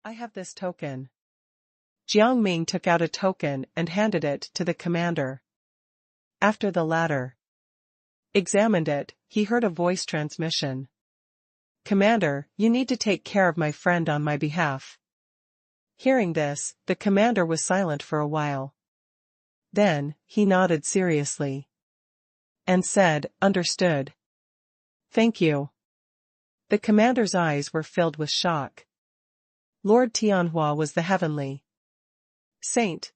I have this token. Jiang Ming took out a token and handed it to the commander. After the latter examined it, he heard a voice transmission. Commander, you need to take care of my friend on my behalf. Hearing this, the commander was silent for a while. Then, he nodded seriously and said, understood. Thank you. The commander's eyes were filled with shock. Lord Tianhua was the heavenly saint.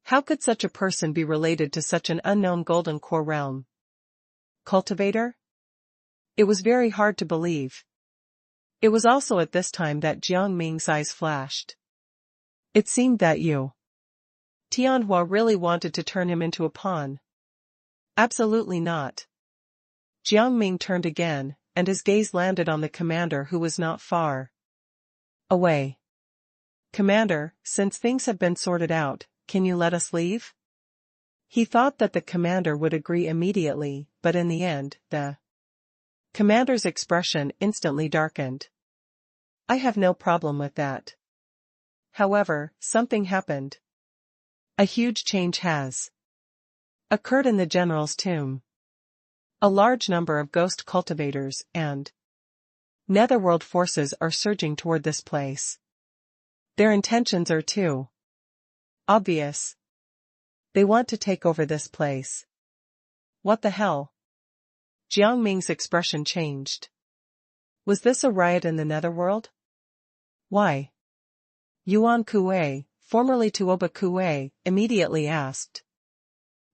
How could such a person be related to such an unknown golden core realm cultivator? It was very hard to believe. It was also at this time that Jiang Ming's eyes flashed. It seemed that Tianhua really wanted to turn him into a pawn. Absolutely not. Jiang Ming turned again, and his gaze landed on the commander who was not far away. Commander, since things have been sorted out, can you let us leave? He thought that the commander would agree immediately, but in the end, the commander's expression instantly darkened. I have no problem with that. However, something happened. A huge change has occurred in the general's tomb. A large number of ghost cultivators and netherworld forces are surging toward this place. Their intentions are too obvious. They want to take over this place. What the hell? Jiang Ming's expression changed. Was this a riot in the netherworld? Why? Yuan Kuei, formerly Tuoba Kuei, immediately asked.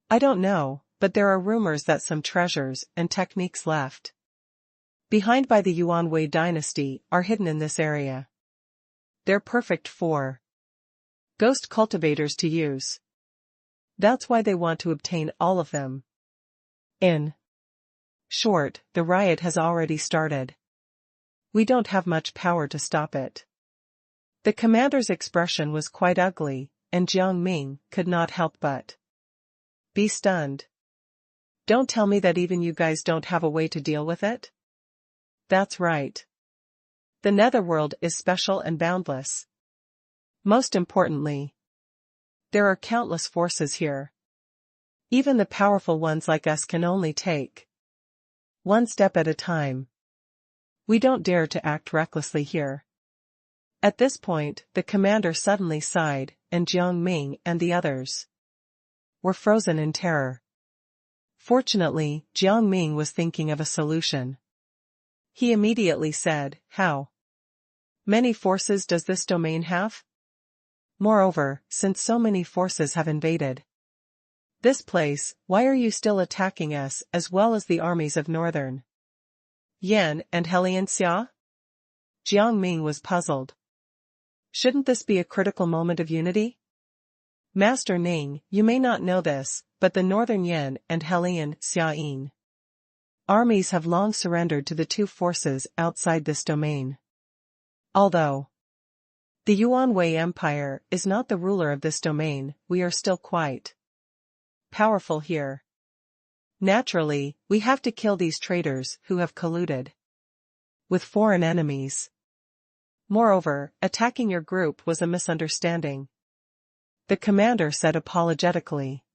I don't know, but there are rumors that some treasures and techniques left behind by the Yuan Wei dynasty are hidden in this area. They're perfect for ghost cultivators to use. That's why they want to obtain all of them. In short, the riot has already started. We don't have much power to stop it. The commander's expression was quite ugly, and Jiang Ming could not help but be stunned. Don't tell me that even you guys don't have a way to deal with it? That's right. The netherworld is special and boundless. Most importantly, there are countless forces here. Even the powerful ones like us can only take one step at a time. We don't dare to act recklessly here. At this point, the commander suddenly sighed, and Jiang Ming and the others were frozen in terror. Fortunately, Jiang Ming was thinking of a solution. He immediately said, how many forces does this domain have? Moreover, since so many forces have invaded this place, why are you still attacking us as well as the armies of Northern Yan and Helian Xia? Jiang Ming was puzzled. Shouldn't this be a critical moment of unity? Master Ning, you may not know this, but the Northern Yan and Helian Xia armies have long surrendered to the two forces outside this domain. Although the Yuan Wei Empire is not the ruler of this domain, we are still quite powerful here. Naturally, we have to kill these traitors who have colluded with foreign enemies. Moreover, attacking your group was a misunderstanding, the commander said apologetically.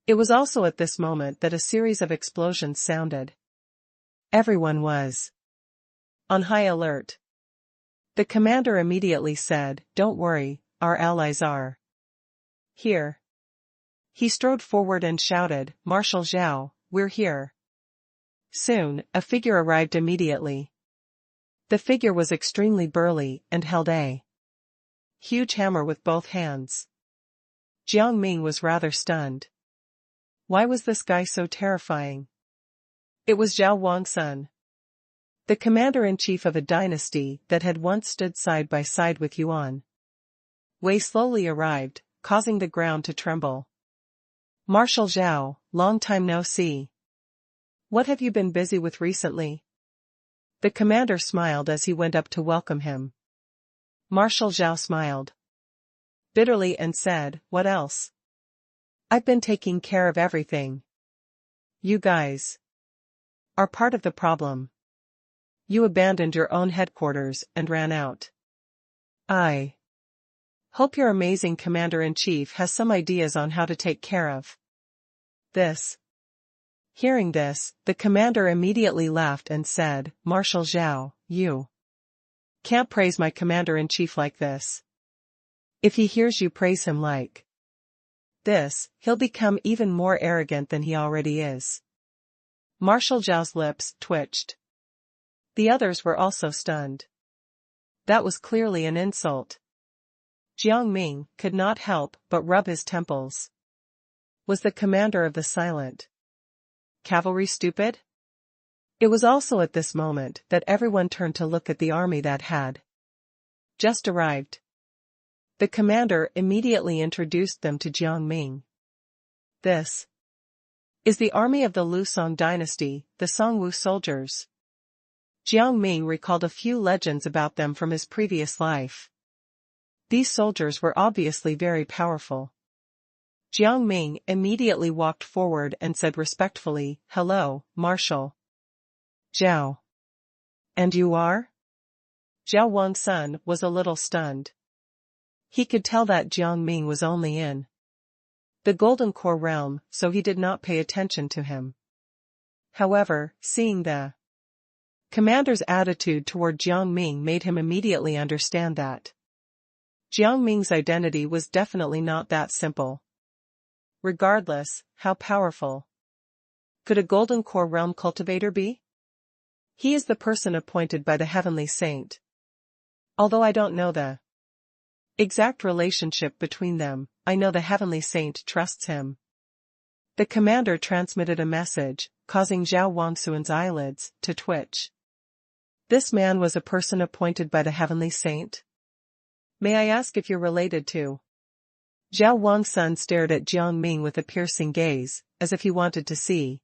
It was also at this moment that a series of explosions sounded. Everyone was on high alert. The commander immediately said, don't worry, our allies are here. He strode forward and shouted, Marshal Zhao, we're here. Soon, a figure arrived immediately. The figure was extremely burly and held a huge hammer with both hands. Jiang Ming was rather stunned. Why was this guy so terrifying? It was Zhao Wangsun, the commander-in-chief of a dynasty that had once stood side by side with Yuan Wei slowly arrived, causing the ground to tremble. Marshal Zhao, long time no see. What have you been busy with recently? The commander smiled as he went up to welcome him. Marshal Zhao smiled bitterly and said, what else? I've been taking care of everything. You guys are part of the problem. You abandoned your own headquarters and ran out. I hope your amazing commander-in-chief has some ideas on how to take care of this. Hearing this, the commander immediately laughed and said, Marshal Zhao, you can't praise my commander-in-chief like this. If he hears you praise him like this, he'll become even more arrogant than he already is. Marshal Zhao's lips twitched. The others were also stunned. That was clearly an insult. Jiang Ming could not help but rub his temples. Was the commander of the silent cavalry stupid? It was also at this moment that everyone turned to look at the army that had just arrived. The commander immediately introduced them to Jiang Ming. This is the army of the Lu Song dynasty, the Songwu soldiers. Jiang Ming recalled a few legends about them from his previous life. These soldiers were obviously very powerful. Jiang Ming immediately walked forward and said respectfully, Hello, Marshal Zhao. And you are? Zhao Wangsun was a little stunned. He could tell that Jiang Ming was only in the Golden Core realm, so he did not pay attention to him. However, seeing the commander's attitude toward Jiang Ming made him immediately understand that Jiang Ming's identity was definitely not that simple. Regardless, how powerful could a Golden Core realm cultivator be? He is the person appointed by the Heavenly Saint. Although I don't know the exact relationship between them, I know the Heavenly Saint trusts him. The commander transmitted a message, causing Zhao Wangsun's eyelids to twitch. This man was a person appointed by the Heavenly Saint? May I ask if you're related to? Zhao Wangsun stared at Jiang Ming with a piercing gaze, as if he wanted to see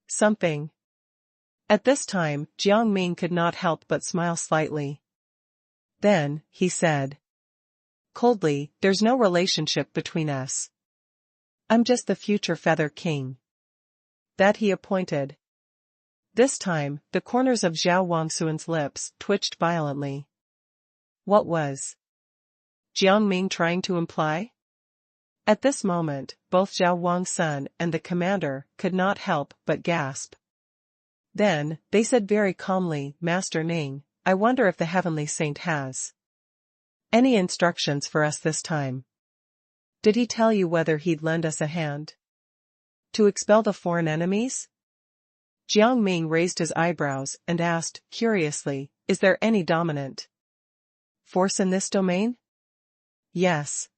something. At this time, Jiang Ming could not help but smile slightly. Then, he said coldly, there's no relationship between us. I'm just the future Feather King that he appointed. This time, the corners of Zhao Wangsun's lips twitched violently. What was Jiang Ming trying to imply? At this moment, both Zhao Wangsun and the commander could not help but gasp. Then, they said very calmly, Master Ning, I wonder if the Heavenly Saint has any instructions for us this time. Did he tell you whether he'd lend us a hand to expel the foreign enemies? Jiang Ming raised his eyebrows and asked, curiously, is there any dominant force in this domain? Yes.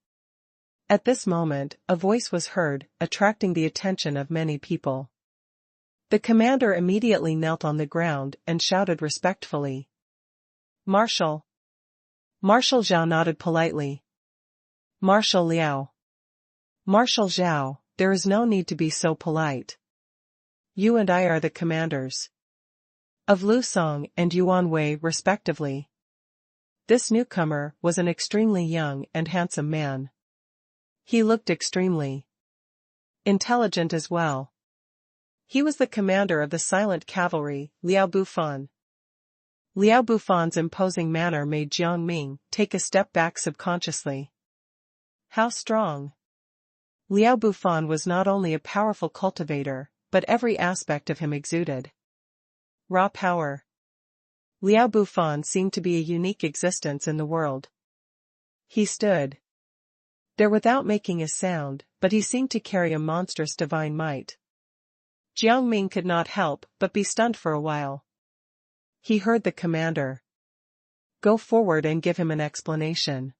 At this moment, a voice was heard, attracting the attention of many people. The commander immediately knelt on the ground and shouted respectfully. Marshal. Marshal Zhao nodded politely. Marshal Liao. Marshal Zhao, there is no need to be so polite. You and I are the commanders of Lu Song and Yuan Wei respectively. This newcomer was an extremely young and handsome man. He looked extremely intelligent as well. He was the commander of the silent cavalry, Liao Bufan. Liao Bufan's imposing manner made Jiang Ming take a step back subconsciously. How strong! Liao Bufan was not only a powerful cultivator, but every aspect of him exuded raw power. Liao Bufan seemed to be a unique existence in the world. He stood there without making a sound, but he seemed to carry a monstrous divine might. Jiang Ming could not help but be stunned for a while. He heard the commander go forward and give him an explanation.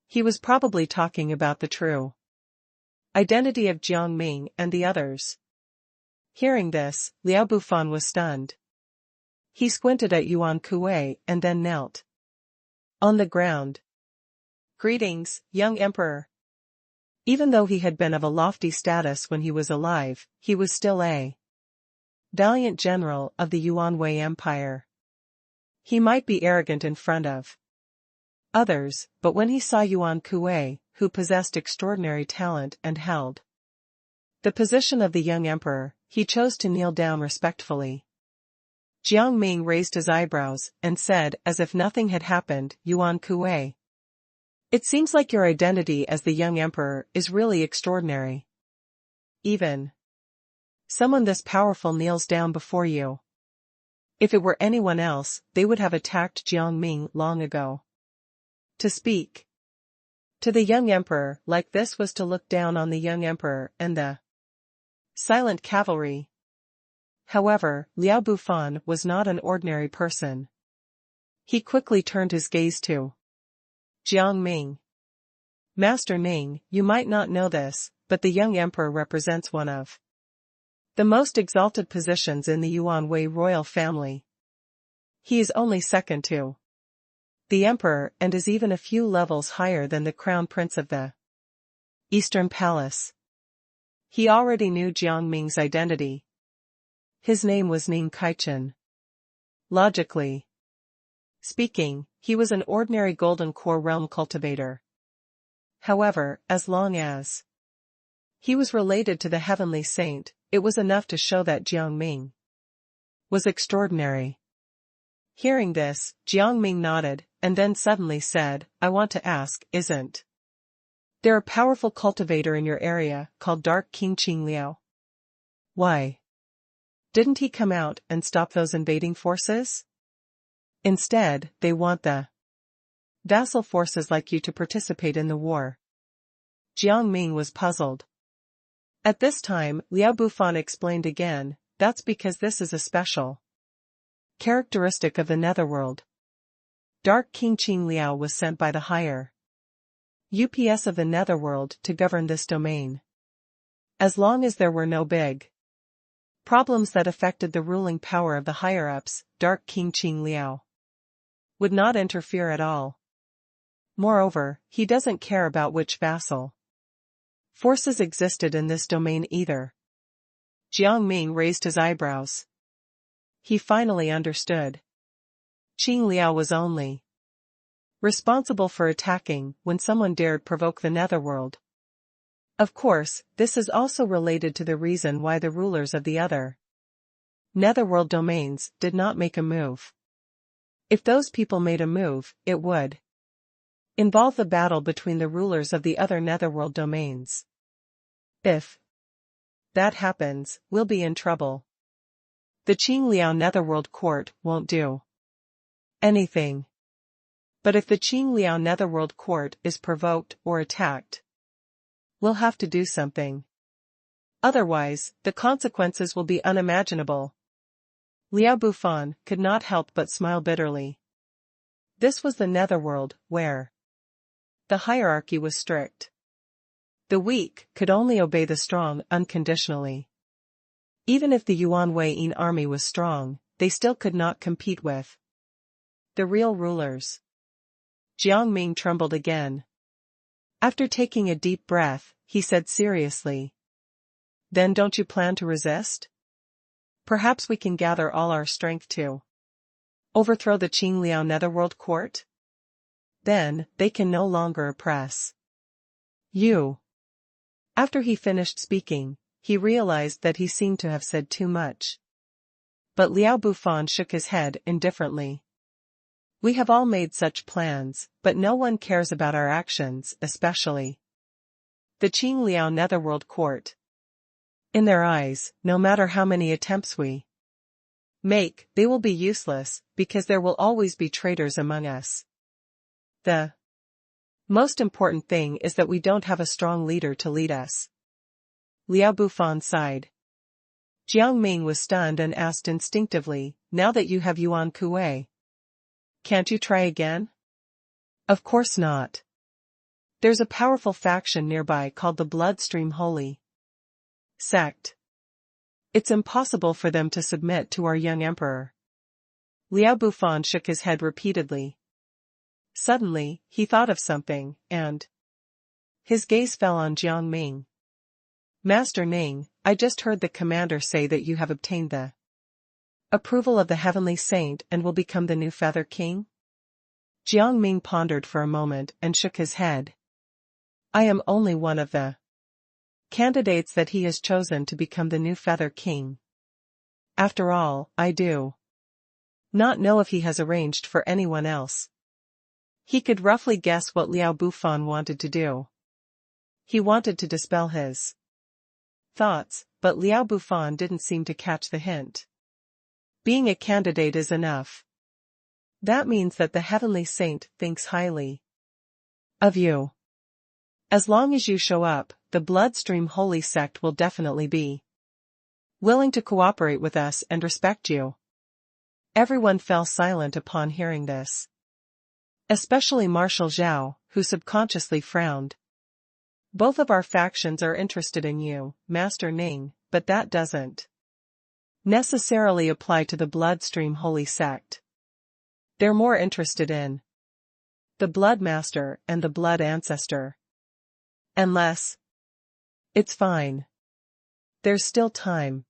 He was probably talking about the true identity of Jiang Ming and the others. Hearing this, Liao Bufan was stunned. He squinted at Yuan Kuei and then knelt on the ground. Greetings, young emperor. Even though he had been of a lofty status when he was alive, he was still a valiant general of the Yuan Wei Empire. He might be arrogant in front of others, but when he saw Yuan Kuei, who possessed extraordinary talent and held the position of the young emperor, he chose to kneel down respectfully. Jiang Ming raised his eyebrows and said as if nothing had happened, Yuan Kuei. It seems like your identity as the young emperor is really extraordinary. Even someone this powerful kneels down before you. If it were anyone else, they would have attacked Jiang Ming long ago. To speak to the young emperor like this was to look down on the young emperor and the silent cavalry. However, Liao Bufan was not an ordinary person. He quickly turned his gaze to Jiang Ming. Master Ning, you might not know this, but the young emperor represents one of the most exalted positions in the Yuan Wei royal family. He is only second to the emperor and is even a few levels higher than the crown prince of the Eastern Palace. He already knew Jiang Ming's identity. His name was Ning Kaichen. Logically speaking, he was an ordinary golden core realm cultivator. However, as long as he was related to the heavenly saint, it was enough to show that Jiang Ming was extraordinary. Hearing this, Jiang Ming nodded, and then suddenly said, I want to ask, isn't there a powerful cultivator in your area, called Dark King Qing Liao? Why didn't he come out and stop those invading forces? Instead, they want the vassal forces like you to participate in the war. Jiang Ming was puzzled. At this time, Liao Bufan explained again, that's because this is a special characteristic of the netherworld. Dark King Qing Liao was sent by the higher UPS of the netherworld to govern this domain. As long as there were no big problems that affected the ruling power of the higher-ups, Dark King Qing Liao would not interfere at all. Moreover, he doesn't care about which vassal forces existed in this domain either. Jiang Ming raised his eyebrows. He finally understood. Qing Liao was only responsible for attacking when someone dared provoke the netherworld. Of course, this is also related to the reason why the rulers of the other netherworld domains did not make a move. If those people made a move, it would involve the battle between the rulers of the other netherworld domains. If that happens, we'll be in trouble. The Qing Liao netherworld court won't do anything. But if the Qing Liao netherworld court is provoked or attacked, we'll have to do something. Otherwise, the consequences will be unimaginable. Liao Bufan could not help but smile bitterly. This was the netherworld, where the hierarchy was strict. The weak could only obey the strong unconditionally. Even if the Yuan Wei army was strong, they still could not compete with the real rulers. Jiang Ming trembled again. After taking a deep breath, he said seriously, Then don't you plan to resist? Perhaps we can gather all our strength to overthrow the Qing Liao netherworld court? Then, they can no longer oppress you. After he finished speaking, he realized that he seemed to have said too much. But Liao Bufan shook his head indifferently. We have all made such plans, but no one cares about our actions, especially the Qing Liao netherworld court. In their eyes, no matter how many attempts we make, they will be useless, because there will always be traitors among us. The most important thing is that we don't have a strong leader to lead us. Liao Bufan sighed. Jiang Ming was stunned and asked instinctively, now that you have Yuan Kuei, can't you try again? Of course not. There's a powerful faction nearby called the Bloodstream Holy Sect. It's impossible for them to submit to our young emperor. Liao Bufan shook his head repeatedly. Suddenly, he thought of something, and his gaze fell on Jiang Ming. Master Ning, I just heard the commander say that you have obtained the approval of the heavenly saint and will become the new Feather King? Jiang Ming pondered for a moment and shook his head. I am only one of the candidates that he has chosen to become the new Feather King. After all, I do not know if he has arranged for anyone else. He could roughly guess what Liao Bufan wanted to do. He wanted to dispel his thoughts, but Liao Bufan didn't seem to catch the hint. Being a candidate is enough. That means that the heavenly saint thinks highly of you. As long as you show up, the Bloodstream Holy Sect will definitely be willing to cooperate with us and respect you. Everyone fell silent upon hearing this. Especially Marshal Zhao, who subconsciously frowned. Both of our factions are interested in you, Master Ning, but that doesn't necessarily apply to the Bloodstream Holy Sect. They're more interested in the Blood Master and the Blood Ancestor. Unless it's fine. There's still time.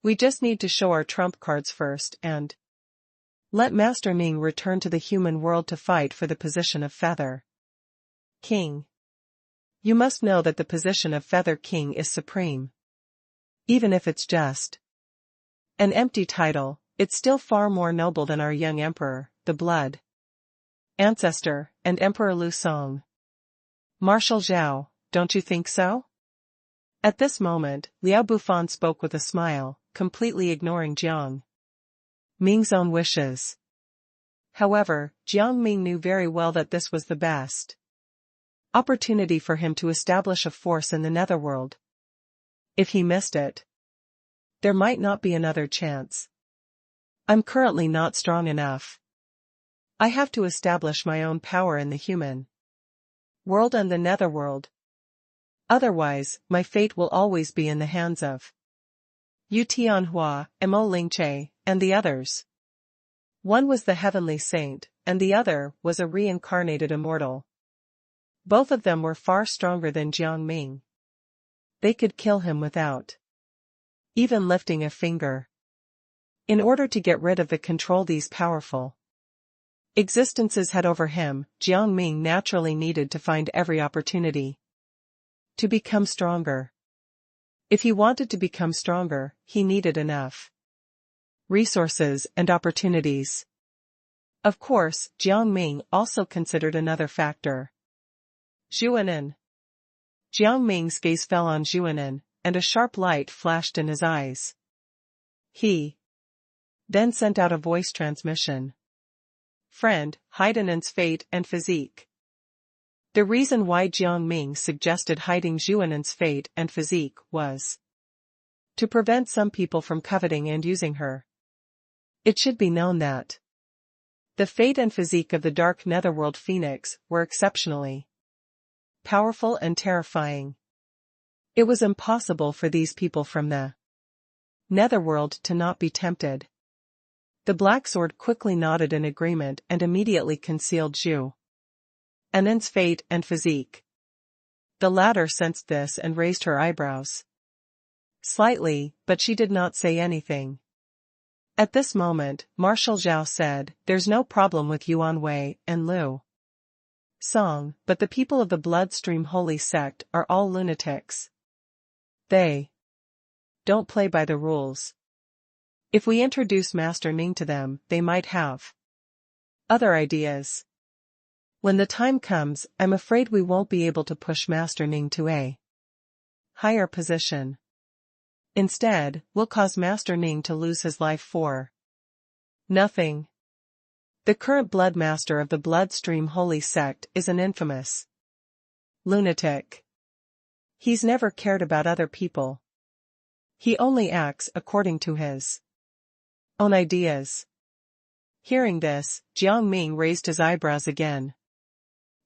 We just need to show our trump cards first and let Master Ning return to the human world to fight for the position of Feather King. You must know that the position of Feather King is supreme. Even if it's just an empty title, it's still far more noble than our young emperor, the Blood Ancestor, and Emperor Lu Song. Marshal Zhao, don't you think so? At this moment, Liao Bufan spoke with a smile, completely ignoring Jiang Ming's own wishes. However, Jiang Ming knew very well that this was the best opportunity for him to establish a force in the netherworld. If he missed it, there might not be another chance. I'm currently not strong enough. I have to establish my own power in the human world and the netherworld. Otherwise, my fate will always be in the hands of Yu Tianhua, Mo Lingche, and the others. One was the heavenly saint, and the other was a reincarnated immortal. Both of them were far stronger than Jiang Ming. They could kill him without even lifting a finger. In order to get rid of the control these powerful existences had over him, Jiang Ming naturally needed to find every opportunity to become stronger. If he wanted to become stronger, he needed enough resources and opportunities. Of course, Jiang Ming also considered another factor. Zhuanan. Jiang Ming's gaze fell on Zhuanan, and a sharp light flashed in his eyes. He then sent out a voice transmission. Friend, Haidanan's fate and physique. The reason why Jiang Ming suggested hiding Zhuanan's fate and physique was to prevent some people from coveting and using her. It should be known that the fate and physique of the Dark Netherworld Phoenix were exceptionally powerful and terrifying. It was impossible for these people from the Netherworld to not be tempted. The Black Sword quickly nodded in agreement and immediately concealed Zhu Anan's fate and physique. The latter sensed this and raised her eyebrows slightly, but she did not say anything. At this moment, Marshal Zhao said, "There's no problem with Yuan Wei and Lu Song, but the people of the Bloodstream Holy Sect are all lunatics. They don't play by the rules. If we introduce Master Ning to them, they might have other ideas. When the time comes, I'm afraid we won't be able to push Master Ning to a higher position. Instead, we'll cause Master Ning to lose his life for nothing. The current Blood Master of the Bloodstream Holy Sect is an infamous lunatic. He's never cared about other people. He only acts according to his own ideas." Hearing this, Jiang Ming raised his eyebrows again.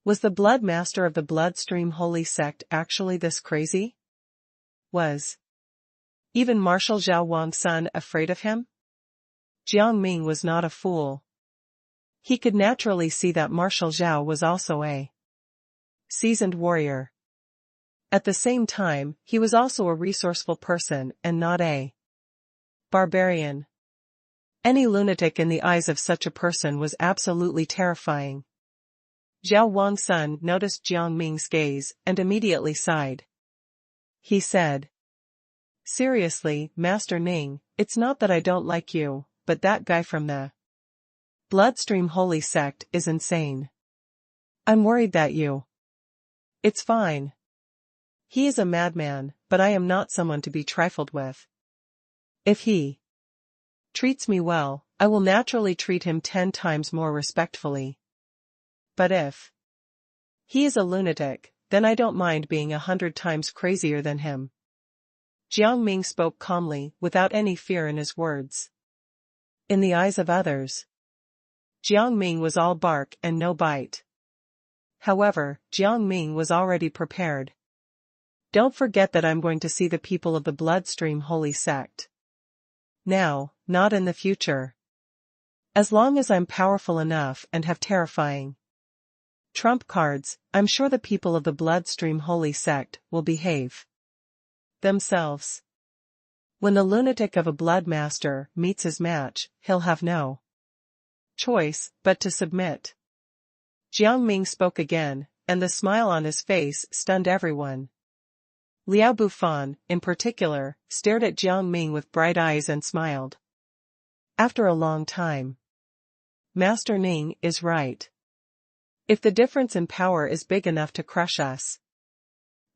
Was the Blood Master of the Bloodstream Holy Sect actually this crazy? Was even Marshal Zhao Wang's son afraid of him? Jiang Ming was not a fool. He could naturally see that Marshal Zhao was also a seasoned warrior. At the same time, he was also a resourceful person and not a barbarian. Any lunatic in the eyes of such a person was absolutely terrifying. Zhao Wang's son noticed Jiang Ming's gaze and immediately sighed. He said, "Seriously, Master Ning, it's not that I don't like you, but that guy from the Bloodstream holy sect is insane. I'm worried that you. It's fine. He is a madman, but I am not someone to be trifled with. If he treats me well, I will naturally treat him 10 times more respectfully. But if he is a lunatic, then I don't mind being 100 times crazier than him. Jiang Ming spoke calmly, without any fear in his words. In the eyes of others, Jiang Ming was all bark and no bite. However, Jiang Ming was already prepared. Don't forget that I'm going to see the people of the Bloodstream Holy Sect. Now, not in the future. As long as I'm powerful enough and have terrifying trump cards, I'm sure the people of the Bloodstream Holy Sect will behave themselves. When the lunatic of a Bloodmaster meets his match, he'll have no choice but to submit. Jiang Ming spoke again, and the smile on his face stunned everyone. Liao Bufan, in particular, stared at Jiang Ming with bright eyes and smiled. After a long time. Master Ning is right. If the difference in power is big enough to crush us,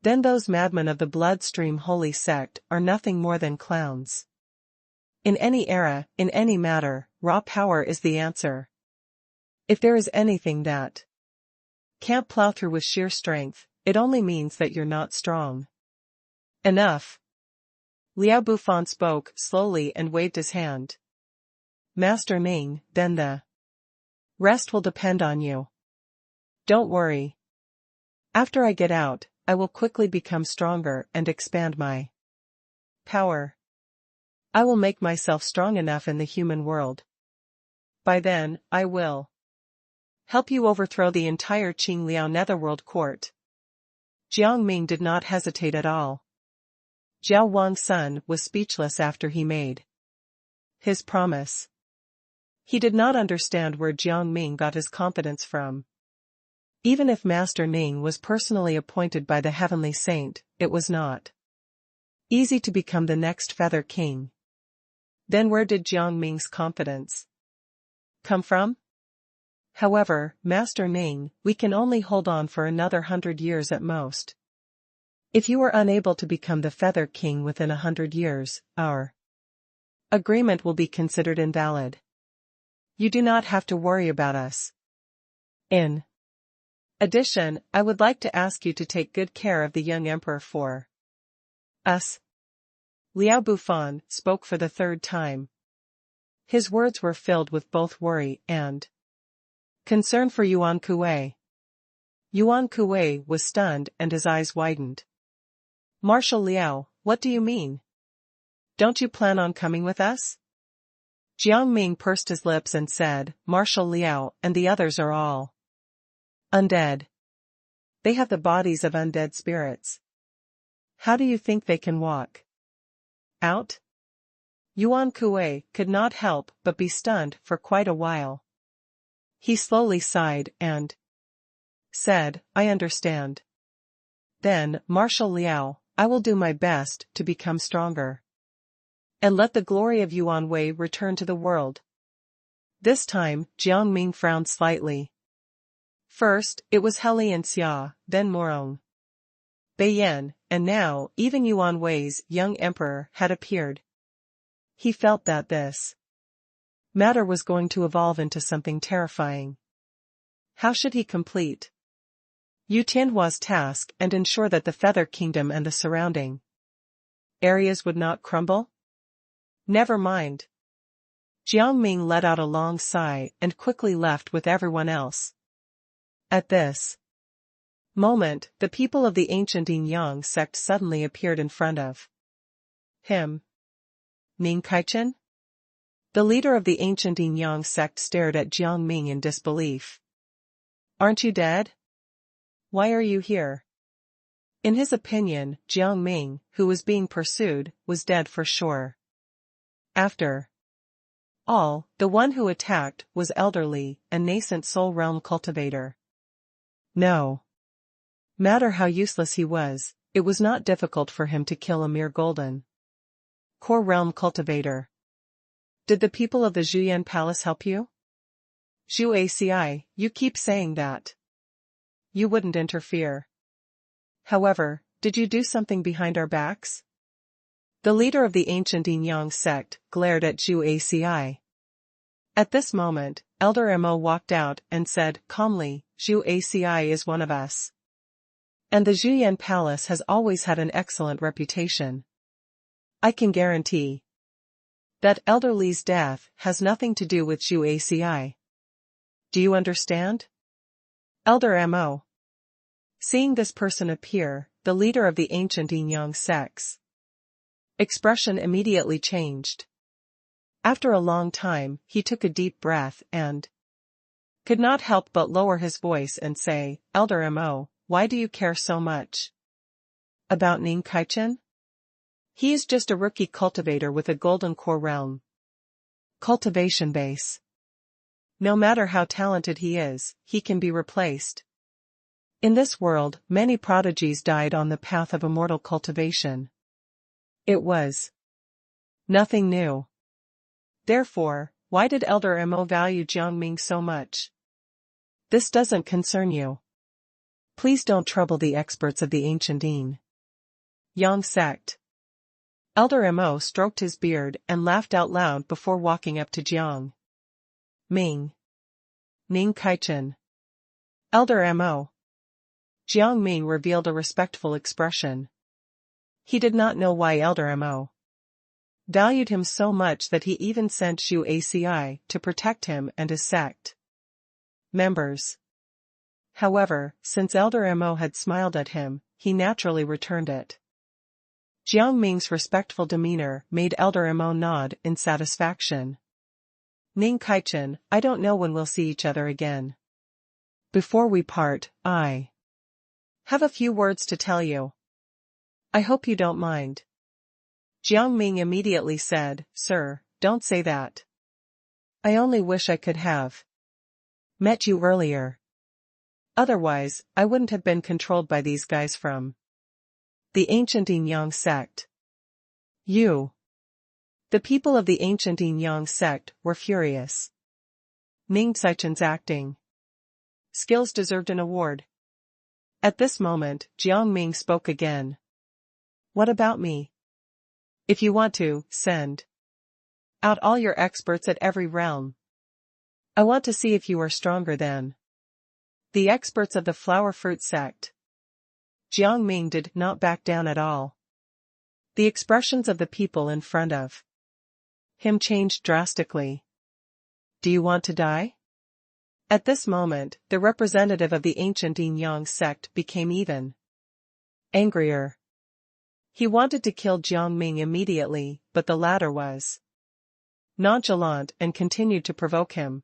then those madmen of the Bloodstream Holy Sect are nothing more than clowns. In any era, in any matter, raw power is the answer. If there is anything that can't plow through with sheer strength, it only means that you're not strong enough. Liao Bufan spoke slowly and waved his hand. Master Ning, then the rest will depend on you. Don't worry. After I get out, I will quickly become stronger and expand my power. I will make myself strong enough in the human world. By then, I will help you overthrow the entire Qingliao Netherworld court. Jiang Ming did not hesitate at all. Zhao Wang's son was speechless after he made his promise. He did not understand where Jiang Ming got his confidence from. Even if Master Ning was personally appointed by the Heavenly Saint, it was not easy to become the next Feather King. Then where did Jiang Ming's confidence come from? However, Master Ning, we can only hold on for another 100 years at most. If you are unable to become the Feather King within 100 years, our agreement will be considered invalid. You do not have to worry about us. In addition, I would like to ask you to take good care of the young emperor for us. Liao Bufan spoke for the third time. His words were filled with both worry and concern for Yuan Kuei. Yuan Kuei was stunned and his eyes widened. Marshal Liao, what do you mean? Don't you plan on coming with us? Jiang Ming pursed his lips and said, Marshal Liao and the others are all undead. They have the bodies of undead spirits. How do you think they can walk out? Yuan Kuei could not help but be stunned for quite a while. He slowly sighed and said, I understand. Then, Marshal Liao, I will do my best to become stronger. And let the glory of Yuan Wei return to the world. This time, Jiang Ming frowned slightly. First, it was Heli and Xia, then Morong, Beiyan, and now, even Yuan Wei's young emperor had appeared. He felt that this matter was going to evolve into something terrifying. How should he complete Yu Tianhua's task and ensure that the Feather Kingdom and the surrounding areas would not crumble? Never mind. Jiang Ming let out a long sigh and quickly left with everyone else. At this moment, the people of the ancient Yin-Yang sect suddenly appeared in front of him. Ning Kaichen? The leader of the ancient Yin-Yang sect stared at Jiang Ming in disbelief. Aren't you dead? Why are you here? In his opinion, Jiang Ming, who was being pursued, was dead for sure. After all, the one who attacked was elderly, a nascent soul realm cultivator. No matter how useless he was, it was not difficult for him to kill a mere golden core realm cultivator. Did the people of the Zhuyan Palace help you? Zhu ACI, you keep saying that. You wouldn't interfere. However, did you do something behind our backs? The leader of the ancient Yin Yang sect glared at Zhu ACI. At this moment, Elder Mo walked out and said calmly, Zhu ACI is one of us. And the Zhuyan Palace has always had an excellent reputation. I can guarantee that Elder Li's death has nothing to do with Zhu ACI. Do you understand? Elder Mo. Seeing this person appear, the leader of the ancient Yin Yang sect's expression immediately changed. After a long time, he took a deep breath and could not help but lower his voice and say, Elder Mo, why do you care so much about Ning Kaichen? He is just a rookie cultivator with a golden core realm cultivation base. No matter how talented he is, he can be replaced. In this world, many prodigies died on the path of immortal cultivation. It was nothing new. Therefore, why did Elder Mo value Jiang Ming so much? This doesn't concern you. Please don't trouble the experts of the ancient Yin Yang sect. Elder Mo stroked his beard and laughed out loud before walking up to Jiang Ming. Ning Kaichen. Elder Mo. Jiang Ming revealed a respectful expression. He did not know why Elder Mo valued him so much that he even sent Zhu ACI to protect him and his sect members. However, since Elder Mo had smiled at him, he naturally returned it. Jiang Ming's respectful demeanor made Elder Mo nod in satisfaction. Ning Kaichen, I don't know when we'll see each other again. Before we part, I have a few words to tell you. I hope you don't mind. Jiang Ming immediately said, Sir, don't say that. I only wish I could have met you earlier. Otherwise, I wouldn't have been controlled by these guys from the ancient Yin Yang sect. You. The people of the ancient Yin Yang sect were furious. Ning Caichen's acting skills deserved an award. At this moment, Jiang Ming spoke again. What about me? If you want to, send out all your experts at every realm. I want to see if you are stronger than the experts of the flower fruit sect. Jiang Ming did not back down at all. The expressions of the people in front of him changed drastically. Do you want to die? At this moment, the representative of the ancient Yin Yang sect became even angrier. He wanted to kill Jiang Ming immediately, but the latter was nonchalant and continued to provoke him.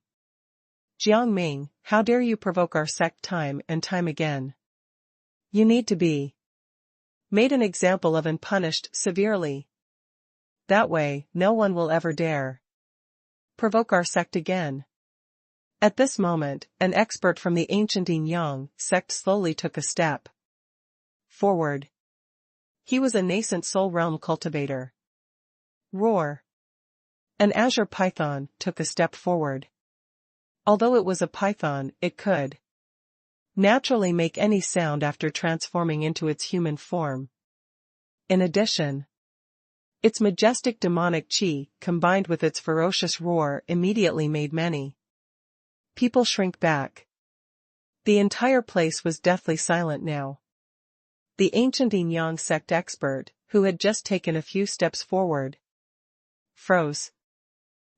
Jiang Ming, how dare you provoke our sect time and time again? You need to be made an example of and punished severely. That way, no one will ever dare provoke our sect again. At this moment, an expert from the ancient Yin Yang sect slowly took a step forward. He was a nascent soul realm cultivator. Roar. An azure python took a step forward. Although it was a python, it could naturally make any sound after transforming into its human form. In addition, its majestic demonic chi, combined with its ferocious roar, immediately made many people shrink back. The entire place was deathly silent now. The ancient Yin Yang sect expert, who had just taken a few steps forward, froze.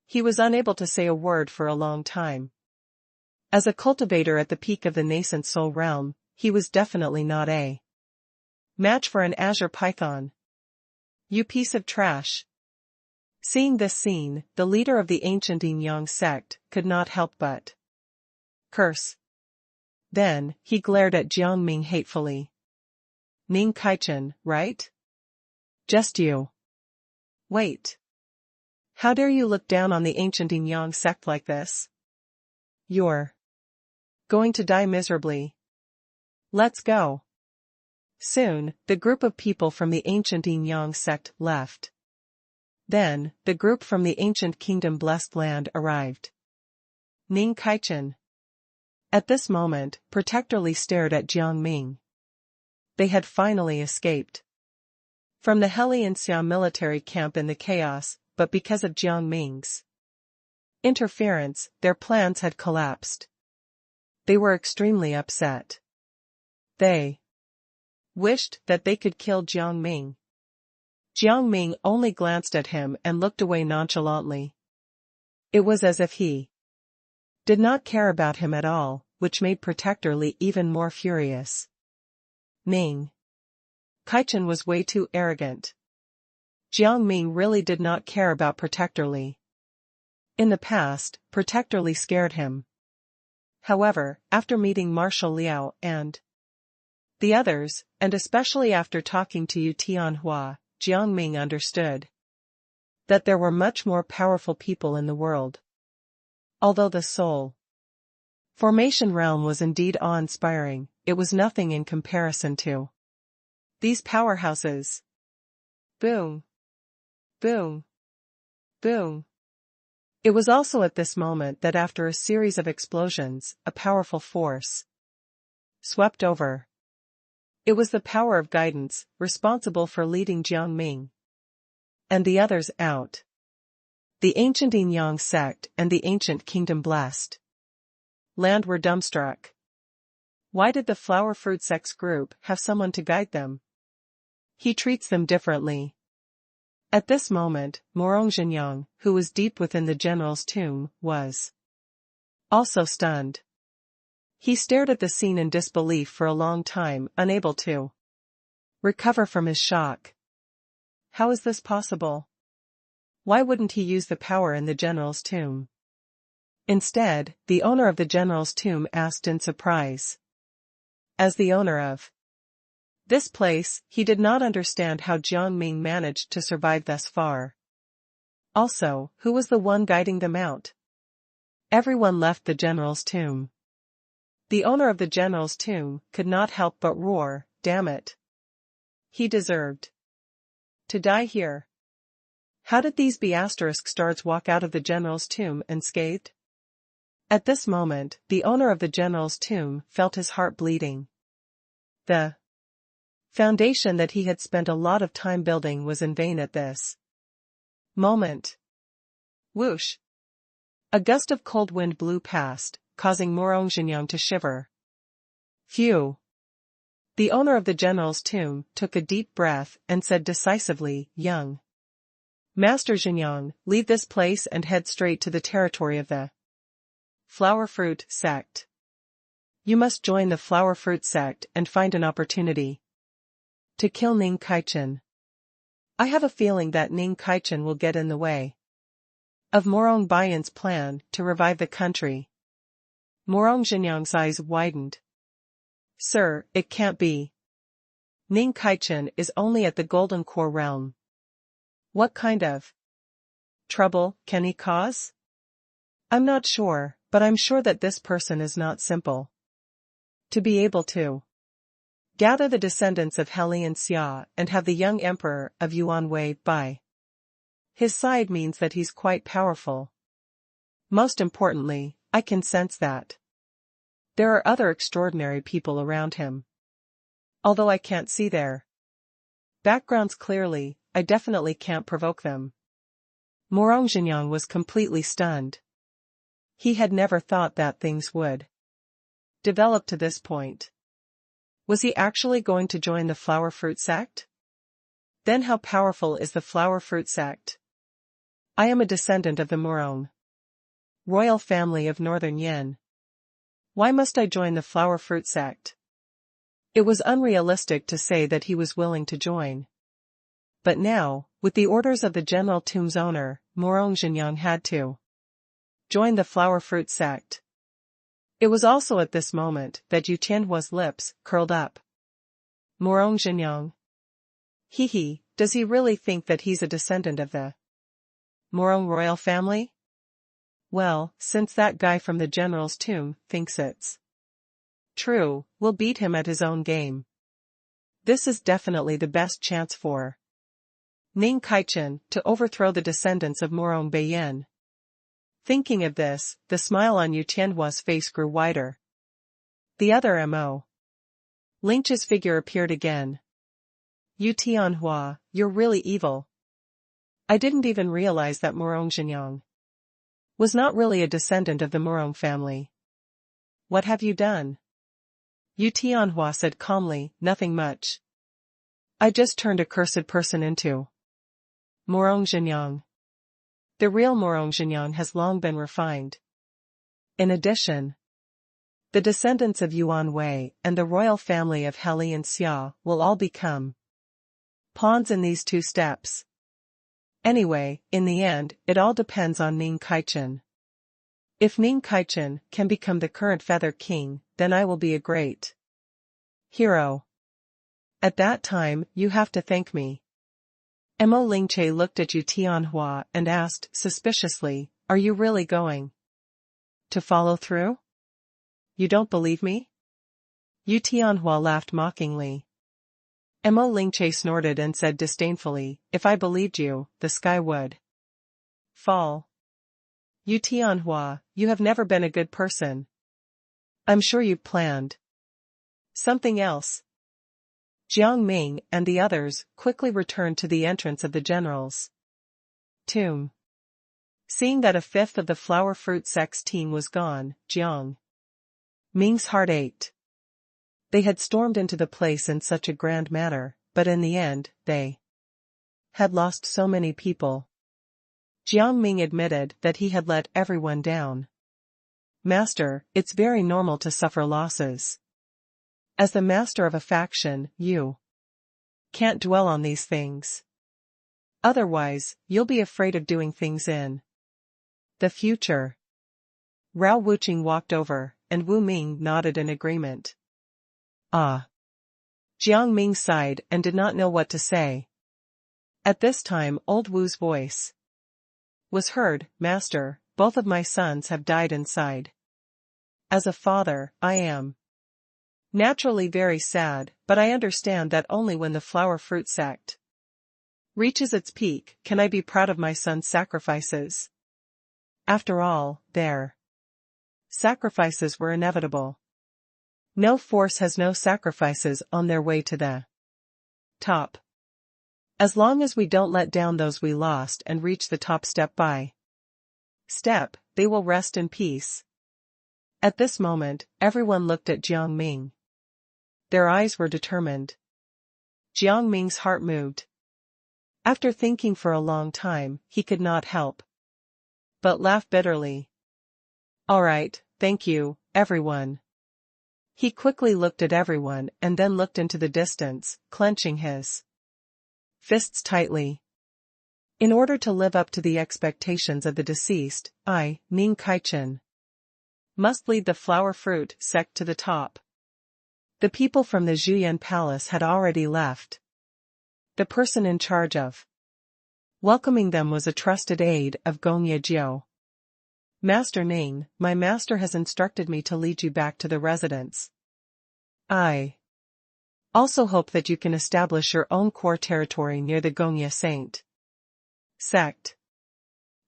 He was unable to say a word for a long time. As a cultivator at the peak of the nascent soul realm, he was definitely not a match for an azure python. You piece of trash. Seeing this scene, the leader of the ancient Yin Yang sect could not help but curse. Then, he glared at Jiang Ming hatefully. Ning Kaichen, right? Just you. Wait. How dare you look down on the ancient Yin Yang sect like this? You're going to die miserably. Let's go. Soon, the group of people from the ancient Yin Yang sect left. Then, the group from the ancient kingdom Blessed Land arrived. Ning Kaichen. At this moment, Protector Li stared at Jiang Ming. They had finally escaped from the Helian Xia military camp in the chaos, but because of Jiang Ming's interference, their plans had collapsed. They were extremely upset. They wished that they could kill Jiang Ming. Jiang Ming only glanced at him and looked away nonchalantly. It was as if he did not care about him at all, which made Protector Li even more furious. Ning Kaichen was way too arrogant. Jiang Ming really did not care about Protector Li. In the past, Protector Li scared him. However, after meeting Marshal Liao and the others, and especially after talking to Yu Tianhua, Jiang Ming understood that there were much more powerful people in the world. Although the soul formation realm was indeed awe-inspiring, it was nothing in comparison to these powerhouses. Boom. Boom. Boom. It was also at this moment that after a series of explosions, a powerful force swept over. It was the power of guidance, responsible for leading Jiang Ming and the others out. The ancient Yin Yang sect and the ancient kingdom blessed land were dumbstruck. Why did the flower fruit sect's group have someone to guide them? He treats them differently. At this moment, Morong Zhenyang, who was deep within the general's tomb, was also stunned. He stared at the scene in disbelief for a long time, unable to recover from his shock. How is this possible? Why wouldn't he use the power in the general's tomb? Instead, the owner of the general's tomb asked in surprise. As the owner of this place, he did not understand how Jiang Ming managed to survive thus far. Also, who was the one guiding them out? Everyone left the general's tomb. The owner of the general's tomb could not help but roar, "Damn it! He deserved to die here." How did these ****stards walk out of the general's tomb unscathed? At this moment, the owner of the general's tomb felt his heart bleeding. The foundation that he had spent a lot of time building was in vain at this moment. Whoosh! A gust of cold wind blew past, causing Morong Zhenyang to shiver. Phew! The owner of the general's tomb took a deep breath and said decisively, "Young Master Zhenyang, leave this place and head straight to the territory of the flower fruit sect. You must join the flower fruit sect and find an opportunity to kill Ning Kaichen. I have a feeling that Ning Kaichen will get in the way of Morong Bayan's plan to revive the country." Morong Zhenyang's eyes widened. "Sir, it can't be. Ning Kaichen is only at the Golden Core realm. What kind of trouble can he cause? I'm not sure, but I'm sure that this person is not simple to be able to gather the descendants of Helian Xia and have the young emperor of Yuanwei by his side means that he's quite powerful. Most importantly, I can sense that there are other extraordinary people around him. Although I can't see their backgrounds clearly, I definitely can't provoke them." Morong Zhenyang was completely stunned. He had never thought that things would develop to this point. Was he actually going to join the flower fruit sect? Then how powerful is the flower fruit sect? I am a descendant of the Morong royal family of Northern Yin. Why must I join the flower fruit sect? It was unrealistic to say that he was willing to join. But now, with the orders of the general tomb's owner, Morong Zhenyang had to join the flower fruit sect. It was also at this moment that Yu Tianhua's lips curled up. Morong Zhenyang. Hee, does he really think that he's a descendant of the Morong royal family? Well, since that guy from the general's tomb thinks it's true, we'll beat him at his own game. This is definitely the best chance for Ning Kaichen to overthrow the descendants of Morong Bayan. Thinking of this, the smile on Yu Tianhua's face grew wider. The other Mo. Ling's figure appeared again. Yu Tianhua, you're really evil. I didn't even realize that Murong Zhenyang was not really a descendant of the Murong family. What have you done? Yu Tianhua said calmly, nothing much. I just turned a cursed person into Murong Zhenyang. The real Murong Zhenyang has long been refined. In addition, the descendants of Yuan Wei and the royal family of Heli and Xia will all become pawns in these 2 steps. Anyway, in the end, it all depends on Ning Kaichen. If Ning Kaichen can become the current Feather King, then I will be a great hero. At that time, you have to thank me. Mo Lingche looked at Yu Tianhua and asked, suspiciously, are you really going to follow through? You don't believe me? Yu Tianhua laughed mockingly. Mo Lingche snorted and said disdainfully, if I believed you, the sky would fall. Yu Tianhua, you have never been a good person. I'm sure you've planned something else. Jiang Ming and the others quickly returned to the entrance of the general's tomb. Seeing that a fifth of the flower fruit sect's team was gone, Jiang Ming's heart ached. They had stormed into the place in such a grand manner, but in the end, they had lost so many people. Jiang Ming admitted that he had let everyone down. Master, it's very normal to suffer losses. As the master of a faction, you can't dwell on these things. Otherwise, you'll be afraid of doing things in the future. Rao Wuqing walked over, and Wu Ming nodded in agreement. Ah. Jiang Ming sighed and did not know what to say. At this time old Wu's voice was heard, Master, both of my sons have died inside. As a father, I am naturally very sad, but I understand that only when the flower fruit sect reaches its peak can I be proud of my son's sacrifices. After all, their sacrifices were inevitable. No force has no sacrifices on their way to the top. As long as we don't let down those we lost and reach the top step by step, they will rest in peace. At this moment, everyone looked at Jiang Ming. Their eyes were determined. Jiang Ming's heart moved. After thinking for a long time, he could not help but laugh bitterly. All right, thank you, everyone. He quickly looked at everyone and then looked into the distance, clenching his fists tightly. In order to live up to the expectations of the deceased, I, Ning Kaichen, must lead the flower fruit sect to the top. The people from the Zhuyan Palace had already left. The person in charge of welcoming them was a trusted aide of Gongye Jiao. Master Ning, my master has instructed me to lead you back to the residence. I also hope that you can establish your own core territory near the Gongye Saint sect.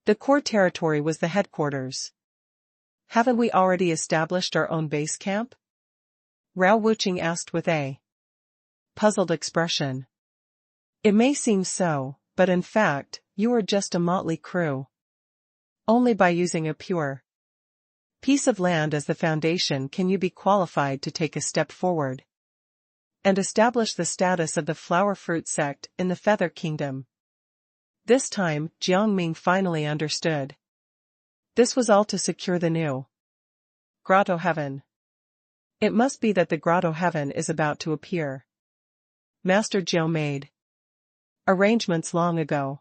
The core territory was the headquarters. Haven't we already established our own base camp? Rao Wuqing asked with a puzzled expression. It may seem so, but in fact, you are just a motley crew. Only by using a pure piece of land as the foundation can you be qualified to take a step forward and establish the status of the flower fruit sect in the Feather Kingdom. This time, Jiang Ming finally understood. This was all to secure the new Grotto Heaven. It must be that the Grotto Heaven is about to appear. Master Jiao made arrangements long ago.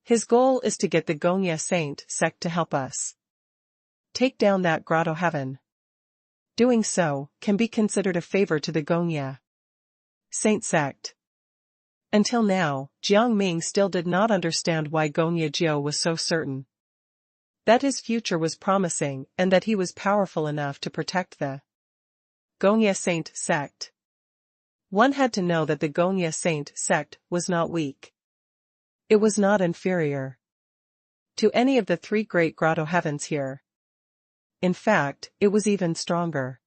His goal is to get the Gongye Saint sect to help us take down that Grotto Heaven. Doing so can be considered a favor to the Gongye Saint sect. Until now, Jiang Ming still did not understand why Gongye Jiao was so certain that his future was promising and that he was powerful enough to protect the Gongye Saint sect. One had to know that the Gongye Saint sect was not weak. It was not inferior. to any of the three great grotto heavens here. In fact, it was even stronger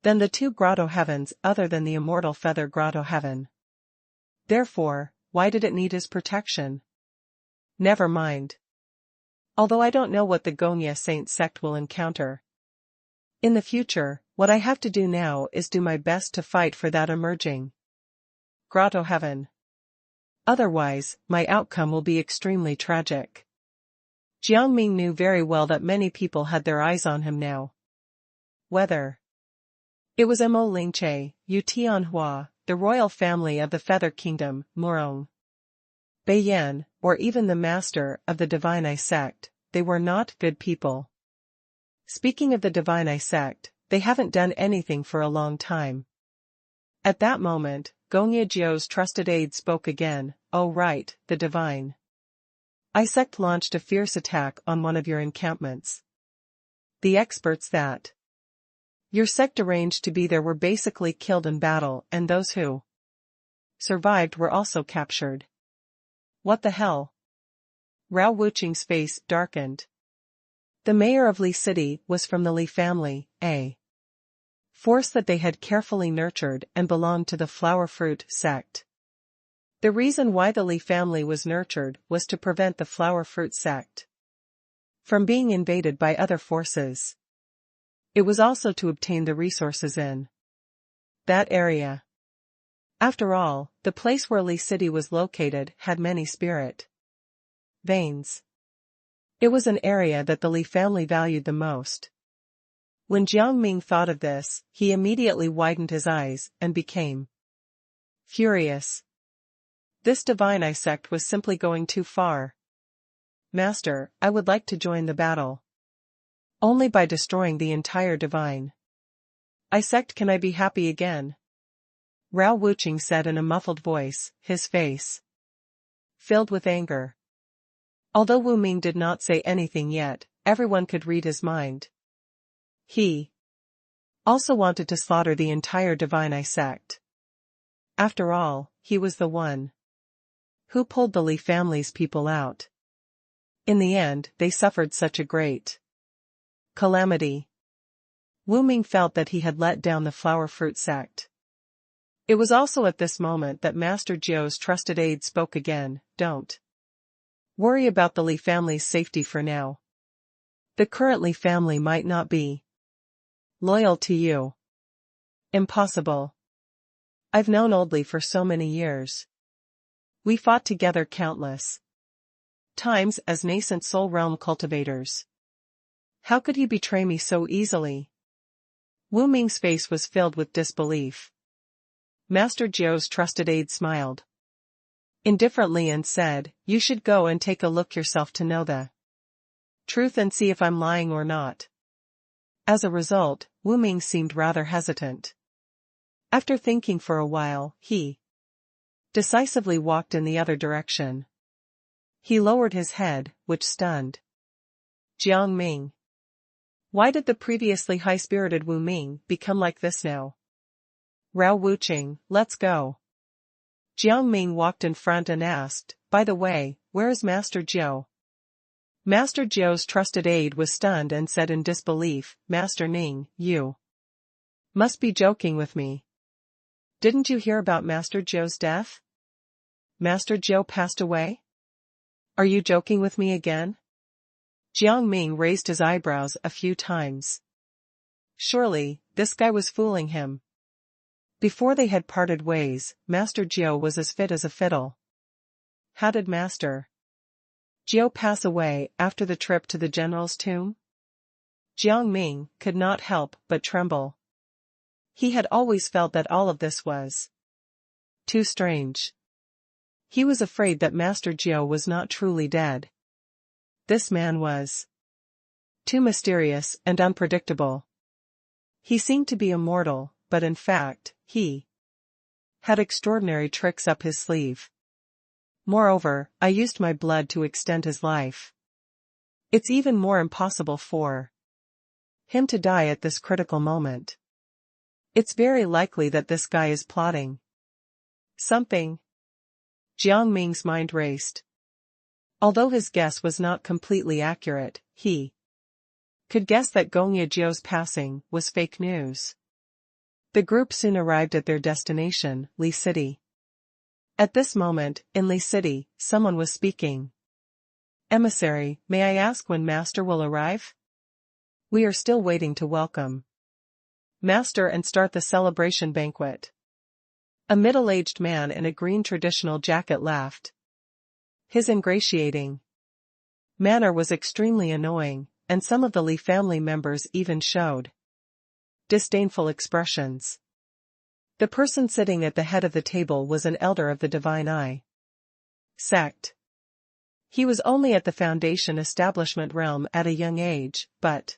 than the two grotto heavens other than the immortal feather grotto heaven. Therefore, why did it need his protection? Never mind. Although I don't know what the Gonya Saint sect will encounter in the future, what I have to do now is do my best to fight for that emerging grotto heaven. Otherwise, my outcome will be extremely tragic. Jiang Ming knew very well that many people had their eyes on him now. Whether it was Mo Lingche, Yu Tianhua, the royal family of the Feather Kingdom, Murong, Beiyan, or even the master of the Divine Eye sect, they were not good people. Speaking of the Divine Eye sect, they haven't done anything for a long time. At that moment, Gongya Jiu's trusted aide spoke again. Oh right, the Divine Eye sect launched a fierce attack on one of your encampments. The experts that your sect arranged to be there were basically killed in battle, and those who survived were also captured. What the hell? Rao Wuqing's face darkened. The mayor of Li City was from the Li family, a force that they had carefully nurtured and belonged to the flower fruit sect. The reason why the Li family was nurtured was to prevent the flower fruit sect from being invaded by other forces. It was also to obtain the resources in that area. After all, the place where Li City was located had many spirit veins. It was an area that the Li family valued the most. When Jiang Ming thought of this, he immediately widened his eyes and became furious. This Divine Eye sect was simply going too far. Master, I would like to join the battle. Only by destroying the entire Divine Eye sect can I be happy again. Rao Wuqing said in a muffled voice, his face filled with anger. Although Wu Ming did not say anything yet, everyone could read his mind. He also wanted to slaughter the entire Divine Eye sect. After all, he was the one who pulled the Li family's people out. In the end, they suffered such a great calamity. Wu Ming felt that he had let down the flower fruit sect. It was also at this moment that Master Jiu's trusted aide spoke again. Don't worry about the Li family's safety for now. The current Li family might not be loyal to you. Impossible. I've known Old Li for so many years. We fought together countless times as nascent soul realm cultivators. How could he betray me so easily? Wu Ming's face was filled with disbelief. Master Jiu's trusted aide smiled indifferently and said, you should go and take a look yourself to know the truth and see if I'm lying or not. As a result, Wu Ming seemed rather hesitant. After thinking for a while, he decisively walked in the other direction. He lowered his head, which stunned Jiang Ming. Why did the previously high-spirited Wu Ming become like this now? Rao Wuqing, let's go. Jiang Ming walked in front and asked, by the way, where is Master Jiu? Master Jiu's trusted aide was stunned and said in disbelief, Master Ning, you must be joking with me. Didn't you hear about Master Jiu's death? Master Jiu passed away? Are you joking with me again? Jiang Ming raised his eyebrows a few times. Surely, this guy was fooling him. Before they had parted ways, Master Jiu was as fit as a fiddle. How did Master Jiu pass away after the trip to the general's tomb? Jiang Ming could not help but tremble. He had always felt that all of this was too strange. He was afraid that Master Jiu was not truly dead. This man was too mysterious and unpredictable. He seemed to be immortal, but in fact, he had extraordinary tricks up his sleeve. Moreover, I used my blood to extend his life. It's even more impossible for him to die at this critical moment. It's very likely that this guy is plotting something. Jiang Ming's mind raced. Although his guess was not completely accurate, he could guess that Gong Yezhou's passing was fake news. The group soon arrived at their destination, Li City. At this moment, in Li City, someone was speaking. "Emissary, may I ask when Master will arrive? We are still waiting to welcome Master and start the celebration banquet." A middle-aged man in a green traditional jacket laughed. His ingratiating manner was extremely annoying, and some of the Li family members even showed disdainful expressions. The person sitting at the head of the table was an elder of the Divine Eye sect. He was only at the Foundation establishment realm at a young age, but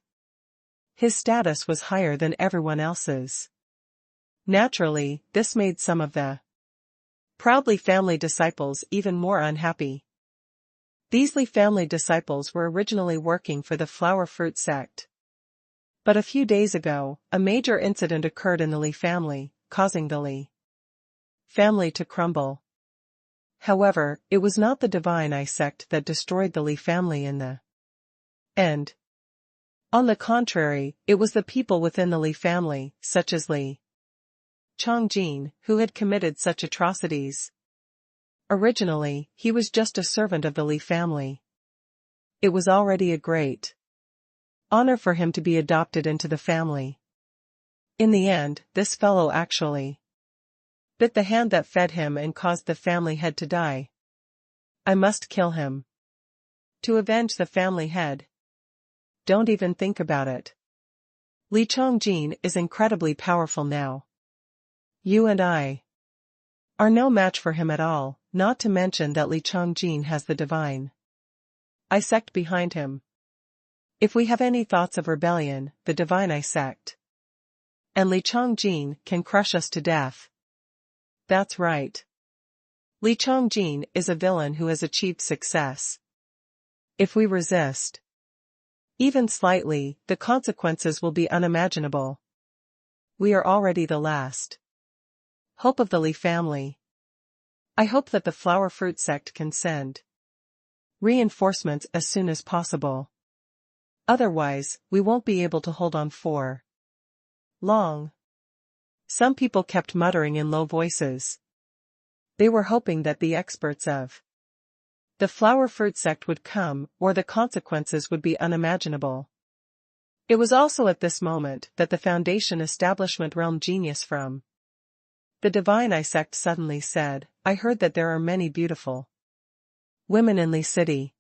his status was higher than everyone else's. Naturally, this made some of the proudly family disciples even more unhappy. These Li family disciples were originally working for the flower fruit sect. But a few days ago, a major incident occurred in the Li family, causing the Li family to crumble. However, it was not the Divine Eye sect that destroyed the Li family in the end. On the contrary, it was the people within the Li family, such as Li Chongjin, who had committed such atrocities. Originally, he was just a servant of the Li family. It was already a great honor for him to be adopted into the family. In the end, this fellow actually bit the hand that fed him and caused the family head to die. I must kill him to avenge the family head. Don't even think about it. Li Chongjin is incredibly powerful now. You and I are no match for him at all, not to mention that Li Chongjin has the Divine Eye sect behind him. If we have any thoughts of rebellion, the Divine Eye sect and Li Chongjin can crush us to death. That's right. Li Chongjin is a villain who has achieved success. If we resist, even slightly, the consequences will be unimaginable. We are already the last hope of the Li family. I hope that the flower fruit sect can send reinforcements as soon as possible. Otherwise, we won't be able to hold on for long. Some people kept muttering in low voices. They were hoping that the experts of the flower fruit sect would come, or the consequences would be unimaginable. It was also at this moment that the Foundation establishment realm genius from the Divine Eye sect suddenly said, "I heard that there are many beautiful women in Li City.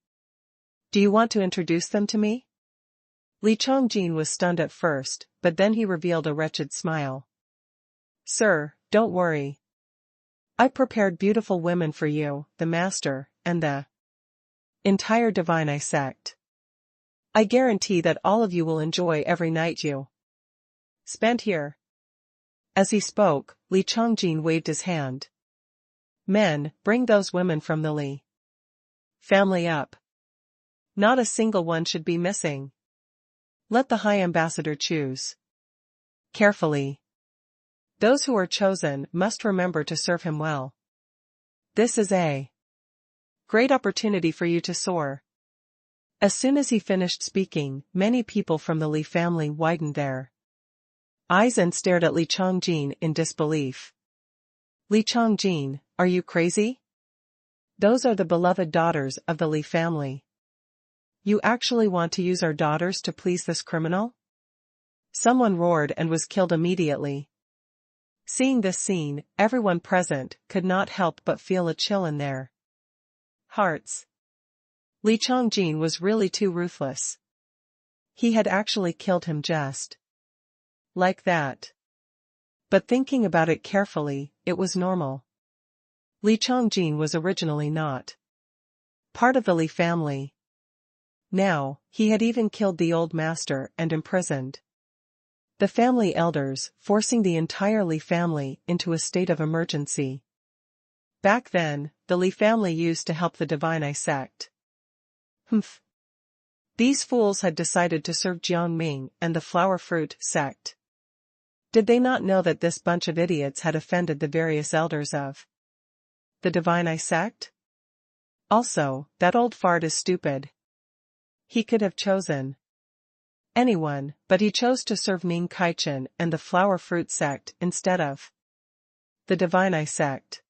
Do you want to introduce them to me?" Li Chongjin was stunned at first, but then he revealed a wretched smile. "Sir, don't worry. I prepared beautiful women for you, the Master, and the entire Divine Eye sect. I guarantee that all of you will enjoy every night you spend here." As he spoke, Li Chongjin waved his hand. "Men, bring those women from the Li family up. Not a single one should be missing. Let the High Ambassador choose carefully. Those who are chosen must remember to serve him well. This is a great opportunity for you to soar." As soon as he finished speaking, many people from the Li family widened their eyes and stared at Li Chongjin in disbelief. "Li Chongjin, are you crazy? Those are the beloved daughters of the Li family. You actually want to use our daughters to please this criminal?" Someone roared and was killed immediately. Seeing this scene, everyone present could not help but feel a chill in their hearts. Li Chongjin was really too ruthless. He had actually killed him just like that. But thinking about it carefully, it was normal. Li Chongjin was originally not part of the Li family. Now, he had even killed the old master and imprisoned the family elders, forcing the entire Li family into a state of emergency. Back then, the Li family used to help the Divine Eye sect. Humph. These fools had decided to serve Jiang Ming and the flower fruit sect. Did they not know that this bunch of idiots had offended the various elders of the Divine Eye sect? Also, that old fart is stupid. He could have chosen anyone, but he chose to serve Ming Kaichen and the flower fruit sect instead of the divine eye sect.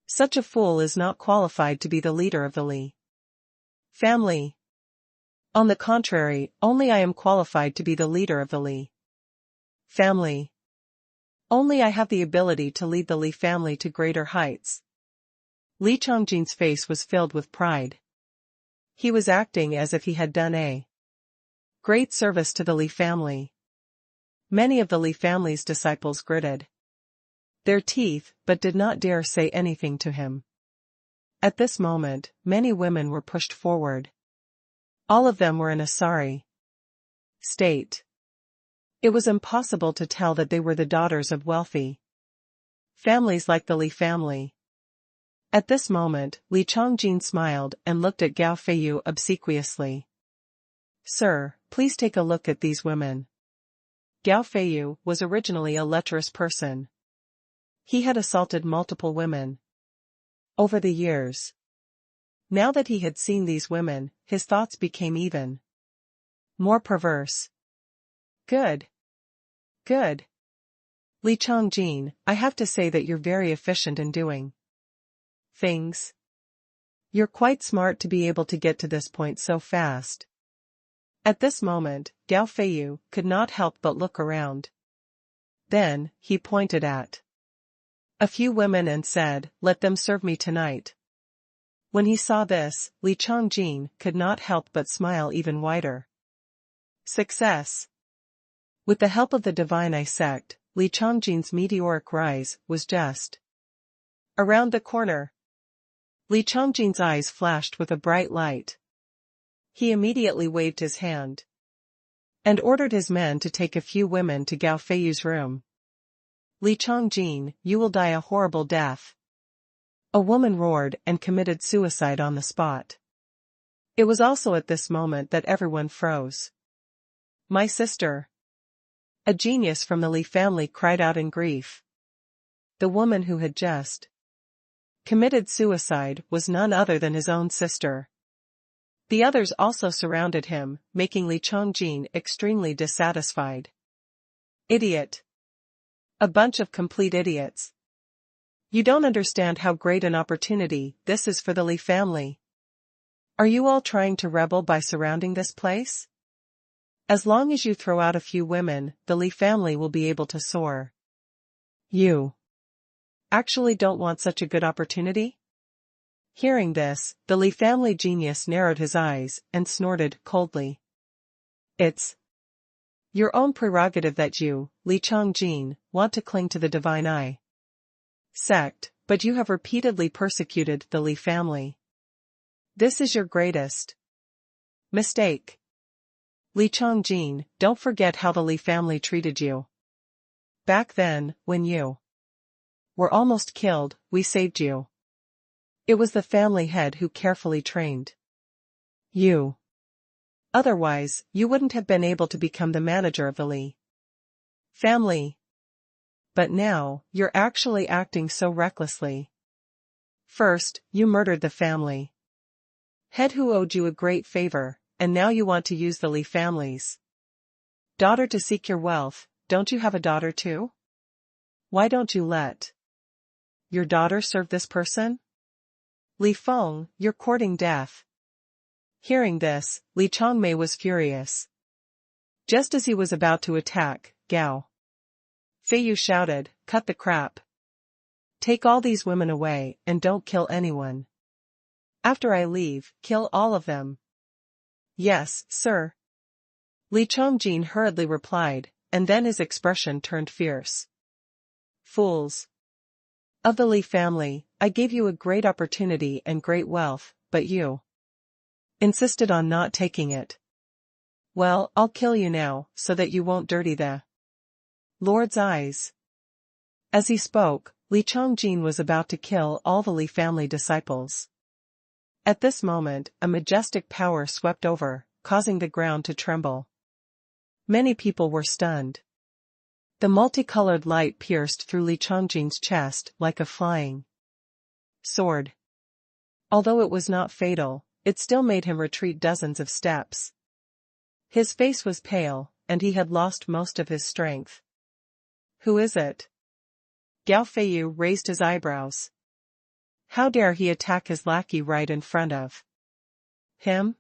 Such a fool is not qualified to be the leader of the Li family. On the contrary, only I am qualified to be the leader of the Li family. Only I have the ability to lead the Li family to greater heights. Li Changjin's face was filled with pride. He was acting as if he had done a great service to the Li family. Many of the Li family's disciples gritted their teeth but did not dare say anything to him. At this moment, many women were pushed forward. All of them were in a sorry state. It was impossible to tell that they were the daughters of wealthy families like the Li family. At this moment, Li Changjin smiled and looked at Gao Feiyu obsequiously. "Sir, please take a look at these women." Gao Feiyu was originally a lecherous person. He had assaulted multiple women over the years. Now that he had seen these women, his thoughts became even more perverse. Good. Good. Li Changjin, I have to say that you're very efficient in doing things. You're quite smart to be able to get to this point so fast. At this moment, Gao Feiyu could not help but look around. Then, he pointed at a few women and said, "Let them serve me tonight." When he saw this, Li Changjin could not help but smile even wider. Success. With the help of the Divine Eye sect, Li Changjin's meteoric rise was just around the corner. Li Changjin's eyes flashed with a bright light. He immediately waved his hand and ordered his men to take a few women to Gao Feiyu's room. "Li Changjin, you will die a horrible death." A woman roared and committed suicide on the spot. It was also at this moment that everyone froze. "My sister!" A genius from the Li family cried out in grief. The woman who had just committed suicide was none other than his own sister. The others also surrounded him, making Li Changjin extremely dissatisfied. "Idiot! A bunch of complete idiots. You don't understand how great an opportunity this is for the Li family. Are you all trying to rebel by surrounding this place? As long as you throw out a few women, the Li family will be able to soar. You actually don't want such a good opportunity?" Hearing this, the Li family genius narrowed his eyes and snorted coldly. "It's your own prerogative that you, Li Changjin, want to cling to the Divine Eye sect, but you have repeatedly persecuted the Li family. This is your greatest mistake. Li Changjin, don't forget how the Li family treated you. Back then, when you were almost killed, we saved you. It was the family head who carefully trained you. Otherwise, you wouldn't have been able to become the manager of the Li family. But now, you're actually acting so recklessly. First, you murdered the family head who owed you a great favor, and now you want to use the Li family's daughter to seek your wealth. Don't you have a daughter too? Why don't you let your daughter serve this person? Li Feng, you're courting death." Hearing this, Li Changmei was furious. Just as he was about to attack, Gao Feiyu shouted, "Cut the crap. Take all these women away and don't kill anyone. After I leave, kill all of them." "Yes, sir." Li Changjin hurriedly replied, and then his expression turned fierce. "Fools of the Li family, I gave you a great opportunity and great wealth, but you insisted on not taking it. Well, I'll kill you now, so that you won't dirty the Lord's eyes." As he spoke, Li Changjin was about to kill all the Li family disciples. At this moment, a majestic power swept over, causing the ground to tremble. Many people were stunned. The multicolored light pierced through Li Changjin's chest like a flying sword. Although it was not fatal, it still made him retreat dozens of steps. His face was pale, and he had lost most of his strength. Who is it? Gao Feiyu raised his eyebrows. How dare he attack his lackey right in front of him?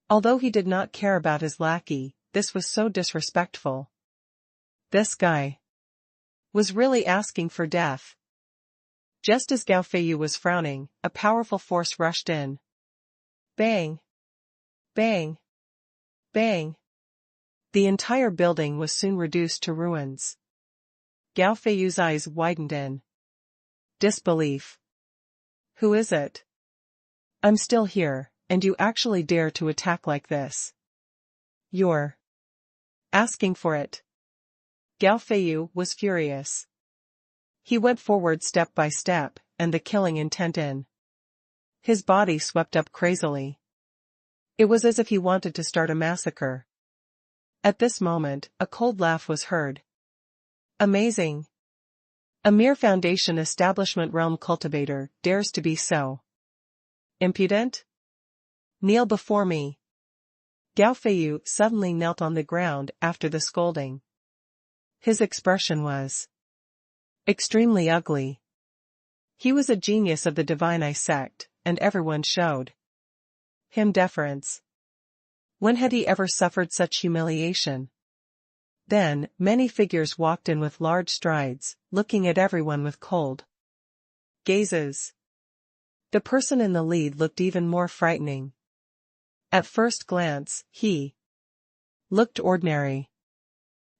Although he did not care about his lackey, this was so disrespectful. This guy was really asking for death. Just as Gao Feiyu was frowning, a powerful force rushed in. Bang! Bang! Bang! The entire building was soon reduced to ruins. Gao Feiyu's eyes widened in disbelief. Who is it? I'm still here, and you actually dare to attack like this. You're asking for it. Gao Feiyu was furious. He went forward step by step, and the killing intent in his body swept up crazily. It was as if he wanted to start a massacre. At this moment, a cold laugh was heard. Amazing! A mere foundation establishment realm cultivator dares to be so impudent? Kneel before me. Gao Feiyu suddenly knelt on the ground after the scolding. His expression was extremely ugly. He was a genius of the Divine Eye sect, and everyone showed him deference. When had he ever suffered such humiliation? Then, many figures walked in with large strides, looking at everyone with cold gazes. The person in the lead looked even more frightening. At first glance, he looked ordinary.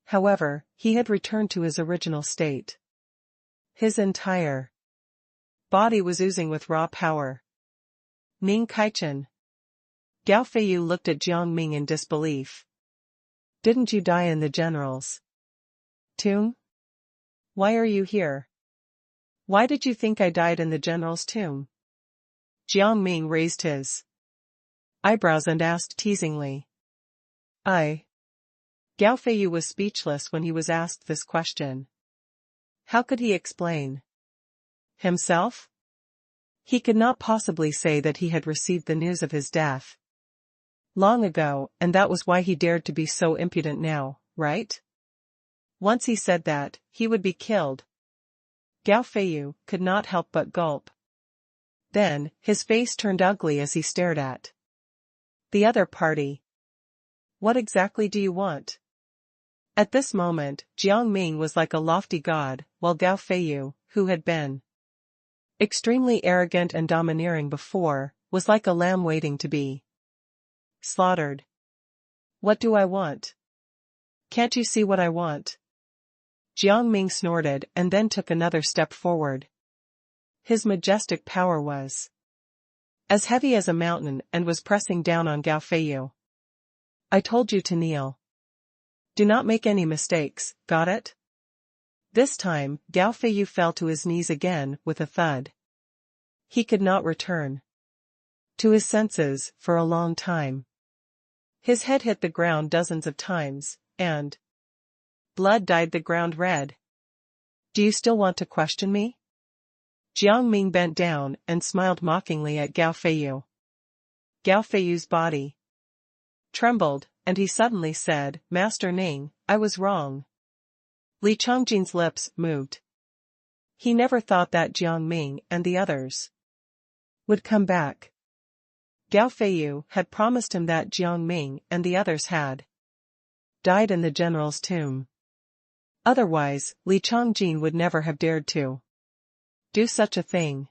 However, he had returned to his original state. His entire body was oozing with raw power. Ning Kaichen. Gao Feiyu looked at Jiang Ming in disbelief. Didn't you die in the general's tomb? Why are you here? Why did you think I died in the general's tomb? Jiang Ming raised his eyebrows and asked teasingly. Gao Feiyu was speechless when he was asked this question. How could he explain himself? He could not possibly say that he had received the news of his death long ago, and that was why he dared to be so impudent now, right? Once he said that, he would be killed. Gao Feiyu could not help but gulp. Then, his face turned ugly as he stared at the other party. What exactly do you want? At this moment, Jiang Ming was like a lofty god, while Gao Feiyu, who had been extremely arrogant and domineering before, was like a lamb waiting to be slaughtered. What do I want? Can't you see what I want? Jiang Ming snorted and then took another step forward. His majestic power was as heavy as a mountain and was pressing down on Gao Feiyu. I told you to kneel. Do not make any mistakes, got it? This time, Gao Feiyu fell to his knees again with a thud. He could not return to his senses for a long time. His head hit the ground dozens of times, and blood dyed the ground red. Do you still want to question me? Jiang Ming bent down and smiled mockingly at Gao Feiyu. Gao Feiyu's body trembled, and he suddenly said, Master Ning, I was wrong. Li Changjin's lips moved. He never thought that Jiang Ming and the others would come back. Gao Feiyu had promised him that Jiang Ming and the others had died in the general's tomb. Otherwise, Li Changjin would never have dared to do such a thing.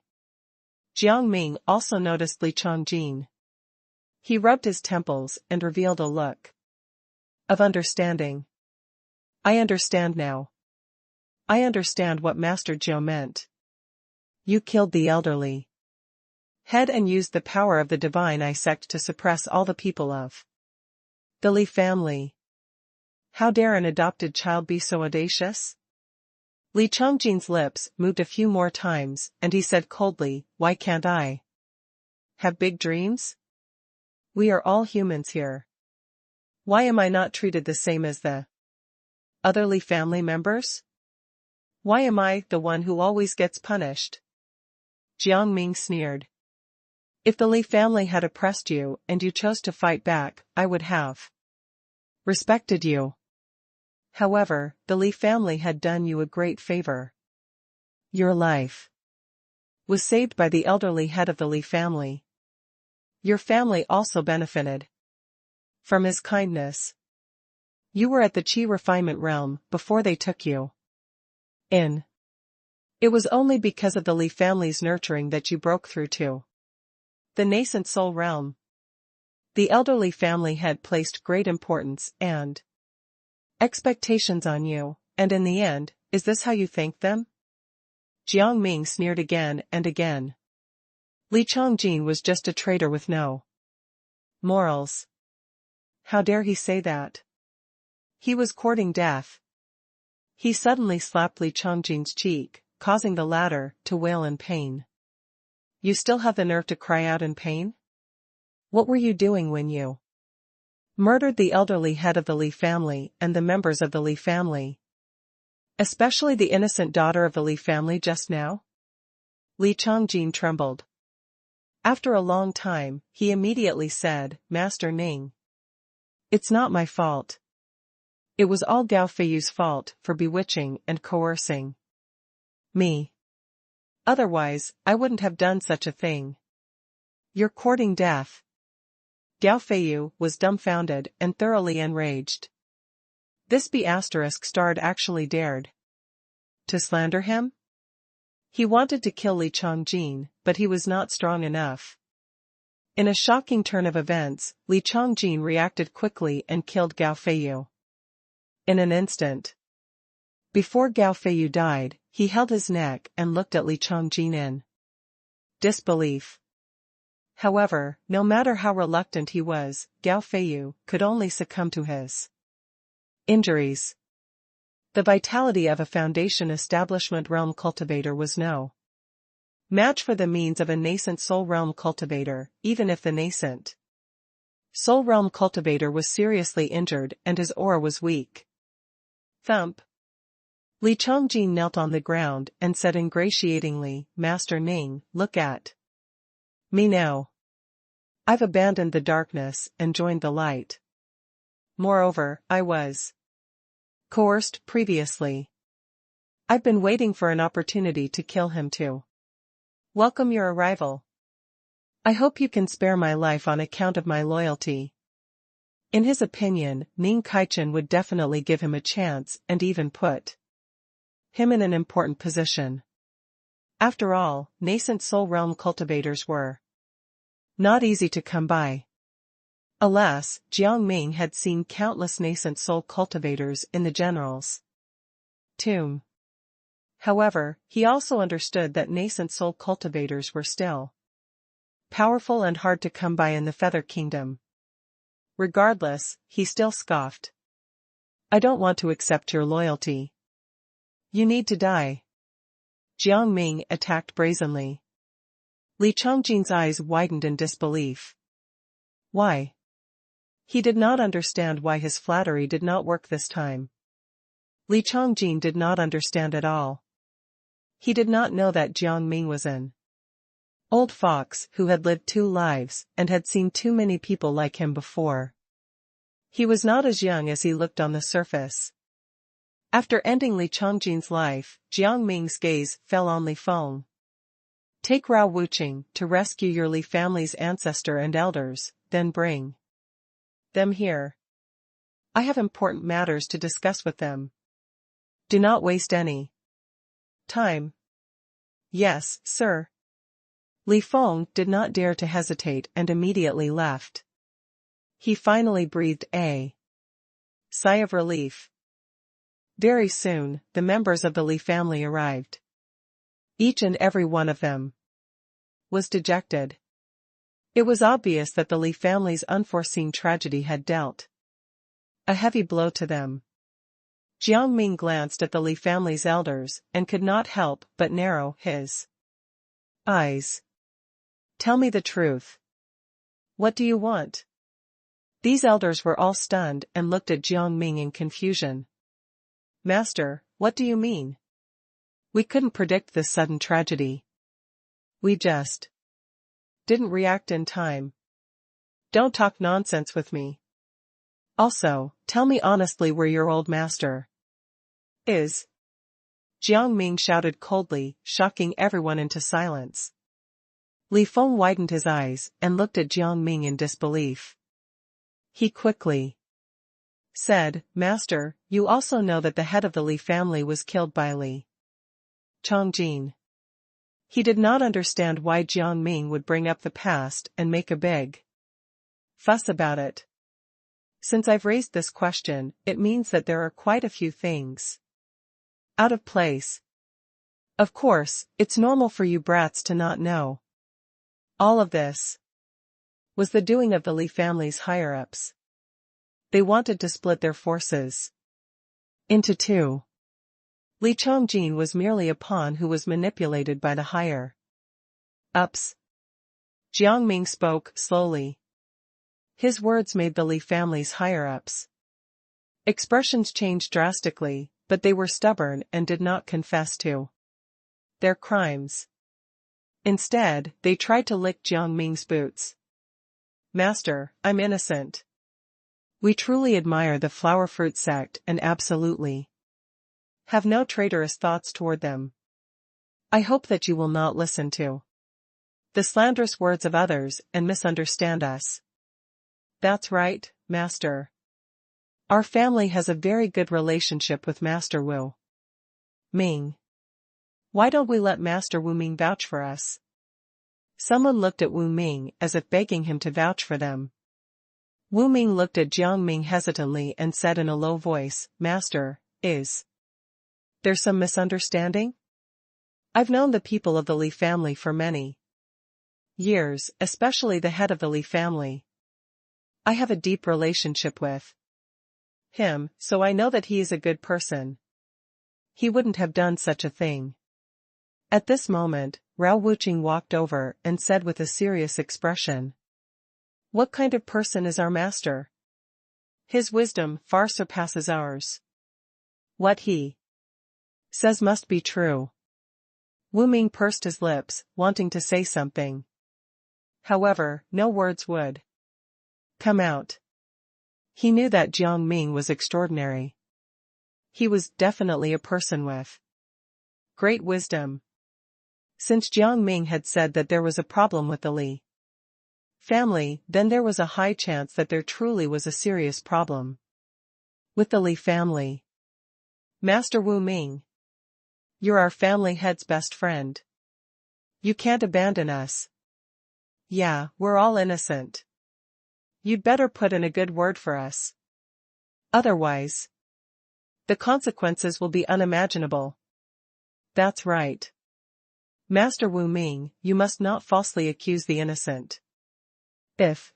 Jiang Ming also noticed Li Changjin. He rubbed his temples and revealed a look of understanding. I understand now. I understand what Master Zhou meant. You killed the elderly head and used the power of the Divine Eye sect to suppress all the people of the Li family. How dare an adopted child be so audacious? Li Changjin's lips moved a few more times, and he said coldly, Why can't I have big dreams? We are all humans here. Why am I not treated the same as the other Li family members? Why am I the one who always gets punished? Jiang Ming sneered. If the Li family had oppressed you and you chose to fight back, I would have respected you. However, the Li family had done you a great favor. Your life was saved by the elderly head of the Li family. Your family also benefited from his kindness. You were at the Qi refinement realm before they took you in. It was only because of the Li family's nurturing that you broke through to the nascent soul realm. The elderly family had placed great importance and expectations on you, and in the end, is this how you thank them? Jiang Ming sneered again and again. Li Chongjin was just a traitor with no morals. How dare he say that? He was courting death. He suddenly slapped Li Chongjin's cheek, causing the latter to wail in pain. You still have the nerve to cry out in pain? What were you doing when you murdered the elderly head of the Li family and the members of the Li family? Especially the innocent daughter of the Li family just now? Li Chongjin trembled. After a long time, he immediately said, Master Ning. It's not my fault. It was all Gao Feiyu's fault for bewitching and coercing me. Otherwise, I wouldn't have done such a thing. You're courting death. Gao Feiyu was dumbfounded and thoroughly enraged. This B***** actually dared to slander him? He wanted to kill Li Chongjin, but he was not strong enough. In a shocking turn of events, Li Chongjin reacted quickly and killed Gao Feiyu. In an instant. Before Gao Feiyu died, he held his neck and looked at Li Chongjin in disbelief. However, no matter how reluctant he was, Gao Feiyu could only succumb to his injuries. The vitality of a Foundation Establishment Realm cultivator was no match for the means of a nascent Soul Realm cultivator, even if the nascent Soul Realm cultivator was seriously injured and his aura was weak. Thump. Li Chongjin knelt on the ground and said ingratiatingly, Master Ning, look at me now. I've abandoned the darkness and joined the light. Moreover, I was coerced previously. I've been waiting for an opportunity to kill him too. Welcome your arrival. I hope you can spare my life on account of my loyalty. In his opinion, Ning Kaichen would definitely give him a chance and even put him in an important position. After all, nascent soul realm cultivators were not easy to come by. Alas, Jiang Ming had seen countless nascent soul cultivators in the general's tomb. However, he also understood that nascent soul cultivators were still powerful and hard to come by in the Feather Kingdom. Regardless, he still scoffed. I don't want to accept your loyalty. You need to die. Jiang Ming attacked brazenly. Li Chongjin's eyes widened in disbelief. Why? He did not understand why his flattery did not work this time. Li Chongjin did not understand at all. He did not know that Jiang Ming was an old fox who had lived 2 lives and had seen too many people like him before. He was not as young as he looked on the surface. After ending Li Chongjin's life, Jiang Ming's gaze fell on Li Feng. Take Rao Wuqing to rescue your Li family's ancestor and elders, then bring them here. I have important matters to discuss with them. Do not waste any time. Yes, sir. Li Feng did not dare to hesitate and immediately left. He finally breathed a sigh of relief. Very soon, the members of the Li family arrived. Each and every one of them was dejected. It was obvious that the Li family's unforeseen tragedy had dealt a heavy blow to them. Jiang Ming glanced at the Li family's elders and could not help but narrow his eyes. Tell me the truth. What do you want? These elders were all stunned and looked at Jiang Ming in confusion. Master, what do you mean? We couldn't predict this sudden tragedy. We just didn't react in time. Don't talk nonsense with me. Also, tell me honestly where your old master is. Jiang Ming shouted coldly, shocking everyone into silence. Li Feng widened his eyes and looked at Jiang Ming in disbelief. He quickly said, Master, you also know that the head of the Li family was killed by Li Chongjin. He did not understand why Jiang Ming would bring up the past and make a big fuss about it. Since I've raised this question, it means that there are quite a few things out of place. Of course, it's normal for you brats to not know. All of this was the doing of the Li family's higher-ups. They wanted to split their forces into two. Li Chongjin was merely a pawn who was manipulated by the higher-ups. Jiang Ming spoke slowly. His words made the Li family's higher-ups expressions change drastically, but they were stubborn and did not confess to their crimes. Instead, they tried to lick Jiang Ming's boots. Master, I'm innocent. We truly admire the flower fruit sect and absolutely have no traitorous thoughts toward them. I hope that you will not listen to the slanderous words of others and misunderstand us. That's right, Master. Our family has a very good relationship with Master Wu Ming. Why don't we let Master Wu Ming vouch for us? Someone looked at Wu Ming as if begging him to vouch for them. Wu Ming looked at Jiang Ming hesitantly and said in a low voice, Master, is there some misunderstanding? I've known the people of the Li family for many years, especially the head of the Li family. I have a deep relationship with him, so I know that he is a good person. He wouldn't have done such a thing. At this moment, Rao Wuqing walked over and said with a serious expression, What kind of person is our master? His wisdom far surpasses ours. What he says must be true. Wu Ming pursed his lips, wanting to say something. However, no words would come out. He knew that Jiang Ming was extraordinary. He was definitely a person with great wisdom. Since Jiang Ming had said that there was a problem with the Li family, then there was a high chance that there truly was a serious problem with the Li family. Master Wu Ming, you're our family head's best friend. You can't abandon us. Yeah, we're all innocent. You'd better put in a good word for us. Otherwise, the consequences will be unimaginable. That's right. Master Wu Ming, you must not falsely accuse the innocent. If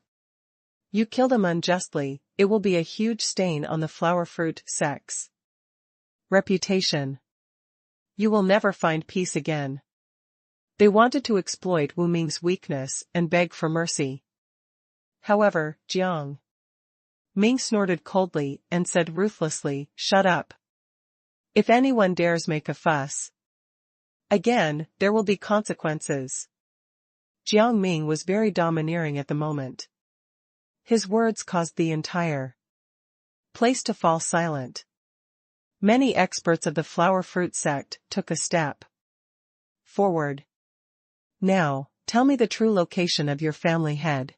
you kill them unjustly, it will be a huge stain on the flower fruit sect's reputation. You will never find peace again. They wanted to exploit Wu Ming's weakness and beg for mercy. However, Jiang Ming snorted coldly and said ruthlessly, Shut up. If anyone dares make a fuss again, there will be consequences. Jiang Ming was very domineering at the moment. His words caused the entire place to fall silent. Many experts of the flower fruit sect took a step forward. Now, tell me the true location of your family head.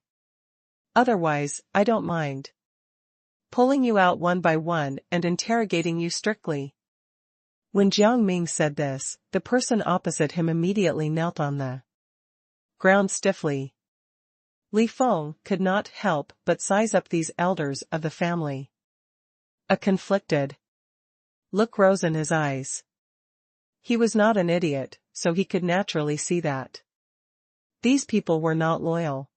Otherwise, I don't mind pulling you out one by one and interrogating you strictly. When Jiang Ming said this, the person opposite him immediately knelt on the ground stiffly. Li Feng could not help but size up these elders of the family. A conflicted look rose in his eyes. He was not an idiot, so he could naturally see that these people were not loyal.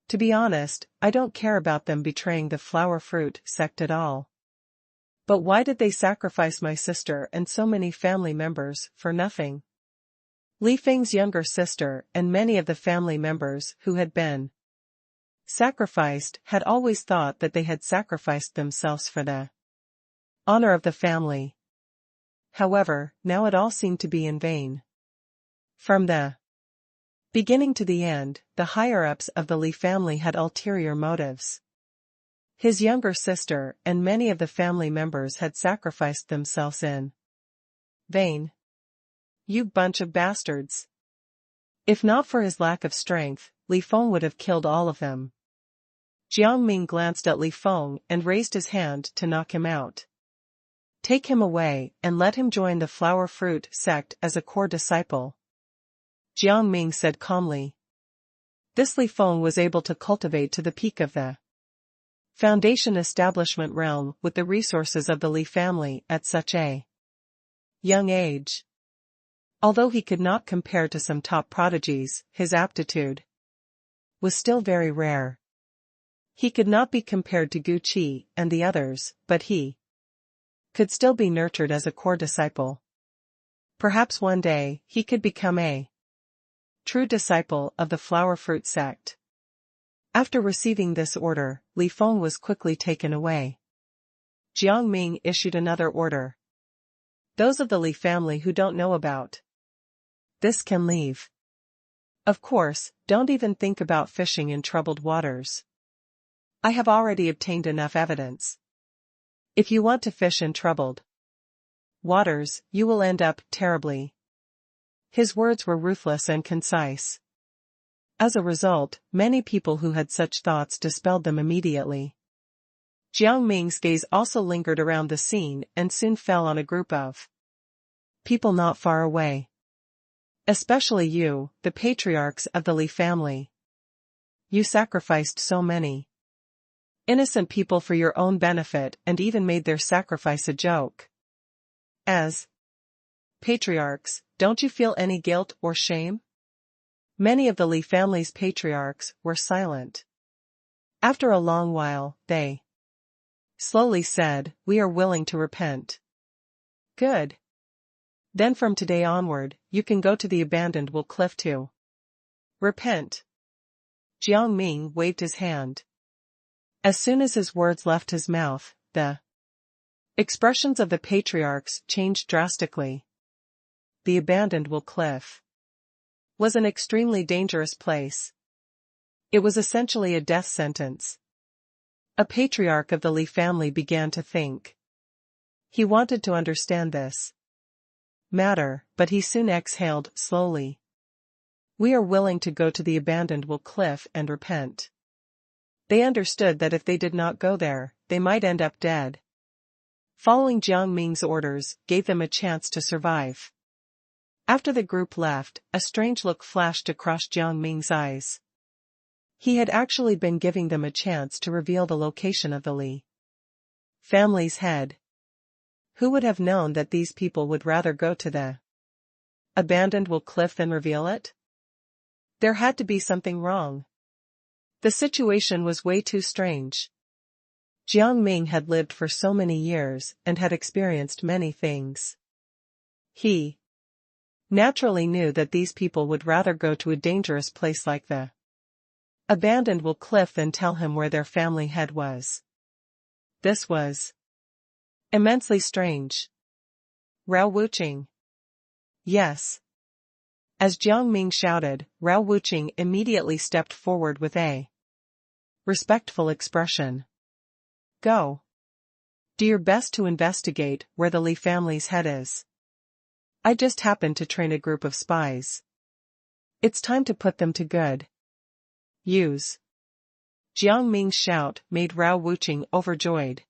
To be honest, I don't care about them betraying the flower fruit sect at all. But why did they sacrifice my sister and so many family members for nothing? Li Feng's younger sister and many of the family members who had been sacrificed had always thought that they had sacrificed themselves for the honor of the family. However, now it all seemed to be in vain. From the Beginning to the end, the higher-ups of the Li family had ulterior motives. His younger sister and many of the family members had sacrificed themselves in vain. You bunch of bastards. If not for his lack of strength, Li Feng would have killed all of them. Jiang Ming glanced at Li Feng and raised his hand to knock him out. Take him away and let him join the flower fruit sect as a core disciple. Jiang Ming said calmly. This Li Feng was able to cultivate to the peak of the foundation establishment realm with the resources of the Li family at such a young age. Although he could not compare to some top prodigies, his aptitude was still very rare. He could not be compared to Gu Qi and the others, but he could still be nurtured as a core disciple. Perhaps one day, he could become a true disciple of the flower fruit sect. After receiving this order, Li Feng was quickly taken away. Jiang Ming issued another order. Those of the Li family who don't know about this can leave. Of course, don't even think about fishing in troubled waters. I have already obtained enough evidence. If you want to fish in troubled waters, you will end up terribly. His words were ruthless and concise. As a result, many people who had such thoughts dispelled them immediately. Jiang Ming's gaze also lingered around the scene and soon fell on a group of people not far away. Especially you, the patriarchs of the Li family. You sacrificed so many innocent people for your own benefit and even made their sacrifice a joke. As patriarchs, don't you feel any guilt or shame? Many of the Li family's patriarchs were silent. After a long while, they slowly said, "We are willing to repent." Good. Then from today onward, you can go to the abandoned wool cliff to repent. Jiang Ming waved his hand. As soon as his words left his mouth, the expressions of the patriarchs changed drastically. The abandoned wool cliff was an extremely dangerous place. It was essentially a death sentence. A patriarch of the Li family began to think. He wanted to understand this matter, but he soon exhaled slowly. We are willing to go to the abandoned wool cliff and repent. They understood that if they did not go there, they might end up dead. Following Jiang Ming's orders gave them a chance to survive. After the group left, a strange look flashed across Jiang Ming's eyes. He had actually been giving them a chance to reveal the location of the Li family's head. Who would have known that these people would rather go to the abandoned wool cliff than reveal it? There had to be something wrong. The situation was way too strange. Jiang Ming had lived for so many years and had experienced many things. He naturally knew that these people would rather go to a dangerous place like the abandoned wool cliff than tell him where their family head was. This was immensely strange. Rao Wuqing. Yes. As Jiang Ming shouted, Rao Wuqing immediately stepped forward with a respectful expression. Go. Do your best to investigate where the Li family's head is. I just happened to train a group of spies. It's time to put them to good use. Jiang Ming's shout made Rao Wuqing overjoyed.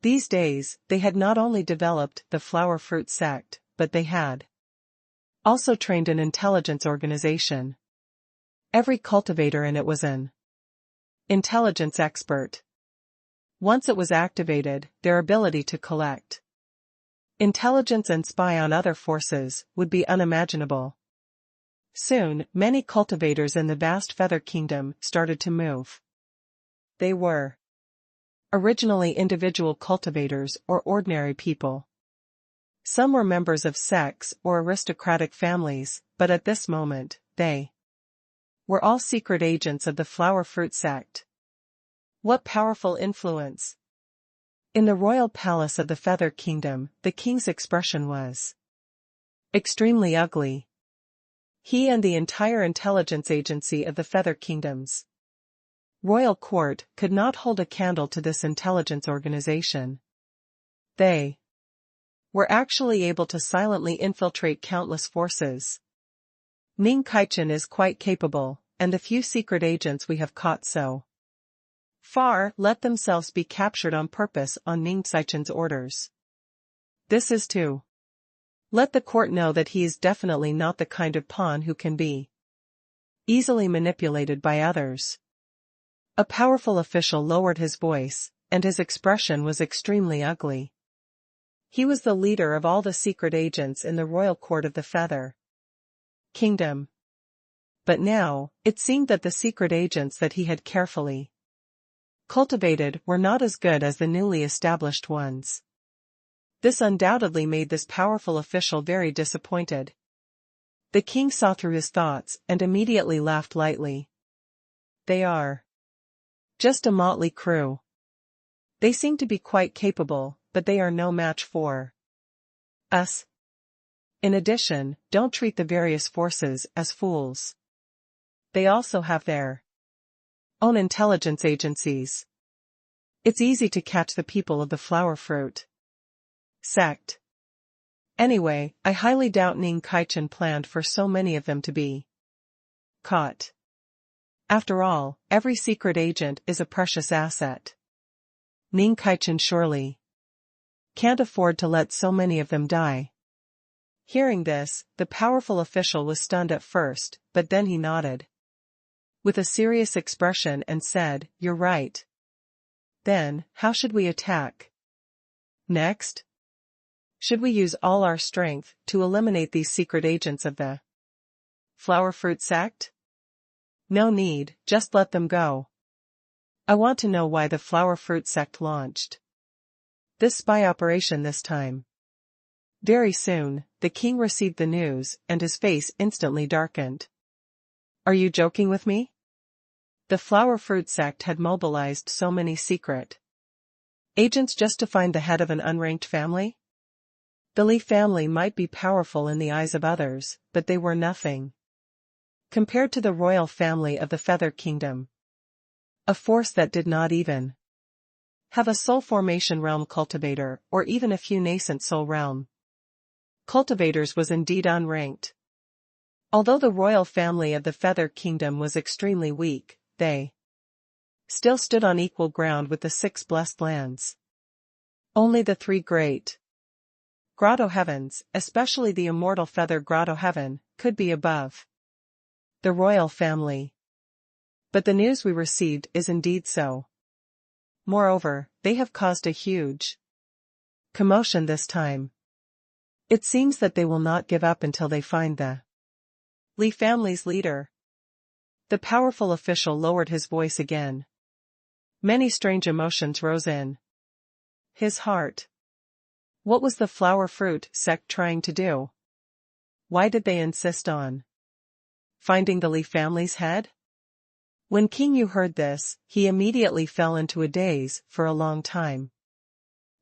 These days, they had not only developed the flower fruit sect, but they had also trained an intelligence organization. Every cultivator in it was an intelligence expert. Once it was activated, their ability to collect intelligence and spy on other forces would be unimaginable. Soon, many cultivators in the vast Feather Kingdom started to move. They were originally individual cultivators or ordinary people. Some were members of sects or aristocratic families, but at this moment, they were all secret agents of the flower fruit sect. What powerful influence! In the royal palace of the Feather Kingdom, the king's expression was extremely ugly. He and the entire intelligence agency of the Feather Kingdoms. Royal Court could not hold a candle to this intelligence organization. They were actually able to silently infiltrate countless forces. Ming Kaichen is quite capable, and the few secret agents we have caught so far let themselves be captured on purpose on Ming Kaichen's orders. This is to let the court know that he is definitely not the kind of pawn who can be easily manipulated by others. A powerful official lowered his voice, and his expression was extremely ugly. He was the leader of all the secret agents in the royal court of the Feather Kingdom. But now, it seemed that the secret agents that he had carefully cultivated were not as good as the newly established ones. This undoubtedly made this powerful official very disappointed. The king saw through his thoughts and immediately laughed lightly. They are just a motley crew. They seem to be quite capable, but they are no match for us. In addition, don't treat the various forces as fools. They also have their own intelligence agencies. It's easy to catch the people of the flower fruit sect. Anyway, I highly doubt Ming Kaichen planned for so many of them to be caught. After all, every secret agent is a precious asset. Ming Kaichen surely can't afford to let so many of them die. Hearing this, the powerful official was stunned at first, but then he nodded with a serious expression and said, "You're right. Then, how should we attack next? Should we use all our strength to eliminate these secret agents of the flower fruit sect? No need, just let them go. I want to know why the flower fruit sect launched this spy operation this time." Very soon, the king received the news, and his face instantly darkened. Are you joking with me? The flower fruit sect had mobilized so many secret agents just to find the head of an unranked family? The Li family might be powerful in the eyes of others, but they were nothing compared to the royal family of the Feather Kingdom. A force that did not even have a soul formation realm cultivator or even a few nascent soul realm cultivators was indeed unranked. Although the royal family of the Feather Kingdom was extremely weak, they still stood on equal ground with the 6 blessed lands. Only the 3 great grotto heavens, especially the immortal feather grotto heaven, could be above the royal family. But the news we received is indeed so. Moreover, they have caused a huge commotion this time. It seems that they will not give up until they find the Li family's leader. The powerful official lowered his voice again. Many strange emotions rose in his heart. What was the flower fruit sect trying to do? Why did they insist on finding the Li family's head? When King Yu heard this, he immediately fell into a daze for a long time.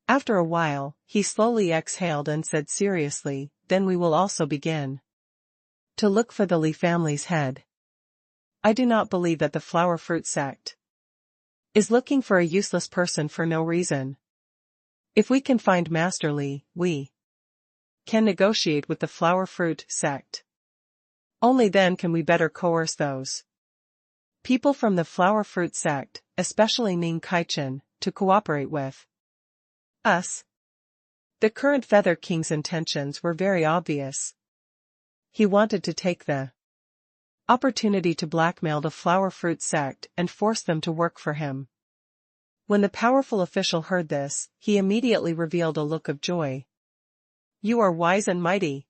After a while, he slowly exhaled and said seriously, "Then we will also begin to look for the Li family's head. I do not believe that the flower fruit sect is looking for a useless person for no reason. If we can find Master Li, we can negotiate with the flower fruit sect. Only then can we better coerce those people from the flower fruit sect, especially Ming Kaichen, to cooperate with us." The current Feather King's intentions were very obvious. He wanted to take the opportunity to blackmail the flower fruit sect and force them to work for him. When the powerful official heard this, he immediately revealed a look of joy. "You are wise and mighty.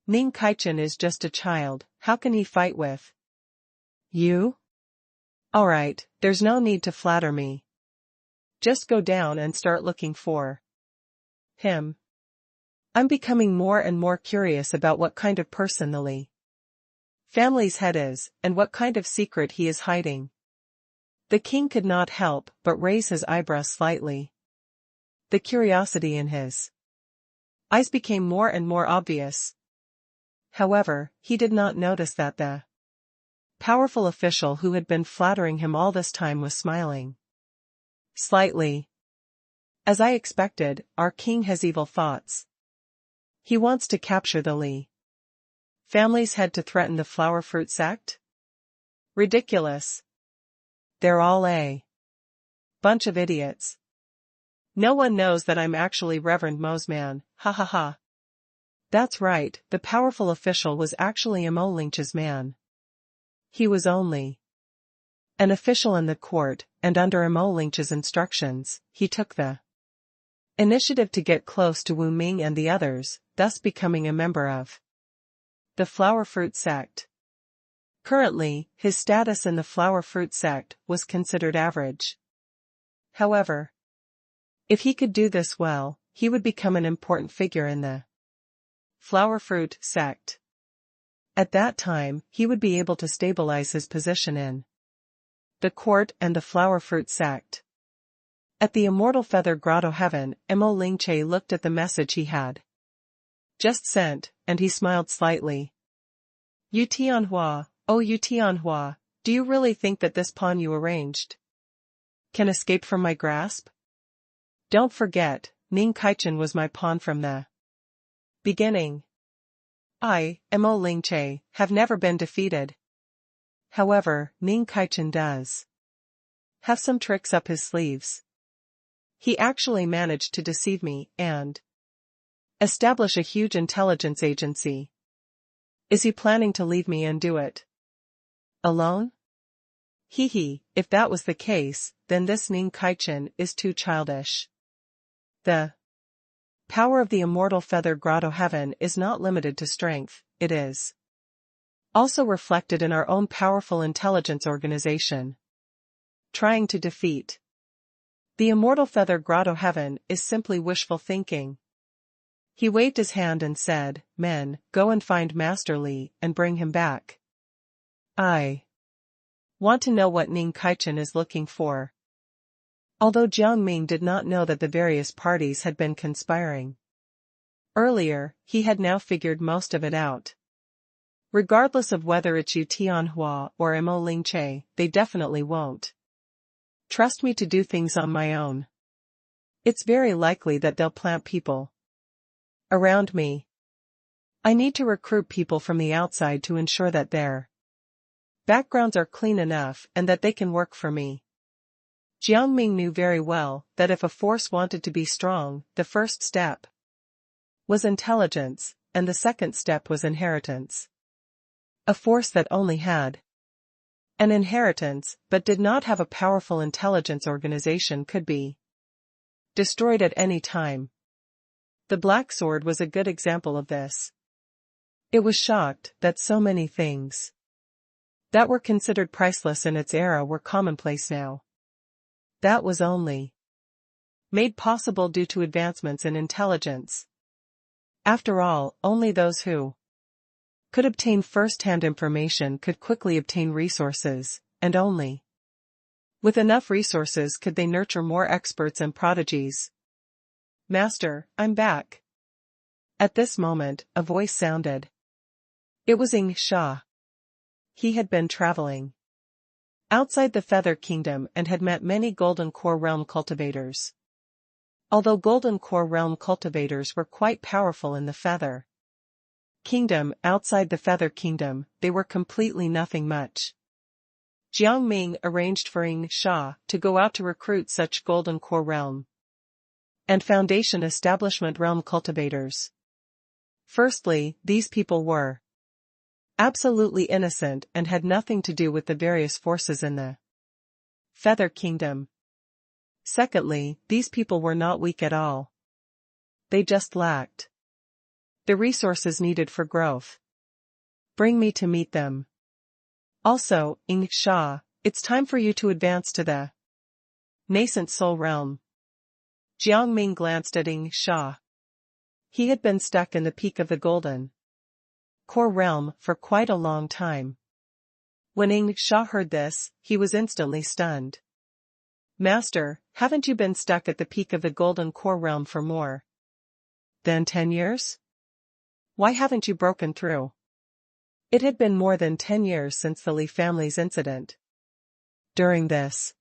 Ming Kaichen is just a child, how can he fight with you? Alright, there's no need to flatter me. Just go down and start looking for him. I'm becoming more and more curious about what kind of person the Li family's head is, and what kind of secret he is hiding." The king could not help but raise his eyebrows slightly. The curiosity in his eyes became more and more obvious. However, he did not notice that the powerful official who had been flattering him all this time was smiling slightly. As I expected, our king has evil thoughts. He wants to capture the Li family's head to threaten the flower fruit sect? Ridiculous. They're all a bunch of idiots. No one knows that I'm actually Reverend Mo's man, ha ha ha. That's right, the powerful official was actually Lynch's man. He was only an official in the court, and under Lynch's instructions, he took the initiative to get close to Wu Ming and the others, thus becoming a member of the flower fruit sect. Currently, his status in the flower fruit sect was considered average. However, if he could do this well, he would become an important figure in the flower fruit sect. At that time, he would be able to stabilize his position in the court and the flower fruit sect. At the Immortal Feather Grotto Heaven, Lingche looked at the message he had just sent, and he smiled slightly. Yu Tianhua, oh Yu Tianhua, do you really think that this pawn you arranged can escape from my grasp? Don't forget, Ning Kaichen was my pawn from the beginning. I, Lingche, have never been defeated. However, Ning Kaichen does have some tricks up his sleeves. He actually managed to deceive me and establish a huge intelligence agency. Is he planning to leave me and do it alone? If that was the case, then this Ning Kaichen is too childish. The power of the Immortal Feather Grotto Heaven is not limited to strength, it is also reflected in our own powerful intelligence organization. Trying to defeat the Immortal Feather Grotto Heaven is simply wishful thinking. He waved his hand and said, Men, go and find Master Li and bring him back. I want to know what Ning Kaichen is looking for. Although Jiang Ming did not know that the various parties had been conspiring earlier, he had now figured most of it out. Regardless of whether it's Yu Tianhua or Lingche, they definitely won't trust me to do things on my own. It's very likely that they'll plant people around me. I need to recruit people from the outside to ensure that their backgrounds are clean enough and that they can work for me. Jiang Ming knew very well that if a force wanted to be strong, the first step was intelligence, and the second step was inheritance. A force that only had an inheritance but did not have a powerful intelligence organization could be destroyed at any time. The Black Sword was a good example of this. It was shocked that so many things that were considered priceless in its era were commonplace now. That was only made possible due to advancements in intelligence. After all, only those who could obtain first-hand information could quickly obtain resources, and only with enough resources could they nurture more experts and prodigies. Master, I'm back. At this moment, a voice sounded. It was Ing Sha. He had been traveling outside the Feather Kingdom and had met many Golden Core Realm cultivators. Although Golden Core Realm cultivators were quite powerful in the Feather Kingdom, outside the Feather Kingdom, they were completely nothing much. Jiang Ming arranged for Ing Sha to go out to recruit such Golden Core Realm and Foundation Establishment Realm cultivators. Firstly, these people were absolutely innocent and had nothing to do with the various forces in the Feather Kingdom. Secondly, these people were not weak at all. They just lacked the resources needed for growth. Bring me to meet them. Also, Ing Sha, it's time for you to advance to the nascent soul realm. Jiang Ming glanced at Ing Sha. He had been stuck in the peak of the Golden Core Realm for quite a long time. When Ing Sha heard this, he was instantly stunned. Master, haven't you been stuck at the peak of the Golden Core Realm for more than 10 years? Why haven't you broken through? It had been more than 10 years since the Li family's incident. During this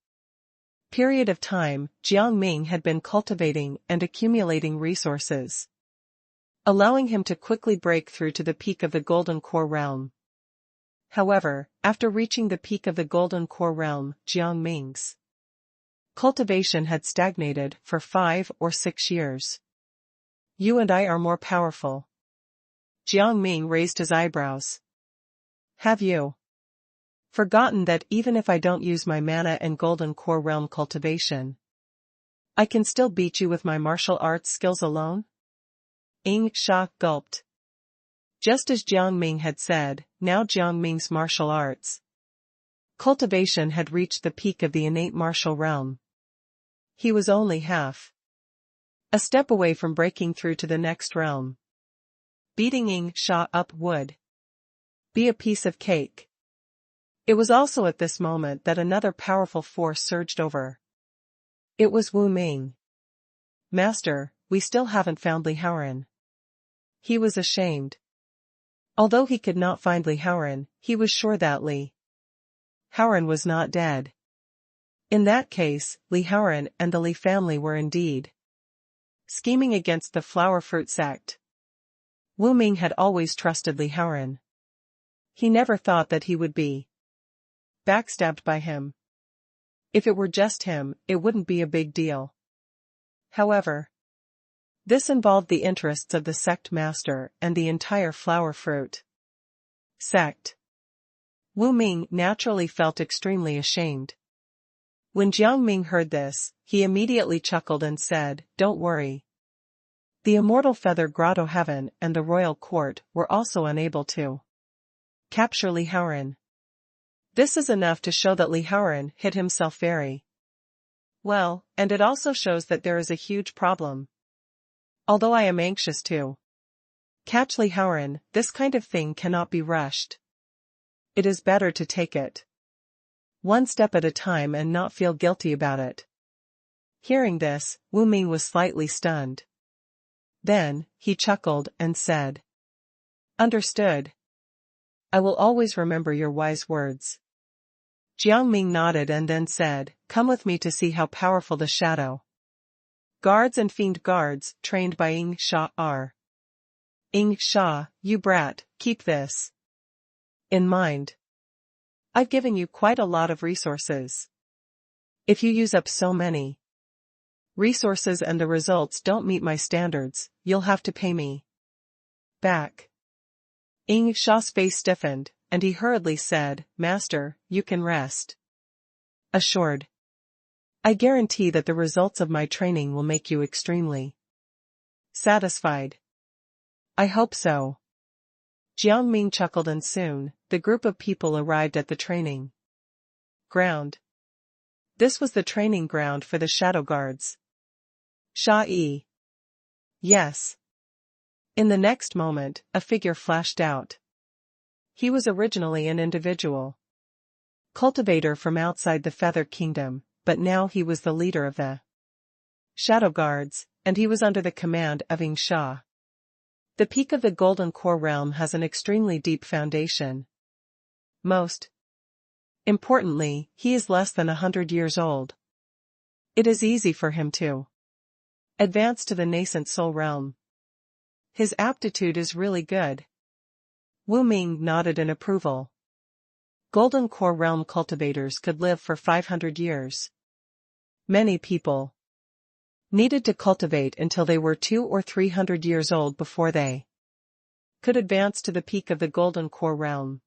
period of time, Jiang Ming had been cultivating and accumulating resources, allowing him to quickly break through to the peak of the Golden Core realm. However, after reaching the peak of the Golden Core realm, Jiang Ming's cultivation had stagnated for 5 or 6 years. You and I are more powerful. Jiang Ming raised his eyebrows. Have you forgotten that even if I don't use my mana and Golden Core realm cultivation, I can still beat you with my martial arts skills alone? Ing Sha gulped. Just as Jiang Ming had said, now Jiang Ming's martial arts cultivation had reached the peak of the innate martial realm. He was only half a step away from breaking through to the next realm. Beating Ing Sha up would be a piece of cake. It was also at this moment that another powerful force surged over. It was Wu Ming. Master, we still haven't found Li Haoran. He was ashamed. Although he could not find Li Haoran, he was sure that Li Haoran was not dead. In that case, Li Haoran and the Li family were indeed scheming against the flower fruit sect. Wu Ming had always trusted Li Haoran. He never thought that he would be backstabbed by him. If it were just him, it wouldn't be a big deal. However, this involved the interests of the sect master and the entire flower fruit sect. Wu Ming naturally felt extremely ashamed. When Jiang Ming heard this, he immediately chuckled and said, "Don't worry. The Immortal Feather Grotto Heaven and the Royal Court were also unable to capture Li Haoran. This is enough to show that Li Haoran hid himself very well, and it also shows that there is a huge problem. Although I am anxious to catch Li Haoran, this kind of thing cannot be rushed. It is better to take it one step at a time and not feel guilty about it." Hearing this, Wu Ming was slightly stunned. Then, he chuckled and said, "Understood. I will always remember your wise words." Jiang Ming nodded and then said, "Come with me to see how powerful the shadow guards and fiend guards trained by Ing Sha are." Ing Sha, you brat, keep this in mind. I've given you quite a lot of resources. If you use up so many resources and the results don't meet my standards, you'll have to pay me back. Ing Sha's face stiffened, and he hurriedly said, "Master, you can rest assured. I guarantee that the results of my training will make you extremely satisfied." "I hope so." Jiang Ming chuckled, and soon, the group of people arrived at the training ground. This was the training ground for the shadow guards. Sha-yi. Yes. In the next moment, a figure flashed out. He was originally an individual cultivator from outside the Feather Kingdom, but now he was the leader of the shadow guards, and he was under the command of Ing Sha. The peak of the Golden Core realm has an extremely deep foundation. Most importantly, he is less than 100 years old. It is easy for him to advance to the nascent soul realm. His aptitude is really good. Wu Ming nodded in approval. Golden Core realm cultivators could live for 500 years. Many people needed to cultivate until they were 200 or 300 years old before they could advance to the peak of the Golden Core realm.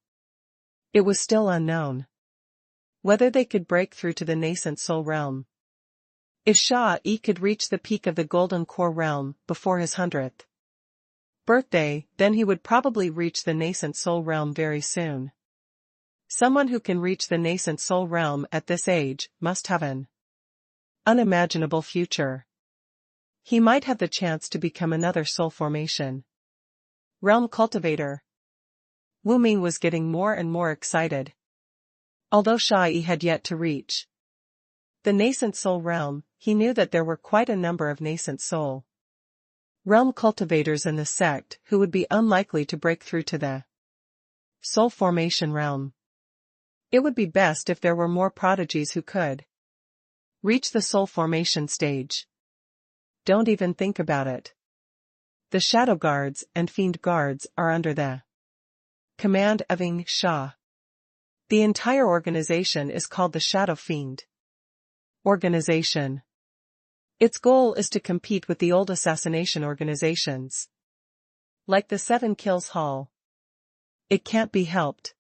It was still unknown whether they could break through to the nascent soul realm. If Sha-yi could reach the peak of the Golden Core realm before his 100th birthday, then he would probably reach the nascent soul realm very soon. Someone who can reach the nascent soul realm at this age must have an unimaginable future. He might have the chance to become another soul formation realm cultivator. Wu Ming was getting more and more excited. Although Sha-yi had yet to reach the nascent soul realm, he knew that there were quite a number of nascent soul realm cultivators in the sect who would be unlikely to break through to the Soul formation realm. It would be best if there were more prodigies who could reach the soul formation stage. Don't even think about it. The shadow guards and fiend guards are under the command of Ing Sha. The entire organization is called the Shadow Fiend Organization. Its goal is to compete with the old assassination organizations, like the Seven Kills Hall. It can't be helped.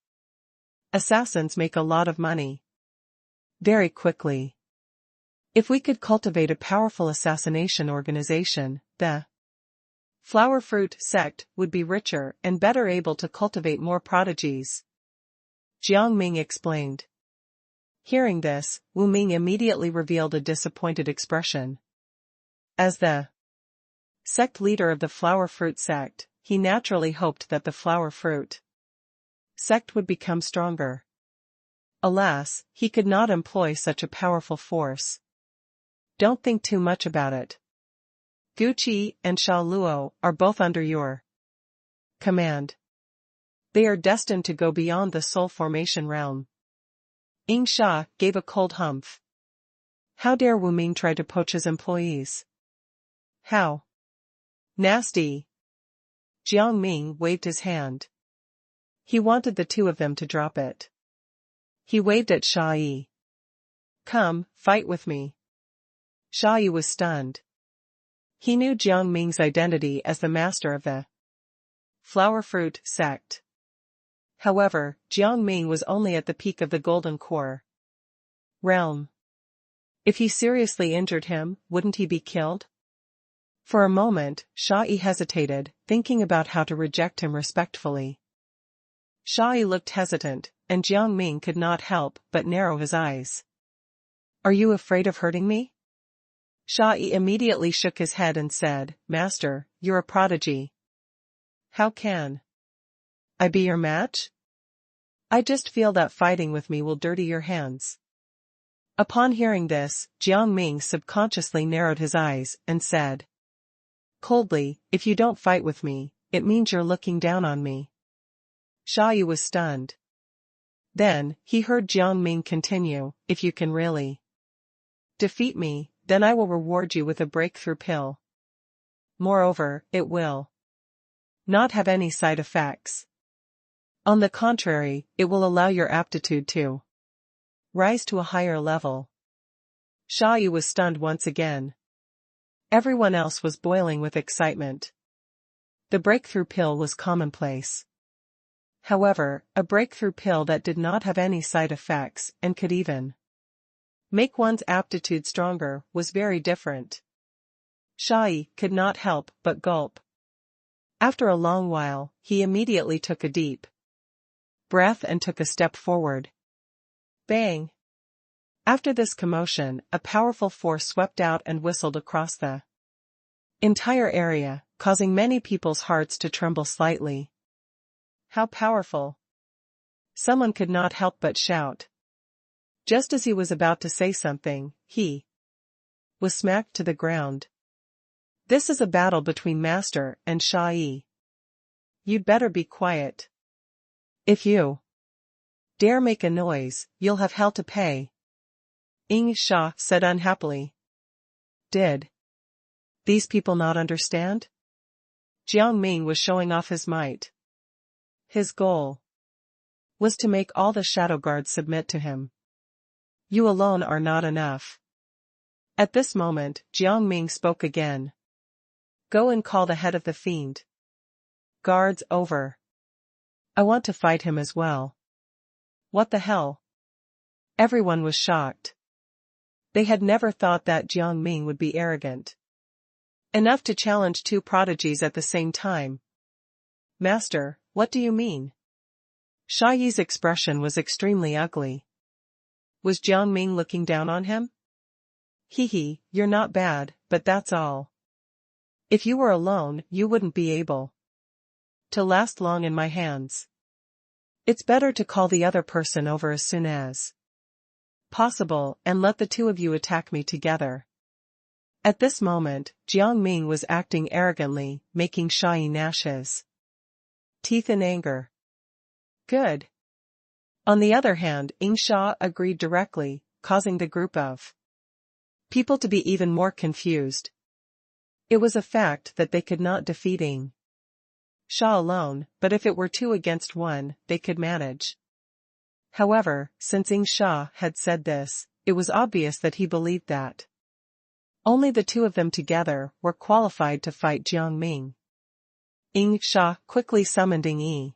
Assassins make a lot of money very quickly. If we could cultivate a powerful assassination organization, the Flower Fruit sect would be richer and better able to cultivate more prodigies. Jiang Ming explained. Hearing this, Wu Ming immediately revealed a disappointed expression. As the sect leader of the Flower Fruit sect, he naturally hoped that the Flower Fruit sect would become stronger. Alas, he could not employ such a powerful force. Don't think too much about it. Gu Qi and Sha Luo are both under your command. They are destined to go beyond the soul formation realm. Ing Sha gave a cold humph. How dare Wu Ming try to poach his employees? How nasty! Jiang Ming waved his hand. He wanted the two of them to drop it. He waved at Sha Yi. Come, fight with me. Sha Yi was stunned. He knew Jiang Ming's identity as the master of the Flower Fruit sect. However, Jiang Ming was only at the peak of the Golden Core realm. If he seriously injured him, wouldn't he be killed? For a moment, Sha Yi hesitated, thinking about how to reject him respectfully. Sha Yi looked hesitant, and Jiang Ming could not help but narrow his eyes. Are you afraid of hurting me? Sha Yi immediately shook his head and said, Master, you're a prodigy. How can I be your match? I just feel that fighting with me will dirty your hands. Upon hearing this, Jiang Ming subconsciously narrowed his eyes and said coldly, if you don't fight with me, it means you're looking down on me. Sha Yi was stunned. Then, he heard Jiang Ming continue, if you can really defeat me, then I will reward you with a breakthrough pill. Moreover, it will not have any side effects. On the contrary, it will allow your aptitude to rise to a higher level. Sha Yi was stunned once again. Everyone else was boiling with excitement. The breakthrough pill was commonplace. However, a breakthrough pill that did not have any side effects and could even make one's aptitude stronger was very different. Sha Yi could not help but gulp. After a long while, he immediately took a deep breath and took a step forward. Bang! After this commotion, a powerful force swept out and whistled across the entire area, causing many people's hearts to tremble slightly. How powerful! Someone could not help but shout. Just as he was about to say something, he was smacked to the ground. This is a battle between Master and Sha Yi. You'd better be quiet. If you dare make a noise, you'll have hell to pay. Ing Sha said unhappily. Did these people not understand? Jiang Ming was showing off his might. His goal was to make all the shadow guards submit to him. You alone are not enough. At this moment, Jiang Ming spoke again. Go and call the head of the fiend guards over. I want to fight him as well. What the hell? Everyone was shocked. They had never thought that Jiang Ming would be arrogant enough to challenge two prodigies at the same time. Master, what do you mean? Sha Yi's expression was extremely ugly. Was Jiang Ming looking down on him? Hee, you're not bad, but that's all. If you were alone, you wouldn't be able to last long in my hands. It's better to call the other person over as soon as possible and let the two of you attack me together. At this moment, Jiang Ming was acting arrogantly, making Sha Yi gnash his teeth in anger. Good. On the other hand, Sha agreed directly, causing the group of people to be even more confused. It was a fact that they could not defeat Sha alone, but if it were 2 against 1, they could manage. However, since Sha had said this, it was obvious that he believed that only the 2 of them together were qualified to fight Jiang Ming. Sha quickly summoned Yi.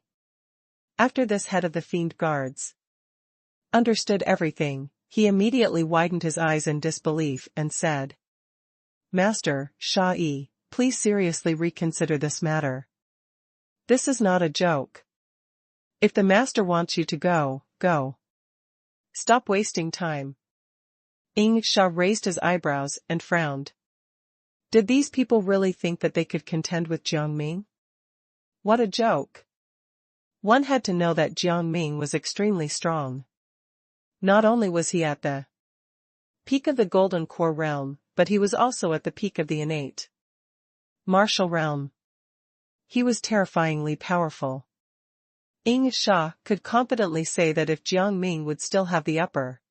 After this, head of the fiend guards understood everything. He immediately widened his eyes in disbelief and said, "Master, Sha-Yi, please seriously reconsider this matter. This is not a joke. If the master wants you to go, go. Stop wasting time." Sha raised his eyebrows and frowned. Did these people really think that they could contend with Jiang Ming? What a joke. One had to know that Jiang Ming was extremely strong. Not only was he at the peak of the Golden Core realm, but he was also at the peak of the innate martial realm. He was terrifyingly powerful. Sha could confidently say that if Jiang Ming would still have the upper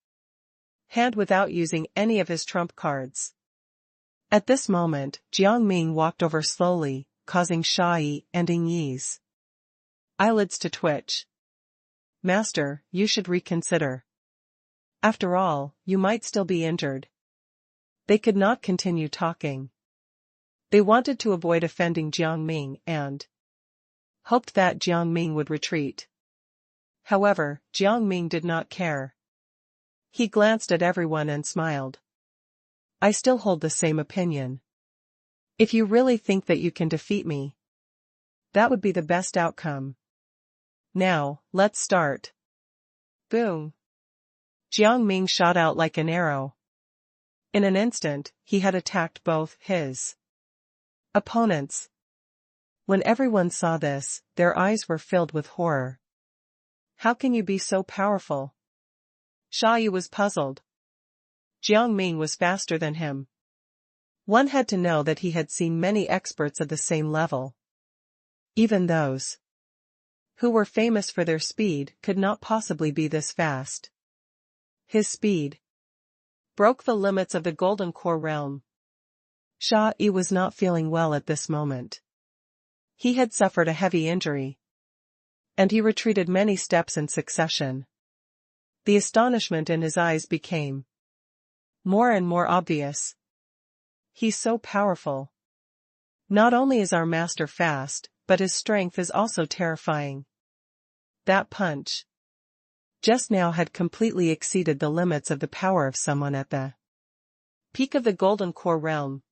hand without using any of his trump cards. At this moment, Jiang Ming walked over slowly, causing Sha-Yi and Yi's eyelids to twitch. "Master, you should reconsider. After all, you might still be injured." They could not continue talking. They wanted to avoid offending Jiang Ming and hoped that Jiang Ming would retreat. However, Jiang Ming did not care. He glanced at everyone and smiled. "I still hold the same opinion. If you really think that you can defeat me, that would be the best outcome. Now, let's start." Boom! Jiang Ming shot out like an arrow. In an instant, he had attacked both his opponents. When everyone saw this, their eyes were filled with horror. "How can you be so powerful?" Sha-Yi was puzzled. Jiang Ming was faster than him. One had to know that he had seen many experts of the same level. Even those who were famous for their speed could not possibly be this fast. His speed broke the limits of the Golden Core realm. Sha-Yi was not feeling well at this moment. He had suffered a heavy injury, and he retreated many steps in succession. The astonishment in his eyes became more and more obvious. "He's so powerful. Not only is our master fast, but his strength is also terrifying." That punch just now had completely exceeded the limits of the power of someone at the peak of the Golden Core realm.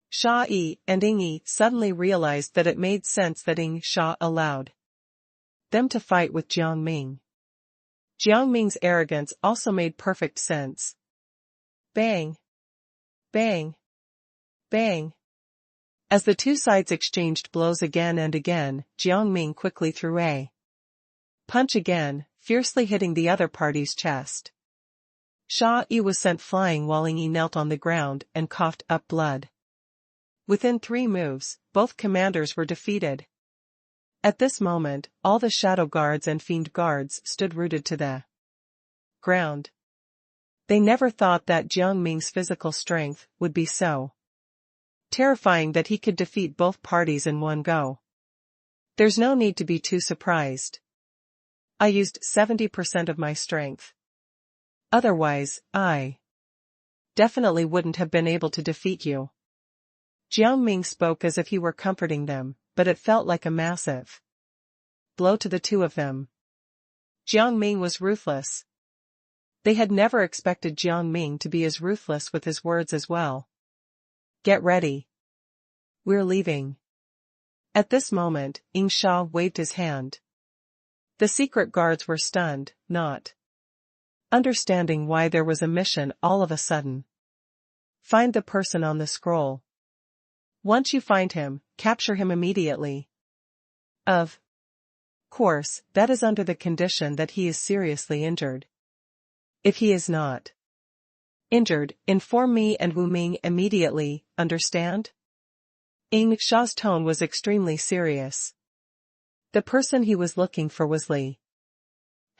Sha-Yi and Yi suddenly realized that it made sense that Sha allowed them to fight with Jiang Ming. Jiang Ming's arrogance also made perfect sense. Bang! Bang! Bang! As the 2 sides exchanged blows again and again, Jiang Ming quickly threw a punch again, fiercely hitting the other party's chest. Sha-Yi was sent flying while Yi knelt on the ground and coughed up blood. Within 3 moves, both commanders were defeated. At this moment, all the shadow guards and fiend guards stood rooted to the ground. They never thought that Jiang Ming's physical strength would be so terrifying that he could defeat both parties in one go. There's no need to be too surprised. I used 70% of my strength. Otherwise, I definitely wouldn't have been able to defeat you. Jiang Ming spoke as if he were comforting them, but it felt like a massive blow to the 2 of them. Jiang Ming was ruthless. They had never expected Jiang Ming to be as ruthless with his words as well. "Get ready. We're leaving." At this moment, Sha waved his hand. The secret guards were stunned, not understanding why there was a mission all of a sudden. "Find the person on the scroll. Once you find him, capture him immediately. Of course, that is under the condition that he is seriously injured. If he is not injured, inform me and Wu Ming immediately, understand?" Sha's tone was extremely serious. The person he was looking for was Li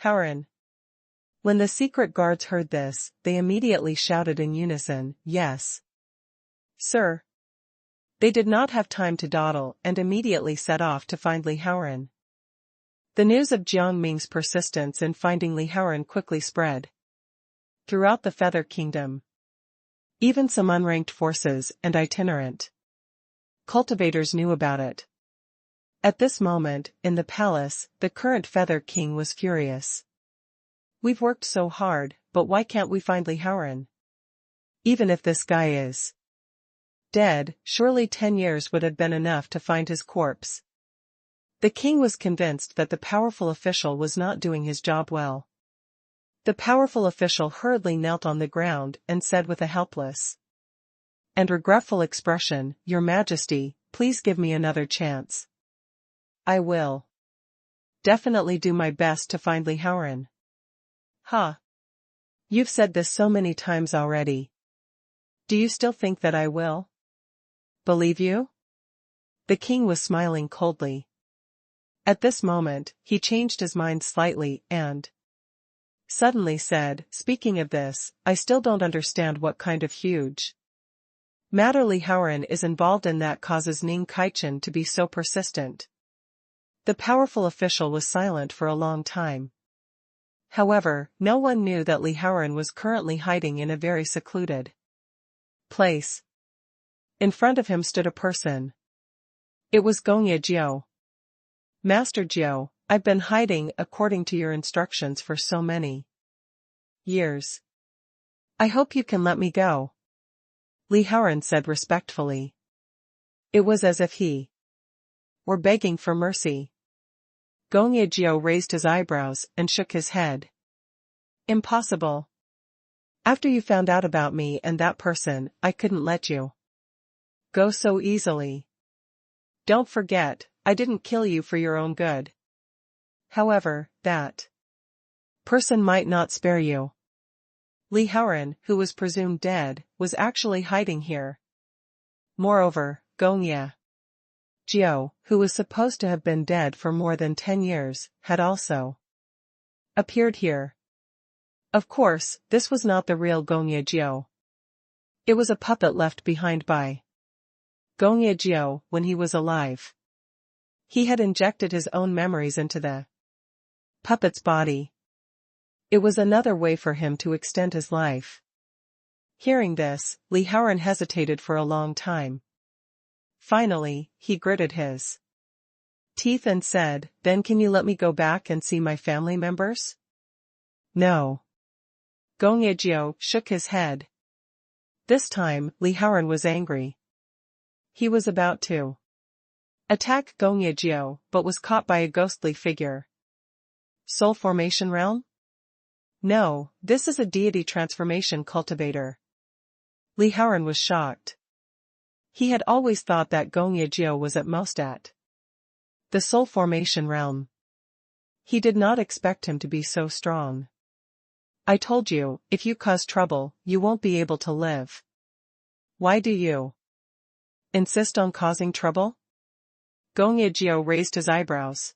Haoran. When the secret guards heard this, they immediately shouted in unison, "Yes, sir." They did not have time to dawdle and immediately set off to find Li Haoran. The news of Jiang Ming's persistence in finding Li Haoran quickly spread throughout the Feather Kingdom. Even some unranked forces and itinerant cultivators knew about it. At this moment, in the palace, the current Feather King was furious. "We've worked so hard, but why can't we find Li Haoran? Even if this guy is dead, surely 10 years would have been enough to find his corpse." The king was convinced that the powerful official was not doing his job well. The powerful official hurriedly knelt on the ground and said with a helpless and regretful expression, "Your Majesty, please give me another chance. I will definitely do my best to find Li Haoran." "Huh. You've said this so many times already. Do you still think that I will believe you?" The king was smiling coldly. At this moment, he changed his mind slightly and suddenly said, "Speaking of this, I still don't understand what kind of huge matter Li Haoran is involved in that causes Ning Kaichen to be so persistent." The powerful official was silent for a long time. However, no one knew that Li Haoran was currently hiding in a very secluded place. In front of him stood a person. It was Gongye Jiao. "Master Jiao, I've been hiding according to your instructions for so many years. I hope you can let me go," Li Haoran said respectfully. It was as if he were begging for mercy. Gongye Jiao raised his eyebrows and shook his head. "Impossible. After you found out about me and that person, I couldn't let you go so easily. Don't forget, I didn't kill you for your own good. However, that person might not spare you." Li Haoran, who was presumed dead, was actually hiding here. Moreover, Gongye Jiao, who was supposed to have been dead for more than 10 years, had also appeared here. Of course, this was not the real Gongye Jiao. It was a puppet left behind by Gongye Jiao when he was alive. He had injected his own memories into the puppet's body. It was another way for him to extend his life. Hearing this, Li Haoran hesitated for a long time. Finally, he gritted his teeth and said, "Then can you let me go back and see my family members?" "No." Gongye Jiao shook his head. This time, Li Haoran was angry. He was about to attack Gongye Jiao, but was caught by a ghostly figure. "Soul formation realm? No, this is a deity transformation cultivator." Li Haoran was shocked. He had always thought that Gongye Jiao was at most at the soul formation realm. He did not expect him to be so strong. "I told you, if you cause trouble, you won't be able to live. Why do you insist on causing trouble?" Gongye Jiao raised his eyebrows.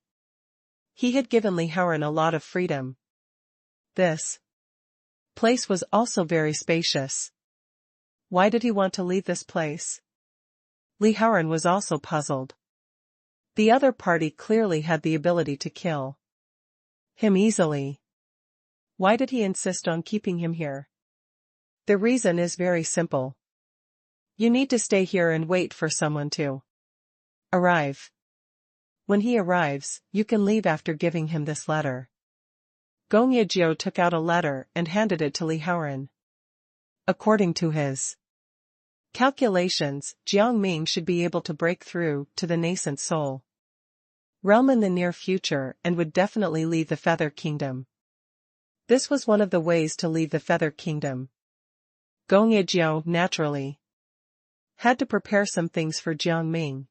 He had given Li Haoran a lot of freedom. This place was also very spacious. Why did he want to leave this place? Li Haoran was also puzzled. The other party clearly had the ability to kill him easily. Why did he insist on keeping him here? The reason is very simple. You need to stay here and wait for someone to arrive. When he arrives, you can leave after giving him this letter. Gongye Jiao took out a letter and handed it to Li Haoran. According to his calculations, Jiang Ming should be able to break through to the nascent soul realm in the near future and would definitely leave the Feather Kingdom. This was one of the ways to leave the Feather Kingdom. Gongye Jiao, naturally, had to prepare some things for Jiang Ming.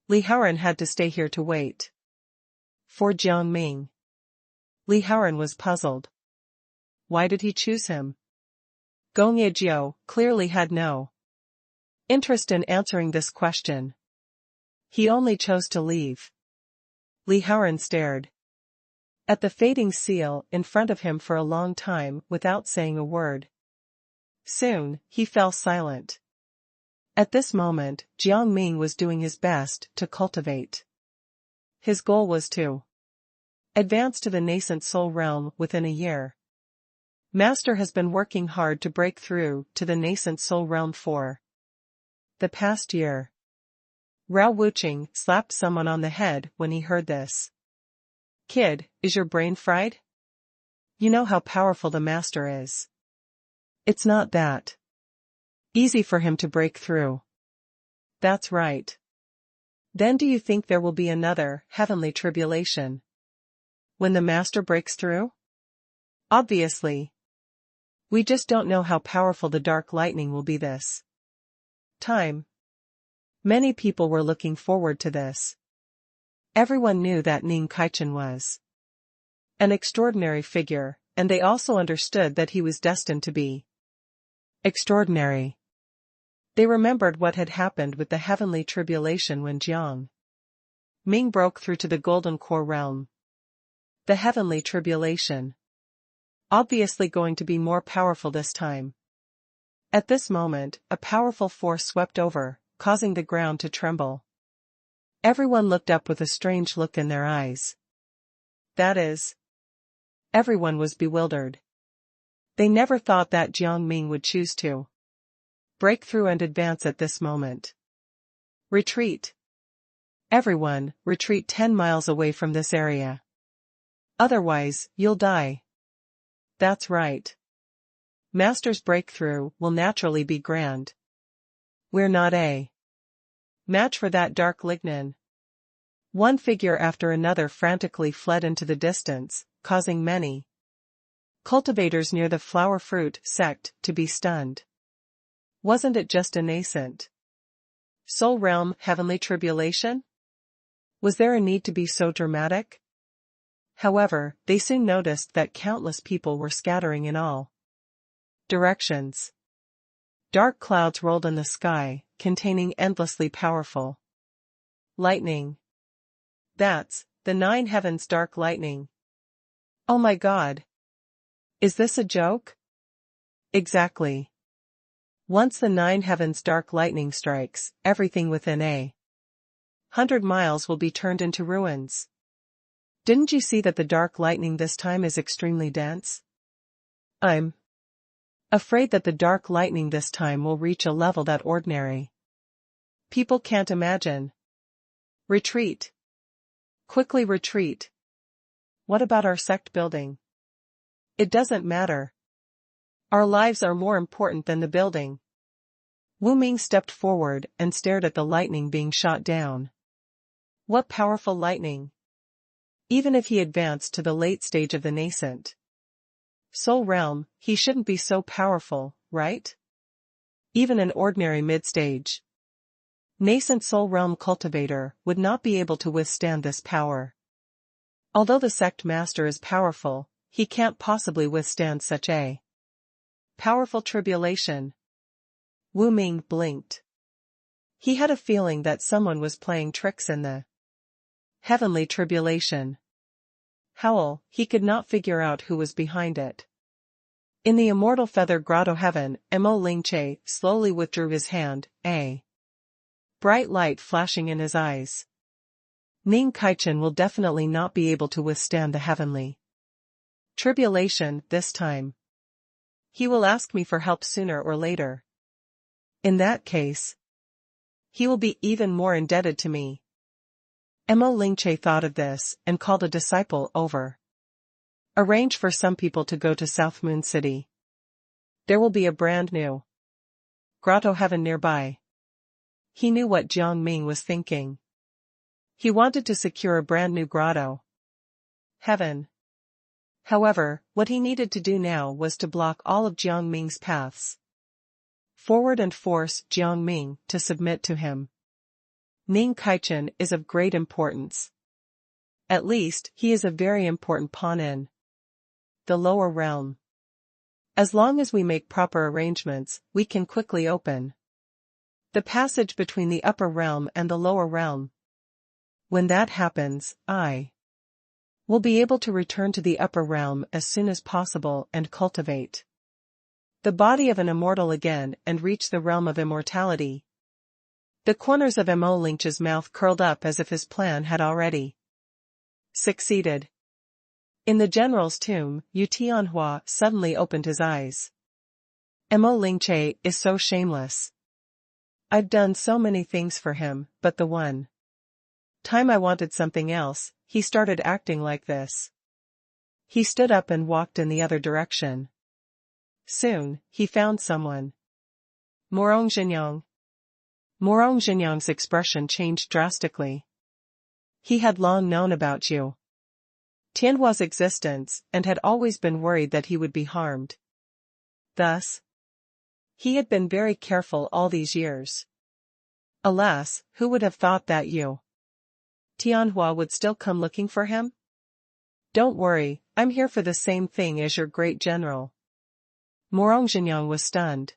Li Haoran had to stay here to wait for Jiang Ming. Li Haoran was puzzled. Why did he choose him? Gongye Jiao clearly had no interest in answering this question. He only chose to leave Li Haoran stared at the fading seal in front of him for a long time without saying a word. Soon, he fell silent. At this moment, Jiang Ming was doing his best to cultivate. His goal was to advance to the nascent soul realm within a year. Master has been working hard to break through to the nascent soul realm for the past year. Rao Wuching slapped someone on the head when he heard this. Kid, is your brain fried? You know how powerful the master is. It's not that easy for him to break through. That's right. Then do you think there will be another heavenly tribulation when the master breaks through? Obviously. We just don't know how powerful the dark lightning will be this time. Many people were looking forward to this. Everyone knew that Ning Kaichen was an extraordinary figure, and they also understood that he was destined to be extraordinary. They remembered what had happened with the heavenly tribulation when Jiang Ming broke through to the golden core realm. The heavenly tribulation. Obviously going to be more powerful this time. At this moment, a powerful force swept over, causing the ground to tremble. Everyone looked up with a strange look in their eyes. That is, everyone was bewildered. They never thought that Jiang Ming would choose to break through and advance at this moment. Retreat. Everyone, retreat 10 miles away from this area. Otherwise, you'll die. That's right. Master's breakthrough will naturally be grand. We're not a match for that dark lignin. One figure after another frantically fled into the distance, causing many cultivators near the flower fruit sect to be stunned. Wasn't it just a nascent soul realm heavenly tribulation? Was there a need to be so dramatic? However, they soon noticed that countless people were scattering in all directions. Dark clouds rolled in the sky, containing endlessly powerful lightning. That's the 9 heavens dark lightning. Oh my God! Is this a joke? Exactly. Once the 9 heavens dark lightning strikes, everything within a 100 miles will be turned into ruins. Didn't you see that the dark lightning this time is extremely dense? I'm afraid that the dark lightning this time will reach a level that ordinary people can't imagine. Retreat. Quickly retreat. What about our sect building? It doesn't matter. Our lives are more important than the building. Wu Ming stepped forward and stared at the lightning being shot down. What powerful lightning! Even if he advanced to the late stage of the nascent soul realm, he shouldn't be so powerful, right? Even an ordinary mid-stage nascent soul realm cultivator would not be able to withstand this power. Although the sect master is powerful, he can't possibly withstand such a powerful tribulation. Wu Ming blinked. He had a feeling that someone was playing tricks in the heavenly tribulation. Howl, he could not figure out who was behind it. In the immortal feather grotto heaven, Mo Lingche slowly withdrew his hand, a bright light flashing in his eyes. Ning Kaichen will definitely not be able to withstand the heavenly tribulation this time. He will ask me for help sooner or later. In that case, he will be even more indebted to me. Mo Lingche thought of this and called a disciple over. Arrange for some people to go to South Moon City. There will be a brand new grotto heaven nearby. He knew what Jiang Ming was thinking. He wanted to secure a brand new grotto heaven. However, what he needed to do now was to block all of Jiang Ming's paths forward and force Jiang Ming to submit to him. Ning Kaichen is of great importance. At least, he is a very important pawn in the lower realm. As long as we make proper arrangements, we can quickly open the passage between the upper realm and the lower realm. When that happens, I will be able to return to the upper realm as soon as possible and cultivate the body of an immortal again and reach the realm of immortality. The corners of Mo Lynch's mouth curled up as if his plan had already succeeded. In the general's tomb, Yu Tianhua suddenly opened his eyes. Mo Lingche is so shameless. I've done so many things for him, but the one time I wanted something else, he started acting like this. He stood up and walked in the other direction. Soon, he found someone. Morong Zhenyang. Morong Zhenyang's expression changed drastically. He had long known about Yu Tianhua's existence and had always been worried that he would be harmed. Thus, he had been very careful all these years. Alas, who would have thought that Yu Tianhua would still come looking for him? Don't worry, I'm here for the same thing as your great general. Morong Zhenyang was stunned.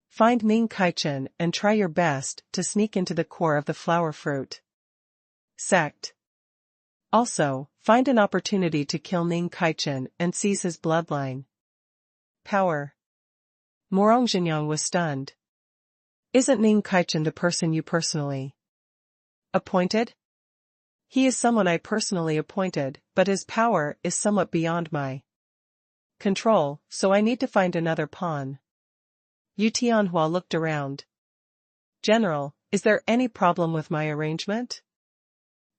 Find Ning Kaichen and try your best to sneak into the core of the flower fruit sect. Also, find an opportunity to kill Ning Kaichen and seize his bloodline power. Morong Zhenyang was stunned. Isn't Ning Kaichen the person you personally appointed? He is someone I personally appointed, but his power is somewhat beyond my control, so I need to find another pawn. Yu Tianhua looked around. General, is there any problem with my arrangement?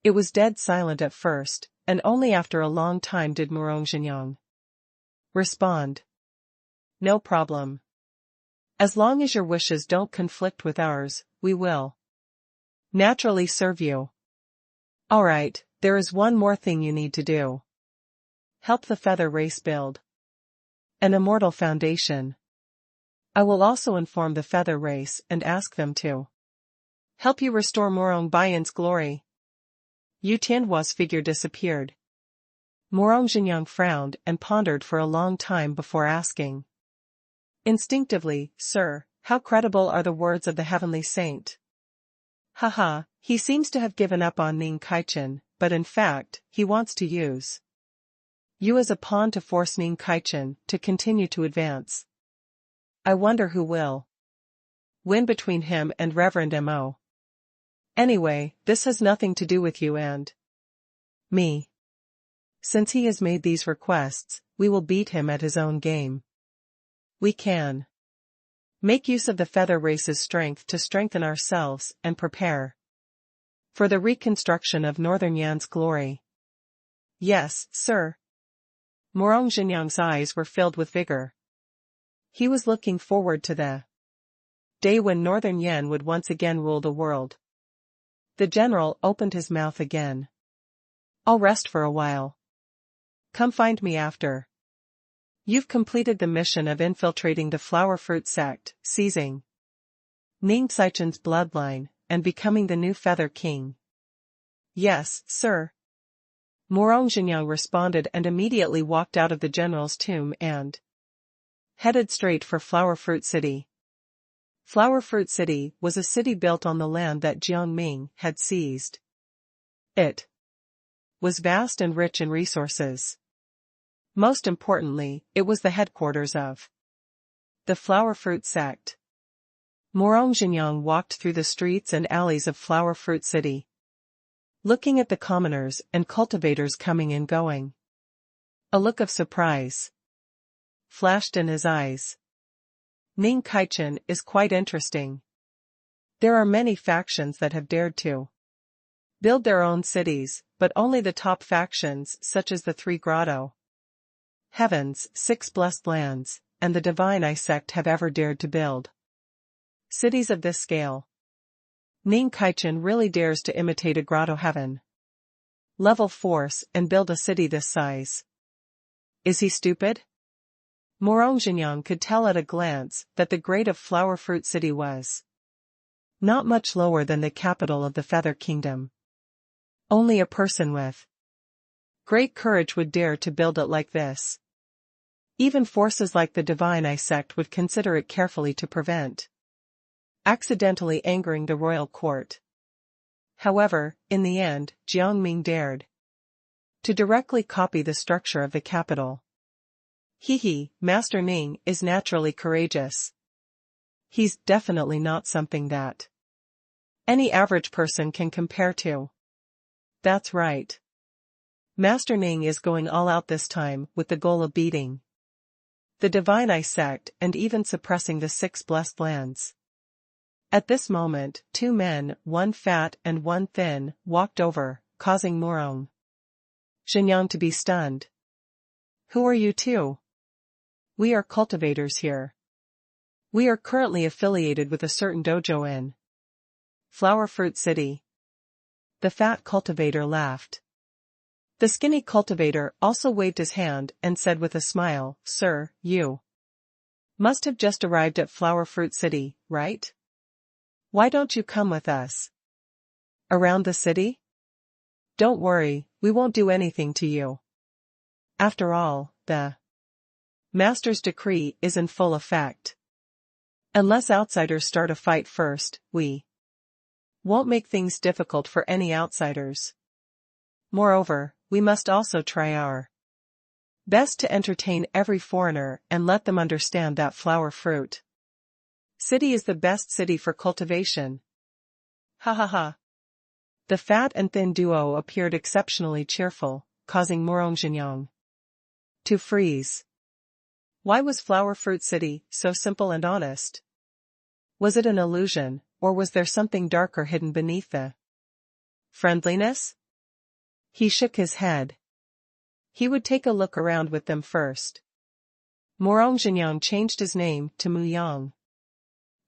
It was dead silent at first, and only after a long time did Morong Zhenyang respond. No problem. As long as your wishes don't conflict with ours, we will naturally serve you. Alright, there is one more thing you need to do. Help the feather race build an immortal foundation. I will also inform the feather race and ask them to help you restore Morong Bayan's glory. Yu Tianhua's figure disappeared. Morong Zhenyang frowned and pondered for a long time before asking. Instinctively, sir, how credible are the words of the heavenly saint? Haha, he seems to have given up on Ning Kaichen, but in fact, he wants to use you as a pawn to force Ning Kaichen to continue to advance. I wonder who will win between him and Reverend Mo. Anyway, this has nothing to do with you and me. Since he has made these requests, we will beat him at his own game. We can make use of the feather race's strength to strengthen ourselves and prepare for the reconstruction of Northern Yan's glory. Yes, sir. Morong Zhenyang's eyes were filled with vigor. He was looking forward to the day when Northern Yan would once again rule the world. The general opened his mouth again. I'll rest for a while. Come find me after you've completed the mission of infiltrating the flower fruit sect, seizing Ning Kaichen's bloodline, and becoming the new Feather King. Yes, sir. Morong Zhenyang responded and immediately walked out of the general's tomb and headed straight for Flower Fruit City. Flower Fruit City was a city built on the land that Jiang Ming had seized. It was vast and rich in resources. Most importantly, it was the headquarters of the Flower Fruit sect. Morong Zhenyang walked through the streets and alleys of Flower Fruit City, looking at the commoners and cultivators coming and going. A look of surprise flashed in his eyes. Ning Kaichen is quite interesting. There are many factions that have dared to build their own cities, but only the top factions such as the Three Grotto Heavens, Six Blessed Lands, and the Divine Eye sect have ever dared to build cities of this scale. Ning Kaichen really dares to imitate a Grotto Heaven level force and build a city this size. Is he stupid? Morong Zhenyang could tell at a glance that the grade of Flower Fruit City was not much lower than the capital of the Feather Kingdom. Only a person with great courage would dare to build it like this. Even forces like the Divine Eye sect would consider it carefully to prevent accidentally angering the royal court. However, in the end, Jiang Ming dared to directly copy the structure of the capital. Master Ning is naturally courageous. He's definitely not something that any average person can compare to. That's right. Master Ning is going all out this time with the goal of beating the Divine Eye sect and even suppressing the 6 blessed lands. At this moment, 2 men, one fat and one thin, walked over, causing Morong Xinjiang to be stunned. Who are you two? We are cultivators here. We are currently affiliated with a certain dojo in Flower Fruit City. The fat cultivator laughed. The skinny cultivator also waved his hand and said with a smile, Sir, you must have just arrived at Flower Fruit City, right? Why don't you come with us? Around the city? Don't worry, we won't do anything to you. After all, the Master's decree is in full effect. Unless outsiders start a fight first, we won't make things difficult for any outsiders. Moreover, we must also try our best to entertain every foreigner and let them understand that Flower Fruit City is the best city for cultivation. Ha ha ha. The fat and thin duo appeared exceptionally cheerful, causing Morong Xinjiang to freeze. Why was Flower Fruit City so simple and honest? Was it an illusion, or was there something darker hidden beneath the friendliness? He shook his head. He would take a look around with them first. Morong Xinjiang changed his name to Mu Yang.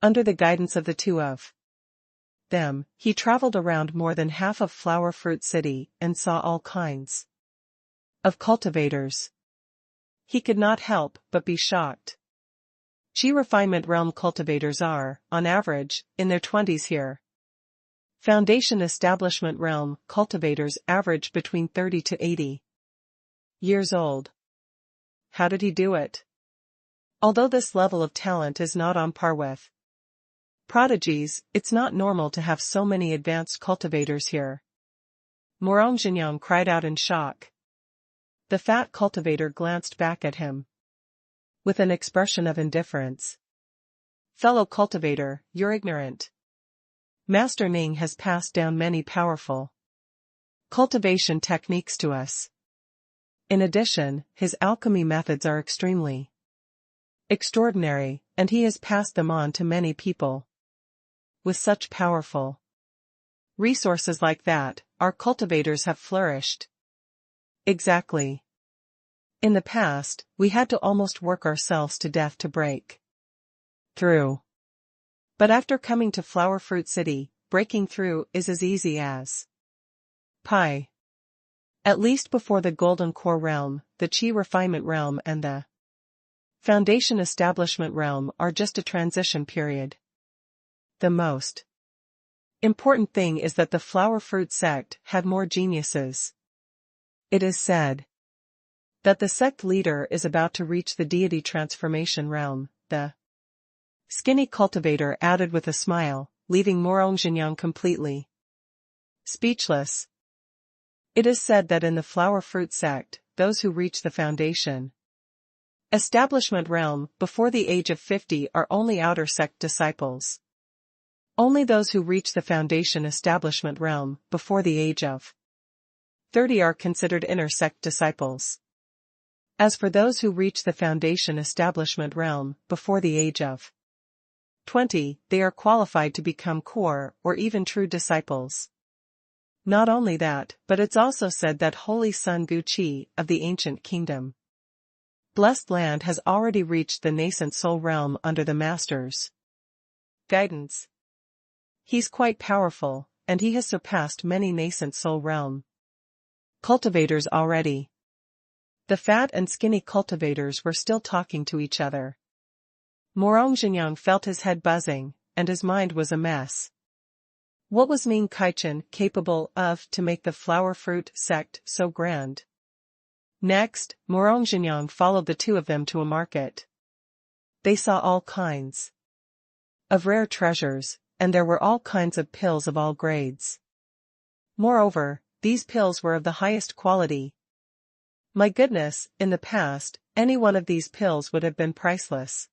Under the guidance of the 2 of them, he traveled around more than half of Flower Fruit City and saw all kinds of cultivators. He could not help but be shocked. Qi refinement realm cultivators are, on average, in their 20s here. Foundation establishment realm cultivators average between 30 to 80 years old. How did he do it? Although this level of talent is not on par with prodigies, it's not normal to have so many advanced cultivators here. Morong Xinjiang cried out in shock. The fat cultivator glanced back at him with an expression of indifference. Fellow cultivator, you're ignorant. Master Ning has passed down many powerful cultivation techniques to us. In addition, his alchemy methods are extremely extraordinary, and he has passed them on to many people. With such powerful resources like that, our cultivators have flourished. Exactly. In the past, we had to almost work ourselves to death to break through. But after coming to Flower Fruit City, breaking through is as easy as pie. At least before the Golden Core realm, the Qi refinement realm and the Foundation establishment realm are just a transition period. The most important thing is that the Flower Fruit sect had more geniuses. It is said that the sect leader is about to reach the deity transformation realm, the skinny cultivator added with a smile, leaving Morong Xinjiang completely speechless. It is said that in the Flower Fruit sect, those who reach the Foundation establishment realm before the age of 50 are only outer sect disciples. Only those who reach the Foundation establishment realm before the age of 30 are considered inner sect disciples. As for those who reach the Foundation establishment realm before the age of 20, they are qualified to become core or even true disciples. Not only that, but it's also said that Holy Sun Gu Qi of the ancient kingdom Blessed Land has already reached the nascent soul realm under the Master's guidance. He's quite powerful, and he has surpassed many nascent soul realm cultivators already. The fat and skinny cultivators were still talking to each other. Morong Xinjiang felt his head buzzing, and his mind was a mess. What was Ming Kaichen capable of to make the Flower Fruit sect so grand? Next, Morong Xinjiang followed the 2 of them to a market. They saw all kinds of rare treasures, and there were all kinds of pills of all grades. Moreover, these pills were of the highest quality. My goodness, in the past, any one of these pills would have been priceless.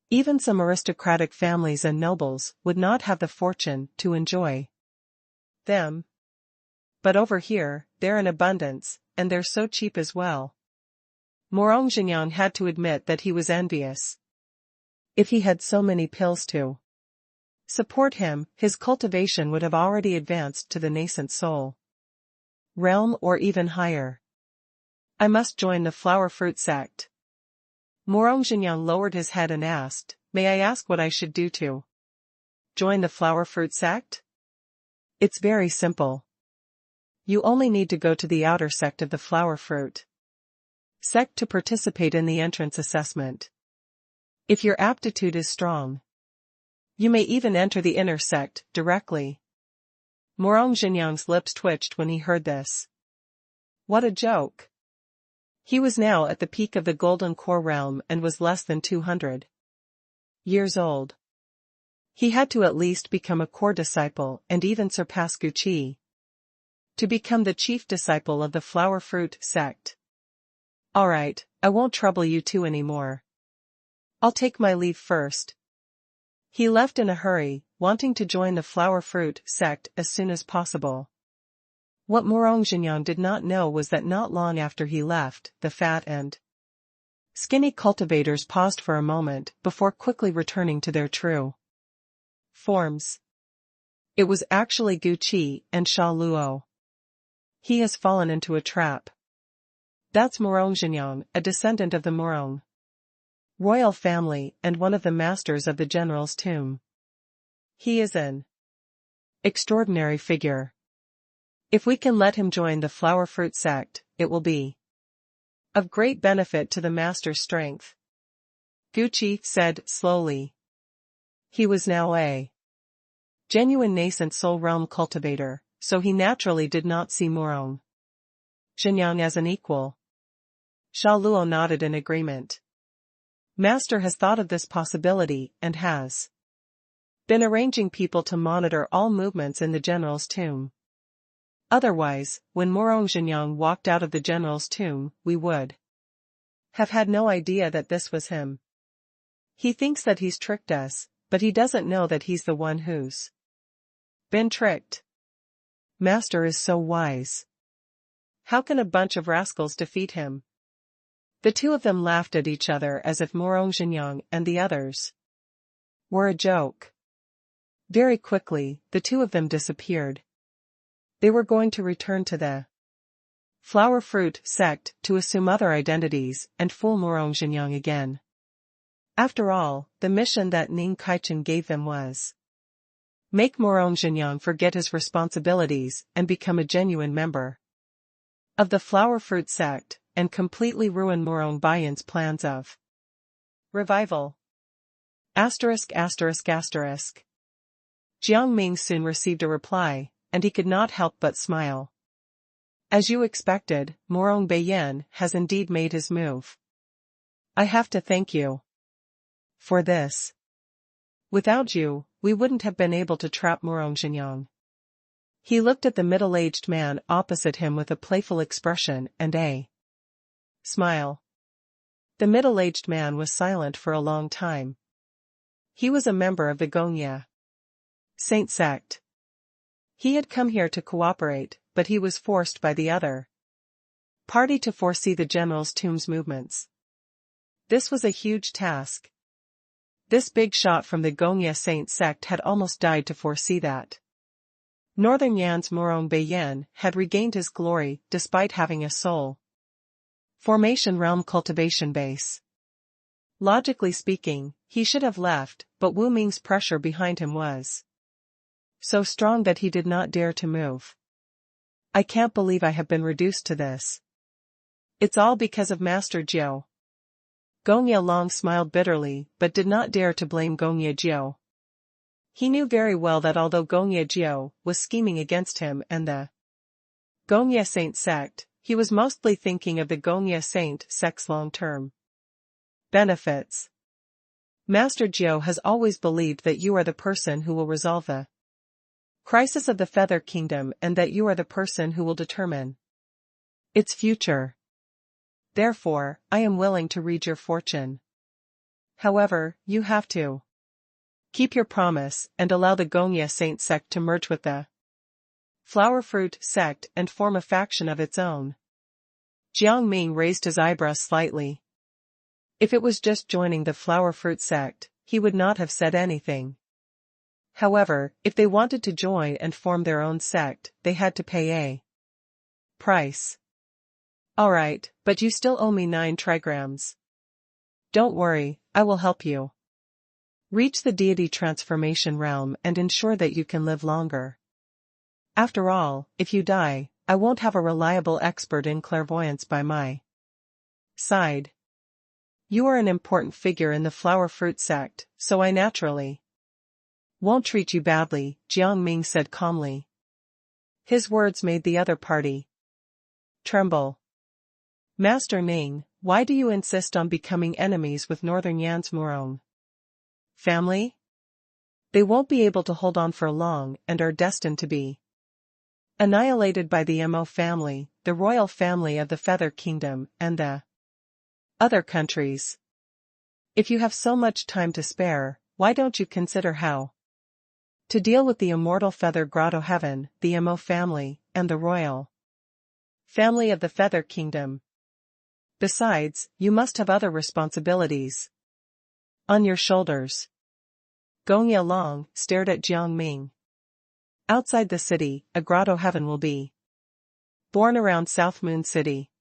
Even some aristocratic families and nobles would not have the fortune to enjoy them. But over here, they're in abundance, and they're so cheap as well. Morong Xinjiang had to admit that he was envious. If he had so many pills to support him, his cultivation would have already advanced to the nascent soul realm or even higher. I must join the flower fruit sect. Morong Xinjiang lowered his head and asked, "May I ask what I should do to join the flower fruit sect?" It's very simple. You only need to go to the outer sect of the flower fruit sect to participate in the entrance assessment. If your aptitude is strong, you may even enter the inner sect directly. Morong Xinjiang's lips twitched when he heard this. What a joke! He was now at the peak of the golden core realm and was less than 200 years old. He had to at least become a core disciple and even surpass Guqi to become the chief disciple of the flower fruit sect. Alright, I won't trouble you two anymore. I'll take my leave first. He left in a hurry, wanting to join the flower fruit sect as soon as possible. What Morong Xinjiang did not know was that not long after he left, the fat and skinny cultivators paused for a moment before quickly returning to their true forms. It was actually Guqi and Sha Luo. He has fallen into a trap. That's Morong Xinjiang, a descendant of the Morong royal family and one of the masters of the general's tomb. He is an extraordinary figure. If we can let him join the flower fruit sect, it will be of great benefit to the master's strength. Guqi said slowly. He was now a genuine nascent soul realm cultivator, so he naturally did not see Morong Xinjiang as an equal. Sha Luo nodded in agreement. Master has thought of this possibility and has been arranging people to monitor all movements in the general's tomb. Otherwise, when Morong Xinjiang walked out of the general's tomb, we would have had no idea that this was him. He thinks that he's tricked us, but he doesn't know that he's the one who's been tricked. Master is so wise. How can a bunch of rascals defeat him? The two of them laughed at each other as if Morong Xinjiang and the others were a joke. Very quickly, the two of them disappeared. They were going to return to the flower fruit sect to assume other identities and fool Morong Xinjiang again. After all, the mission that Ning Kaichen gave them was make Morong Xinjiang forget his responsibilities and become a genuine member of the flower fruit sect, and completely ruin Morong Bayan's plans of revival. *****. Jiang Ming soon received a reply, and he could not help but smile. As you expected, Morong Bayan has indeed made his move. I have to thank you for this. Without you, we wouldn't have been able to trap Morong Xinjiang. He looked at the middle-aged man opposite him with a playful expression and a smile. The middle-aged man was silent for a long time. He was a member of the Gongye Saint sect. He had come here to cooperate, but he was forced by the other party to foresee the general's tomb's movements. This was a huge task. This big shot from the Gongye Saint sect had almost died to foresee that Northern Yan's Morong Bayan had regained his glory despite having a soul formation realm cultivation base. Logically speaking, he should have left, but Wu Ming's pressure behind him was so strong that he did not dare to move. I can't believe I have been reduced to this. It's all because of Master Jiao. Gongye Long smiled bitterly but did not dare to blame Gongye Jiao. He knew very well that although Gongye Jiao was scheming against him and the Gongye Saint sect, he was mostly thinking of the Gongye Saint sect's long-term benefits. Master Jiao has always believed that you are the person who will resolve the Crisis of the Feather Kingdom, and that you are the person who will determine its future. Therefore, I am willing to read your fortune. However, you have to keep your promise and allow the Gongya Saint sect to merge with the Flower Fruit sect and form a faction of its own. Jiang Ming raised his eyebrows slightly. If it was just joining the Flower Fruit sect, he would not have said anything. However, if they wanted to join and form their own sect, they had to pay a price. Alright, but you still owe me 9 trigrams. Don't worry, I will help you reach the deity transformation realm and ensure that you can live longer. After all, if you die, I won't have a reliable expert in clairvoyance by my side. You are an important figure in the Flower Fruit sect, so I naturally won't treat you badly, Jiang Ming said calmly. His words made the other party tremble. Master Ming, why do you insist on becoming enemies with Northern Yan's Murong family? They won't be able to hold on for long and are destined to be annihilated by the Mo family, the royal family of the Feather Kingdom, and the other countries. If you have so much time to spare, why don't you consider how to deal with the immortal Feather Grotto Heaven, the Mo family, and the royal family of the Feather Kingdom? Besides, you must have other responsibilities on your shoulders. Gongya Long stared at Jiang Ming. Outside the city, a grotto heaven will be born around South Moon City.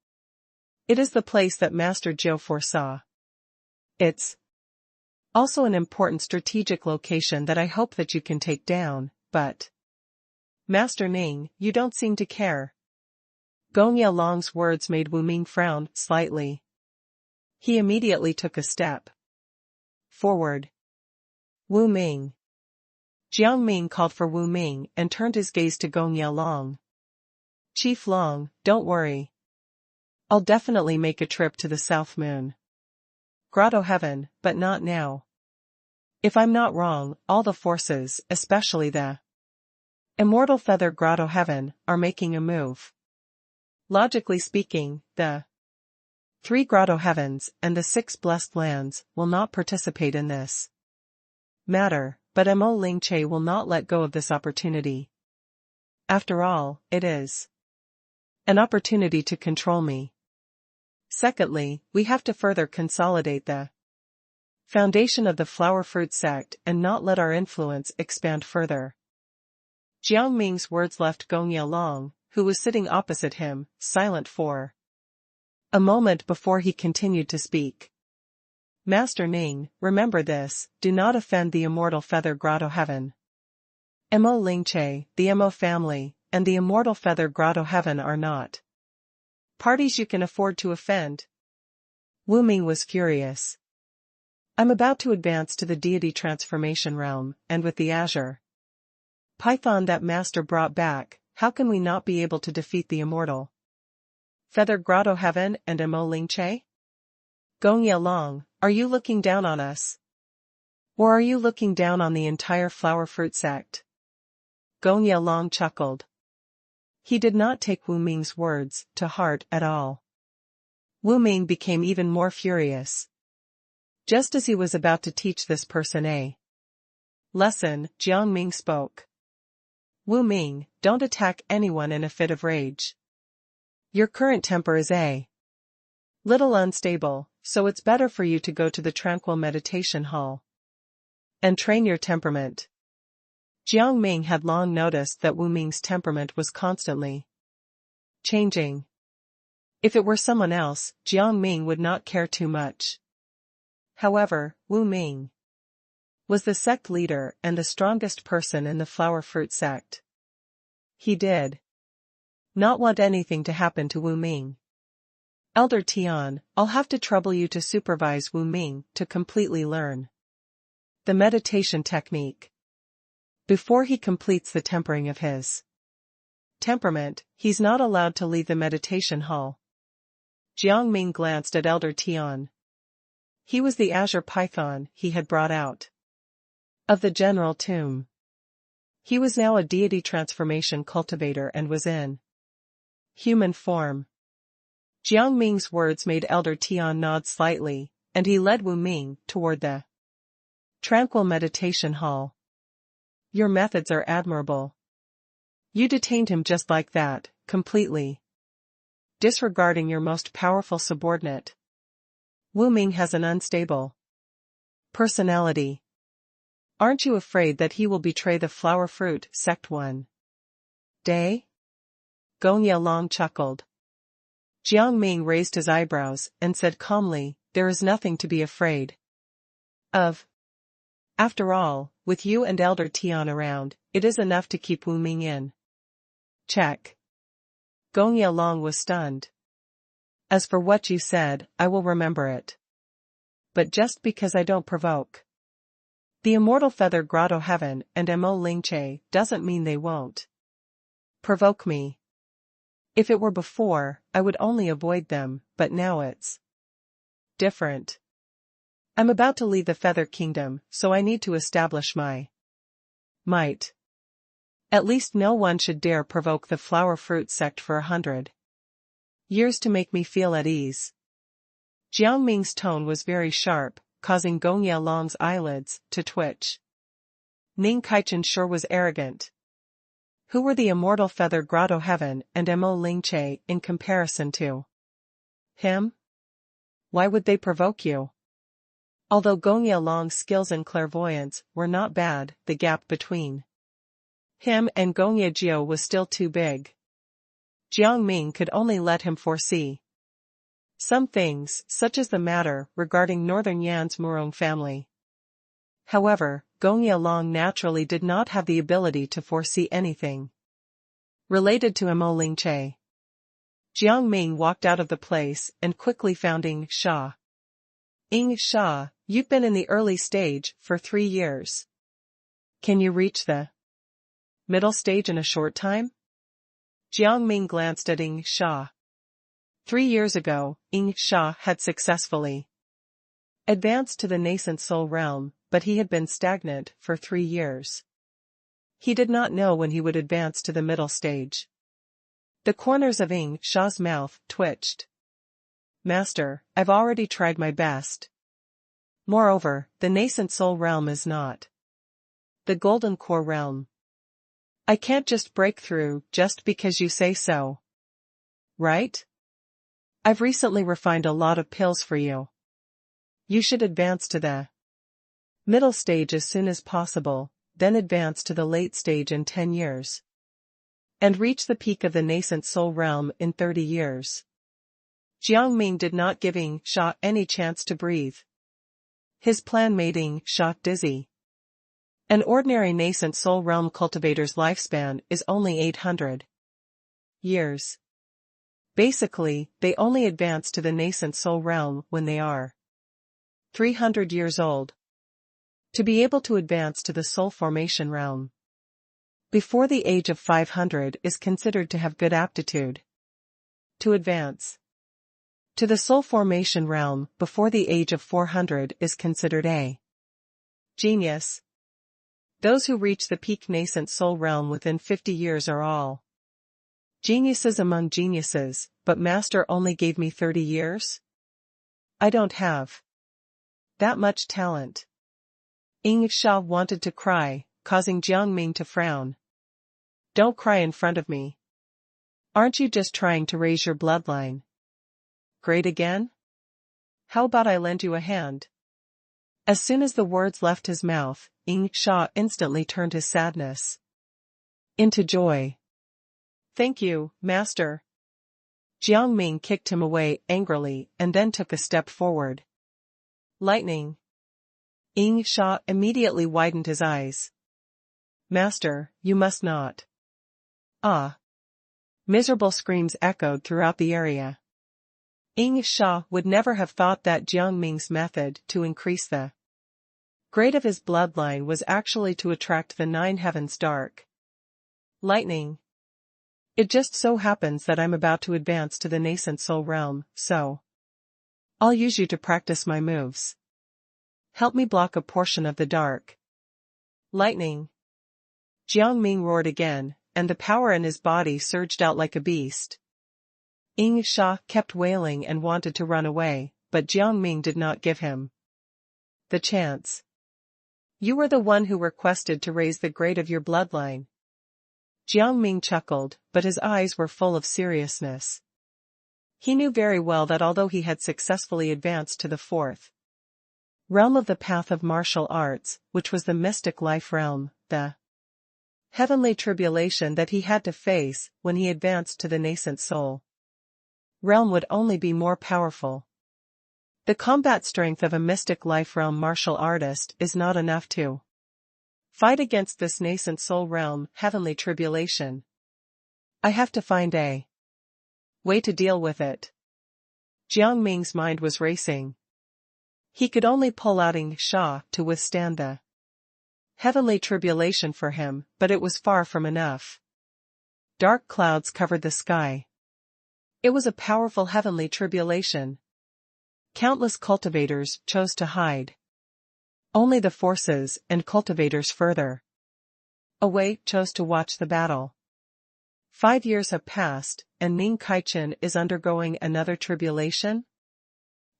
It is the place that Master Zhou foresaw. It's also an important strategic location that I hope that you can take down, but Master Ning, you don't seem to care. Gongya Long's words made Wu Ming frown slightly. He immediately took a step forward. Wu Ming. Jiang Ming called for Wu Ming and turned his gaze to Gongya Long. Chief Long, don't worry. I'll definitely make a trip to the South Moon Grotto Heaven, but not now. If I'm not wrong, all the forces, especially the Immortal Feather Grotto Heaven, are making a move. Logically speaking, the 3 Grotto Heavens and the 6 Blessed Lands will not participate in this matter, but Mo Lingche will not let go of this opportunity. After all, it is an opportunity to control me. Secondly, we have to further consolidate the foundation of the Flower Fruit sect and not let our influence expand further. Jiang Ming's words left Gongya Long, who was sitting opposite him, silent for a moment before he continued to speak. Master Ning, remember this, do not offend the immortal Feather Grotto Heaven. Mo Lingche, the Mo family, and the immortal Feather Grotto Heaven are not parties you can afford to offend. Wu Ming was furious. I'm about to advance to the deity transformation realm, and with the azure python that Master brought back, how can we not be able to defeat the immortal Feather Grotto Heaven and Mo Lingche? Gongya Long, are you looking down on us? Or are you looking down on the entire Flower Fruit sect? Gongya Long chuckled. He did not take Wu Ming's words to heart at all. Wu Ming became even more furious. Just as he was about to teach this person a lesson, Jiang Ming spoke. Wu Ming, don't attack anyone in a fit of rage. Your current temper is a little unstable, so it's better for you to go to the tranquil meditation hall and train your temperament. Jiang Ming had long noticed that Wu Ming's temperament was constantly changing. If it were someone else, Jiang Ming would not care too much. However, Wu Ming was the sect leader and the strongest person in the Flower Fruit sect. He did not want anything to happen to Wu Ming. Elder Tian, I'll have to trouble you to supervise Wu Ming to completely learn the meditation technique. Before he completes the tempering of his temperament, he's not allowed to leave the meditation hall. Jiang Ming glanced at Elder Tian. He was the azure python he had brought out of the general tomb. He was now a deity transformation cultivator and was in human form. Jiang Ming's words made Elder Tian nod slightly, and he led Wu Ming toward the tranquil meditation hall. Your methods are admirable. You detained him just like that, completely disregarding your most powerful subordinate. Wu Ming has an unstable personality. Aren't you afraid that he will betray the flower fruit sect one day? Gongya Long chuckled. Jiang Ming raised his eyebrows and said calmly, there is nothing to be afraid of. After all, with you and Elder Tian around, it is enough to keep Wu Ming in check. Gongya Long was stunned. As for what you said, I will remember it. But just because I don't provoke the Immortal Feather Grotto Heaven and Mo Lingche doesn't mean they won't provoke me. If it were before, I would only avoid them, but now it's different. I'm about to leave the Feather Kingdom, so I need to establish my might. At least no one should dare provoke the Flower Fruit sect for 100 years to make me feel at ease. Jiang Ming's tone was very sharp, causing Gongya Long's eyelids to twitch. Ning Kaichen sure was arrogant. Who were the Immortal Feather Grotto Heaven and Mo Lingche in comparison to him? Why would they provoke you? Although Gongya Long's skills in clairvoyance were not bad, the gap between him and Gongya Jiao was still too big. Jiang Ming could only let him foresee some things, such as the matter regarding Northern Yan's Murong family. However, Gongya Long naturally did not have the ability to foresee anything related to Mo Lingche. Jiang Ming walked out of the place and quickly found Ying Sha. Ying Sha, you've been in the early stage for 3 years. Can you reach the middle stage in a short time? Jiang Ming glanced at Ying Sha. 3 years ago, Ying Sha had successfully advanced to the nascent soul realm, but he had been stagnant for 3 years. He did not know when he would advance to the middle stage. The corners of Ying Sha's mouth twitched. Master, I've already tried my best. Moreover, the nascent soul realm is not the golden core realm. I can't just break through just because you say so. Right? I've recently refined a lot of pills for you. You should advance to the middle stage as soon as possible, then advance to the late stage in 10 years. And reach the peak of the nascent soul realm in 30 years. Jiang Ming did not give Ying Sha any chance to breathe. His plan made Ying Sha dizzy. An ordinary nascent soul realm cultivator's lifespan is only 800 years. Basically, they only advance to the nascent soul realm when they are 300 years old. To be able to advance to the soul formation realm before the age of 500 is considered to have good aptitude. To advance to the soul formation realm before the age of 400 is considered a genius. Those who reach the peak nascent soul realm within 50 years are all geniuses among geniuses, but Master only gave me 30 years? I don't have that much talent. Ying Sha wanted to cry, causing Jiang Ming to frown. Don't cry in front of me. Aren't you just trying to raise your bloodline? Great again? How about I lend you a hand? As soon as the words left his mouth, Ying Sha instantly turned his sadness into joy. Thank you, Master. Jiang Ming kicked him away angrily and then took a step forward. Lightning. Ying Sha immediately widened his eyes. Master, you must not. Ah. Miserable screams echoed throughout the area. Ying Sha would never have thought that Jiang Ming's method to increase the grade of his bloodline was actually to attract the 9 heavens dark lightning. It just so happens that I'm about to advance to the nascent soul realm, so I'll use you to practice my moves. Help me block a portion of the dark lightning. Jiang Ming roared again, and the power in his body surged out like a beast. Ying Sha kept wailing and wanted to run away, but Jiang Ming did not give him the chance. You were the one who requested to raise the grade of your bloodline. Jiang Ming chuckled, but his eyes were full of seriousness. He knew very well that although he had successfully advanced to the fourth realm of the path of martial arts, which was the mystic life realm, the heavenly tribulation that he had to face when he advanced to the nascent soul realm would only be more powerful. The combat strength of a mystic life realm martial artist is not enough to fight against this nascent soul realm heavenly tribulation. I have to find a way to deal with it. Jiang Ming's mind was racing. He could only pull out Ying Sha to withstand the heavenly tribulation for him, but it was far from enough. Dark clouds covered the sky. It was a powerful heavenly tribulation. Countless cultivators chose to hide. Only the forces and cultivators further away chose to watch the battle. 5 years have passed, and Ning Kaichen is undergoing another tribulation?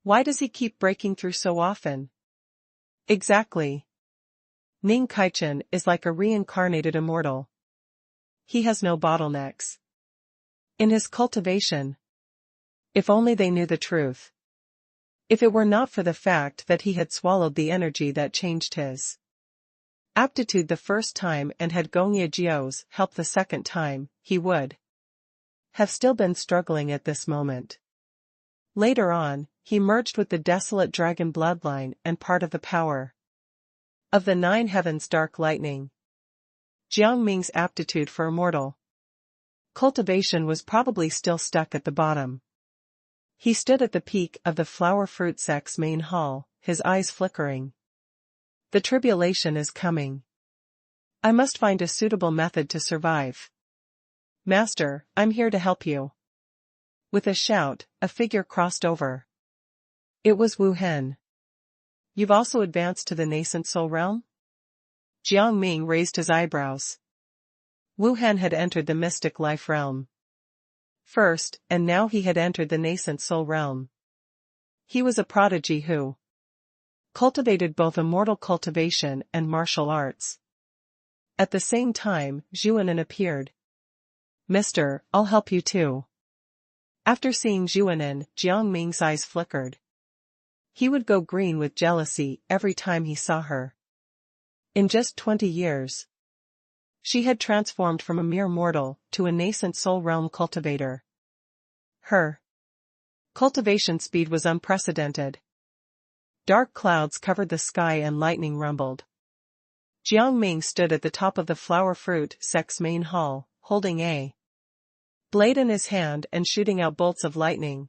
Why does he keep breaking through so often? Exactly. Ning Kaichen is like a reincarnated immortal. He has no bottlenecks in his cultivation. If only they knew the truth. If it were not for the fact that he had swallowed the energy that changed his aptitude the first time and had Gongye Jiao's help the second time, he would have still been struggling at this moment. Later on, he merged with the desolate dragon bloodline and part of the power of the 9 heavens dark lightning. Jiang Ming's aptitude for immortal cultivation was probably still stuck at the bottom. He stood at the peak of the flower fruit sect's main hall, his eyes flickering. The tribulation is coming. I must find a suitable method to survive. Master, I'm here to help you. With a shout, a figure crossed over. It was Wu Hen. You've also advanced to the nascent soul realm? Jiang Ming raised his eyebrows. Wu Hen had entered the mystic life realm first, and now he had entered the nascent soul realm. He was a prodigy who cultivated both immortal cultivation and martial arts. At the same time, Zhuanan appeared. Mister, I'll help you too. After seeing Zhuanan, Jiang Ming's eyes flickered. He would go green with jealousy every time he saw her. In just 20 years, she had transformed from a mere mortal to a nascent soul realm cultivator. Her cultivation speed was unprecedented. Dark clouds covered the sky and lightning rumbled. Jiang Ming stood at the top of the flower fruit sect's main hall, holding a blade in his hand and shooting out bolts of lightning.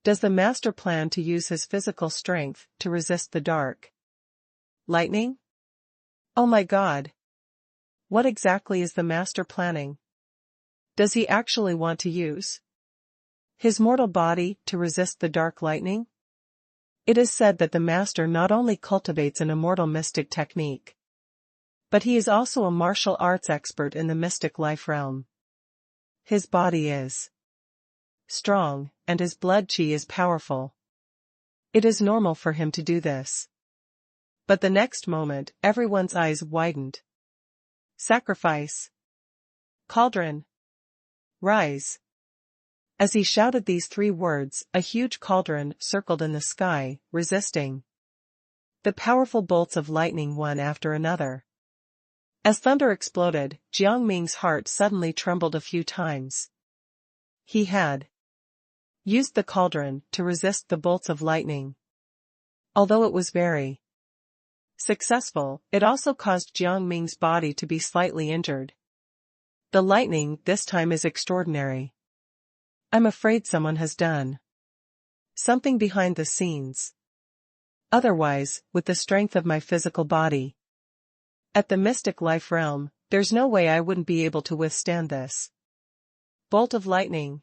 Does the master plan to use his physical strength to resist the dark lightning? Oh my God! What exactly is the master planning? Does he actually want to use his mortal body to resist the dark lightning? It is said that the master not only cultivates an immortal mystic technique, but he is also a martial arts expert in the mystic life realm. His body is strong, and his blood qi is powerful. It is normal for him to do this. But the next moment, everyone's eyes widened. Sacrifice. Cauldron. Rise. As he shouted these 3 words, a huge cauldron circled in the sky, resisting the powerful bolts of lightning one after another. As thunder exploded, Jiang Ming's heart suddenly trembled a few times. He had used the cauldron to resist the bolts of lightning. Although it was very successful, it also caused Jiang Ming's body to be slightly injured. The lightning this time is extraordinary. I'm afraid someone has done something behind the scenes. Otherwise, with the strength of my physical body at the mystic life realm, there's no way I wouldn't be able to withstand this bolt of lightning.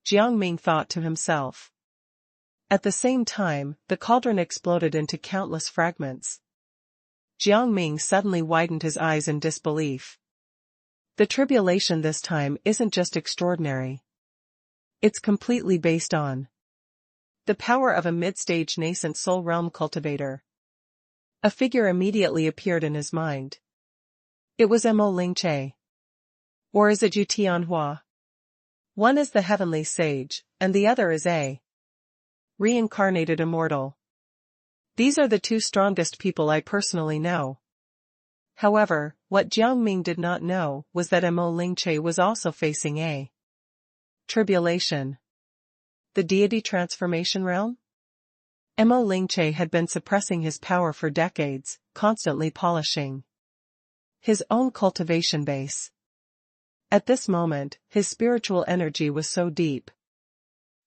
Jiang Ming thought to himself. At the same time, the cauldron exploded into countless fragments. Jiang Ming suddenly widened his eyes in disbelief. The tribulation this time isn't just extraordinary. It's completely based on the power of a mid-stage nascent soul realm cultivator. A figure immediately appeared in his mind. It was Mo Lingche. Or is it Yu Tianhua? One is the heavenly sage, and the other is a reincarnated immortal. These are the two strongest people I personally know. However, what Jiang Ming did not know was that Mo Lingche was also facing a tribulation. The deity transformation realm? Mo Lingche had been suppressing his power for decades, constantly polishing his own cultivation base. At this moment, his spiritual energy was so deep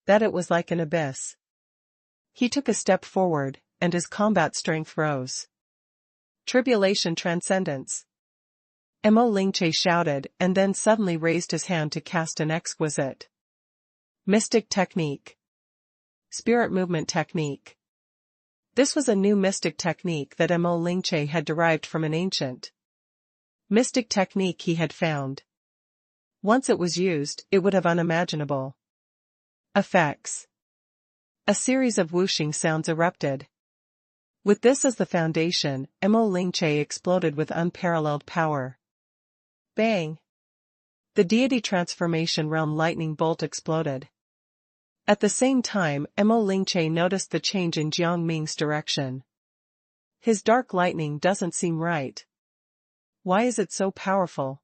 that it was like an abyss. He took a step forward, and his combat strength rose. Tribulation transcendence. Mo Lingche shouted and then suddenly raised his hand to cast an exquisite mystic technique. Spirit movement technique. This was a new mystic technique that Mo Lingche had derived from an ancient mystic technique he had found. Once it was used, it would have unimaginable effects. A series of whooshing sounds erupted. With this as the foundation, Mo Lingche exploded with unparalleled power. Bang! The deity transformation realm lightning bolt exploded. At the same time, Mo Lingche noticed the change in Jiang Ming's direction. His dark lightning doesn't seem right. Why is it so powerful?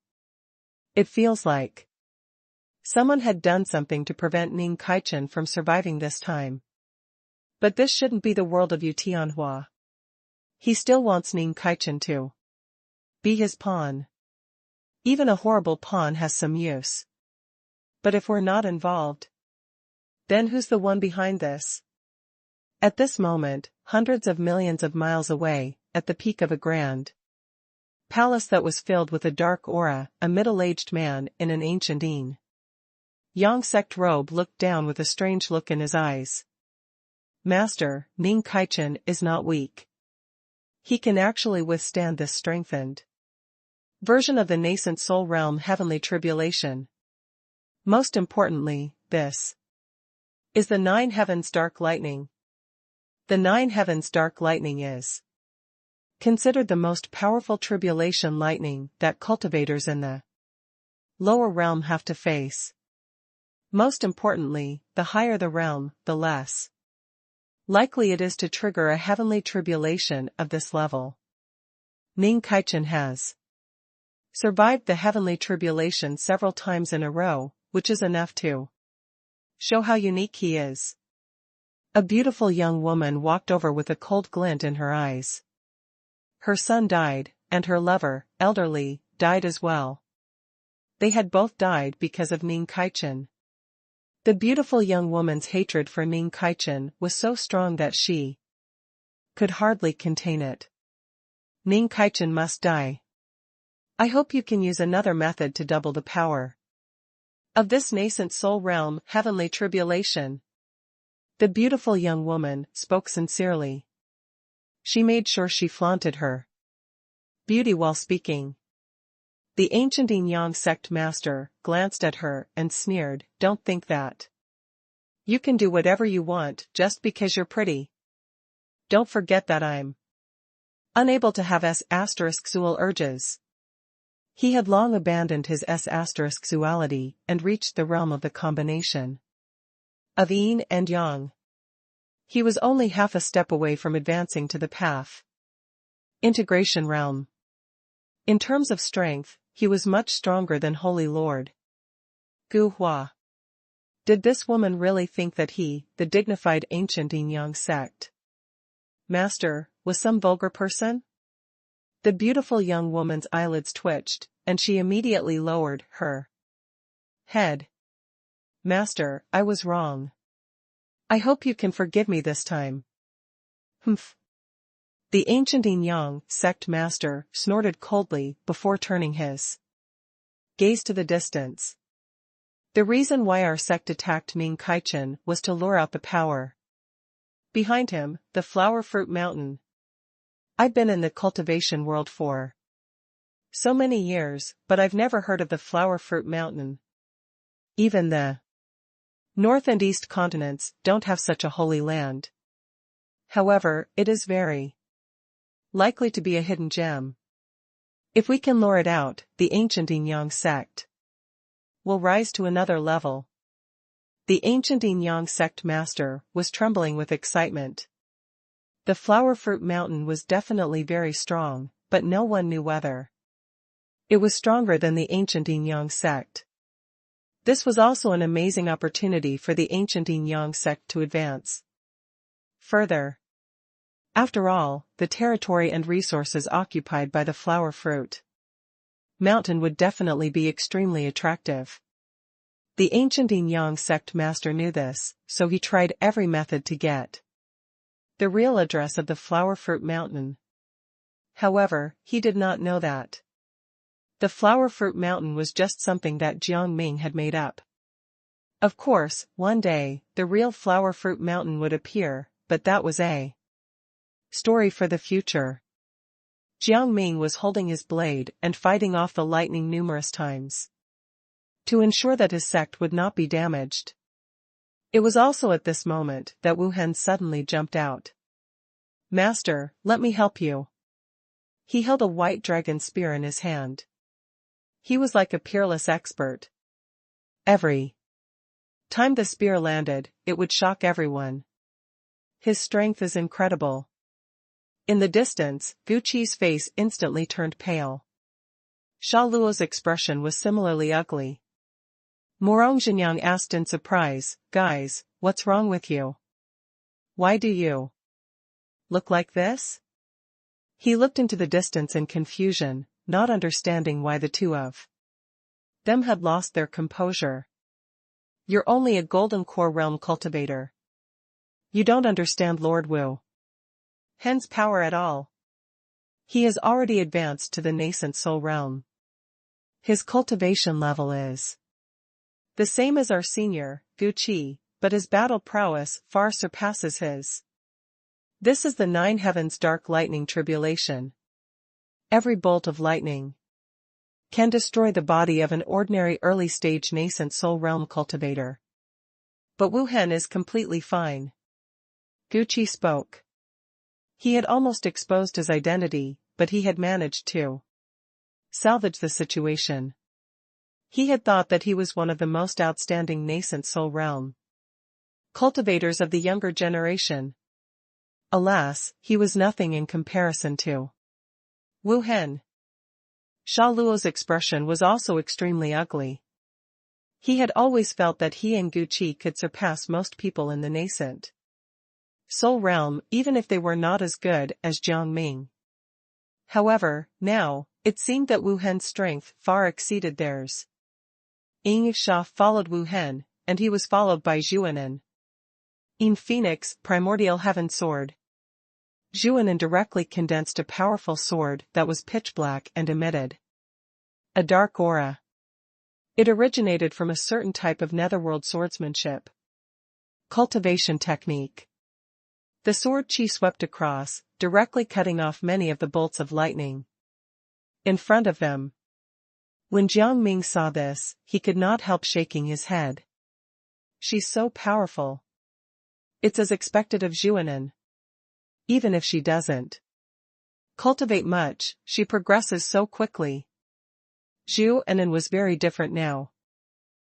It feels like someone had done something to prevent Ning Kaichen from surviving this time. But this shouldn't be the world of Yu Tianhua. He still wants Ning Kaichen to be his pawn. Even a horrible pawn has some use. But if we're not involved, then who's the one behind this? At this moment, hundreds of millions of miles away, at the peak of a grand palace that was filled with a dark aura, a middle-aged man in an ancient Yang sect robe looked down with a strange look in his eyes. Master, Ning Kaichen is not weak. He can actually withstand this strengthened version of the nascent soul realm heavenly tribulation. Most importantly, this is the Nine Heavens Dark Lightning. The Nine Heavens Dark Lightning is considered the most powerful tribulation lightning that cultivators in the lower realm have to face. Most importantly, the higher the realm, the less likely it is to trigger a heavenly tribulation of this level. Ning Kaichen has survived the heavenly tribulation several times in a row, which is enough to show how unique he is. A beautiful young woman walked over with a cold glint in her eyes. Her son died, and her lover, elderly, died as well. They had both died because of Ning Kaichen. The beautiful young woman's hatred for Ning Kaichen was so strong that she could hardly contain it. Ning Kaichen must die. I hope you can use another method to double the power of this nascent soul realm heavenly tribulation. The beautiful young woman spoke sincerely. She made sure she flaunted her beauty while speaking. The ancient Yang sect master glanced at her and sneered, "Don't think that you can do whatever you want just because you're pretty. Don't forget that I'm unable to have S***sual urges." He had long abandoned his S***suality and reached the realm of the combination of yin and yang. He was only half a step away from advancing to the path integration realm. In terms of strength, he was much stronger than Holy Lord Gu Hua. Did this woman really think that he, the dignified ancient Yang sect master, was some vulgar person? The beautiful young woman's eyelids twitched, and she immediately lowered her head. "Master, I was wrong. I hope you can forgive me this time." "Humph." The ancient Yang sect master snorted coldly before turning his gaze to the distance. "The reason why our sect attacked Ning Kaichen was to lure out the power behind him, the flower fruit mountain. I've been in the cultivation world for so many years, but I've never heard of the flower fruit mountain. Even the North and East continents don't have such a holy land. However, it is very likely to be a hidden gem. If we can lure it out, the ancient Yang sect will rise to another level. The ancient Yang sect master was trembling with excitement. The flower fruit mountain was definitely very strong, but no one knew whether it was stronger than the ancient Yang sect. This was also an amazing opportunity for the ancient Yang sect to advance further. After all, the territory and resources occupied by the flower fruit mountain would definitely be extremely attractive. The ancient Yang sect master knew this, so he tried every method to get the real address of the flower fruit mountain. However, he did not know that the flower fruit mountain was just something that Jiang Ming had made up. Of course, one day, the real flower fruit mountain would appear, but that was a story for the future. Jiang Ming was holding his blade and fighting off the lightning numerous times to ensure that his sect would not be damaged. It was also at this moment that Wu Hen suddenly jumped out. "Master, let me help you." He held a white dragon spear in his hand. He was like a peerless expert. Every time the spear landed, it would shock everyone. His strength is incredible. In the distance, Gu Qi's face instantly turned pale. Sha Luo's expression was similarly ugly. Morong Zhenyang asked in surprise, "Guys, what's wrong with you? Why do you look like this?" He looked into the distance in confusion, not understanding why the two of them had lost their composure. "You're only a golden core realm cultivator. You don't understand Lord Wu Hen's power at all. He has already advanced to the nascent soul realm. His cultivation level is the same as our senior, Gu Qi, but his battle prowess far surpasses his. This is the nine heavens dark lightning tribulation. Every bolt of lightning can destroy the body of an ordinary early-stage nascent soul realm cultivator. But Wu Hen is completely fine." Gu Qi spoke. He had almost exposed his identity, but he had managed to salvage the situation. He had thought that he was one of the most outstanding nascent soul realm cultivators of the younger generation. Alas, he was nothing in comparison to Wu Hen. Sha Luo's expression was also extremely ugly. He had always felt that he and Gu Qi could surpass most people in the nascent soul realm even if they were not as good as Jiang Ming. However, now, it seemed that Wu Hen's strength far exceeded theirs. Ying Sha followed Wu Hen, and he was followed by Zhuanan. In Phoenix, primordial heaven sword. Zhuanan directly condensed a powerful sword that was pitch black and emitted a dark aura. It originated from a certain type of netherworld swordsmanship cultivation technique. The sword Qi swept across, directly cutting off many of the bolts of lightning in front of them. When Jiang Ming saw this, he could not help shaking his head. "She's so powerful. It's as expected of Zhuanan. Even if she doesn't cultivate much, she progresses so quickly." Zhuanan was very different now.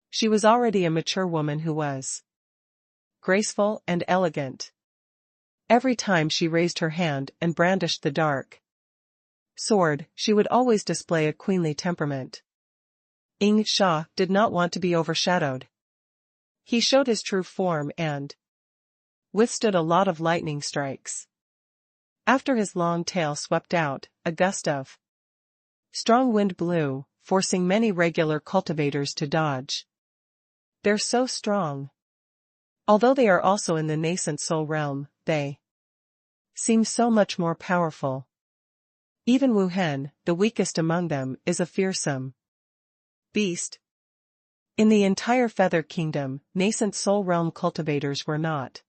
She was already a mature woman who was graceful and elegant. Every time she raised her hand and brandished the dark sword, she would always display a queenly temperament. Ying Sha did not want to be overshadowed. He showed his true form and withstood a lot of lightning strikes. After his long tail swept out, a gust of strong wind blew, forcing many regular cultivators to dodge. They're so strong. Although they are also in the nascent soul realm, they seem so much more powerful. Even Wu Hen, the weakest among them, is a fearsome beast. In the entire Feather Kingdom, nascent soul realm cultivators were not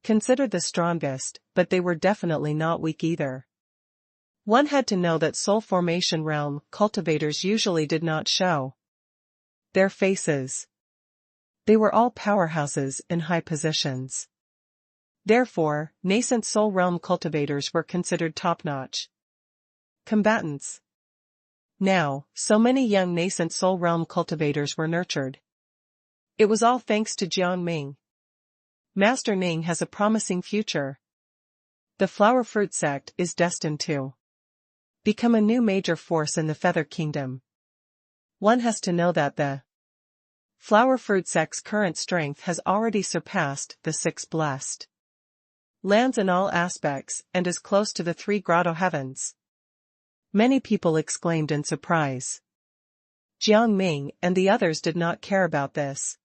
considered the strongest, but they were definitely not weak either. One had to know that soul formation realm cultivators usually did not show their faces. They were all powerhouses in high positions. Therefore, nascent soul realm cultivators were considered top-notch combatants. Now, so many young nascent soul realm cultivators were nurtured. It was all thanks to Jiang Ming. Master Ning has a promising future. The flower fruit sect is destined to become a new major force in the Feather Kingdom. One has to know that the flower fruit sect's current strength has already surpassed the 6 blessed lands in all aspects and is close to the 3 grotto heavens. Many people exclaimed in surprise. Jiang Ming and the others did not care about this.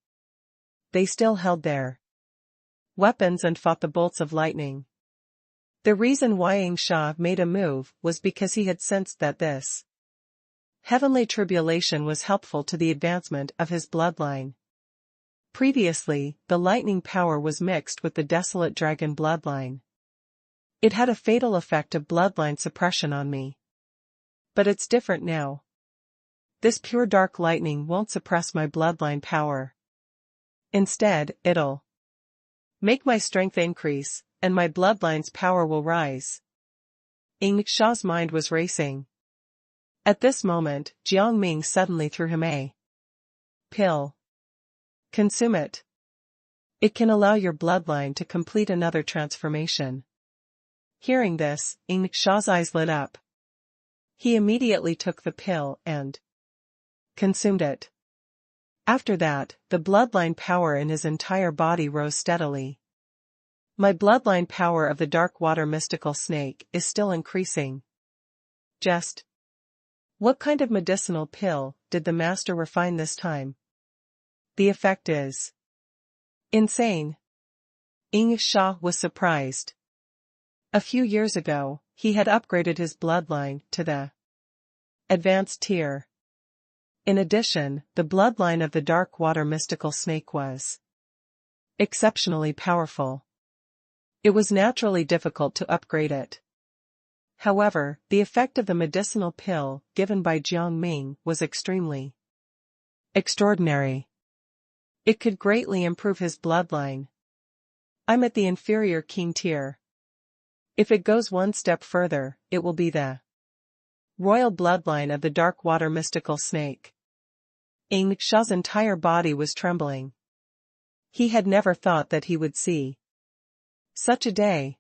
They still held their weapons and fought the bolts of lightning. The reason why Ying Sha made a move was because he had sensed that this heavenly tribulation was helpful to the advancement of his bloodline. Previously, the lightning power was mixed with the desolate dragon bloodline. It had a fatal effect of bloodline suppression on me. But it's different now. This pure dark lightning won't suppress my bloodline power. Instead, it'll make my strength increase, and my bloodline's power will rise. Ying Sha's mind was racing. At this moment, Jiang Ming suddenly threw him a pill. Consume it. It can allow your bloodline to complete another transformation. Hearing this, Ying Sha's eyes lit up. He immediately took the pill and consumed it. After that, the bloodline power in his entire body rose steadily. My bloodline power of the dark water mystical snake is still increasing. Just what kind of medicinal pill did the master refine this time? The effect is insane. Ying Sha was surprised. A few years ago, he had upgraded his bloodline to the advanced tier. In addition, the bloodline of the dark water mystical snake was exceptionally powerful. It was naturally difficult to upgrade it. However, the effect of the medicinal pill given by Jiang Ming was extremely extraordinary. It could greatly improve his bloodline. I'm at the inferior king tier. If it goes one step further, it will be the royal bloodline of the dark water mystical snake. Ying Sha's entire body was trembling. He had never thought that he would see such a day.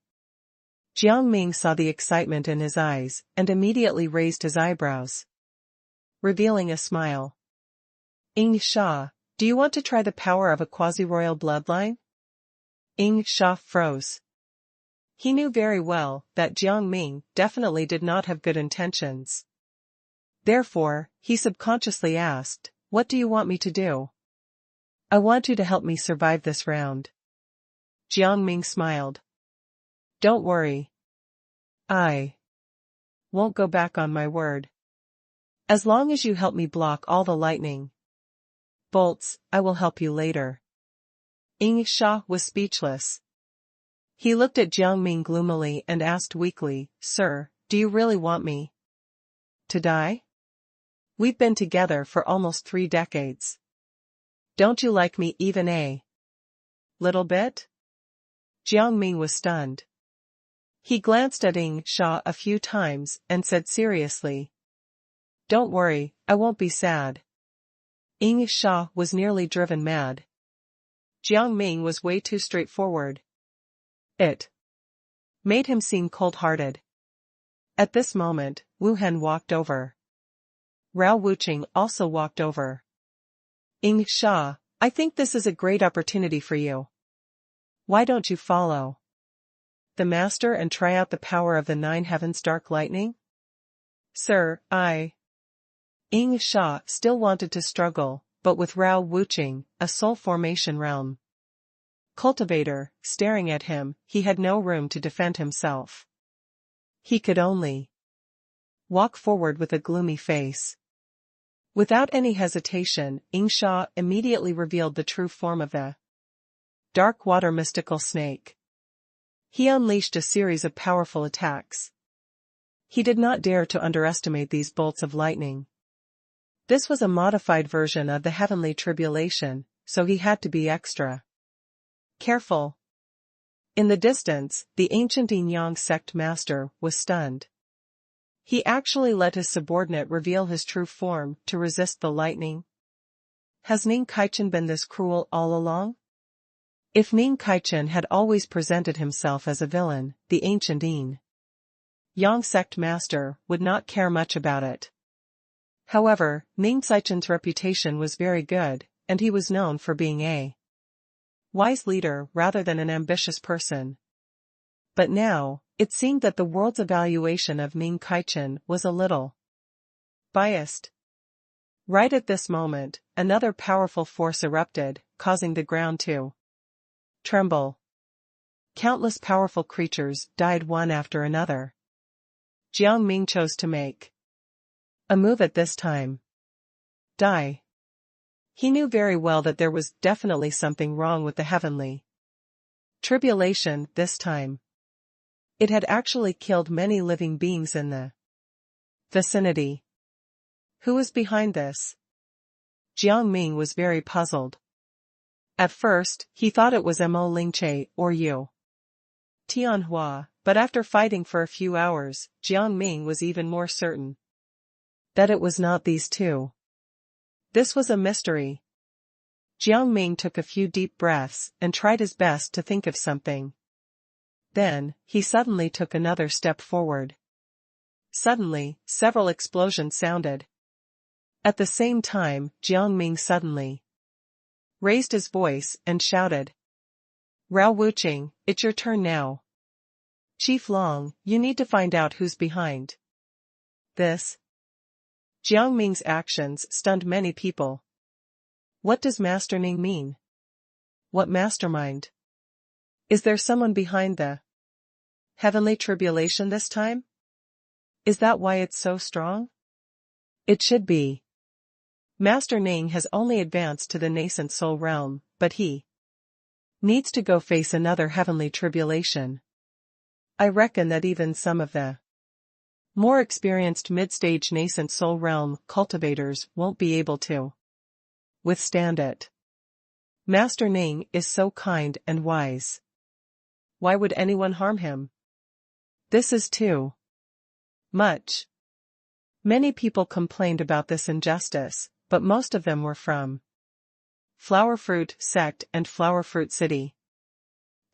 Jiang Ming saw the excitement in his eyes and immediately raised his eyebrows, revealing a smile. Ying Sha, do you want to try the power of a quasi-royal bloodline? Ying Sha froze. He knew very well that Jiang Ming definitely did not have good intentions. Therefore, he subconsciously asked, "What do you want me to do?" "I want you to help me survive this round." Jiang Ming smiled. "Don't worry. I won't go back on my word. As long as you help me block all the lightning bolts, I will help you later." Ying Sha was speechless. He looked at Jiang Ming gloomily and asked weakly, "Sir, do you really want me to die? We've been together for almost 3 decades. Don't you like me even a little bit?" Jiang Ming was stunned. He glanced at Ying Sha a few times and said seriously, "Don't worry, I won't be sad." Ying Sha was nearly driven mad. Jiang Ming was way too straightforward. It made him seem cold-hearted. At this moment, Wu Hen walked over. Rao Wuqing also walked over. "Ying Sha, I think this is a great opportunity for you. Why don't you follow the master and try out the power of the 9 heavens dark lightning?" "Sir, Ying Sha still wanted to struggle, but with Rao Wuqing, a soul formation realm cultivator, staring at him, he had no room to defend himself. He could only walk forward with a gloomy face. Without any hesitation, Ying Sha immediately revealed the true form of the dark water mystical snake. He unleashed a series of powerful attacks. He did not dare to underestimate these bolts of lightning. This was a modified version of the heavenly tribulation, so he had to be extra careful. In the distance, the ancient Yin sect master was stunned. He actually let his subordinate reveal his true form to resist the lightning. Has Ning Kaichen been this cruel all along? If Ning Kaichen had always presented himself as a villain, the ancient Yang sect master would not care much about it. However, Ning Kaichen's reputation was very good, and he was known for being a wise leader rather than an ambitious person. But now, it seemed that the world's evaluation of Ning Kaichen was a little biased. Right at this moment, another powerful force erupted, causing the ground to tremble. Countless powerful creatures died one after another. Jiang Ming chose to make a move at this time. Die. He knew very well that there was definitely something wrong with the heavenly tribulation this time. It had actually killed many living beings in the vicinity. Who was behind this? Jiang Ming was very puzzled. At first, he thought it was Mo Lingche or Yu Tianhua, but after fighting for a few hours, Jiang Ming was even more certain that it was not these two. This was a mystery. Jiang Ming took a few deep breaths and tried his best to think of something. Then, he suddenly took another step forward. Suddenly, several explosions sounded. At the same time, Jiang Ming suddenly raised his voice and shouted, "Rao Wuqing, it's your turn now. Chief Long, you need to find out who's behind this." Jiang Ming's actions stunned many people. What does Master Ning mean? What mastermind? Is there someone behind the heavenly tribulation this time? Is that why it's so strong? It should be. Master Ning has only advanced to the nascent soul realm, but he needs to go face another heavenly tribulation. I reckon that even some of the more experienced mid-stage nascent soul realm cultivators won't be able to withstand it. Master Ning is so kind and wise. Why would anyone harm him? This is too much. Many people complained about this injustice, but most of them were from Flower Fruit Sect and Flower Fruit City.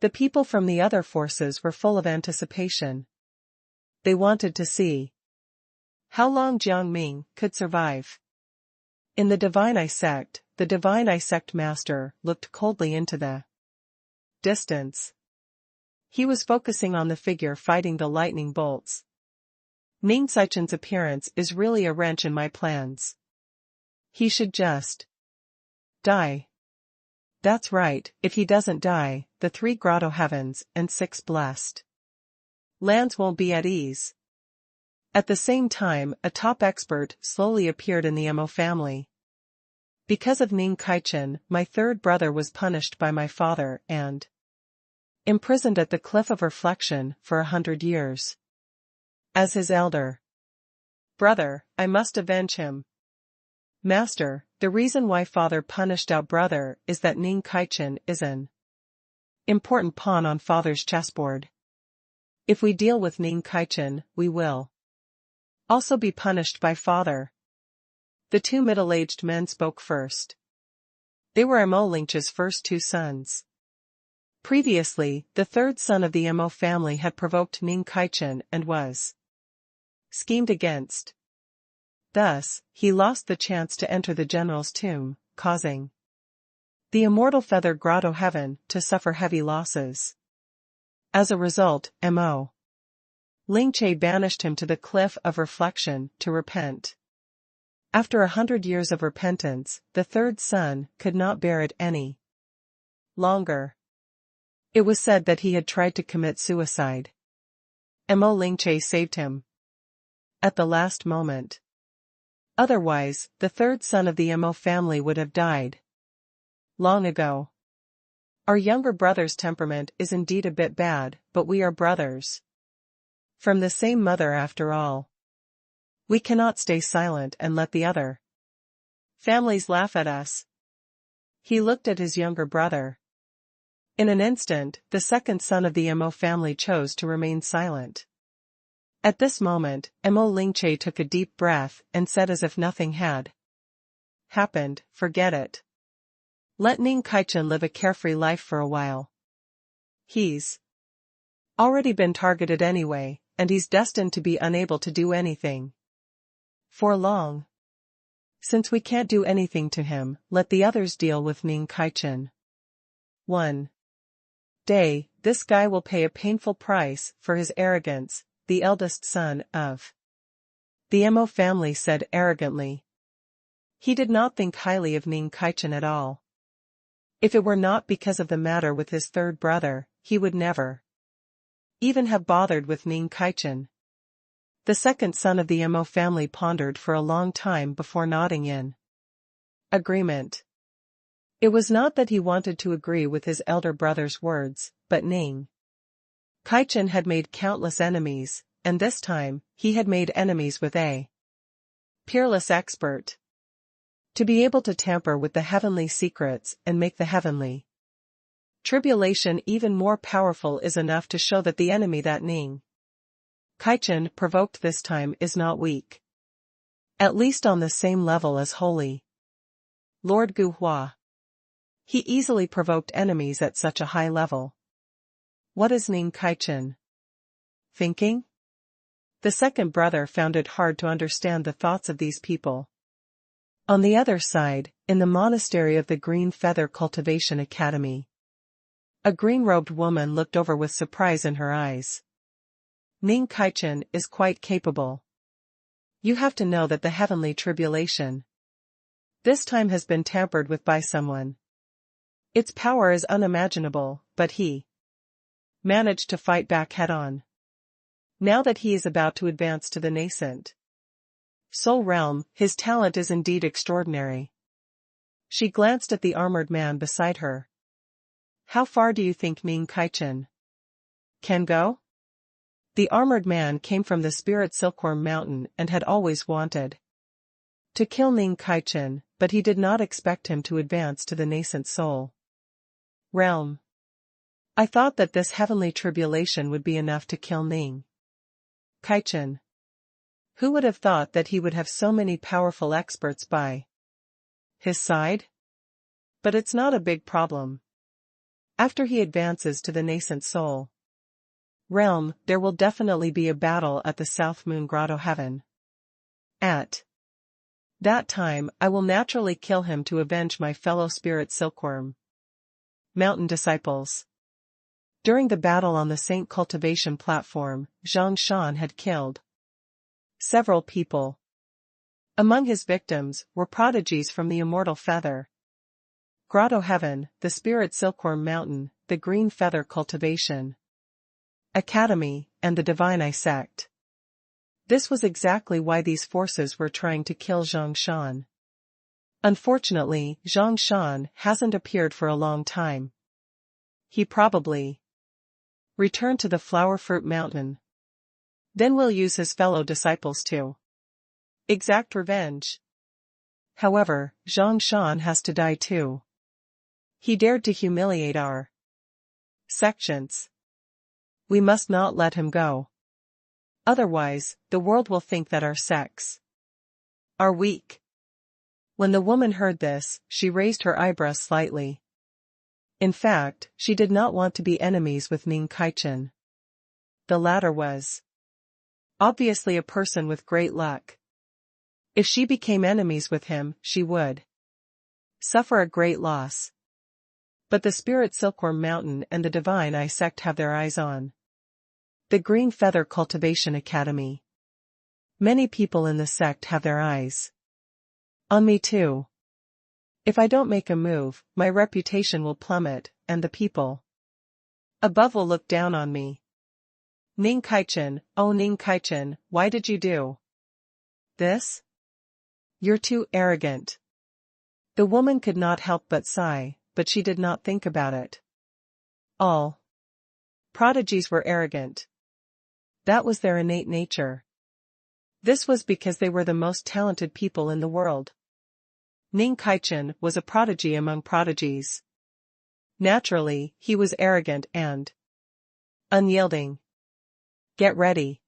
The people from the other forces were full of anticipation. They wanted to see how long Jiang Ming could survive. In the Divine Eye sect, the Divine Eye sect master looked coldly into the distance. He was focusing on the figure fighting the lightning bolts. Ning Kaichen's appearance is really a wrench in my plans. He should just die. That's right, if he doesn't die, the 3 grotto heavens and 6 blessed lands won't be at ease. At the same time, a top expert slowly appeared in the Mo family. Because of Ning Kaichen, my third brother was punished by my father and imprisoned at the Cliff of Reflection for 100 years. As his elder brother, I must avenge him. Master, the reason why father punished our brother is that Ning Kaichen is an important pawn on father's chessboard. If we deal with Ning Kaichen, we will also be punished by father. The 2 middle-aged men spoke first. They were Mo Lingche's first 2 sons. Previously, the third son of the Mo family had provoked Ning Kaichen and was schemed against. Thus, he lost the chance to enter the general's tomb, causing the immortal feather grotto heaven to suffer heavy losses. As a result, Mo Lingche banished him to the Cliff of Reflection to repent. After 100 years of repentance, the third son could not bear it any longer. It was said that he had tried to commit suicide. Mo Lingche saved him at the last moment. Otherwise, the third son of the Mo family would have died long ago. Our younger brother's temperament is indeed a bit bad, but we are brothers. From the same mother after all. We cannot stay silent and let the other families laugh at us. He looked at his younger brother. In an instant, the second son of the Mo family chose to remain silent. At this moment, Mo Lingche took a deep breath and said as if nothing had happened, forget it. Let Ning Kaichen live a carefree life for a while. He's already been targeted anyway, and he's destined to be unable to do anything for long. Since we can't do anything to him, let the others deal with Ning Kaichen. One day, this guy will pay a painful price for his arrogance, the eldest son of the Mo family said arrogantly. He did not think highly of Ning Kaichen at all. If it were not because of the matter with his third brother, he would never even have bothered with Ning Kaichen. The second son of the Mo family pondered for a long time before nodding in agreement. It was not that he wanted to agree with his elder brother's words, but Ning Kaichen had made countless enemies, and this time, he had made enemies with a peerless expert. To be able to tamper with the heavenly secrets and make the heavenly tribulation even more powerful is enough to show that the enemy that Ning Kaichen provoked this time is not weak. At least on the same level as Holy Lord Gu Hua. He easily provoked enemies at such a high level. What is Ning Kaichen thinking? The second brother found it hard to understand the thoughts of these people. On the other side, in the monastery of the Green Feather Cultivation Academy, a green-robed woman looked over with surprise in her eyes. Ning Kaichen is quite capable. You have to know that the heavenly tribulation this time has been tampered with by someone. Its power is unimaginable, but he managed to fight back head-on. Now that he is about to advance to the nascent soul realm, his talent is indeed extraordinary. She glanced at the armored man beside her. How far do you think Ning Kaichen can go? The armored man came from the spirit Silkworm Mountain and had always wanted to kill Ning Kaichen, but he did not expect him to advance to the nascent soul realm. I thought that this heavenly tribulation would be enough to kill Ning Kaichen. Who would have thought that he would have so many powerful experts by his side? But it's not a big problem. After he advances to the nascent soul realm, there will definitely be a battle at the South Moon Grotto Heaven. At that time, I will naturally kill him to avenge my fellow spirit Silkworm Mountain disciples. During the battle on the Saint Cultivation platform, Zhang Shan had killed several people. Among his victims were prodigies from the Immortal Feather Grotto Heaven, the Spirit Silkworm Mountain, the Green Feather Cultivation Academy, and the Divine Eye Sect. This was exactly why these forces were trying to kill Zhang Shan. Unfortunately, Zhang Shan hasn't appeared for a long time. He probably returned to the Flower Fruit Mountain. Then we'll use his fellow disciples to exact revenge. However, Zhang Shan has to die too. He dared to humiliate our sections. We must not let him go. Otherwise, the world will think that our sects are weak. When the woman heard this, she raised her eyebrows slightly. In fact, she did not want to be enemies with Ning Kaichen. The latter was obviously a person with great luck. If she became enemies with him, she would suffer a great loss. But the Spirit Silkworm Mountain and the Divine Eye Sect have their eyes on the Green Feather Cultivation Academy. Many people in the sect have their eyes on me too. If I don't make a move, my reputation will plummet, and the people above will look down on me. Ning Kaichen, oh Ning Kaichen, why did you do this? You're too arrogant. The woman could not help but sigh, but she did not think about it. All prodigies were arrogant. That was their innate nature. This was because they were the most talented people in the world. Ning Kaichen was a prodigy among prodigies. Naturally, he was arrogant and unyielding. Get ready.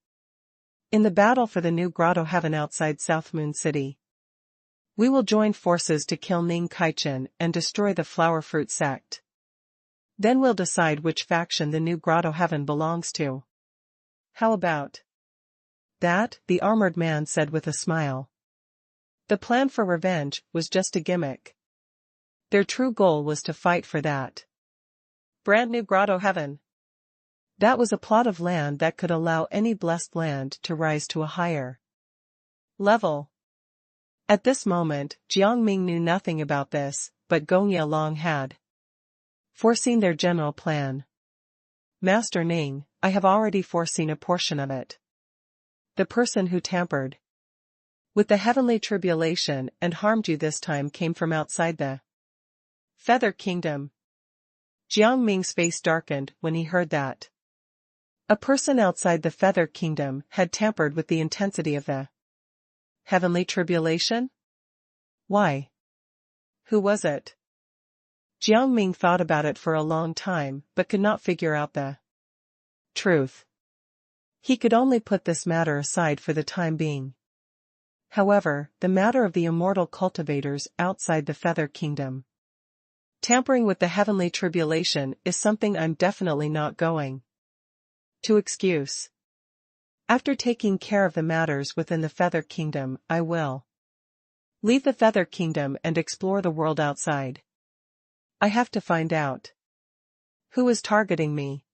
In the battle for the new grotto heaven outside South Moon City, we will join forces to kill Ning Kaichen and destroy the flower fruit sect. Then we'll decide which faction the new grotto heaven belongs to. How about that? The armored man said with a smile. The plan for revenge was just a gimmick. Their true goal was to fight for that brand new grotto heaven. That was a plot of land that could allow any blessed land to rise to a higher level. At this moment, Jiang Ming knew nothing about this, but Gong Yalong had foreseen their general plan. Master Ning, I have already foreseen a portion of it. The person who tampered with the heavenly tribulation and harmed you this time came from outside the Feather Kingdom. Jiang Ming's face darkened when he heard that. A person outside the Feather Kingdom had tampered with the intensity of the heavenly tribulation? Why? Who was it? Jiang Ming thought about it for a long time but could not figure out the truth. He could only put this matter aside for the time being. However, the matter of the immortal cultivators outside the Feather Kingdom tampering with the heavenly tribulation is something I'm definitely not going to excuse. After taking care of the matters within the Feather Kingdom, I will leave the Feather Kingdom and explore the world outside. I have to find out who is targeting me.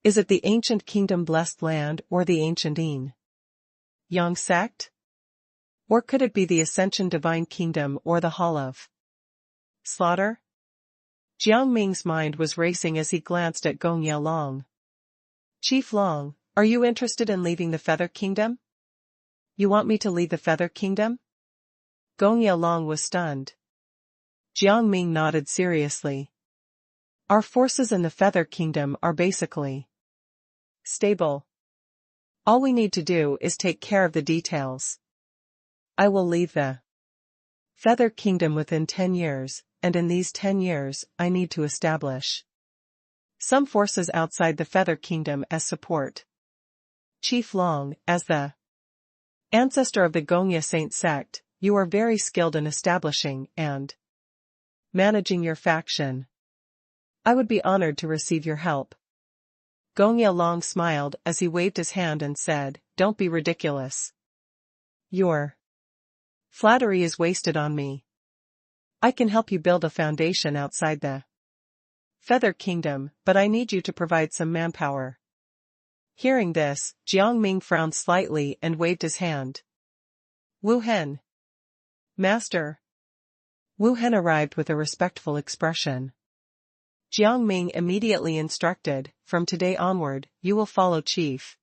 Is it the ancient kingdom blessed land or the ancient Yang sect? Or could it be the Ascension Divine Kingdom or the Hall of Slaughter? Jiang Ming's mind was racing as he glanced at Gong Yalong. Chief Long, are you interested in leaving the Feather Kingdom? You want me to leave the Feather Kingdom? Gong Yalong was stunned. Jiang Ming nodded seriously. Our forces in the Feather Kingdom are basically stable. All we need to do is take care of the details. I will leave the Feather Kingdom within 10 years, and in these 10 years, I need to establish some forces outside the Feather Kingdom as support. Chief Long, as the ancestor of the Gongya Saint sect, you are very skilled in establishing and managing your faction. I would be honored to receive your help. Gong Yalong smiled as he waved his hand and said, Don't be ridiculous. Your flattery is wasted on me. I can help you build a foundation outside the Feather Kingdom, but I need you to provide some manpower. Hearing this, Jiang Ming frowned slightly and waved his hand. Wu Hen. Master. Wu Hen arrived with a respectful expression. Jiang Ming immediately instructed, From today onward, you will follow Chief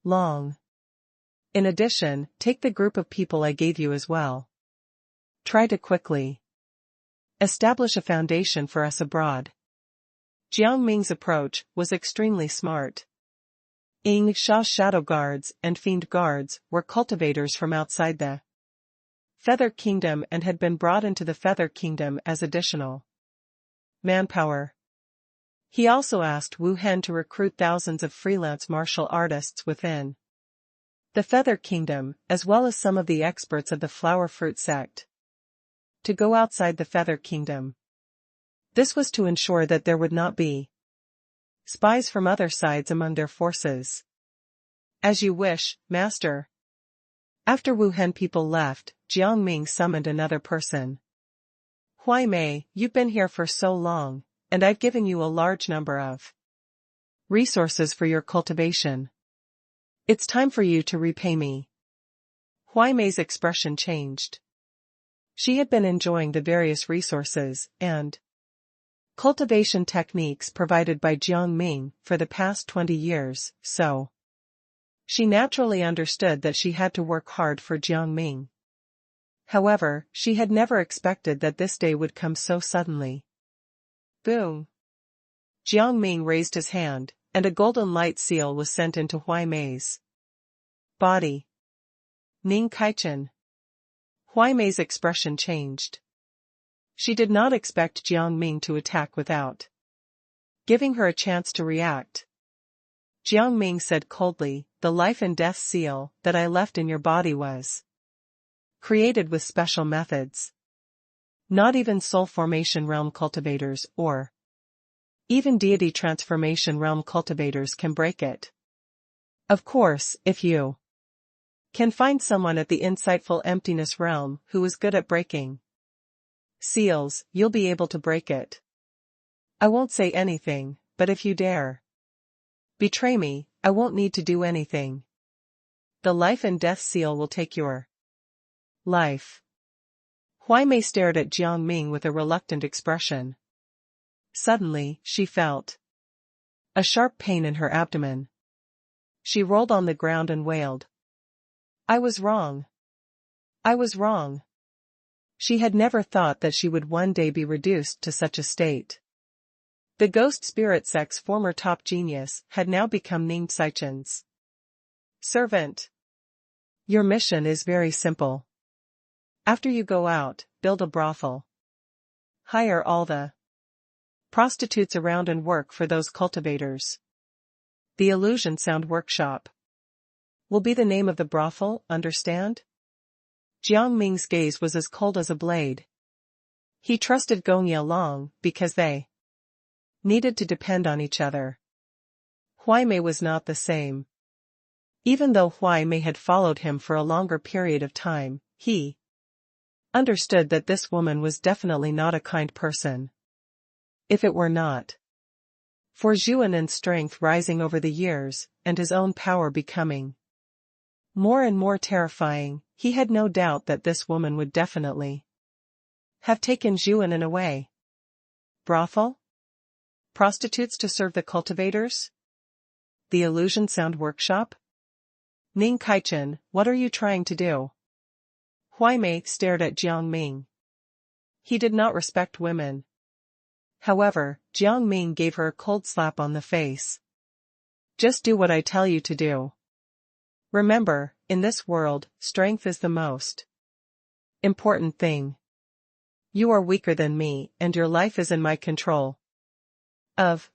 Long. In addition, take the group of people I gave you as well. Try to quickly establish a foundation for us abroad. Jiang Ming's approach was extremely smart. Ying Sha's shadow guards and fiend guards were cultivators from outside the Feather Kingdom and had been brought into the Feather Kingdom as additional manpower. He also asked Wu Hen to recruit thousands of freelance martial artists within the Feather Kingdom, as well as some of the experts of the Flower Fruit sect, to go outside the Feather Kingdom. This was to ensure that there would not be spies from other sides among their forces. As you wish, Master. After Wu Hen people left, Jiang Ming summoned another person. Huai Mei, you've been here for so long, and I've given you a large number of resources for your cultivation. It's time for you to repay me. Huai Mei's expression changed. She had been enjoying the various resources and cultivation techniques provided by Jiang Ming for the past 20 years, so she naturally understood that she had to work hard for Jiang Ming. However, she had never expected that this day would come so suddenly. Boom! Jiang Ming raised his hand, and a golden light seal was sent into Huai Mei's body. Ning Kaichen. Huai Mei's expression changed. She did not expect Jiang Ming to attack without giving her a chance to react. Jiang Ming said coldly, "The life and death seal that I left in your body was created with special methods. Not even soul formation realm cultivators or even deity transformation realm cultivators can break it. Of course, if you can find someone at the insightful emptiness realm who is good at breaking seals, you'll be able to break it. I won't say anything, but if you dare betray me, I won't need to do anything. The life and death seal will take your life." Huai Mei stared at Jiang Ming with a reluctant expression. Suddenly, she felt a sharp pain in her abdomen. She rolled on the ground and wailed. "I was wrong. I was wrong." She had never thought that she would one day be reduced to such a state. The ghost spirit sect's former top genius had now become Ning Saichen's servant. Your mission is very simple. After you go out, build a brothel. Hire all the prostitutes around and work for those cultivators. The Illusion Sound Workshop will be the name of the brothel, understand? Jiang Ming's gaze was as cold as a blade. He trusted Gongya Long because they needed to depend on each other. Huai Mei was not the same. Even though Huai Mei had followed him for a longer period of time, he understood that this woman was definitely not a kind person. If it were not for Zhuanen's strength rising over the years, and his own power becoming more and more terrifying, he had no doubt that this woman would definitely have taken Zhuanen away. Brothel? Prostitutes to serve the cultivators? The Illusion Sound Workshop? Ning Kaichen, what are you trying to do? Huai Mei stared at Jiang Ming. He did not respect women. However, Jiang Ming gave her a cold slap on the face. Just do what I tell you to do. Remember, in this world, strength is the most important thing. You are weaker than me, and your life is in my control. Of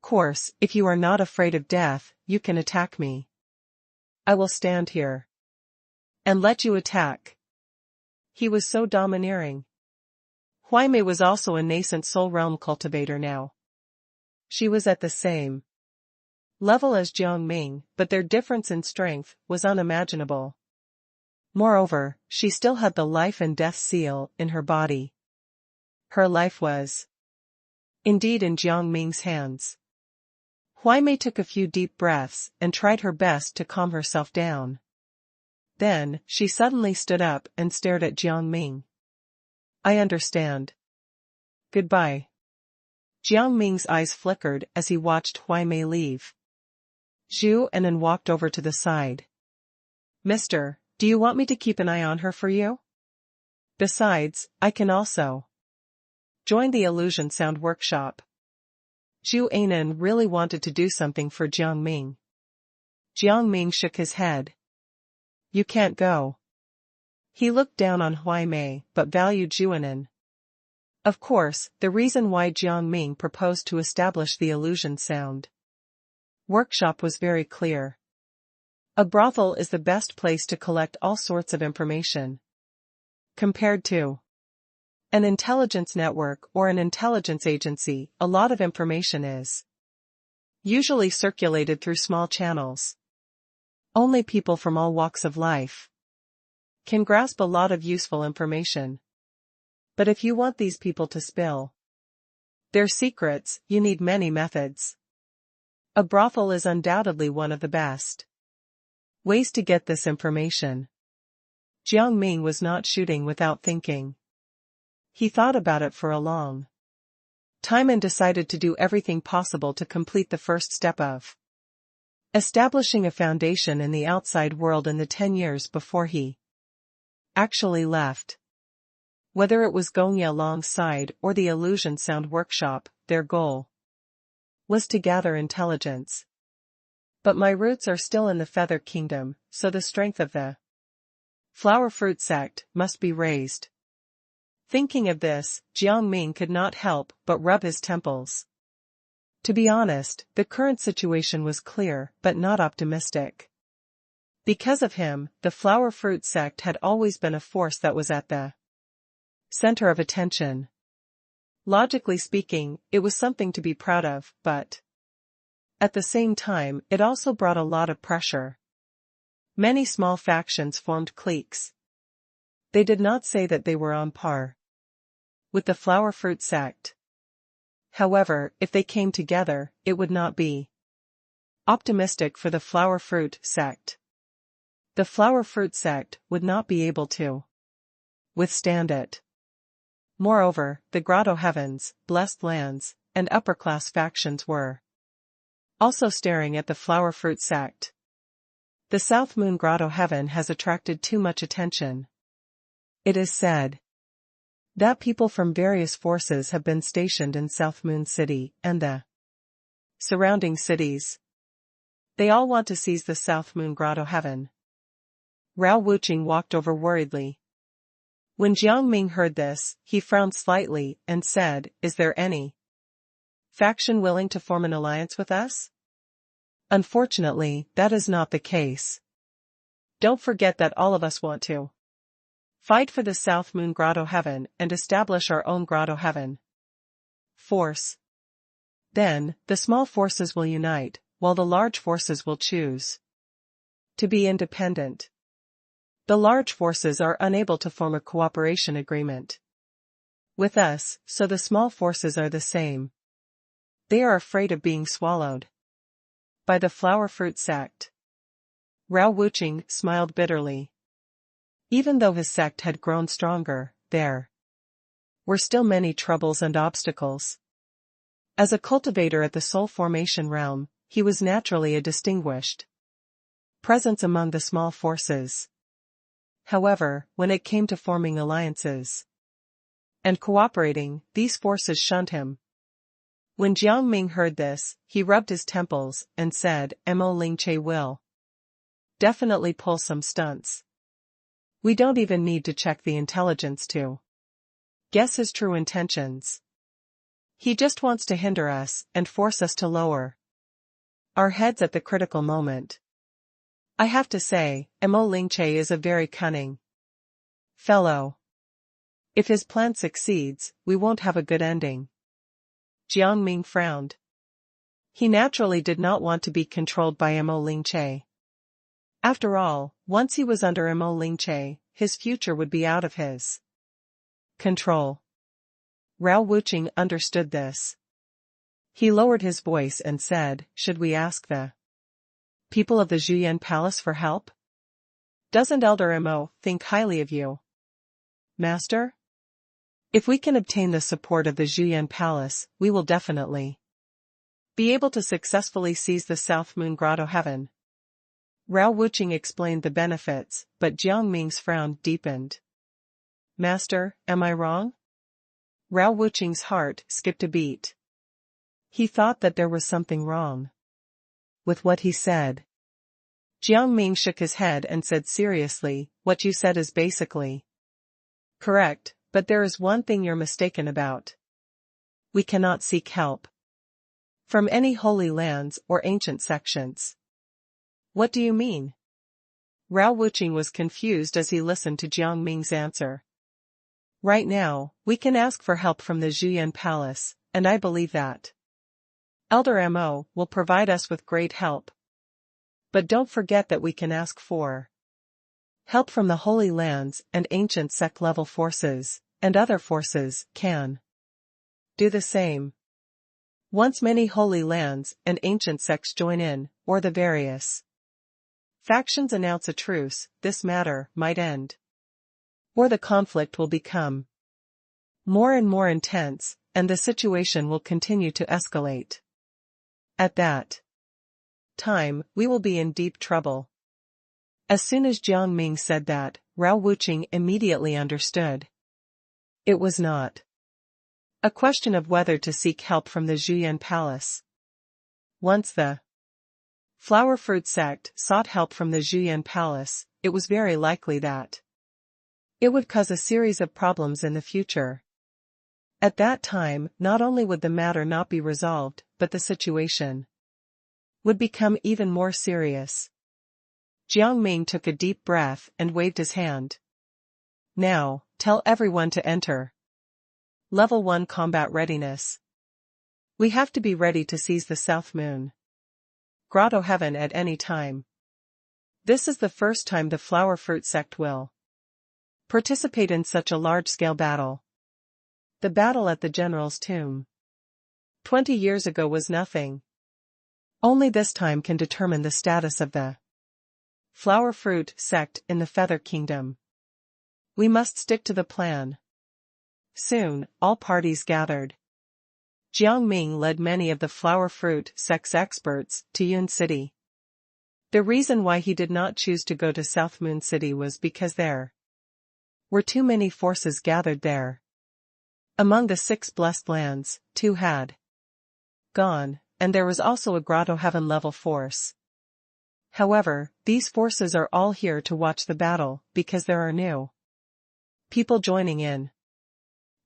course, if you are not afraid of death, you can attack me. I will stand here and let you attack. He was so domineering. Huai Mei was also a nascent soul realm cultivator now. She was at the same level as Jiang Ming, but their difference in strength was unimaginable. Moreover, she still had the life and death seal in her body. Her life was indeed in Jiang Ming's hands. Huai Mei took a few deep breaths and tried her best to calm herself down. Then, she suddenly stood up and stared at Jiang Ming. I understand. Goodbye. Jiang Ming's eyes flickered as he watched Huai Mei leave. Zhuanen walked over to the side. Mister, do you want me to keep an eye on her for you? Besides, I can also join the Illusion Sound Workshop. Zhuanen really wanted to do something for Jiang Ming. Jiang Ming shook his head. You can't go. He looked down on Huai Mei but valued Zhuanen. Of course, the reason why Jiang Ming proposed to establish the Illusion Sound Workshop was very clear. A brothel is the best place to collect all sorts of information. Compared to an intelligence network or an intelligence agency, a lot of information is usually circulated through small channels. Only people from all walks of life can grasp a lot of useful information. But if you want these people to spill their secrets, you need many methods. A brothel is undoubtedly one of the best ways to get this information. Jiang Ming was not shooting without thinking. He thought about it for a long time and decided to do everything possible to complete the first step of establishing a foundation in the outside world in the 10 years before he actually left. Whether it was Gongya Long's side or the Illusion Sound Workshop, their goal was to gather intelligence. But my roots are still in the feather kingdom, so the strength of the flower fruit sect must be raised. Thinking of this, Jiang Ming could not help but rub his temples. To be honest, the current situation was clear but not optimistic. Because of him, the flower fruit sect had always been a force that was at the center of attention. Logically speaking, it was something to be proud of, but at the same time, it also brought a lot of pressure. Many small factions formed cliques. They did not say that they were on par with the flower fruit sect. However, if they came together, it would not be optimistic for the flower fruit sect. The flower fruit sect would not be able to withstand it. Moreover, the grotto heavens, blessed lands, and upper-class factions were also staring at the flower fruit sect. The South Moon Grotto heaven has attracted too much attention. It is said that people from various forces have been stationed in South Moon City and the surrounding cities. They all want to seize the South Moon Grotto heaven. Rao Wuqing walked over worriedly. When Jiang Ming heard this, he frowned slightly and said, "Is there any faction willing to form an alliance with us?" Unfortunately, that is not the case. Don't forget that all of us want to fight for the South Moon Grotto heaven and establish our own grotto heaven force. Then, the small forces will unite, while the large forces will choose to be independent. The large forces are unable to form a cooperation agreement with us, so the small forces are the same. They are afraid of being swallowed by the flower fruit sect. Rao Wuqing smiled bitterly. Even though his sect had grown stronger, there were still many troubles and obstacles. As a cultivator at the soul formation realm, he was naturally a distinguished presence among the small forces. However, when it came to forming alliances and cooperating, these forces shunned him. When Jiang Ming heard this, he rubbed his temples and said, "Mo Lingche will definitely pull some stunts. We don't even need to check the intelligence to guess his true intentions. He just wants to hinder us and force us to lower our heads at the critical moment." I have to say, Mo Lingche is a very cunning fellow. If his plan succeeds, we won't have a good ending. Jiang Ming frowned. He naturally did not want to be controlled by Mo Lingche. After all, once he was under Mo Lingche, his future would be out of his control. Rao Wuqing understood this. He lowered his voice and said, "Should we ask the people of the Zhuyan Palace for help? Doesn't Elder Mo think highly of you, Master? If we can obtain the support of the Zhuyan Palace, we will definitely be able to successfully seize the South Moon Grotto heaven." Rao Wuqing explained the benefits, but Jiang Ming's frown deepened. "Master, am I wrong?" Rao Wuqing's heart skipped a beat. He thought that there was something wrong with what he said. Jiang Ming shook his head and said seriously, "What you said is basically correct, but there is one thing you're mistaken about. We cannot seek help from any holy lands or ancient sections." "What do you mean?" Rao Wuqing was confused as he listened to Jiang Ming's answer. "Right now, we can ask for help from the Zhuyan Palace, and I believe that Elder Mo will provide us with great help. But don't forget that we can ask for help from the Holy Lands and ancient sect-level forces, and other forces can do the same. Once many Holy Lands and ancient sects join in, or the various factions announce a truce, this matter might end. Or the conflict will become more and more intense, and the situation will continue to escalate. At that time, we will be in deep trouble." As soon as Jiang Ming said that, Rao Wuqing immediately understood. It was not a question of whether to seek help from the Zhuyan Palace. Once the flower fruit sect sought help from the Zhuyan Palace, it was very likely that it would cause a series of problems in the future. At that time, not only would the matter not be resolved, but the situation would become even more serious. Jiang Ming took a deep breath and waved his hand. Now, tell everyone to enter. Level 1 combat readiness. We have to be ready to seize the South Moon Grotto Heaven at any time. This is the first time the flower fruit sect will participate in such a large-scale battle. The battle at the General's tomb 20 years ago was nothing. Only this time can determine the status of the flower fruit sect in the Feather Kingdom. We must stick to the plan. Soon, all parties gathered. Jiang Ming led many of the flower fruit sect's experts to Yun City. The reason why he did not choose to go to South Moon City was because there were too many forces gathered there. Among the 6 blessed lands, 2 had gone, and there was also a Grotto Heaven level force. However, these forces are all here to watch the battle, because there are new people joining in.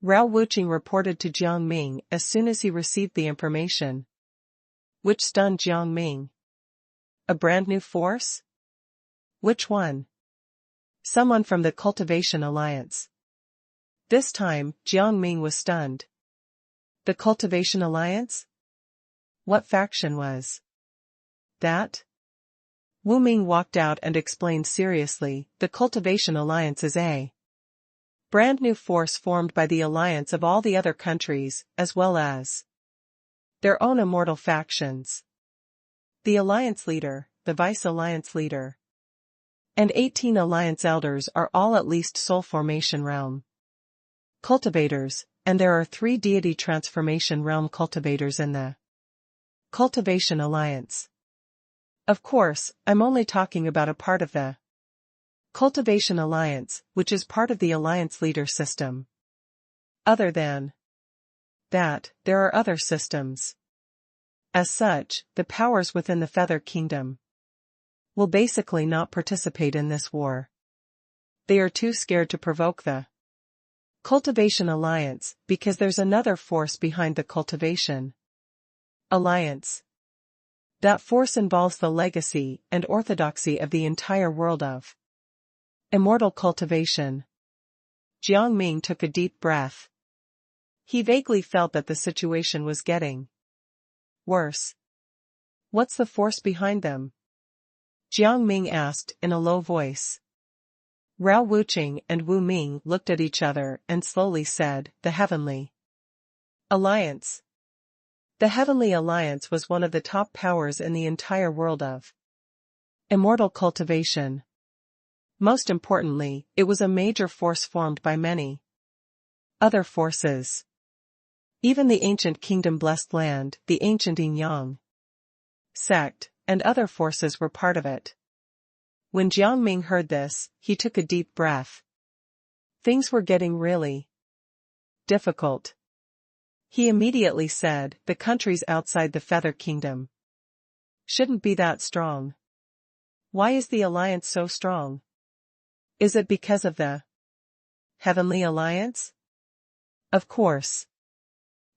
Rao Wuqing reported to Jiang Ming as soon as he received the information, which stunned Jiang Ming. A brand new force? Which one? Someone from the Cultivation Alliance. This time, Jiang Ming was stunned. The Cultivation Alliance? What faction was that? Wu Ming walked out and explained seriously, the Cultivation Alliance is a brand new force formed by the alliance of all the other countries, as well as their own immortal factions. The alliance leader, the vice-alliance leader, and 18 alliance elders are all at least soul formation realm cultivators, and there are 3 deity transformation realm cultivators in the Cultivation Alliance. Of course, I'm only talking about a part of the Cultivation Alliance, which is part of the Alliance Leader system. Other than that, there are other systems. As such, the powers within the Feather Kingdom will basically not participate in this war. They are too scared to provoke the Cultivation Alliance, because there's another force behind the Cultivation Alliance. That force involves the legacy and orthodoxy of the entire world of immortal cultivation. Jiang Ming took a deep breath. He vaguely felt that the situation was getting worse. What's the force behind them? Jiang Ming asked in a low voice. Rao Wuqing and Wu Ming looked at each other and slowly said, the Heavenly Alliance. The Heavenly Alliance was one of the top powers in the entire world of immortal cultivation. Most importantly, it was a major force formed by many other forces. Even the ancient Kingdom Blessed Land, the ancient Yin sect, and other forces were part of it. When Jiang Ming heard this, he took a deep breath. Things were getting really difficult. He immediately said, the countries outside the Feather Kingdom shouldn't be that strong. Why is the alliance so strong? Is it because of the Heavenly Alliance? Of course.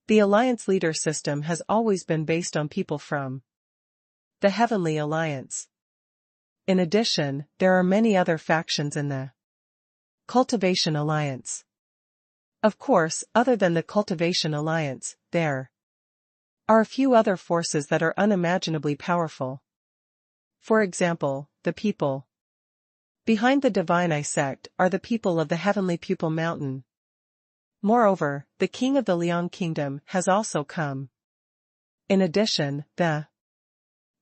The alliance leader system has always been based on people from the Heavenly Alliance. In addition, there are many other factions in the Cultivation Alliance. Of course, other than the Cultivation Alliance, there are a few other forces that are unimaginably powerful. For example, the people behind the Divine Eye sect are the people of the Heavenly Pupil Mountain. Moreover, the king of the Liang Kingdom has also come. In addition,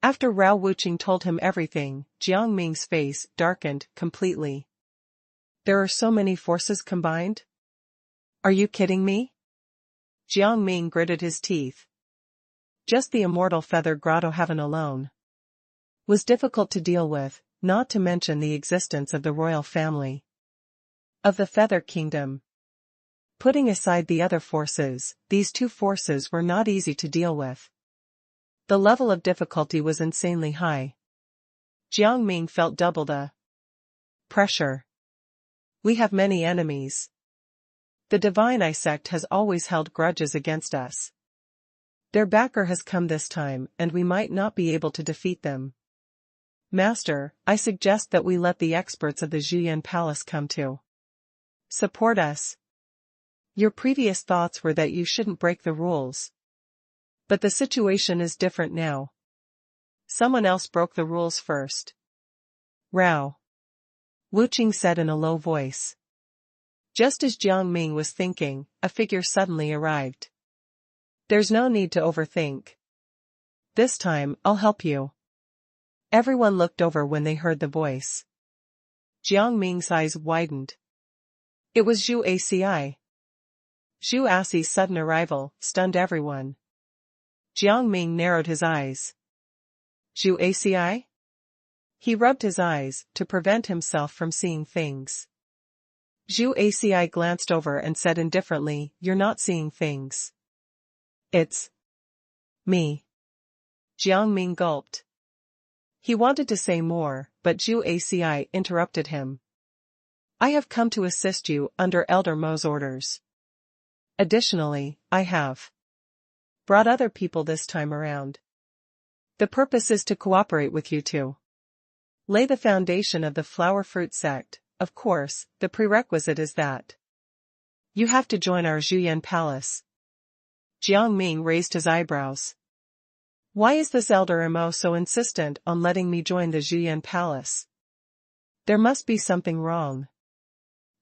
after Rao Wuqing told him everything, Jiang Ming's face darkened completely. There are so many forces combined? Are you kidding me? Jiang Ming gritted his teeth. Just the immortal Feather Grotto Heaven alone was difficult to deal with, not to mention the existence of the royal family of the Feather Kingdom. Putting aside the other forces, these 2 forces were not easy to deal with. The level of difficulty was insanely high. Jiang Ming felt double the pressure. We have many enemies. The Divine Eye sect has always held grudges against us. Their backer has come this time, and we might not be able to defeat them. Master, I suggest that we let the experts of the Zhuyan Palace come to support us. Your previous thoughts were that you shouldn't break the rules. But the situation is different now. Someone else broke the rules first. Rao. Wu Qing said in a low voice. Just as Jiang Ming was thinking, a figure suddenly arrived. There's no need to overthink. This time, I'll help you. Everyone looked over when they heard the voice. Jiang Ming's eyes widened. It was Zhu Aci. Zhu Aci's sudden arrival stunned everyone. Jiang Ming narrowed his eyes. Zhu Aci? He rubbed his eyes to prevent himself from seeing things. Zhu Aci glanced over and said indifferently, "You're not seeing things. It's me." Jiang Ming gulped. He wanted to say more, but Zhu Aci interrupted him. "I have come to assist you under Elder Mo's orders. Additionally, I have brought other people this time around. The purpose is to cooperate with you to lay the foundation of the flower fruit sect. Of course, the prerequisite is that you have to join our Zhuyan Palace." Jiang Ming raised his eyebrows. Why is this Elder Mo so insistent on letting me join the Zhuyan Palace? There must be something wrong.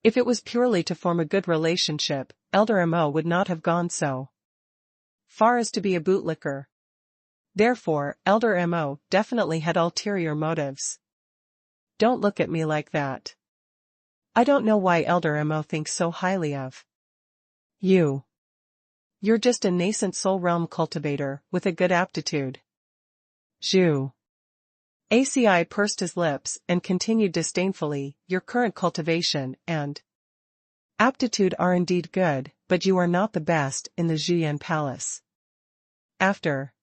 If it was purely to form a good relationship, Elder Mo would not have gone so far as to be a bootlicker. Therefore, Elder Mo definitely had ulterior motives. Don't look at me like that. I don't know why Elder Mo thinks so highly of you. You're just a nascent soul realm cultivator with a good aptitude. Zhu Aci pursed his lips and continued disdainfully, your current cultivation and aptitude are indeed good, but you are not the best in the Zhuyan Palace. After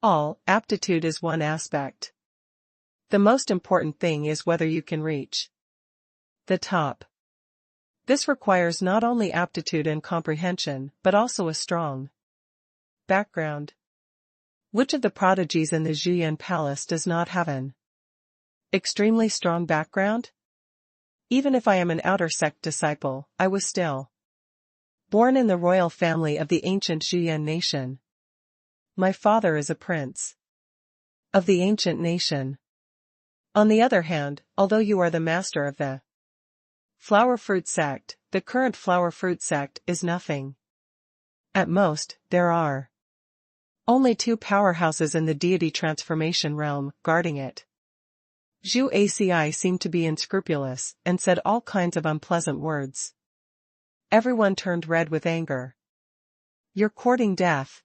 all, aptitude is one aspect. The most important thing is whether you can reach the top. This requires not only aptitude and comprehension, but also a strong background. Which of the prodigies in the Zhuyan Palace does not have an extremely strong background? Even if I am an outer sect disciple, I was still born in the royal family of the ancient Zhuyan nation. My father is a prince of the ancient nation. On the other hand, although you are the master of the flower fruit sect, the current flower fruit sect is nothing. At most, there are only two powerhouses in the deity transformation realm guarding it. Zhu Aci seemed to be unscrupulous and said all kinds of unpleasant words. Everyone turned red with anger. You're courting death.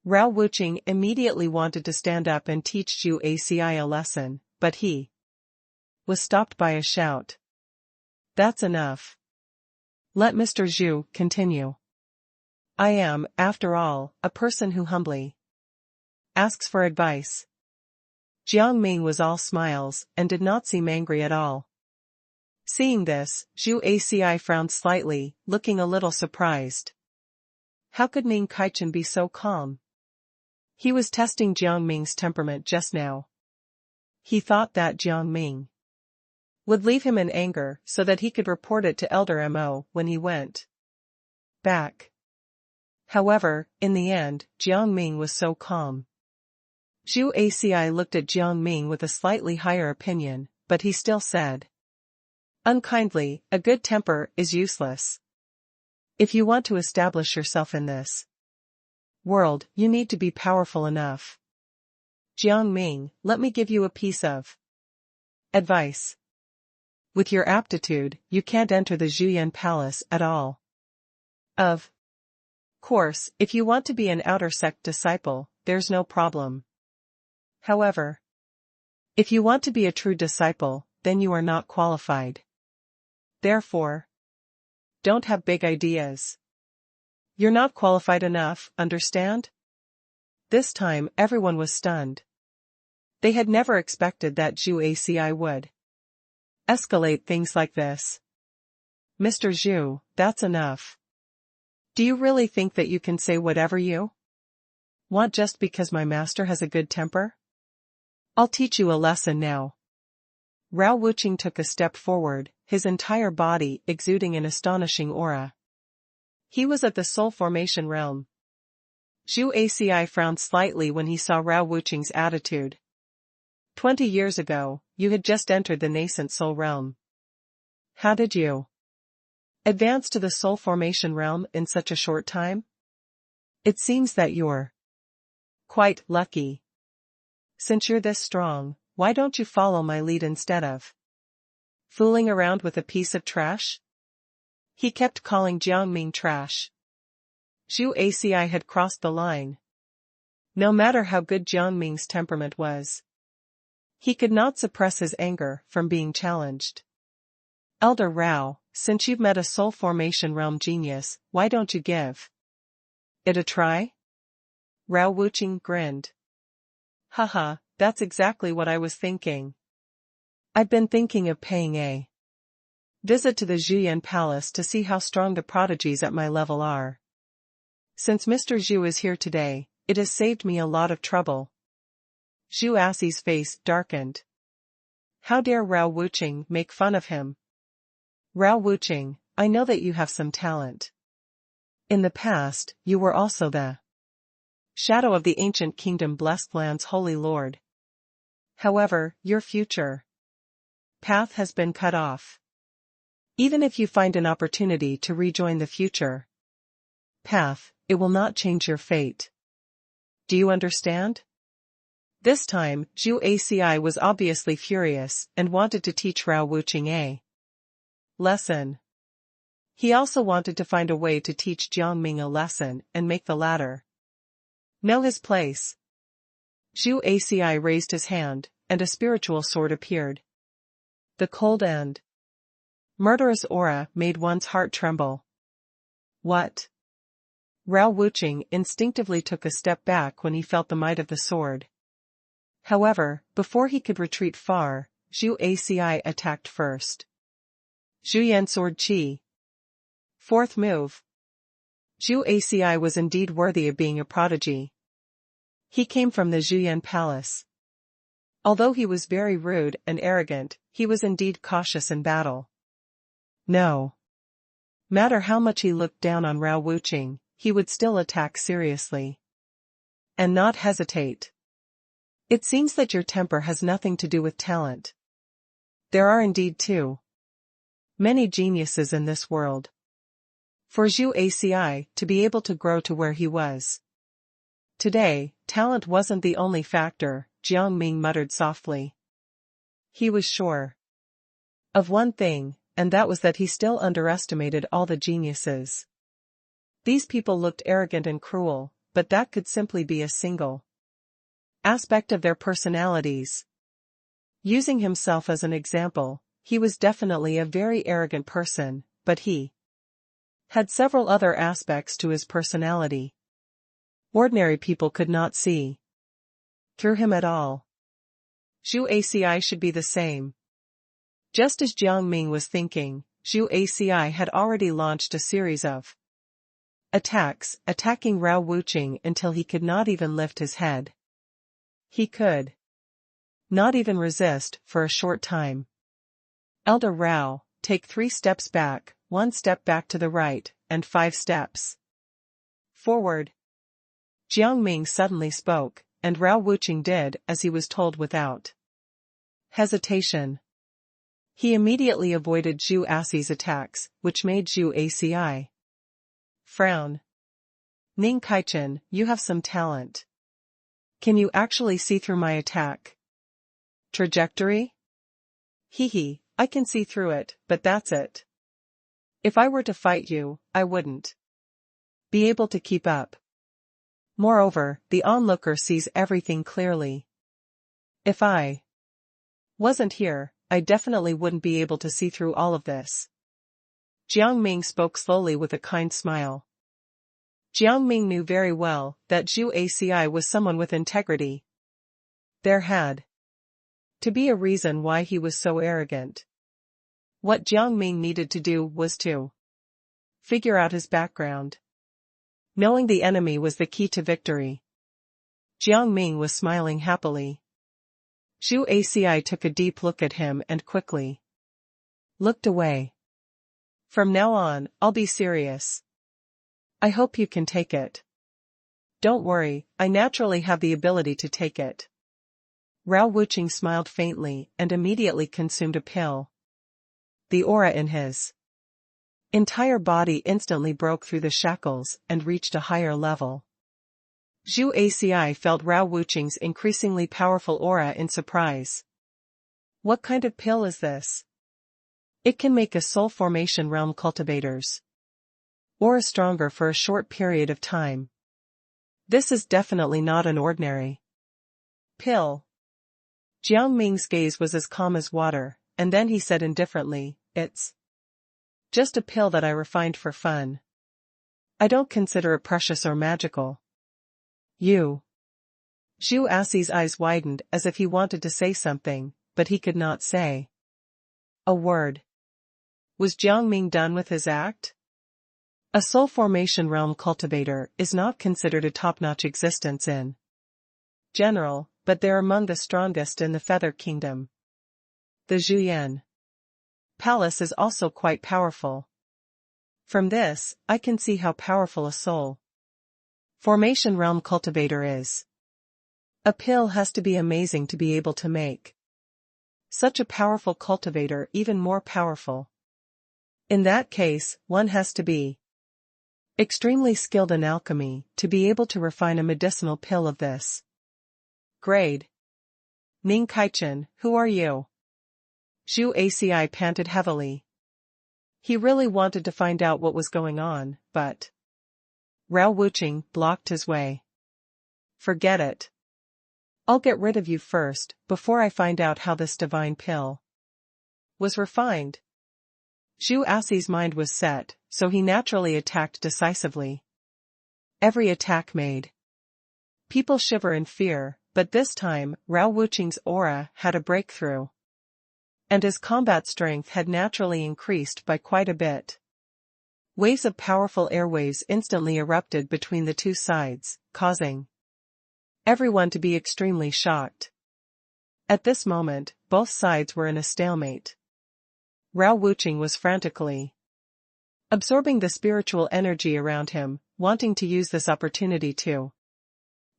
Rao Wuqing immediately wanted to stand up and teach Zhu Aci a lesson, but he was stopped by a shout. That's enough. Let Mr. Zhu continue. I am, after all, a person who humbly asks for advice. Jiang Ming was all smiles and did not seem angry at all. Seeing this, Zhu Aci frowned slightly, looking a little surprised. How could Ming Kaichen be so calm? He was testing Jiang Ming's temperament just now. He thought that Jiang Ming would leave him in anger so that he could report it to Elder Mo when he went back. However, in the end, Jiang Ming was so calm. Zhu Aci looked at Jiang Ming with a slightly higher opinion, but he still said unkindly, a good temper is useless. If you want to establish yourself in this world, you need to be powerful enough. Jiang Ming, let me give you a piece of advice. With your aptitude, you can't enter the Zhuyan Palace at all. Of course, if you want to be an outer sect disciple, there's no problem. However, if you want to be a true disciple, then you are not qualified. Therefore, don't have big ideas. You're not qualified enough, understand? This time everyone was stunned. They had never expected that Zhu ACI would escalate things like this. Mr. Zhu, that's enough. Do you really think that you can say whatever you want just because my master has a good temper? I'll teach you a lesson now. Rao Wuqing took a step forward, his entire body exuding an astonishing aura. He was at the soul formation realm. Zhu ACI frowned slightly when he saw Rao Wuqing's attitude. 20 years ago, you had just entered the nascent soul realm. How did you advance to the soul formation realm in such a short time? It seems that you're quite lucky. Since you're this strong, why don't you follow my lead instead of fooling around with a piece of trash? He kept calling Jiang Ming trash. Zhu ACI had crossed the line. No matter how good Jiang Ming's temperament was, he could not suppress his anger from being challenged. Elder Rao, since you've met a soul formation realm genius, why don't you give it a try? Rao Wuqing grinned. Haha, that's exactly what I was thinking. I've been thinking of paying a visit to the Zhuyan Palace to see how strong the prodigies at my level are. Since Mr. Zhu is here today, it has saved me a lot of trouble. Zhu Asi's face darkened. How dare Rao Wuqing make fun of him? Rao Wuqing, I know that you have some talent. In the past, you were also the shadow of the ancient kingdom blessed land's holy lord. However, your future path has been cut off. Even if you find an opportunity to rejoin the future path, it will not change your fate. Do you understand? This time, Zhu ACI was obviously furious and wanted to teach Rao Wuqing a lesson. He also wanted to find a way to teach Jiang Ming a lesson and make the latter know his place. Zhu ACI raised his hand, and a spiritual sword appeared. The cold and murderous aura made one's heart tremble. What? Rao Wuqing instinctively took a step back when he felt the might of the sword. However, before he could retreat far, Zhu ACI attacked first. Zhuyan Sword Qi. Fourth move. Zhu ACI was indeed worthy of being a prodigy. He came from the Zhuyan Palace. Although he was very rude and arrogant, he was indeed cautious in battle. No matter how much he looked down on Rao Wuqing, he would still attack seriously and not hesitate. It seems that your temper has nothing to do with talent. There are indeed too many geniuses in this world. For Zhu ACI to be able to grow to where he was today, talent wasn't the only factor, Jiang Ming muttered softly. He was sure of one thing, and that was that he still underestimated all the geniuses. These people looked arrogant and cruel, but that could simply be a single aspect of their personalities. Using himself as an example, he was definitely a very arrogant person, but he had several other aspects to his personality. Ordinary people could not see through him at all. Zhu ACI should be the same. Just as Jiang Ming was thinking, Zhu ACI had already launched a series of attacks, attacking Rao Wuqing until he could not even lift his head. He could not even resist for a short time. Elder Rao, take 3 steps back, 1 step back to the right, and 5 steps forward. Jiang Ming suddenly spoke, and Rao Wuqing did as he was told without hesitation. He immediately avoided Zhu Asi's attacks, which made Zhu ACI frown. Ning Kaichen, you have some talent. Can you actually see through my attack trajectory? Hee, I can see through it, but that's it. If I were to fight you, I wouldn't be able to keep up. Moreover, the onlooker sees everything clearly. If I wasn't here, I definitely wouldn't be able to see through all of this. Jiang Ming spoke slowly with a kind smile. Jiang Ming knew very well that Zhu Aci was someone with integrity. There had to be a reason why he was so arrogant. What Jiang Ming needed to do was to figure out his background. Knowing the enemy was the key to victory. Jiang Ming was smiling happily. Zhu Aci took a deep look at him and quickly looked away. From now on, I'll be serious. I hope you can take it. Don't worry, I naturally have the ability to take it. Rao Wuqing smiled faintly and immediately consumed a pill. The aura in his entire body instantly broke through the shackles and reached a higher level. Zhu Aci felt Rao Wuqing's increasingly powerful aura in surprise. What kind of pill is this? It can make a soul formation realm cultivator's aura stronger for a short period of time. This is definitely not an ordinary pill. Jiang Ming's gaze was as calm as water, and then he said indifferently, "It's just a pill that I refined for fun. I don't consider it precious or magical." You. Zhu Aci's eyes widened as if he wanted to say something, but he could not say a word. Was Jiang Ming done with his act? A soul formation realm cultivator is not considered a top-notch existence in general, but they're among the strongest in the Feather Kingdom. The Zhuyan Palace is also quite powerful. From this, I can see how powerful a soul formation realm cultivator is. A pill has to be amazing to be able to make such a powerful cultivator even more powerful. In that case, one has to be extremely skilled in alchemy to be able to refine a medicinal pill of this grade. Ning Kaichen, who are you? Zhu Aci panted heavily. He really wanted to find out what was going on, but Rao Wuqing blocked his way. Forget it. I'll get rid of you first, before I find out how this divine pill was refined. Zhu Aci's mind was set, so he naturally attacked decisively. Every attack made people shiver in fear, but this time, Rao Wuqing's aura had a breakthrough. And his combat strength had naturally increased by quite a bit. Waves of powerful airwaves instantly erupted between the two sides, causing everyone to be extremely shocked. At this moment, both sides were in a stalemate. Rao Wuqing was frantically absorbing the spiritual energy around him, wanting to use this opportunity to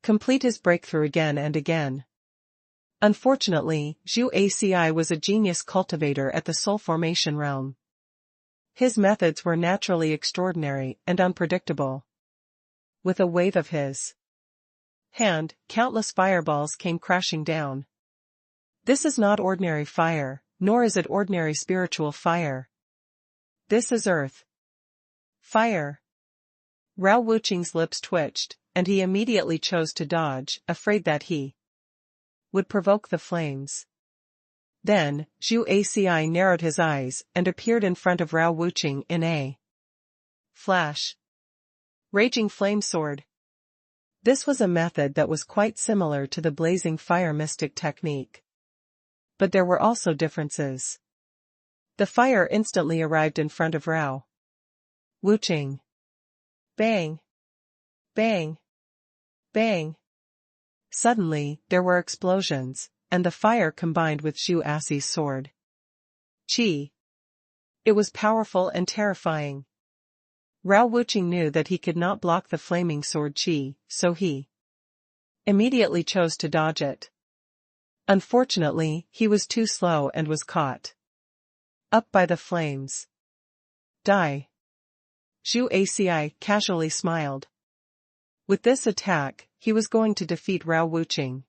complete his breakthrough again and again. Unfortunately, Zhu Aci was a genius cultivator at the soul formation realm. His methods were naturally extraordinary and unpredictable. With a wave of his hand, countless fireballs came crashing down. This is not ordinary fire, nor is it ordinary spiritual fire. This is earth fire. Rao Wuqing's lips twitched, and he immediately chose to dodge, afraid that he would provoke the flames. Then, Zhu Aci narrowed his eyes and appeared in front of Rao Wuqing in a flash. Raging flame sword. This was a method that was quite similar to the blazing fire mystic technique. But there were also differences. The fire instantly arrived in front of Rao Wuqing. Bang! Bang! Bang! Suddenly, there were explosions, and the fire combined with Zhu Aci's sword. Qi. It was powerful and terrifying. Rao Wuqing knew that he could not block the flaming sword Qi, so he immediately chose to dodge it. Unfortunately, he was too slow and was caught up by the flames. Die. Zhu Aci casually smiled. With this attack, he was going to defeat Rao Wuqing.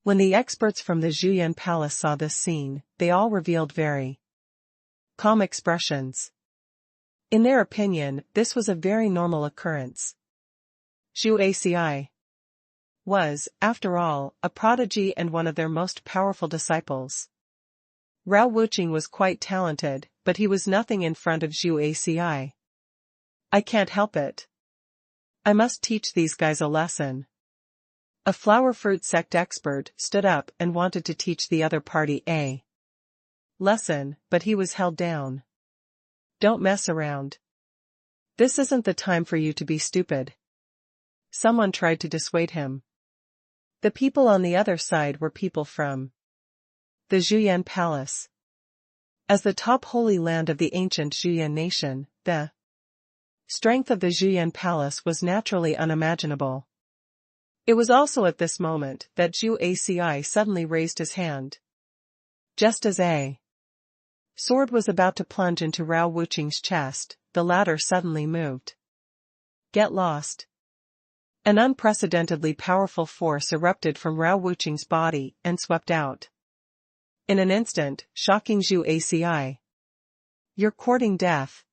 When the experts from the Zhuyan Palace saw this scene, they all revealed very calm expressions. In their opinion, this was a very normal occurrence. Zhu Aci was, after all, a prodigy and one of their most powerful disciples. Rao Wuqing was quite talented, but he was nothing in front of Zhu Aci. I can't help it. I must teach these guys a lesson. A flower fruit sect expert stood up and wanted to teach the other party a lesson, but he was held down. Don't mess around. This isn't the time for you to be stupid. Someone tried to dissuade him. The people on the other side were people from the Zhuyan Palace. As the top holy land of the ancient Zhuyan nation, the strength of the Zhuyan Palace was naturally unimaginable. It was also at this moment that Zhu Aci suddenly raised his hand. Just as a sword was about to plunge into Rao Wuqing's chest, the latter suddenly moved. Get lost. An unprecedentedly powerful force erupted from Rao Wuqing's body and swept out. In an instant, shocking Zhu Aci. You're courting death.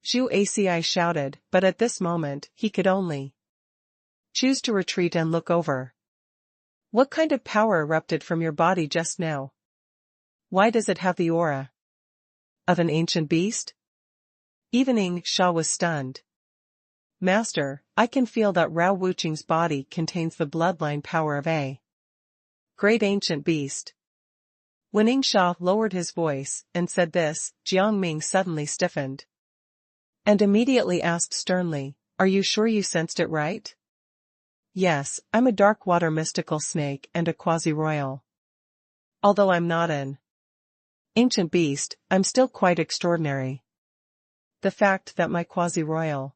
Zhu Aci shouted, but at this moment, he could only choose to retreat and look over. What kind of power erupted from your body just now? Why does it have the aura of an ancient beast? Even Ing Sha was stunned. Master, I can feel that Rao Wuqing's body contains the bloodline power of a great ancient beast. When Ing Sha lowered his voice and said this, Jiang Ming suddenly stiffened and immediately asked sternly, "Are you sure you sensed it right?" "Yes, I'm a dark water mystical snake and a quasi-royal. Although I'm not an ancient beast, I'm still quite extraordinary. The fact that my quasi-royal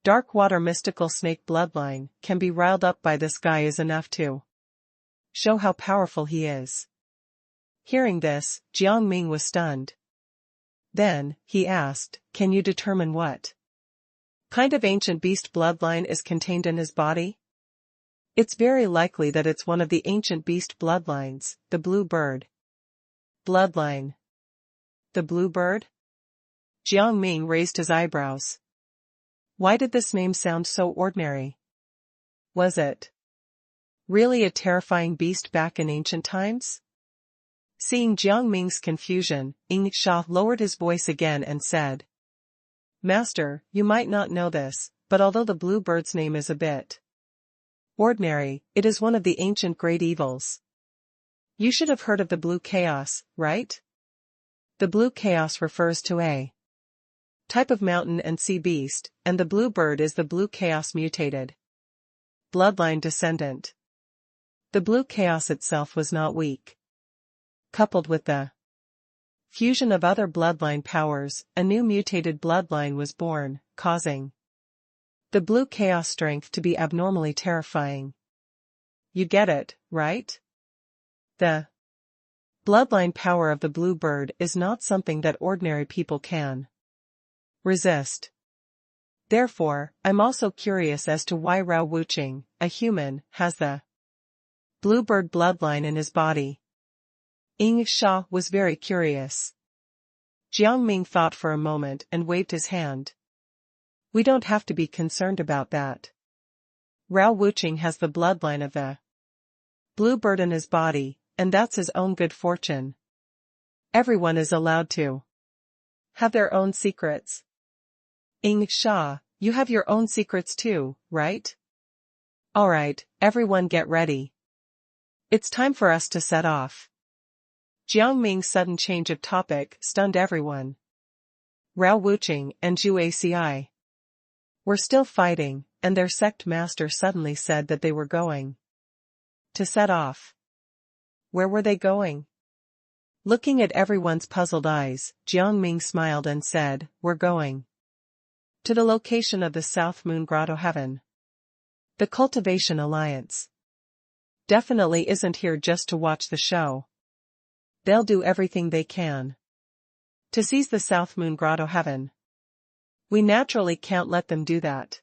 dark water mystical snake bloodline can be riled up by this guy is enough to show how powerful he is." Hearing this, Jiang Ming was stunned. Then, he asked, "Can you determine what kind of ancient beast bloodline is contained in his body?" "It's very likely that it's one of the ancient beast bloodlines, the blue bird bloodline." The blue bird? Jiang Ming raised his eyebrows. Why did this name sound so ordinary? Was it really a terrifying beast back in ancient times? Seeing Jiang Ming's confusion, Ing Sha lowered his voice again and said, "Master, you might not know this, but although the blue bird's name is a bit ordinary, it is one of the ancient great evils. You should have heard of the blue chaos, right? The blue chaos refers to a type of mountain and sea beast, and the blue bird is the blue chaos mutated bloodline descendant. The blue chaos itself was not weak. Coupled with the fusion of other bloodline powers, a new mutated bloodline was born, causing the blue chaos strength to be abnormally terrifying. You get it, right? The bloodline power of the blue bird is not something that ordinary people can resist. Therefore, I'm also curious as to why Rao Wuqing, a human, has the blue bird bloodline in his body." Ing Sha was very curious. Jiang Ming thought for a moment and waved his hand. "We don't have to be concerned about that. Rao Wuqing has the bloodline of the blue bird in his body, and that's his own good fortune. Everyone is allowed to have their own secrets." "Ing Sha, you have your own secrets too, right? Alright, everyone get ready. It's time for us to set off." Jiang Ming's sudden change of topic stunned everyone. Rao Wuqing and Zhu Aci were still fighting, and their sect master suddenly said that they were going to set off. Where were they going? Looking at everyone's puzzled eyes, Jiang Ming smiled and said, "We're going to the location of the South Moon Grotto Heaven. The Cultivation Alliance definitely isn't here just to watch the show. They'll do everything they can to seize the South Moon Grotto Heaven. We naturally can't let them do that."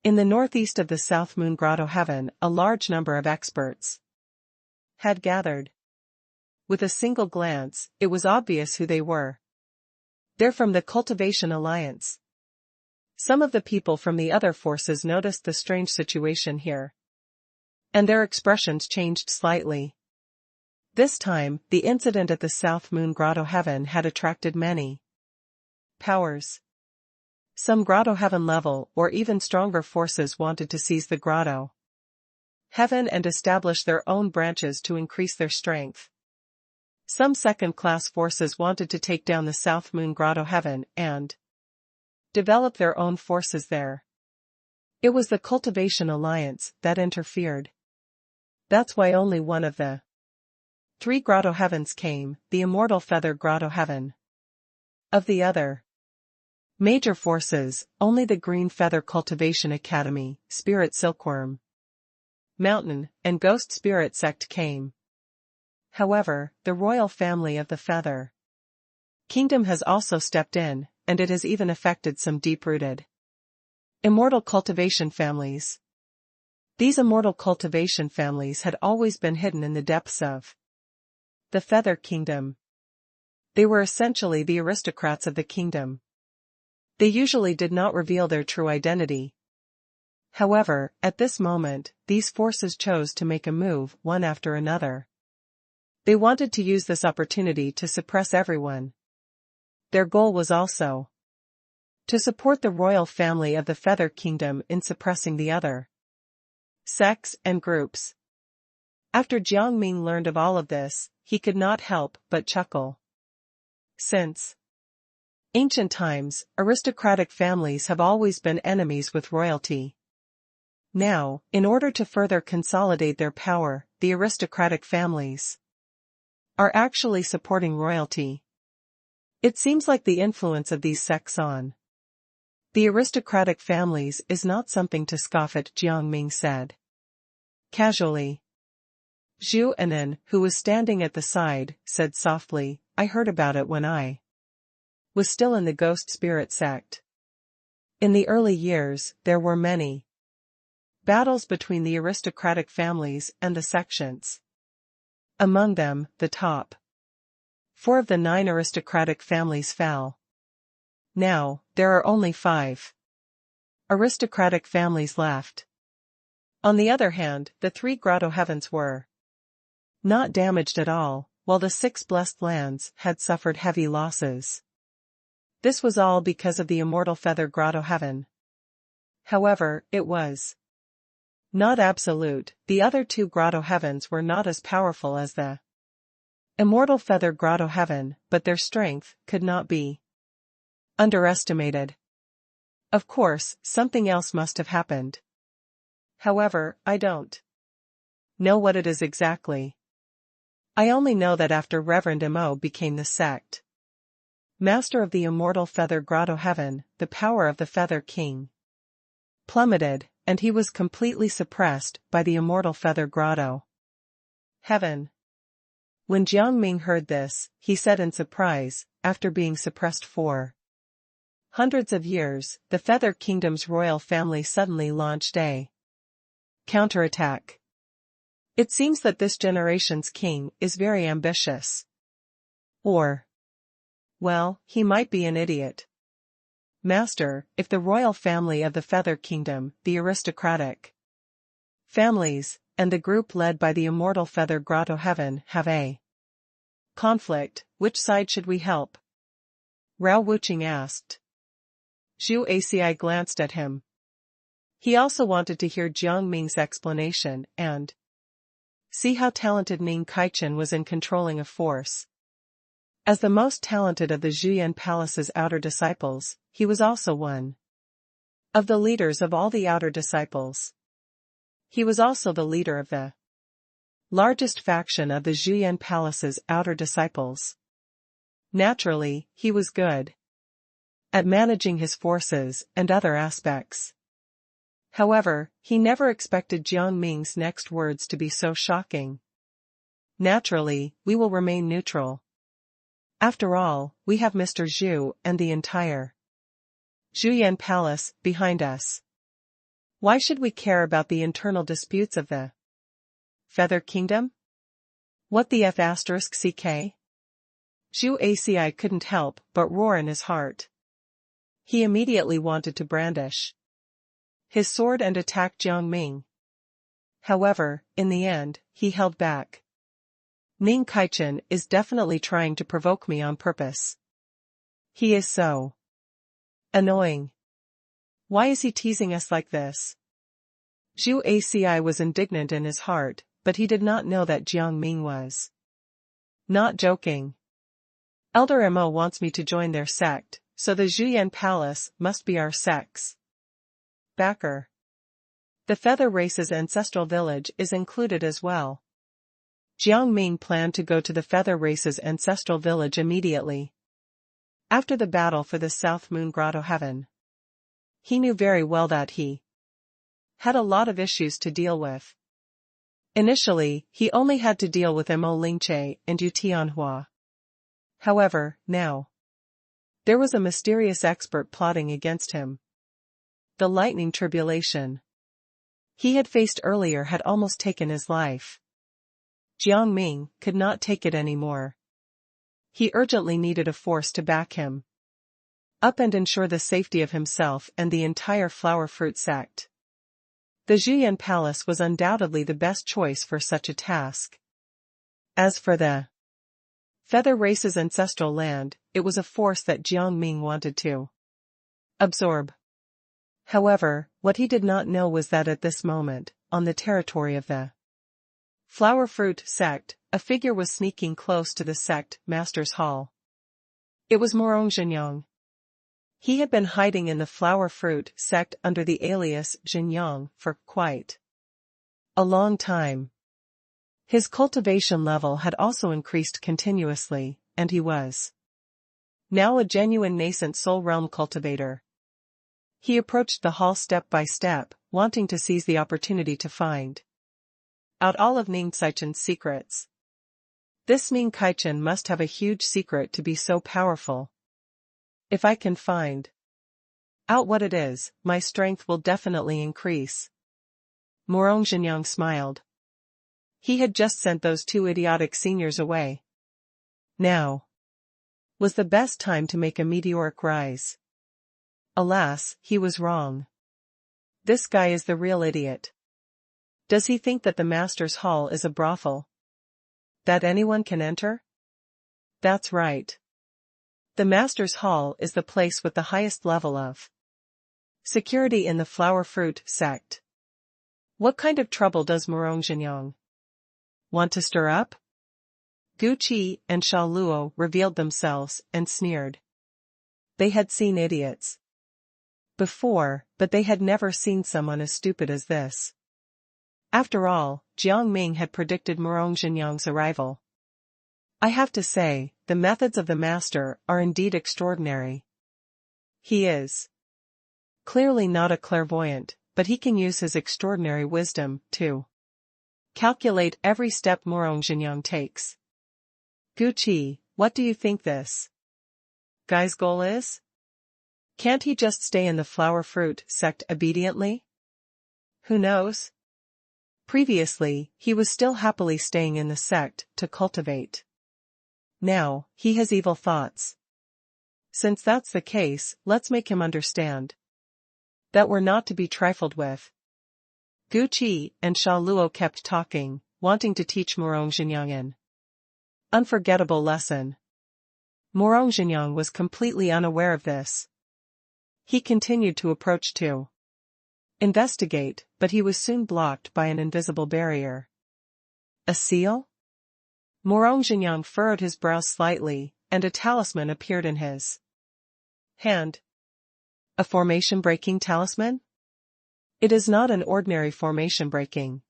In the northeast of the South Moon Grotto Heaven, a large number of experts had gathered. With a single glance, it was obvious who they were. They're from the Cultivation Alliance. Some of the people from the other forces noticed the strange situation here, and their expressions changed slightly. This time, the incident at the South Moon Grotto Heaven had attracted many powers. Some grotto heaven level or even stronger forces wanted to seize the grotto heaven and establish their own branches to increase their strength. Some second-class forces wanted to take down the South Moon Grotto Heaven and develop their own forces there. It was the Cultivation Alliance that interfered. That's why only one of the 3 Grotto Heavens came, the Immortal Feather Grotto Heaven. Of the other major forces, only the Green Feather Cultivation Academy, Spirit Silkworm, Mountain, and Ghost Spirit Sect came. However, the royal family of the Feather Kingdom has also stepped in, and it has even affected some deep-rooted immortal cultivation families. These immortal cultivation families had always been hidden in the depths of the Feather Kingdom. They were essentially the aristocrats of the kingdom. They usually did not reveal their true identity. However, at this moment, these forces chose to make a move one after another. They wanted to use this opportunity to suppress everyone. Their goal was also to support the royal family of the Feather Kingdom in suppressing the other sects and groups. After Jiang Ming learned of all of this, he could not help but chuckle. Since ancient times, aristocratic families have always been enemies with royalty. Now, in order to further consolidate their power, the aristocratic families are actually supporting royalty. It seems like the influence of these sects on the aristocratic families is not something to scoff at, Jiang Ming said casually. Zhu Anan, who was standing at the side, said softly, I heard about it when I was still in the Ghost Spirit Sect. In the early years, there were many battles between the aristocratic families and the sections. Among them, the top 4 of the 9 aristocratic families fell. Now, there are only 5 aristocratic families left. On the other hand, the 3 Grotto Heavens were not damaged at all, while the 6 Blessed Lands had suffered heavy losses. This was all because of the Immortal Feather Grotto Heaven. However, it was not absolute. The other 2 Grotto Heavens were not as powerful as the Immortal Feather Grotto Heaven, but their strength could not be underestimated. Of course, something else must have happened. However, I don't know what it is exactly. I only know that after Reverend Mo became the sect master of the Immortal Feather Grotto Heaven, the power of the Feather King plummeted, and he was completely suppressed by the Immortal Feather Grotto Heaven. When Jiang Ming heard this, he said in surprise, after being suppressed for hundreds of years, the Feather Kingdom's royal family suddenly launched a counterattack. It seems that this generation's king is very ambitious. Or, well, he might be an idiot. Master, if the royal family of the Feather Kingdom, the aristocratic families, and the group led by the Immortal Feather Grotto Heaven have a conflict, which side should we help? Rao Wuqing asked. Zhu Aci glanced at him. He also wanted to hear Jiang Ming's explanation and see how talented Ning Kaichen was in controlling a force. As the most talented of the Zhuyan Palace's outer disciples, he was also one of the leaders of all the outer disciples. He was also the leader of the largest faction of the Zhuyan Palace's outer disciples. Naturally, he was good at managing his forces and other aspects. However, he never expected Jiang Ming's next words to be so shocking. Naturally, we will remain neutral. After all, we have Mr. Zhu and the entire Zhuyan Palace behind us. Why should we care about the internal disputes of the Feather Kingdom? What the F***ck? Zhu Aci couldn't help but roar in his heart. He immediately wanted to brandish his sword and attack Jiang Ming. However, in the end, he held back. Ning Kaichen is definitely trying to provoke me on purpose. He is so annoying. Why is he teasing us like this? Zhu Aci was indignant in his heart, but he did not know that Jiang Ming was not joking. Elder Mo wants me to join their sect, so the Zhuyan Palace must be our sect's backer. The Feather Race's ancestral village is included as well. Jiang Ming planned to go to the Feather Race's ancestral village immediately after the battle for the South Moon Grotto Heaven. He knew very well that he had a lot of issues to deal with. Initially, he only had to deal with Mo Lingche and Yu Tianhua. However, now there was a mysterious expert plotting against him. The lightning tribulation he had faced earlier had almost taken his life. Jiang Ming could not take it anymore. He urgently needed a force to back him up and ensure the safety of himself and the entire flower fruit sect. The Zhuyan Palace was undoubtedly the best choice for such a task. As for the Feather Race's ancestral land, it was a force that Jiang Ming wanted to absorb. However, what he did not know was that at this moment, on the territory of the Flower Fruit sect, a figure was sneaking close to the sect master's hall. It was Morong Zhenyang. He had been hiding in the Flower Fruit sect under the alias Zhenyang for quite a long time. His cultivation level had also increased continuously, and he was now a genuine nascent soul realm cultivator. He approached the hall step by step, wanting to seize the opportunity to find out all of Ning Caichen's secrets. This Ning Caichen must have a huge secret to be so powerful. If I can find out what it is, my strength will definitely increase. Morong Zhenyang smiled. He had just sent those two idiotic seniors away. Now was the best time to make a meteoric rise. Alas, he was wrong. This guy is the real idiot. Does he think that the Master's Hall is a brothel that anyone can enter? That's right. The Master's Hall is the place with the highest level of security in the Flower Fruit sect. What kind of trouble does Morong Zhenyang want to stir up? Gu Qi and Sha Luo revealed themselves and sneered. They had seen idiots before, but they had never seen someone as stupid as this. After all, Jiang Ming had predicted Morong Zhenyang's arrival. I have to say, the methods of the master are indeed extraordinary. He is clearly not a clairvoyant, but he can use his extraordinary wisdom to calculate every step Morong Zhenyang takes. Gu Qi, what do you think this guy's goal is? Can't he just stay in the Flower Fruit sect obediently? Who knows? Previously, he was still happily staying in the sect to cultivate. Now, he has evil thoughts. Since that's the case, let's make him understand that we're not to be trifled with. Gu Qi and Sha Luo kept talking, wanting to teach Morong Zhenyang an unforgettable lesson. Morong Zhenyang was completely unaware of this. He continued to approach to investigate, but he was soon blocked by an invisible barrier. A seal? Morong Zhenyang furrowed his brow slightly, and a talisman appeared in his hand. A formation-breaking talisman? It is not an ordinary formation-breaking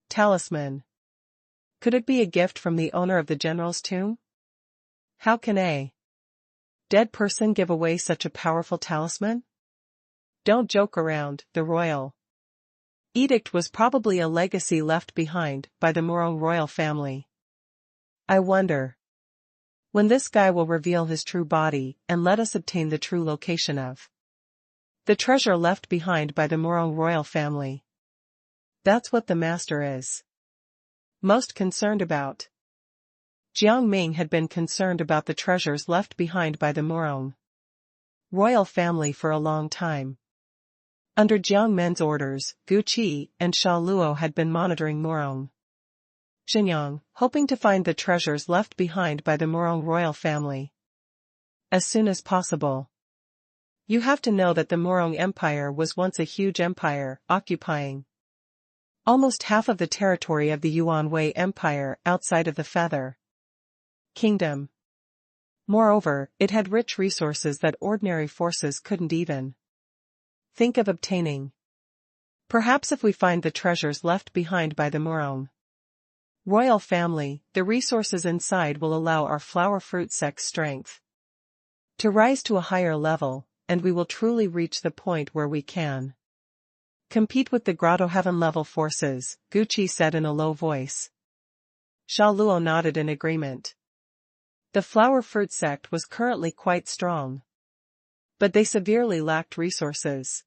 talisman. Could it be a gift from the owner of the general's tomb? How can a dead person give away such a powerful talisman? Don't joke around, the royal edict was probably a legacy left behind by the Morong royal family. I wonder when this guy will reveal his true body and let us obtain the true location of the treasure left behind by the Morong royal family. That's what the master is most concerned about. Jiang Ming had been concerned about the treasures left behind by the Morong royal family for a long time. Under Jiang Ming's orders, Gu Qi and Sha Luo had been monitoring Morong Zhenyang, hoping to find the treasures left behind by the Morong royal family as soon as possible. You have to know that the Morong Empire was once a huge empire, occupying almost half of the territory of the Yuan Empire outside of the Feather Kingdom. Moreover, it had rich resources that ordinary forces couldn't even think of obtaining. Perhaps if we find the treasures left behind by the Morong royal family, the resources inside will allow our flower fruit sect's strength to rise to a higher level, and we will truly reach the point where we can compete with the Grotto Heaven level forces, Gucci said in a low voice. Sha Luo nodded in agreement. The flower fruit sect was currently quite strong, but they severely lacked resources.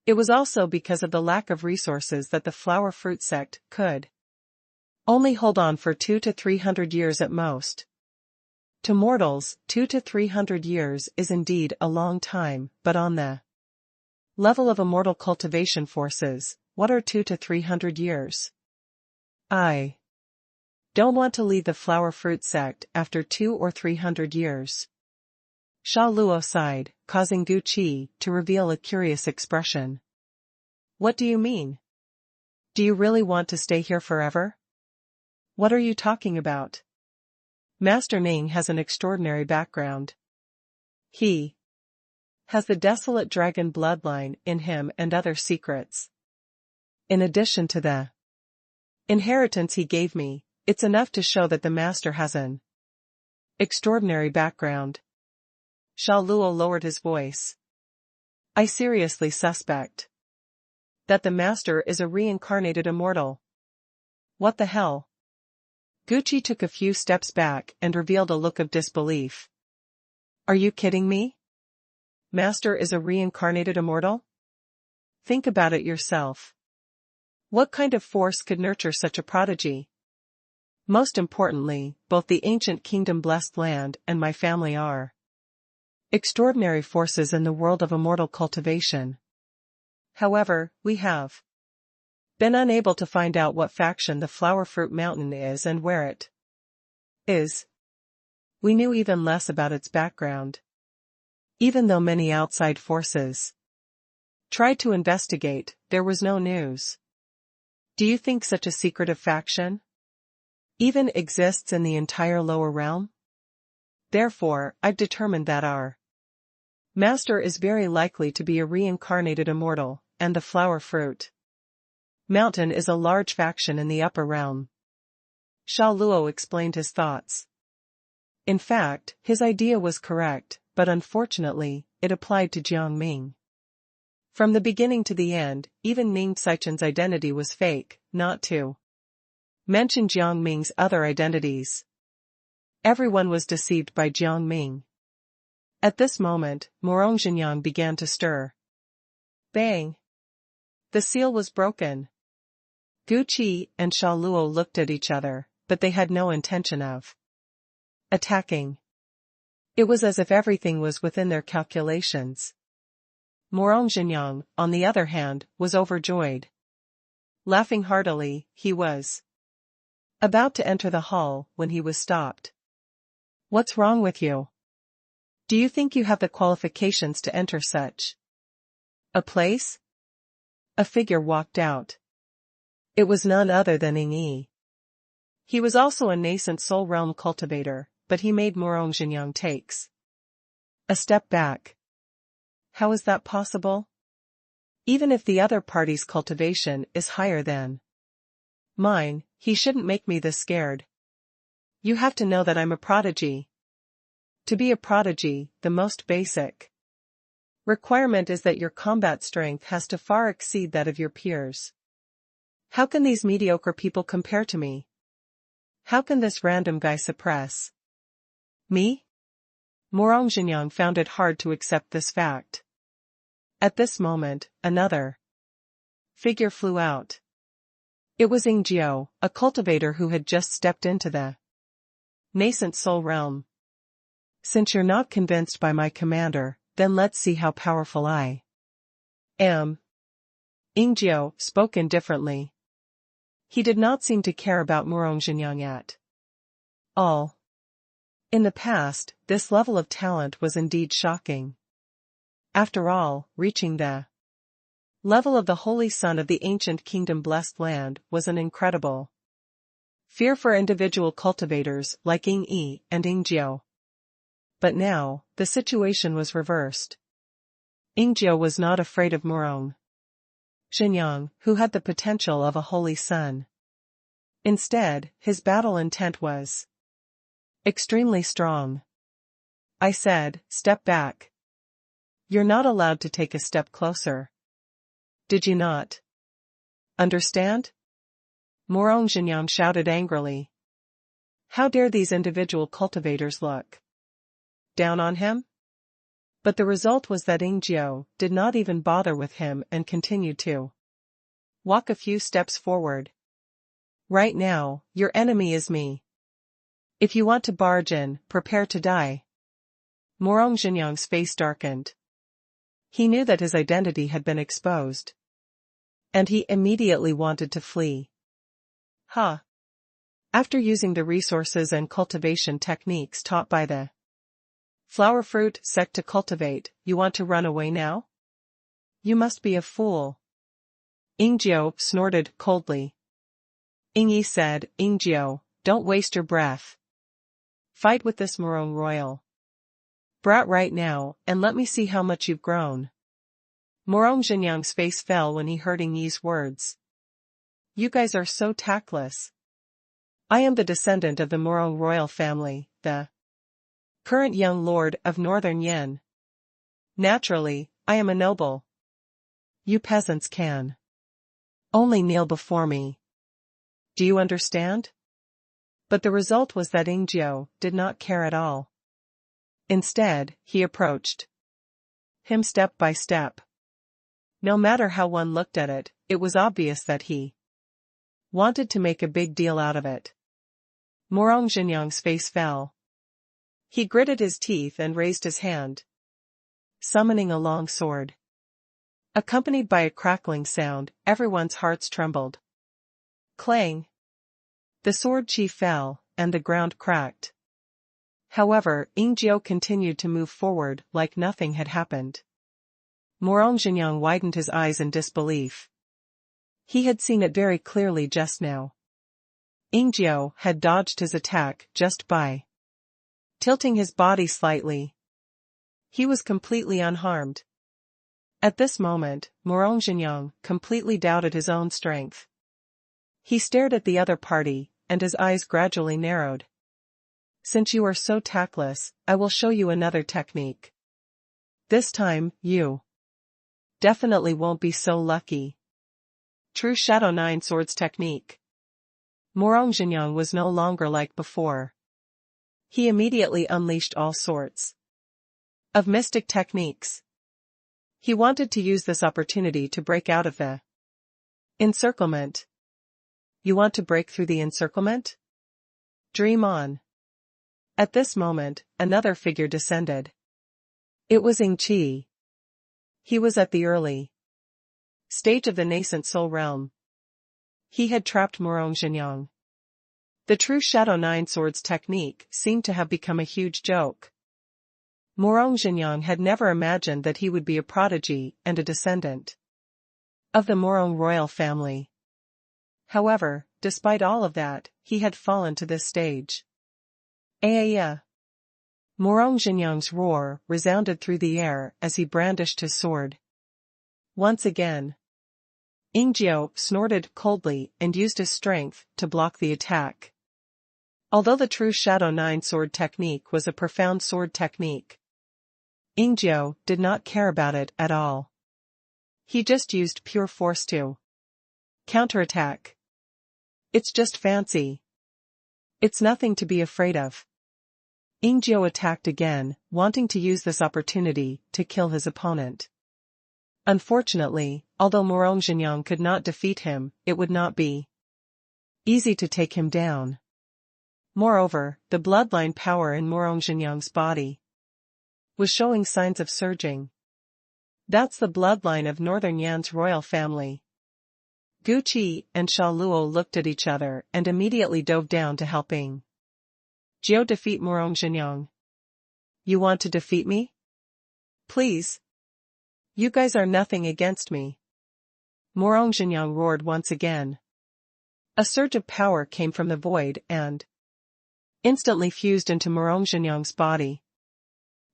It was also because of the lack of resources that the flower fruit sect could only hold on for 200 to 300 years at most. To mortals, 200 to 300 years is indeed a long time, but on the level of immortal cultivation forces, what are 200 to 300 years? I don't want to leave the flower fruit sect after 200 or 300 years. Sha Luo sighed, causing Gu Qi to reveal a curious expression. What do you mean? Do you really want to stay here forever? What are you talking about? Master Ning has an extraordinary background. He has the desolate dragon bloodline in him and other secrets. In addition to the inheritance he gave me, it's enough to show that the master has an extraordinary background. Sha Luo lowered his voice. I seriously suspect that the master is a reincarnated immortal. What the hell? Gucci took a few steps back and revealed a look of disbelief. Are you kidding me? Master is a reincarnated immortal? Think about it yourself. What kind of force could nurture such a prodigy? Most importantly, both the ancient kingdom-blessed land and my family are extraordinary forces in the world of immortal cultivation. However, we have been unable to find out what faction the Flower Fruit Mountain is and where it is. We knew even less about its background. Even though many outside forces tried to investigate, there was no news. Do you think such a secretive faction even exists in the entire lower realm? Therefore, I've determined that our master is very likely to be a reincarnated immortal, and the Flower Fruit Mountain is a large faction in the upper realm. Sha Luo explained his thoughts. In fact, his idea was correct, but unfortunately, it applied to Jiang Ming. From the beginning to the end, even Ning Saichen's identity was fake, not to mention Jiang Ming's other identities. Everyone was deceived by Jiang Ming. At this moment, Morong Zhenyang began to stir. Bang! The seal was broken. Gu Qi and Sha Luo looked at each other, but they had no intention of attacking. It was as if everything was within their calculations. Morong Zhenyang, on the other hand, was overjoyed. Laughing heartily, he was about to enter the hall when he was stopped. What's wrong with you? Do you think you have the qualifications to enter such a place? A figure walked out. It was none other than Ing Yi. He was also a nascent soul realm cultivator, but he made Morong Zhenyang takes a step back. How is that possible? Even if the other party's cultivation is higher than mine, he shouldn't make me this scared. You have to know that I'm a prodigy. To be a prodigy, the most basic requirement is that your combat strength has to far exceed that of your peers. How can these mediocre people compare to me? How can this random guy suppress me? Morong Zhenyang found it hard to accept this fact. At this moment, another figure flew out. It was Ing Jiao, a cultivator who had just stepped into the nascent soul realm. Since you're not convinced by my commander, then let's see how powerful I am. Ing Jiao spoke indifferently. He did not seem to care about Morong Zhenyang at all. In the past, this level of talent was indeed shocking. After all, reaching the level of the holy son of the ancient kingdom-blessed land was an incredible fear for individual cultivators like Ying Yi and Ying Jiao. But now, the situation was reversed. Ying Jiao was not afraid of Morong Xinjiang, who had the potential of a holy son. Instead, his battle intent was extremely strong. I said, "Step back. You're not allowed to take a step closer." Did you not understand? Morong Xinjiang shouted angrily. How dare these individual cultivators look down on him? But the result was that Ying Jiao did not even bother with him and continued to walk a few steps forward. Right now, your enemy is me. If you want to barge in, prepare to die. Morong Xinjiang's face darkened. He knew that his identity had been exposed. And he immediately wanted to flee. After using the resources and cultivation techniques taught by the flower fruit sect to cultivate, you want to run away now? You must be a fool. Ying Jiao snorted coldly. Ying Yi said, Ying Jiao, don't waste your breath. Fight with this Morong royal brat right now, and let me see how much you've grown. Morong Xinjiang's face fell when he heard Ying Yi's words. You guys are so tactless. I am the descendant of the Morong royal family, the current young lord of northern Yen. Naturally, I am a noble. You peasants can only kneel before me. Do you understand? But the result was that Ying Jiao did not care at all. Instead, he approached him step by step. No matter how one looked at it, it was obvious that he wanted to make a big deal out of it. Morong Xinjiang's face fell. He gritted his teeth and raised his hand, summoning a long sword. Accompanied by a crackling sound, everyone's hearts trembled. Clang! The sword chi fell, and the ground cracked. However, Ying Jiao continued to move forward like nothing had happened. Morong Xinjiang widened his eyes in disbelief. He had seen it very clearly just now. Ying Jiao had dodged his attack just by tilting his body slightly. He was completely unharmed. At this moment, Morong Xinjiang completely doubted his own strength. He stared at the other party, and his eyes gradually narrowed. Since you are so tactless, I will show you another technique. This time, you definitely won't be so lucky. True Shadow Nine Swords Technique. Morong Xinjiang was no longer like before. He immediately unleashed all sorts of mystic techniques. He wanted to use this opportunity to break out of the encirclement. You want to break through the encirclement? Dream on. At this moment, another figure descended. It was Ying Qi. He was at the early stage of the nascent soul realm. He had trapped Morong Xinjiang. The true Shadow Nine Swords technique seemed to have become a huge joke. Morong Xinjiang had never imagined that he would be a prodigy and a descendant of the Morong royal family. However, despite all of that, he had fallen to this stage. Morong Xinjiang's roar resounded through the air as he brandished his sword. Once again, Ying Jiao snorted coldly and used his strength to block the attack. Although the true Shadow Nine Sword technique was a profound sword technique, Ying Jiao did not care about it at all. He just used pure force to counterattack. It's just fancy. It's nothing to be afraid of. Ying Jiao attacked again, wanting to use this opportunity to kill his opponent. Unfortunately, although Morong Xinjiang could not defeat him, it would not be easy to take him down. Moreover, the bloodline power in Morong Xinjiang's body was showing signs of surging. That's the bloodline of Northern Yan's royal family. Gu Qi and Sha Luo looked at each other and immediately dove down to help Ying Jiao defeat Morong Xinjiang. You want to defeat me? Please. You guys are nothing against me. Morong Zhenyang roared once again. A surge of power came from the void and instantly fused into Morong Zhenyang's body.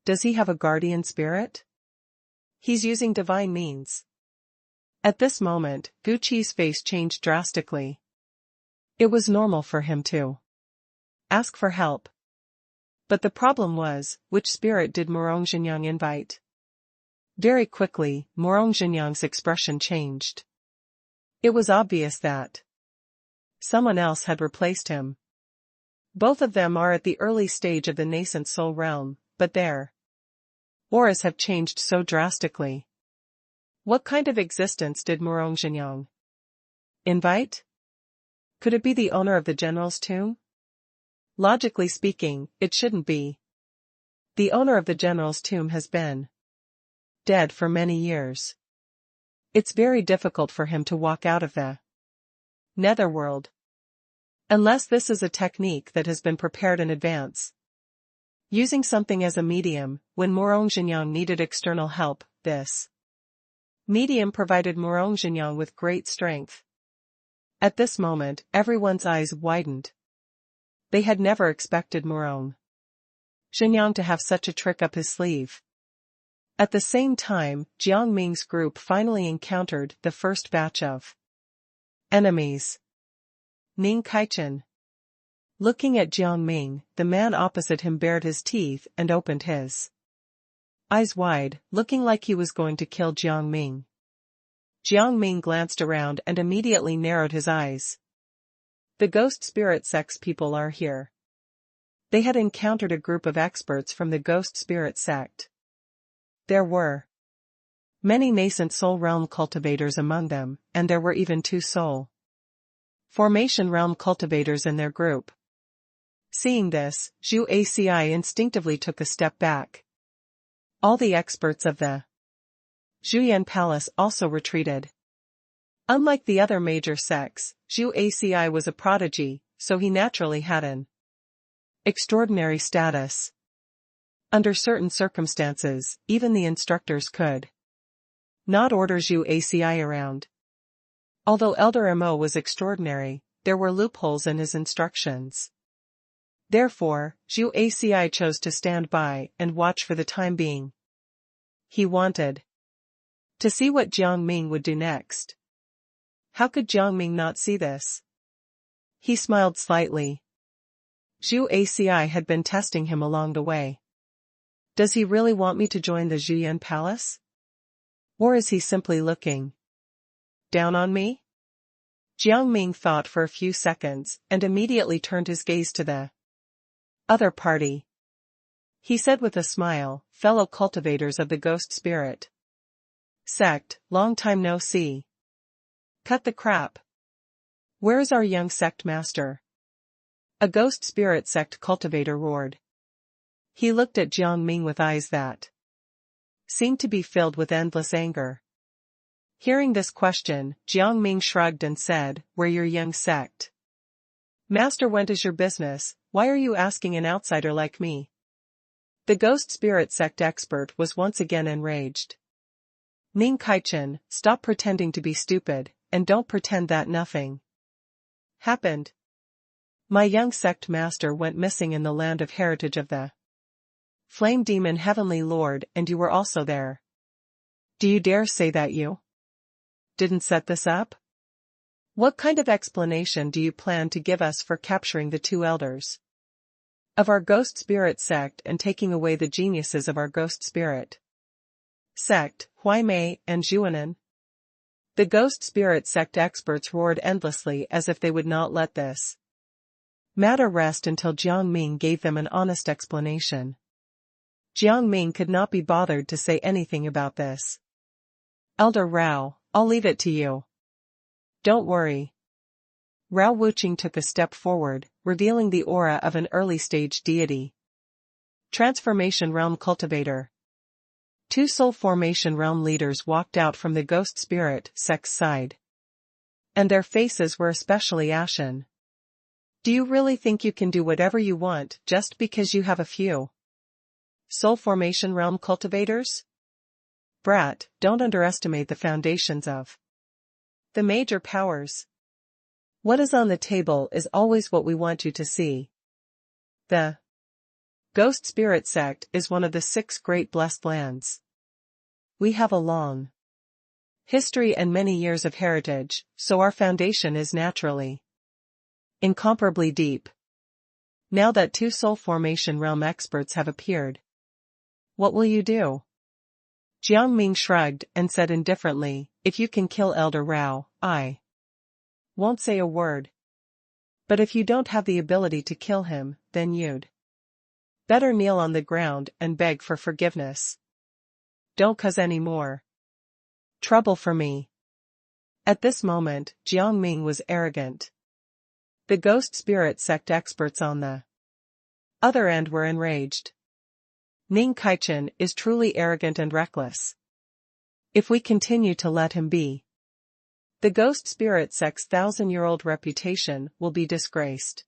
Does he have a guardian spirit? He's using divine means. At this moment, Gu Qi's face changed drastically. It was normal for him to ask for help. But the problem was, which spirit did Morong Zhenyang invite? Very quickly, Morong Zhenyang's expression changed. It was obvious that someone else had replaced him. Both of them are at the early stage of the nascent soul realm, but their auras have changed so drastically. What kind of existence did Morong Zhenyang invite? Could it be the owner of the general's tomb? Logically speaking, it shouldn't be. The owner of the general's tomb has been dead for many years. It's very difficult for him to walk out of the netherworld. Unless this is a technique that has been prepared in advance. Using something as a medium, when Morong Zhenyang needed external help, this medium provided Morong Zhenyang with great strength. At this moment, everyone's eyes widened. They had never expected Morong Zhenyang to have such a trick up his sleeve. At the same time, Jiang Ming's group finally encountered the first batch of enemies. Ning Kaichen. Looking at Jiang Ming, the man opposite him bared his teeth and opened his eyes wide, looking like he was going to kill Jiang Ming. Jiang Ming glanced around and immediately narrowed his eyes. The ghost spirit sect's people are here. They had encountered a group of experts from the ghost spirit sect. There were many nascent soul realm cultivators among them, and there were even 2 soul formation realm cultivators in their group. Seeing this, Zhu Aci instinctively took a step back. All the experts of the Zhuyan Palace also retreated. Unlike the other major sects, Zhu Aci was a prodigy, so he naturally had an extraordinary status. Under certain circumstances, even the instructors could not order Zhu Aci around. Although Elder Mo was extraordinary, there were loopholes in his instructions. Therefore, Zhu Aci chose to stand by and watch for the time being. He wanted to see what Jiang Ming would do next. How could Jiang Ming not see this? He smiled slightly. Zhu Aci had been testing him along the way. Does he really want me to join the Zhuyan Palace? Or is he simply looking down on me? Jiang Ming thought for a few seconds and immediately turned his gaze to the other party. He said with a smile, fellow cultivators of the ghost spirit sect, long time no see. Cut the crap. Where is our young sect master? A ghost spirit sect cultivator roared. He looked at Jiang Ming with eyes that seemed to be filled with endless anger. Hearing this question, Jiang Ming shrugged and said, "Where your young sect master went is your business, why are you asking an outsider like me?" The ghost spirit sect expert was once again enraged. Ning Kaichen, stop pretending to be stupid, and don't pretend that nothing happened. My young sect master went missing in the land of heritage of the Flame Demon Heavenly Lord, and you were also there. Do you dare say that you didn't set this up? What kind of explanation do you plan to give us for capturing the 2 elders of our ghost spirit sect and taking away the geniuses of our ghost spirit sect, Huaimei and Zhuanan? The ghost spirit sect experts roared endlessly as if they would not let this matter rest until Jiang Ming gave them an honest explanation. Jiang Ming could not be bothered to say anything about this. Elder Rao, I'll leave it to you. Don't worry. Rao Wuqing took a step forward, revealing the aura of an early-stage deity. Transformation Realm Cultivator. 2 soul formation realm leaders walked out from the ghost spirit sect's side. And their faces were especially ashen. Do you really think you can do whatever you want just because you have a few soul formation realm cultivators? Brat, don't underestimate the foundations of the major powers. What is on the table is always what we want you to see. The Ghost Spirit Sect is one of the 6 great blessed lands. We have a long history and many years of heritage, so our foundation is naturally incomparably deep. Now that 2 soul formation realm experts have appeared, what will you do? Jiang Ming shrugged and said indifferently, if you can kill Elder Rao, I won't say a word. But if you don't have the ability to kill him, then you'd better kneel on the ground and beg for forgiveness. Don't cause any more trouble for me. At this moment, Jiang Ming was arrogant. The Ghost Spirit Sect experts on the other end were enraged. Ning Kaichen is truly arrogant and reckless. If we continue to let him be, the Ghost Spirit Sect's 1,000-year-old reputation will be disgraced.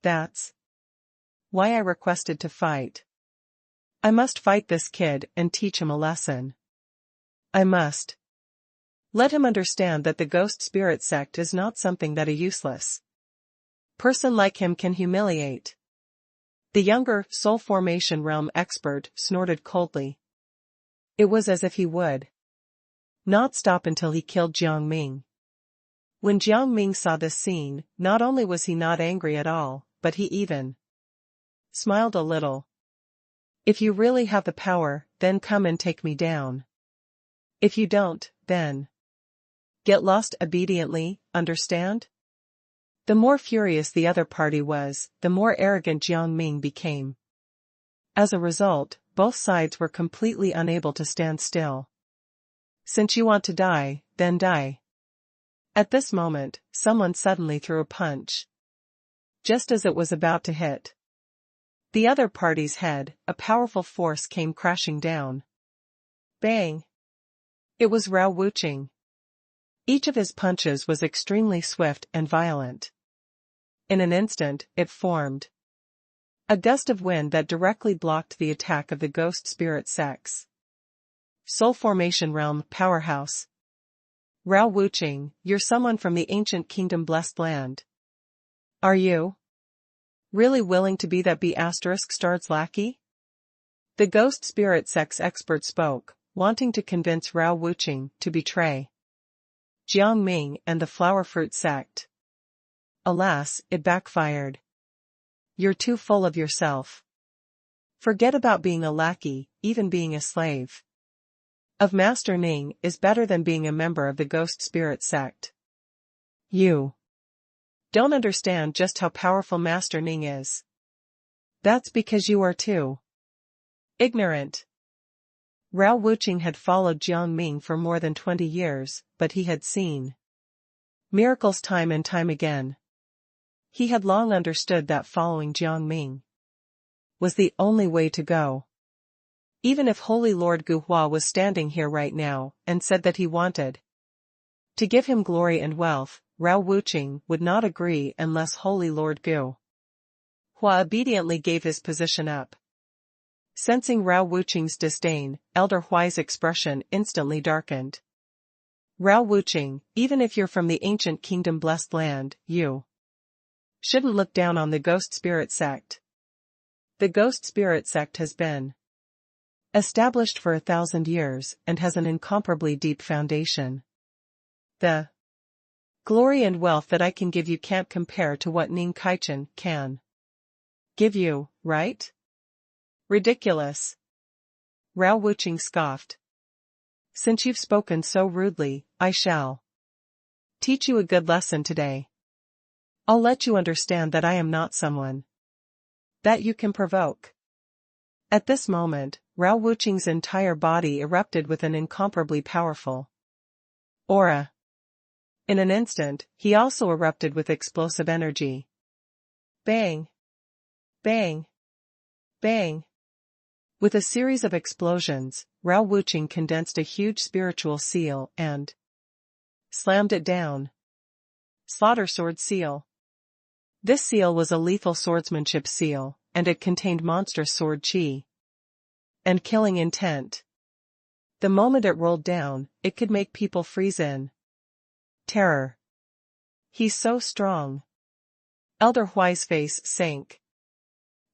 That's why I requested to fight. I must fight this kid and teach him a lesson. I must let him understand that the Ghost Spirit Sect is not something that a useless person like him can humiliate. The younger, soul formation realm expert snorted coldly. It was as if he would not stop until he killed Jiang Ming. When Jiang Ming saw this scene, not only was he not angry at all, but he even smiled a little. If you really have the power, then come and take me down. If you don't, then get lost obediently, understand? The more furious the other party was, the more arrogant Jiang Ming became. As a result, both sides were completely unable to stand still. Since you want to die, then die. At this moment, someone suddenly threw a punch. Just as it was about to hit the other party's head, a powerful force came crashing down. Bang! It was Rao Wuqing. Each of his punches was extremely swift and violent. In an instant, it formed a gust of wind that directly blocked the attack of the Ghost Spirit Sect's soul formation realm powerhouse. Rao Wuqing, you're someone from the ancient kingdom blessed land. Are you really willing to be that B*****'s lackey? The Ghost Spirit Sect's expert spoke, wanting to convince Rao Wuqing to betray Jiang Ming and the Flower Fruit Sect. Alas, it backfired. You're too full of yourself. Forget about being a lackey, even being a slave of Master Ning is better than being a member of the Ghost Spirit Sect. You don't understand just how powerful Master Ning is. That's because you are too ignorant. Rao Wuqing had followed Jiang Ming for more than 20 years, but he had seen miracles time and time again. He had long understood that following Jiang Ming was the only way to go. Even if Holy Lord Guhua was standing here right now and said that he wanted to give him glory and wealth, Rao Wuqing would not agree unless Holy Lord Guhua obediently gave his position up. Sensing Rao Wuqing's disdain, Elder Huai's expression instantly darkened. Rao Wuqing, even if you're from the ancient kingdom blessed land, you shouldn't look down on the Ghost Spirit Sect. The Ghost Spirit Sect has been established for 1,000 years and has an incomparably deep foundation. The glory and wealth that I can give you can't compare to what Ning Kaichen can give you, right? Ridiculous. Rao Wuqing scoffed. Since you've spoken so rudely, I shall teach you a good lesson today. I'll let you understand that I am not someone that you can provoke. At this moment, Rao Wuqing's entire body erupted with an incomparably powerful aura. In an instant, he also erupted with explosive energy. Bang! Bang! Bang! With a series of explosions, Rao Wuqing condensed a huge spiritual seal and slammed it down. Slaughter Sword Seal. This seal was a lethal swordsmanship seal, and it contained monstrous sword chi and killing intent. The moment it rolled down, it could make people freeze in terror. He's so strong. Elder Huai's face sank.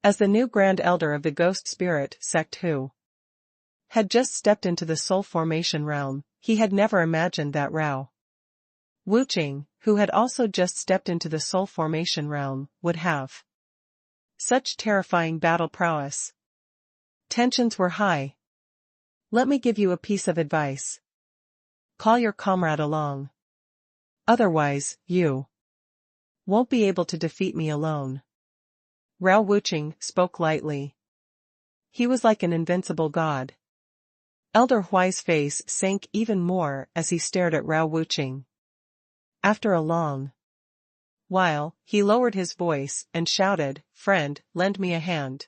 As the new Grand Elder of the Ghost Spirit sect who had just stepped into the soul formation realm, he had never imagined that Rao Wuqing, who had also just stepped into the soul formation realm, would have such terrifying battle prowess. Tensions were high. Let me give you a piece of advice. Call your comrade along. Otherwise, you won't be able to defeat me alone. Rao Wuqing spoke lightly. He was like an invincible god. Elder Huai's face sank even more as he stared at Rao Wuqing. After a long while, he lowered his voice and shouted, "Friend, lend me a hand."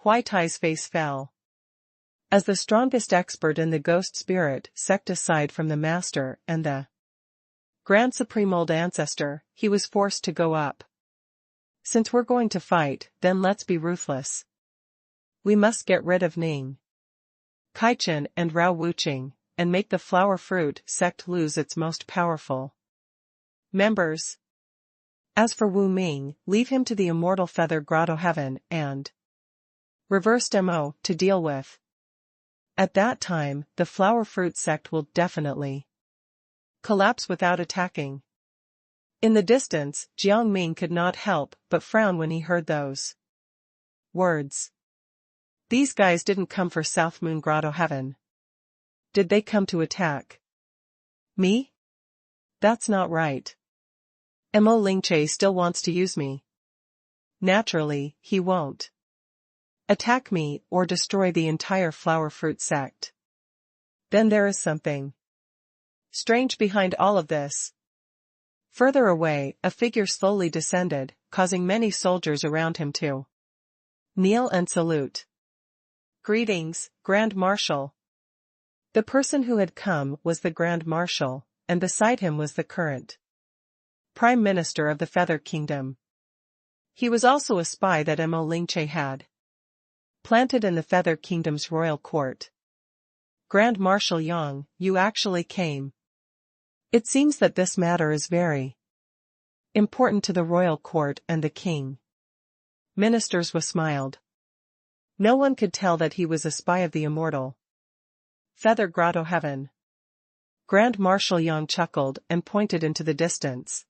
Huai Tai's face fell. As the strongest expert in the Ghost Spirit sect aside from the Master and the Grand Supreme Old Ancestor, he was forced to go up. Since we're going to fight, then let's be ruthless. We must get rid of Ning Kaichen and Rao Wuqing, and make the Flower Fruit sect lose its most powerful members. As for Wu Ming, leave him to the Immortal Feather Grotto Heaven and Reversed MO to deal with. At that time, the Flower Fruit sect will definitely collapse without attacking. In the distance, Jiang Ming could not help but frown when he heard those words. These guys didn't come for South Moon Grotto Heaven. Did they come to attack me? That's not right. Mo Lingche still wants to use me. Naturally, he won't attack me or destroy the entire Flower Fruit sect. Then there is something strange behind all of this. Further away, a figure slowly descended, causing many soldiers around him to kneel and salute. Greetings, Grand Marshal. The person who had come was the Grand Marshal, and beside him was the current Prime Minister of the Feather Kingdom. He was also a spy that Mo Lingche had planted in the Feather Kingdom's royal court. Grand Marshal Yang, you actually came. It seems that this matter is very important to the royal court and the king. Ministers smiled. No one could tell that he was a spy of the Immortal Feather Grotto Heaven. Grand Marshal Yang chuckled and pointed into the distance.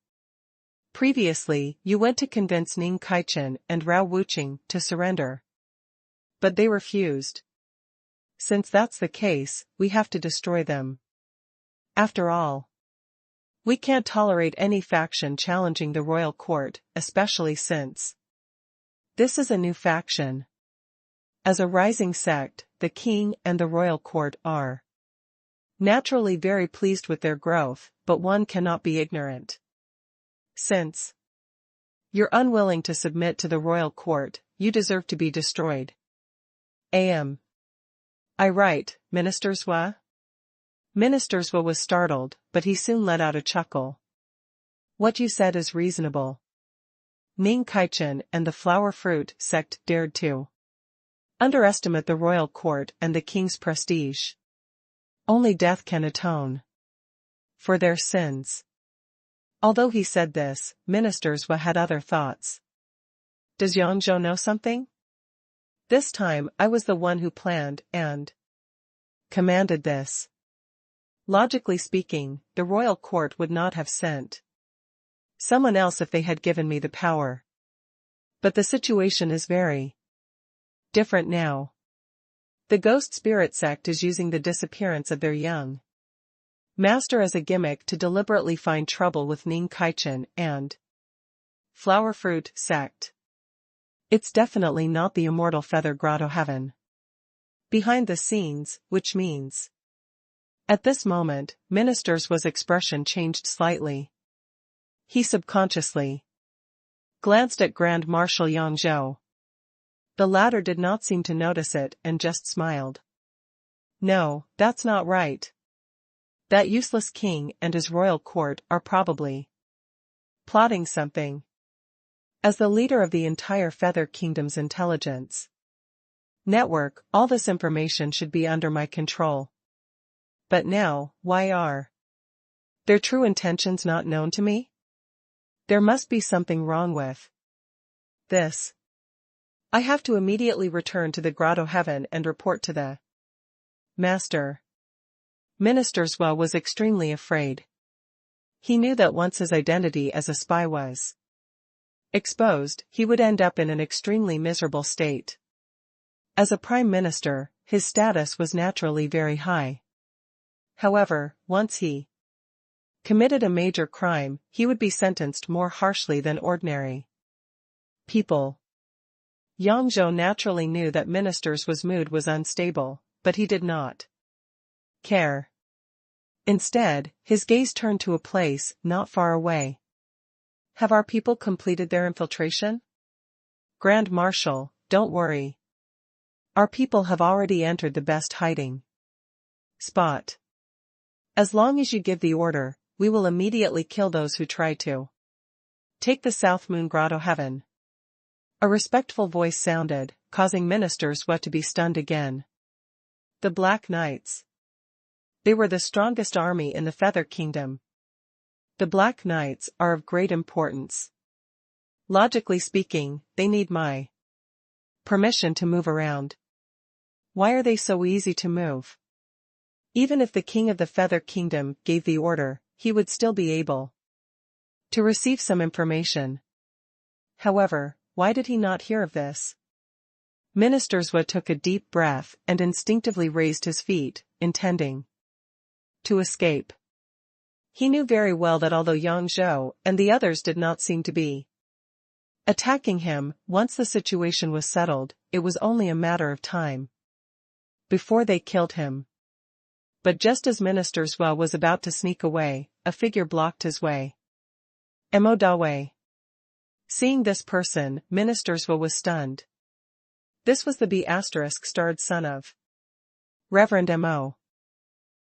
Previously, you went to convince Ning Kaichen and Rao Wuqing to surrender. But they refused. Since that's the case, we have to destroy them. After all, we can't tolerate any faction challenging the royal court, especially since this is a new faction. As a rising sect, the king and the royal court are naturally very pleased with their growth, but one cannot be ignorant. Since you're unwilling to submit to the royal court, you deserve to be destroyed. Am I right, Minister Zhua? Minister Zhua was startled, but he soon let out a chuckle. What you said is reasonable. Ning Kaichen and the Flower Fruit sect dared to underestimate the royal court and the king's prestige. Only death can atone for their sins. Although he said this, Minister Zhua had other thoughts. Does Yang Zhou know something? This time I was the one who planned and commanded this. Logically speaking, the royal court would not have sent someone else if they had given me the power. But the situation is very different now. The Ghost Spirit sect is using the disappearance of their young master as a gimmick to deliberately find trouble with Ning Kaichen and Flower Fruit sect. It's definitely not the Immortal Feather Grotto Heaven behind the scenes, which means. At this moment, Minister Zhua's expression changed slightly. He subconsciously glanced at Grand Marshal Yang Zhou. The latter did not seem to notice it and just smiled. No, that's not right. That useless king and his royal court are probably plotting something. As the leader of the entire Feather Kingdom's intelligence network, all this information should be under my control. But now, why are their true intentions not known to me? There must be something wrong with this. I have to immediately return to the grotto heaven and report to the master. Minister Zhou was extremely afraid. He knew that once his identity as a spy was exposed, he would end up in an extremely miserable state. As a prime minister, his status was naturally very high. However, once he committed a major crime, he would be sentenced more harshly than ordinary people. Yang Zhou naturally knew that Minister's mood was unstable, but he did not care. Instead, his gaze turned to a place not far away. Have our people completed their infiltration? Grand Marshal, don't worry. Our people have already entered the best hiding spot. As long as you give the order, we will immediately kill those who try to take the South Moon Grotto Heaven. A respectful voice sounded, causing Minister Zhou to be stunned again. The Black Knights. They were the strongest army in the Feather Kingdom. The Black Knights are of great importance. Logically speaking, they need my permission to move around. Why are they so easy to move? Even if the King of the Feather Kingdom gave the order, he would still be able to receive some information. However, why did he not hear of this? Minister Zhou took a deep breath and instinctively raised his feet, intending to escape. He knew very well that although Yang Zhou and the others did not seem to be attacking him, once the situation was settled, it was only a matter of time before they killed him. But just as Minister Zhou was about to sneak away, a figure blocked his way. Immortal. Seeing this person, Minister Zhou was stunned. This was the B***starred son of Reverend Mo.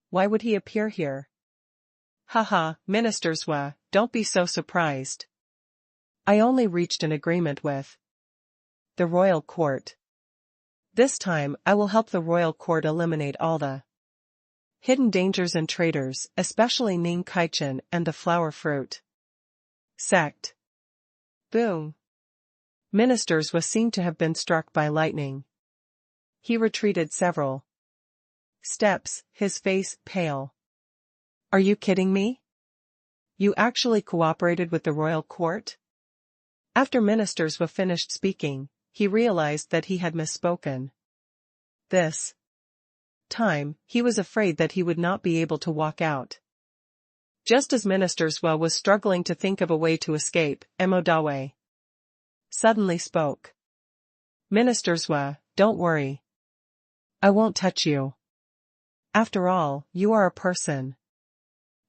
Why would he appear here? Haha, Minister Zhou, don't be so surprised. I only reached an agreement with the royal court. This time, I will help the royal court eliminate all the hidden dangers and traitors, especially Ning Kaichen and the flower fruit sect. Boom. Minister Zhou seemed to have been struck by lightning. He retreated several steps, his face pale. Are you kidding me? You actually cooperated with the royal court? After Minister Zhou finished speaking, he realized that he had misspoken. This time, he was afraid that he would not be able to walk out. Just as Minister Zhou was struggling to think of a way to escape, Immortal suddenly spoke. Minister Zhou, don't worry. I won't touch you. After all, you are a person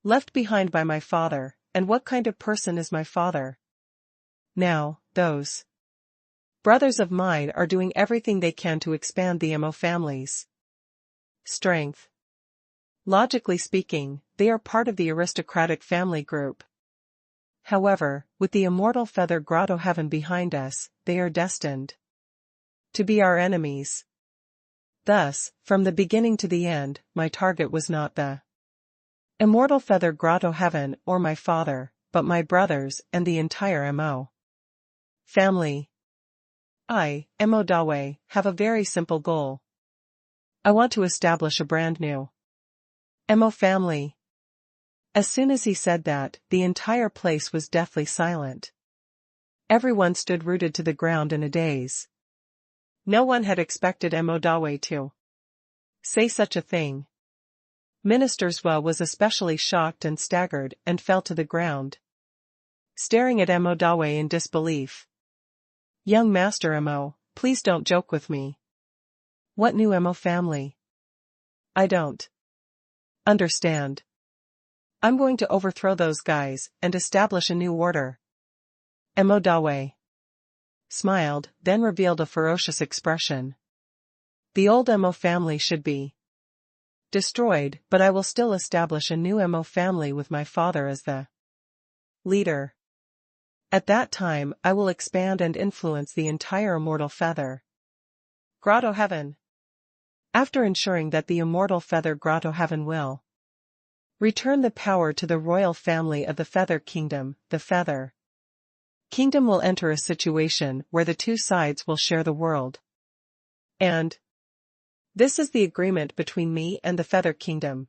left behind by my father, and what kind of person is my father? Now, those brothers of mine are doing everything they can to expand the Mo family's strength. Logically speaking, they are part of the aristocratic family group. However, with the immortal Feather Grotto Heaven behind us, they are destined to be our enemies. Thus, from the beginning to the end, my target was not the immortal Feather Grotto Heaven or my father, but my brothers and the entire Mo family. I, Immortal, have a very simple goal. I want to establish a brand new Mo family. As soon as he said that, the entire place was deathly silent. Everyone stood rooted to the ground in a daze. No one had expected Immortal to say such a thing. Minister Zhou was especially shocked and staggered and fell to the ground, staring at Immortal in disbelief. Young Master Mo, please don't joke with me. What new Mo family? I don't understand. I'm going to overthrow those guys and establish a new order. Immortal smiled, then revealed a ferocious expression. The old Mo family should be destroyed, but I will still establish a new Mo family with my father as the leader. At that time, I will expand and influence the entire immortal Feather Grotto Heaven. After ensuring that the immortal Feather Grotto Heaven will Return the power to the royal family of the Feather Kingdom. The Feather Kingdom will enter a situation where the two sides will share the world. And this is the agreement between me and the Feather Kingdom.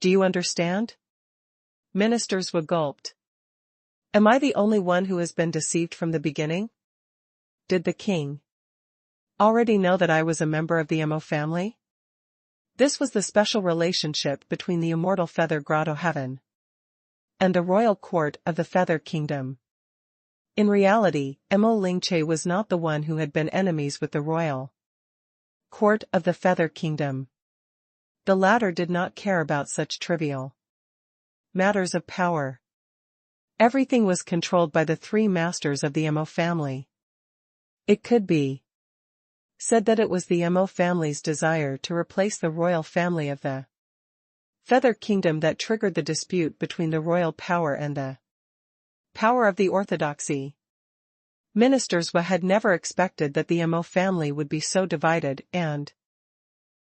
Do you understand? Ministers gulped. Am I the only one who has been deceived from the beginning? Did the king already know that I was a member of the Emo family? This was the special relationship between the immortal Feather Grotto Heaven and the royal court of the Feather Kingdom. In reality, Emo Lingche was not the one who had been enemies with the royal court of the Feather Kingdom. The latter did not care about such trivial matters of power. Everything was controlled by the three masters of the Emo family. It could be said that it was the Emo family's desire to replace the royal family of the Feather Kingdom that triggered the dispute between the royal power and the power of the orthodoxy. Ministers had never expected that the Emo family would be so divided and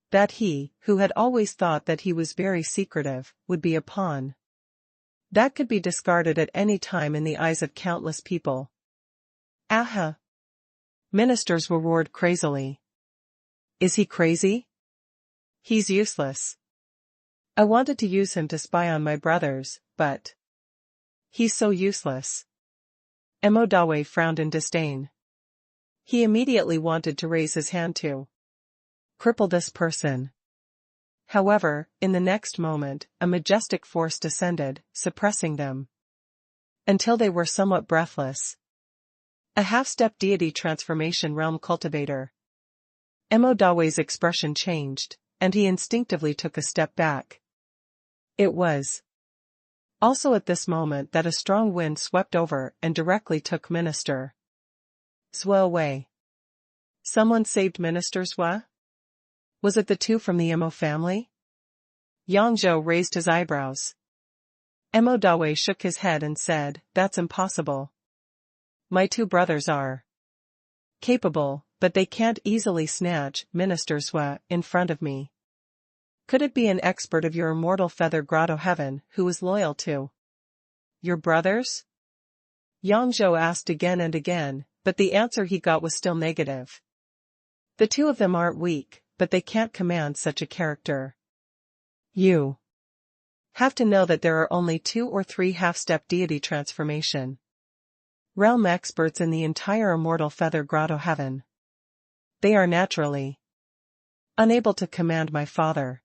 that he, who had always thought that he was very secretive, would be a pawn that could be discarded at any time in the eyes of countless people. Aha! Ministers roared crazily. Is he crazy? He's useless. I wanted to use him to spy on my brothers, but he's so useless. Emo Dawe frowned in disdain. He immediately wanted to raise his hand to cripple this person. However, in the next moment, a majestic force descended, suppressing them until they were somewhat breathless. A half-step deity transformation realm cultivator. Emo Dawe's expression changed, and he instinctively took a step back. It was also at this moment that a strong wind swept over and directly took Minister Zhou away. Someone saved Minister Zhou? Was it the two from the Emo family? Yang Zhou raised his eyebrows. Emo Dawe shook his head and said, "That's impossible. My two brothers are capable, but they can't easily snatch Minister Zhou in front of me. Could it be an expert of your immortal Feather Grotto Heaven who is loyal to your brothers?" Yang Zhou asked again and again, but the answer he got was still negative. The two of them aren't weak, but they can't command such a character. You have to know that there are only 2 or 3 half-step deity transformation realm experts in the entire immortal Feather Grotto Heaven. They are naturally unable to command my father.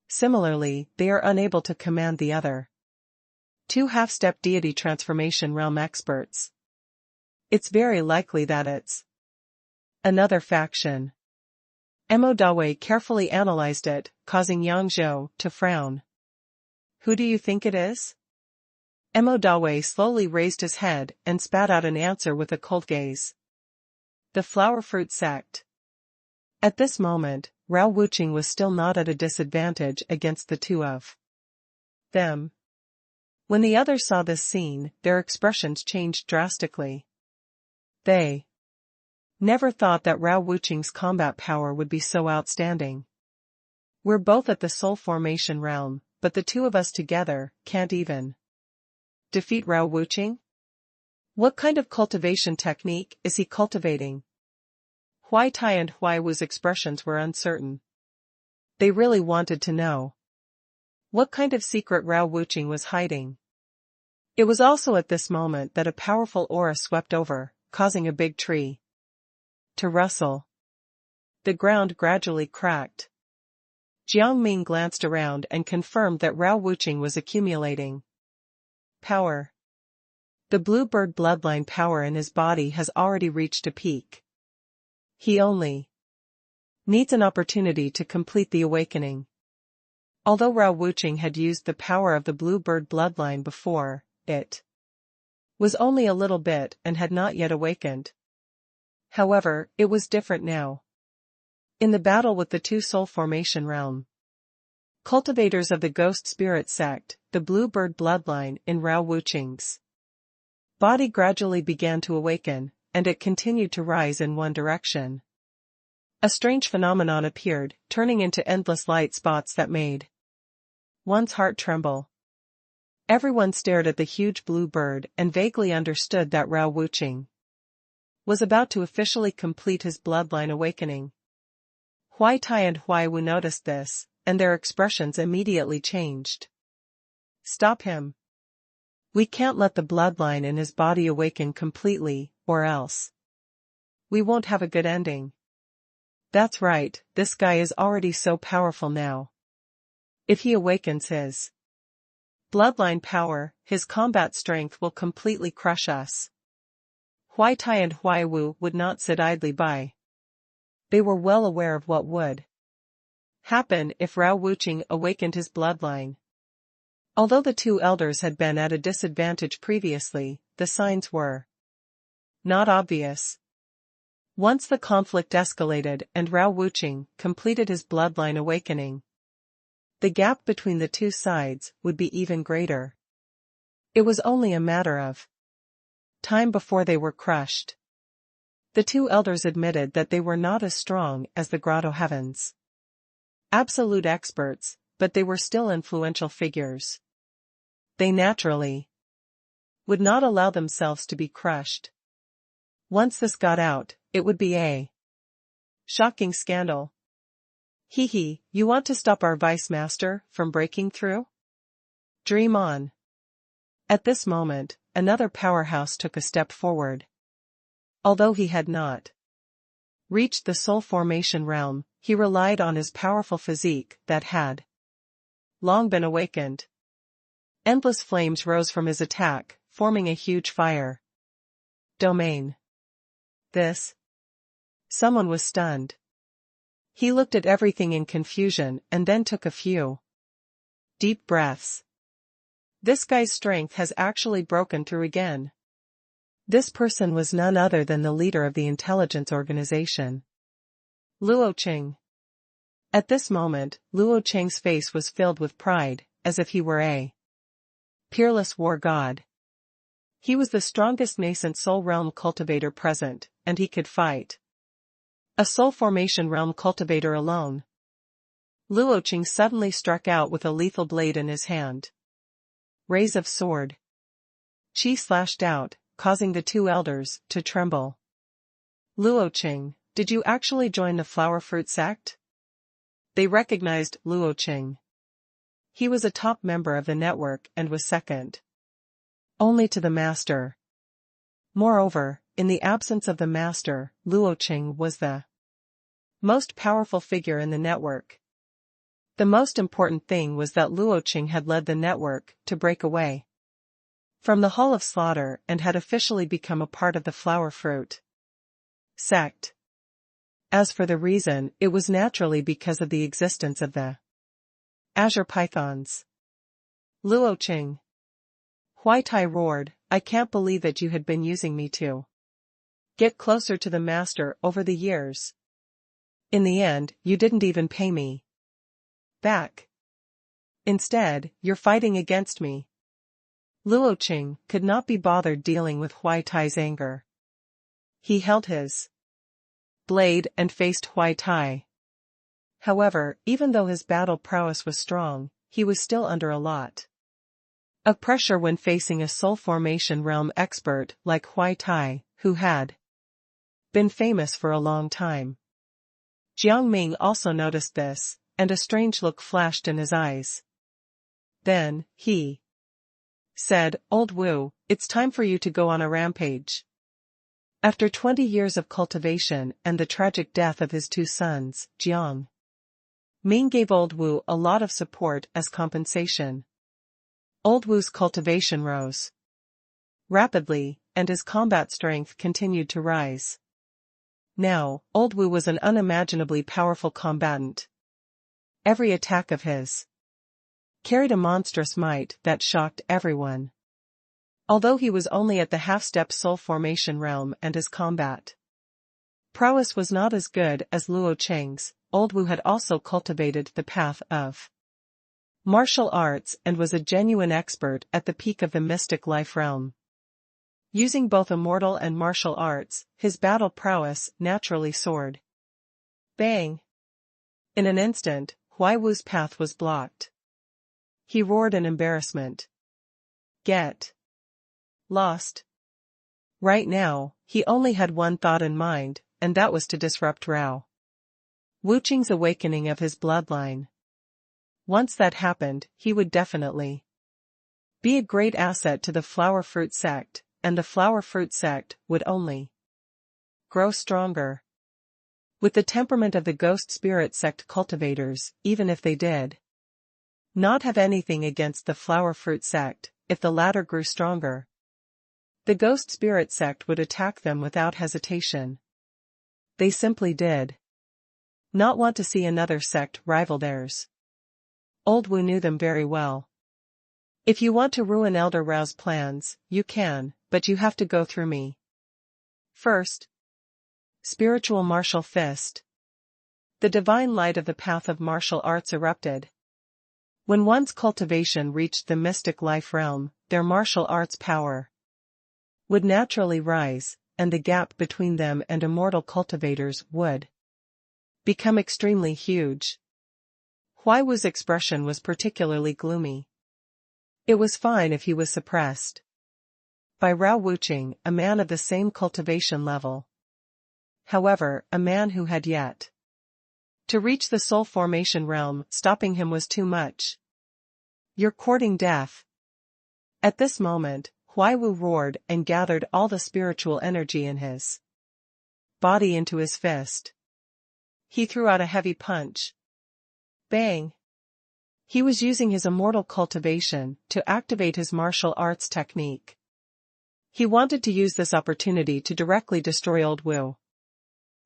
Similarly, they are unable to command the other 2 half-step deity transformation realm experts. It's very likely that it's another faction. Emo Dawe carefully analyzed it, causing Yang Zhou to frown. Who do you think it is? Emo Dawe slowly raised his head and spat out an answer with a cold gaze. The flower fruit sect. At this moment, Rao Wuqing was still not at a disadvantage against the two of them. When the others saw this scene, their expressions changed drastically. They never thought that Rao Wuqing's combat power would be so outstanding. We're both at the soul formation realm, but the two of us together can't even defeat Rao Wuqing? What kind of cultivation technique is he cultivating? Huai Tai and Huai Wu's expressions were uncertain. They really wanted to know what kind of secret Rao Wuqing was hiding. It was also at this moment that a powerful aura swept over, causing a big tree to rustle. The ground gradually cracked. Jiang Ming glanced around and confirmed that Rao Wuqing was accumulating power. The bluebird bloodline power in his body has already reached a peak. He only needs an opportunity to complete the awakening. Although Rao Wuqing had used the power of the bluebird bloodline before, it was only a little bit and had not yet awakened. However, it was different now. In the battle with the two soul formation realm cultivators of the ghost spirit sect, the bluebird bloodline in Rao Wuqing's body gradually began to awaken, and it continued to rise in one direction. A strange phenomenon appeared, turning into endless light spots that made one's heart tremble. Everyone stared at the huge blue bird and vaguely understood that Rao Wuqing was about to officially complete his bloodline awakening. Huai Tai and Huai Wu noticed this, and their expressions immediately changed. Stop him. We can't let the bloodline in his body awaken completely, or else we won't have a good ending. That's right, this guy is already so powerful now. If he awakens his bloodline power, his combat strength will completely crush us. Huai Tai and Huai Wu would not sit idly by. They were well aware of what would happen if Rao Wuqing awakened his bloodline. Although the two elders had been at a disadvantage previously, the signs were not obvious. Once the conflict escalated and Rao Wuqing completed his bloodline awakening, the gap between the two sides would be even greater. It was only a matter of time before they were crushed. The two elders admitted that they were not as strong as the Grotto Heavens absolute experts, but they were still influential figures. They naturally would not allow themselves to be crushed. Once this got out, it would be a shocking scandal. Hee, you want to stop our vice master from breaking through? Dream on. At this moment, another powerhouse took a step forward. Although he had not reached the soul formation realm, he relied on his powerful physique that had long been awakened. Endless flames rose from his attack, forming a huge fire domain. Someone was stunned. He looked at everything in confusion and then took a few deep breaths. This guy's strength has actually broken through again. This person was none other than the leader of the intelligence organization, Luo Qing. At this moment, Luo Qing's face was filled with pride, as if he were a peerless war god. He was the strongest nascent soul realm cultivator present, and he could fight a soul formation realm cultivator alone. Luo Qing suddenly struck out with a lethal blade in his hand. Rays of sword chi slashed out, causing the two elders to tremble. Luo Qing, did you actually join the flower fruit sect? They recognized Luo Qing. He was a top member of the network and was second only to the master. Moreover, in the absence of the master, Luo Qing was the most powerful figure in the network. The most important thing was that Luo Qing had led the network to break away from the Hall of Slaughter and had officially become a part of the flower fruit sect. As for the reason, it was naturally because of the existence of the azure pythons. Luo Qing. Huai Tai roared, I can't believe that you had been using me to get closer to the master over the years. In the end, you didn't even pay me back. Instead, you're fighting against me. Luo Qing could not be bothered dealing with Huai Tai's anger. He held his blade and faced Huai Tai. However, even though his battle prowess was strong, he was still under a lot of pressure when facing a soul formation realm expert like Huai Tai, who had been famous for a long time. Jiang Ming also noticed this, and a strange look flashed in his eyes. Then, he said, Old Wu, it's time for you to go on a rampage. After 20 years of cultivation and the tragic death of his two sons, Jiang Ming gave Old Wu a lot of support as compensation. Old Wu's cultivation rose rapidly, and his combat strength continued to rise. Now, Old Wu was an unimaginably powerful combatant. Every attack of his carried a monstrous might that shocked everyone. Although he was only at the half-step soul formation realm and his combat prowess was not as good as Luo Qing's, Old Wu had also cultivated the path of martial arts and was a genuine expert at the peak of the mystic life realm. Using both immortal and martial arts, his battle prowess naturally soared. Bang! In an instant, Huai Wu's path was blocked. He roared in embarrassment. Get lost. Right now, he only had one thought in mind, and that was to disrupt Rao Wuqing's awakening of his bloodline. Once that happened, he would definitely be a great asset to the flower fruit sect, and the flower fruit sect would only grow stronger. With the temperament of the ghost spirit sect cultivators, even if they did not have anything against the flower fruit sect, if the latter grew stronger, the ghost spirit sect would attack them without hesitation. They simply did not want to see another sect rival theirs. Old Wu knew them very well. If you want to ruin Elder Rao's plans, you can, but you have to go through me first. Spiritual martial fist. The divine light of the path of martial arts erupted. When one's cultivation reached the mystic life realm, their martial arts power would naturally rise, and the gap between them and immortal cultivators would become extremely huge. Huaiwu's expression was particularly gloomy. It was fine if he was suppressed by Rao Wuqing, a man of the same cultivation level. However, a man who had yet to reach the soul formation realm, stopping him was too much. You're courting death. At this moment, Huaiwu roared and gathered all the spiritual energy in his body into his fist. He threw out a heavy punch. Bang! He was using his immortal cultivation to activate his martial arts technique. He wanted to use this opportunity to directly destroy Old Wu.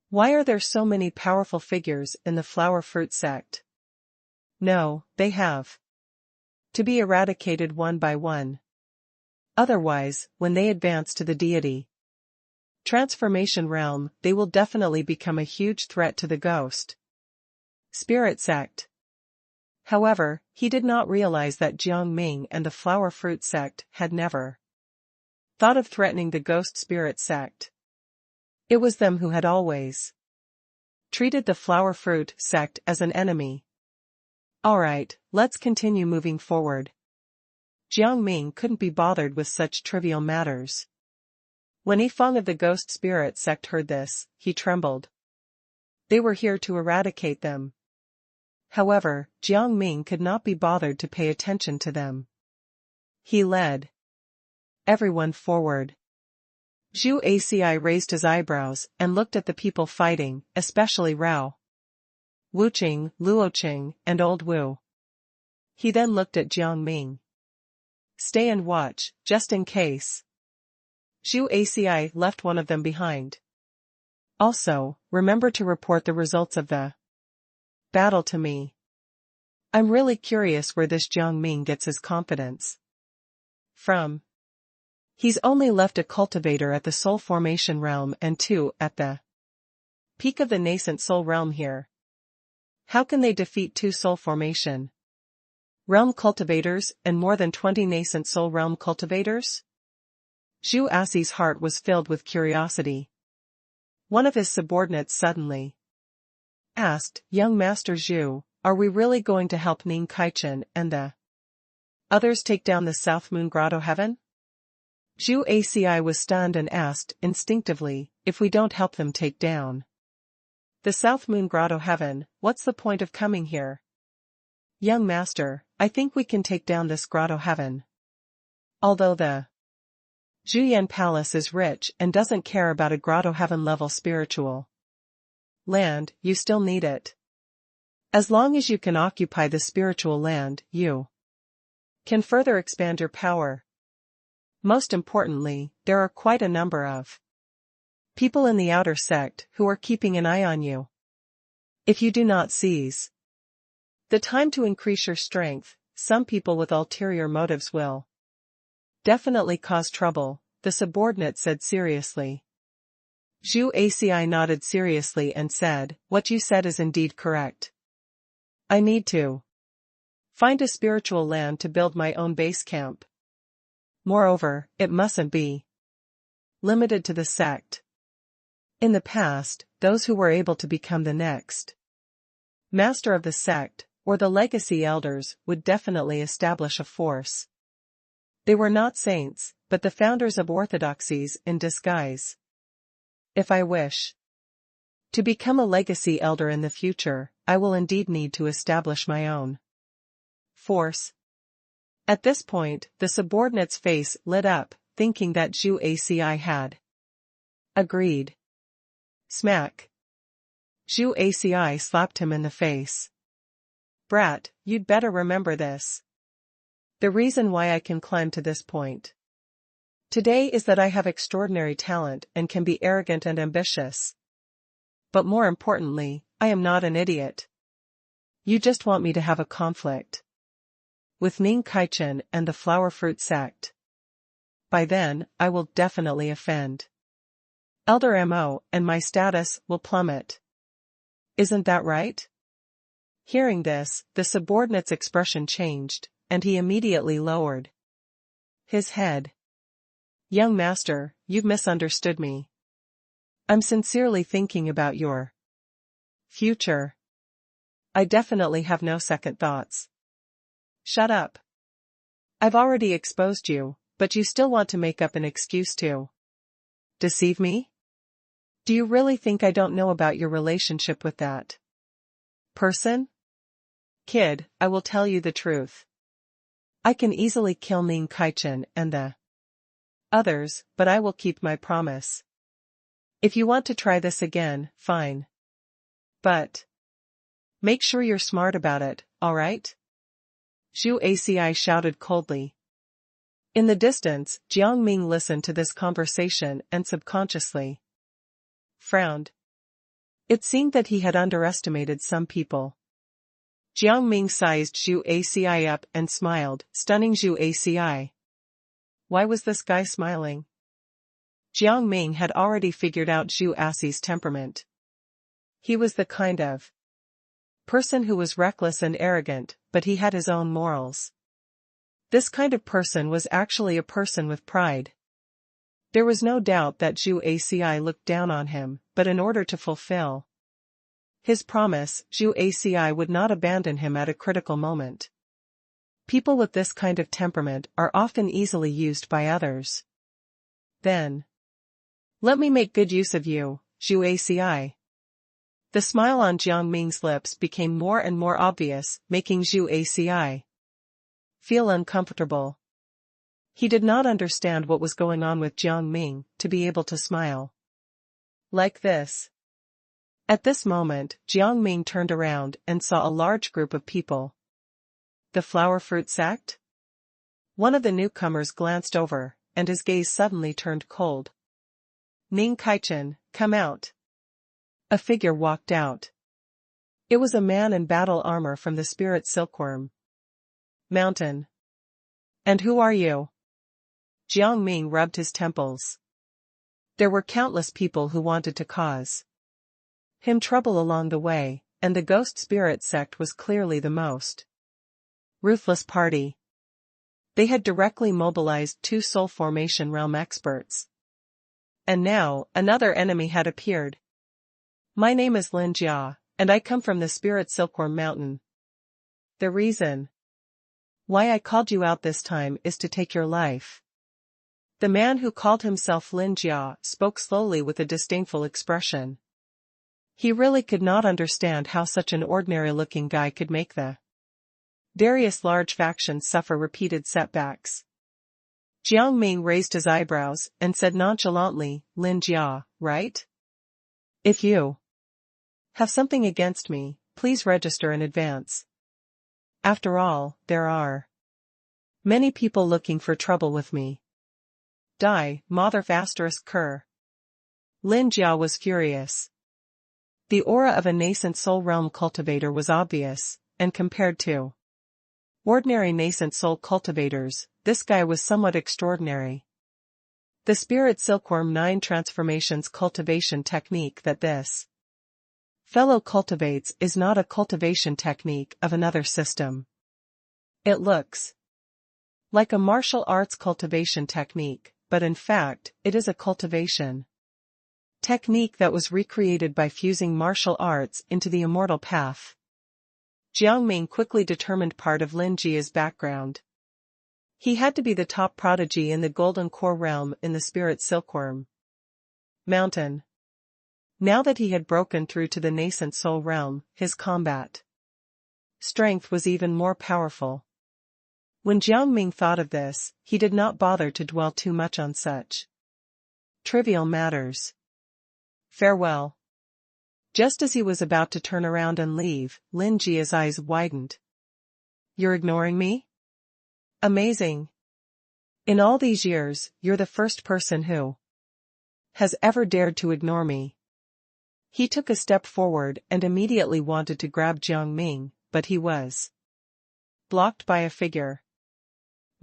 Why are there so many powerful figures in the flower fruit sect? No, they have to be eradicated one by one. Otherwise, when they advance to the deity transformation realm, they will definitely become a huge threat to the ghost spirit sect. However, he did not realize that Jiang Ming and the flower fruit sect had never thought of threatening the ghost spirit sect. It was them who had always treated the flower fruit sect as an enemy. Alright, let's continue moving forward. Jiang Ming couldn't be bothered with such trivial matters. When Yifeng of the ghost spirit sect heard this, he trembled. They were here to eradicate them. However, Jiang Ming could not be bothered to pay attention to them. He led everyone forward. Zhu Aci raised his eyebrows and looked at the people fighting, especially Rao Wuqing, Luoqing, and Old Wu. He then looked at Jiang Ming. Stay and watch, just in case Zhu Aci left one of them behind. Also, remember to report the results of the battle to me. I'm really curious where this Jiang Ming gets his confidence from. He's only left a cultivator at the soul formation realm and 2 at the peak of the nascent soul realm here. How can they defeat 2 soul formation realm cultivators and more than 20 nascent soul realm cultivators? Zhu Aci's heart was filled with curiosity. One of his subordinates suddenly asked, Young Master Zhu, are we really going to help Ning Kaichen and the others take down the South Moon Grotto Heaven? Zhu Aci was stunned and asked, instinctively, if we don't help them take down the South Moon Grotto Heaven, what's the point of coming here? Young Master, I think we can take down this Grotto Heaven. Although the Zhuyan Palace is rich and doesn't care about a Grotto Heaven level spiritual land, you still need it. As long as you can occupy the spiritual land, you can further expand your power. Most importantly, there are quite a number of people in the outer sect who are keeping an eye on you. If you do not seize the time to increase your strength, some people with ulterior motives will definitely cause trouble, the subordinate said seriously. Zhu Aci nodded seriously and said, what you said is indeed correct. I need to find a spiritual land to build my own base camp. Moreover, it mustn't be limited to the sect. In the past, those who were able to become the next master of the sect or the legacy elders would definitely establish a force. They were not saints, but the founders of orthodoxies in disguise. If I wish to become a legacy elder in the future, I will indeed need to establish my own force. At this point, the subordinate's face lit up, thinking that Zhu ACI had agreed. Smack. Zhu ACI slapped him in the face. Brat, you'd better remember this. The reason why I can climb to this point today is that I have extraordinary talent and can be arrogant and ambitious. But more importantly, I am not an idiot. You just want me to have a conflict with Ning Kaichen and the flower fruit sect. By then, I will definitely offend Elder Mo and my status will plummet. Isn't that right? Hearing this, the subordinate's expression changed, and he immediately lowered his head. Young master, you've misunderstood me. I'm sincerely thinking about your future. I definitely have no second thoughts. Shut up. I've already exposed you, but you still want to make up an excuse to deceive me? Do you really think I don't know about your relationship with that person? Kid, I will tell you the truth. I can easily kill Ning Kaichen and the others, but I will keep my promise. If you want to try this again, fine. But make sure you're smart about it, alright? Zhu ACI shouted coldly. In the distance, Jiang Ming listened to this conversation and subconsciously frowned. It seemed that he had underestimated some people. Jiang Ming sized Zhu ACI up and smiled, stunning Zhu ACI. Why was this guy smiling? Jiang Ming had already figured out Zhu ACI's temperament. He was the kind of person who was reckless and arrogant, but he had his own morals. This kind of person was actually a person with pride. There was no doubt that Zhu ACI looked down on him, but in order to fulfill his promise, Zhu ACI would not abandon him at a critical moment. People with this kind of temperament are often easily used by others. Then, let me make good use of you, Zhu ACI. The smile on Jiang Ming's lips became more and more obvious, making Zhu ACI feel uncomfortable. He did not understand what was going on with Jiang Ming to be able to smile like this. At this moment, Jiang Ming turned around and saw a large group of people. The flower fruit sect? One of the newcomers glanced over, and his gaze suddenly turned cold. Ning Kaichen, come out. A figure walked out. It was a man in battle armor from the spirit silkworm mountain. And who are you? Jiang Ming rubbed his temples. There were countless people who wanted to cause him trouble along the way, and the ghost spirit sect was clearly the most ruthless party. They had directly mobilized 2 soul formation realm experts. And now, another enemy had appeared. My name is Lin Jia, and I come from the Spirit Silkworm Mountain. The reason why I called you out this time is to take your life. The man who called himself Lin Jia spoke slowly with a disdainful expression. He really could not understand how such an ordinary-looking guy could make the various large factions suffer repeated setbacks. Jiang Ming raised his eyebrows and said nonchalantly, Lin Jia, right? If you have something against me, please register in advance. After all, there are many people looking for trouble with me. Die, mother asterisk cur. Lin Jia was furious. The aura of a nascent soul realm cultivator was obvious, and compared to ordinary nascent soul cultivators, this guy was somewhat extraordinary. The Spirit Silkworm 9 transformations cultivation technique that this fellow cultivates is not a cultivation technique of another system. It looks like a martial arts cultivation technique, but in fact, it is a cultivation technique that was recreated by fusing martial arts into the immortal path. Jiang Ming quickly determined part of Lin Jia's background. He had to be the top prodigy in the golden core realm in the spirit silkworm mountain. Now that he had broken through to the nascent soul realm, his combat strength was even more powerful. When Jiang Ming thought of this, he did not bother to dwell too much on such trivial matters. Farewell. Just as he was about to turn around and leave, Lin Jia's eyes widened. You're ignoring me? Amazing. In all these years, you're the first person who has ever dared to ignore me. He took a step forward and immediately wanted to grab Jiang Ming, but he was blocked by a figure.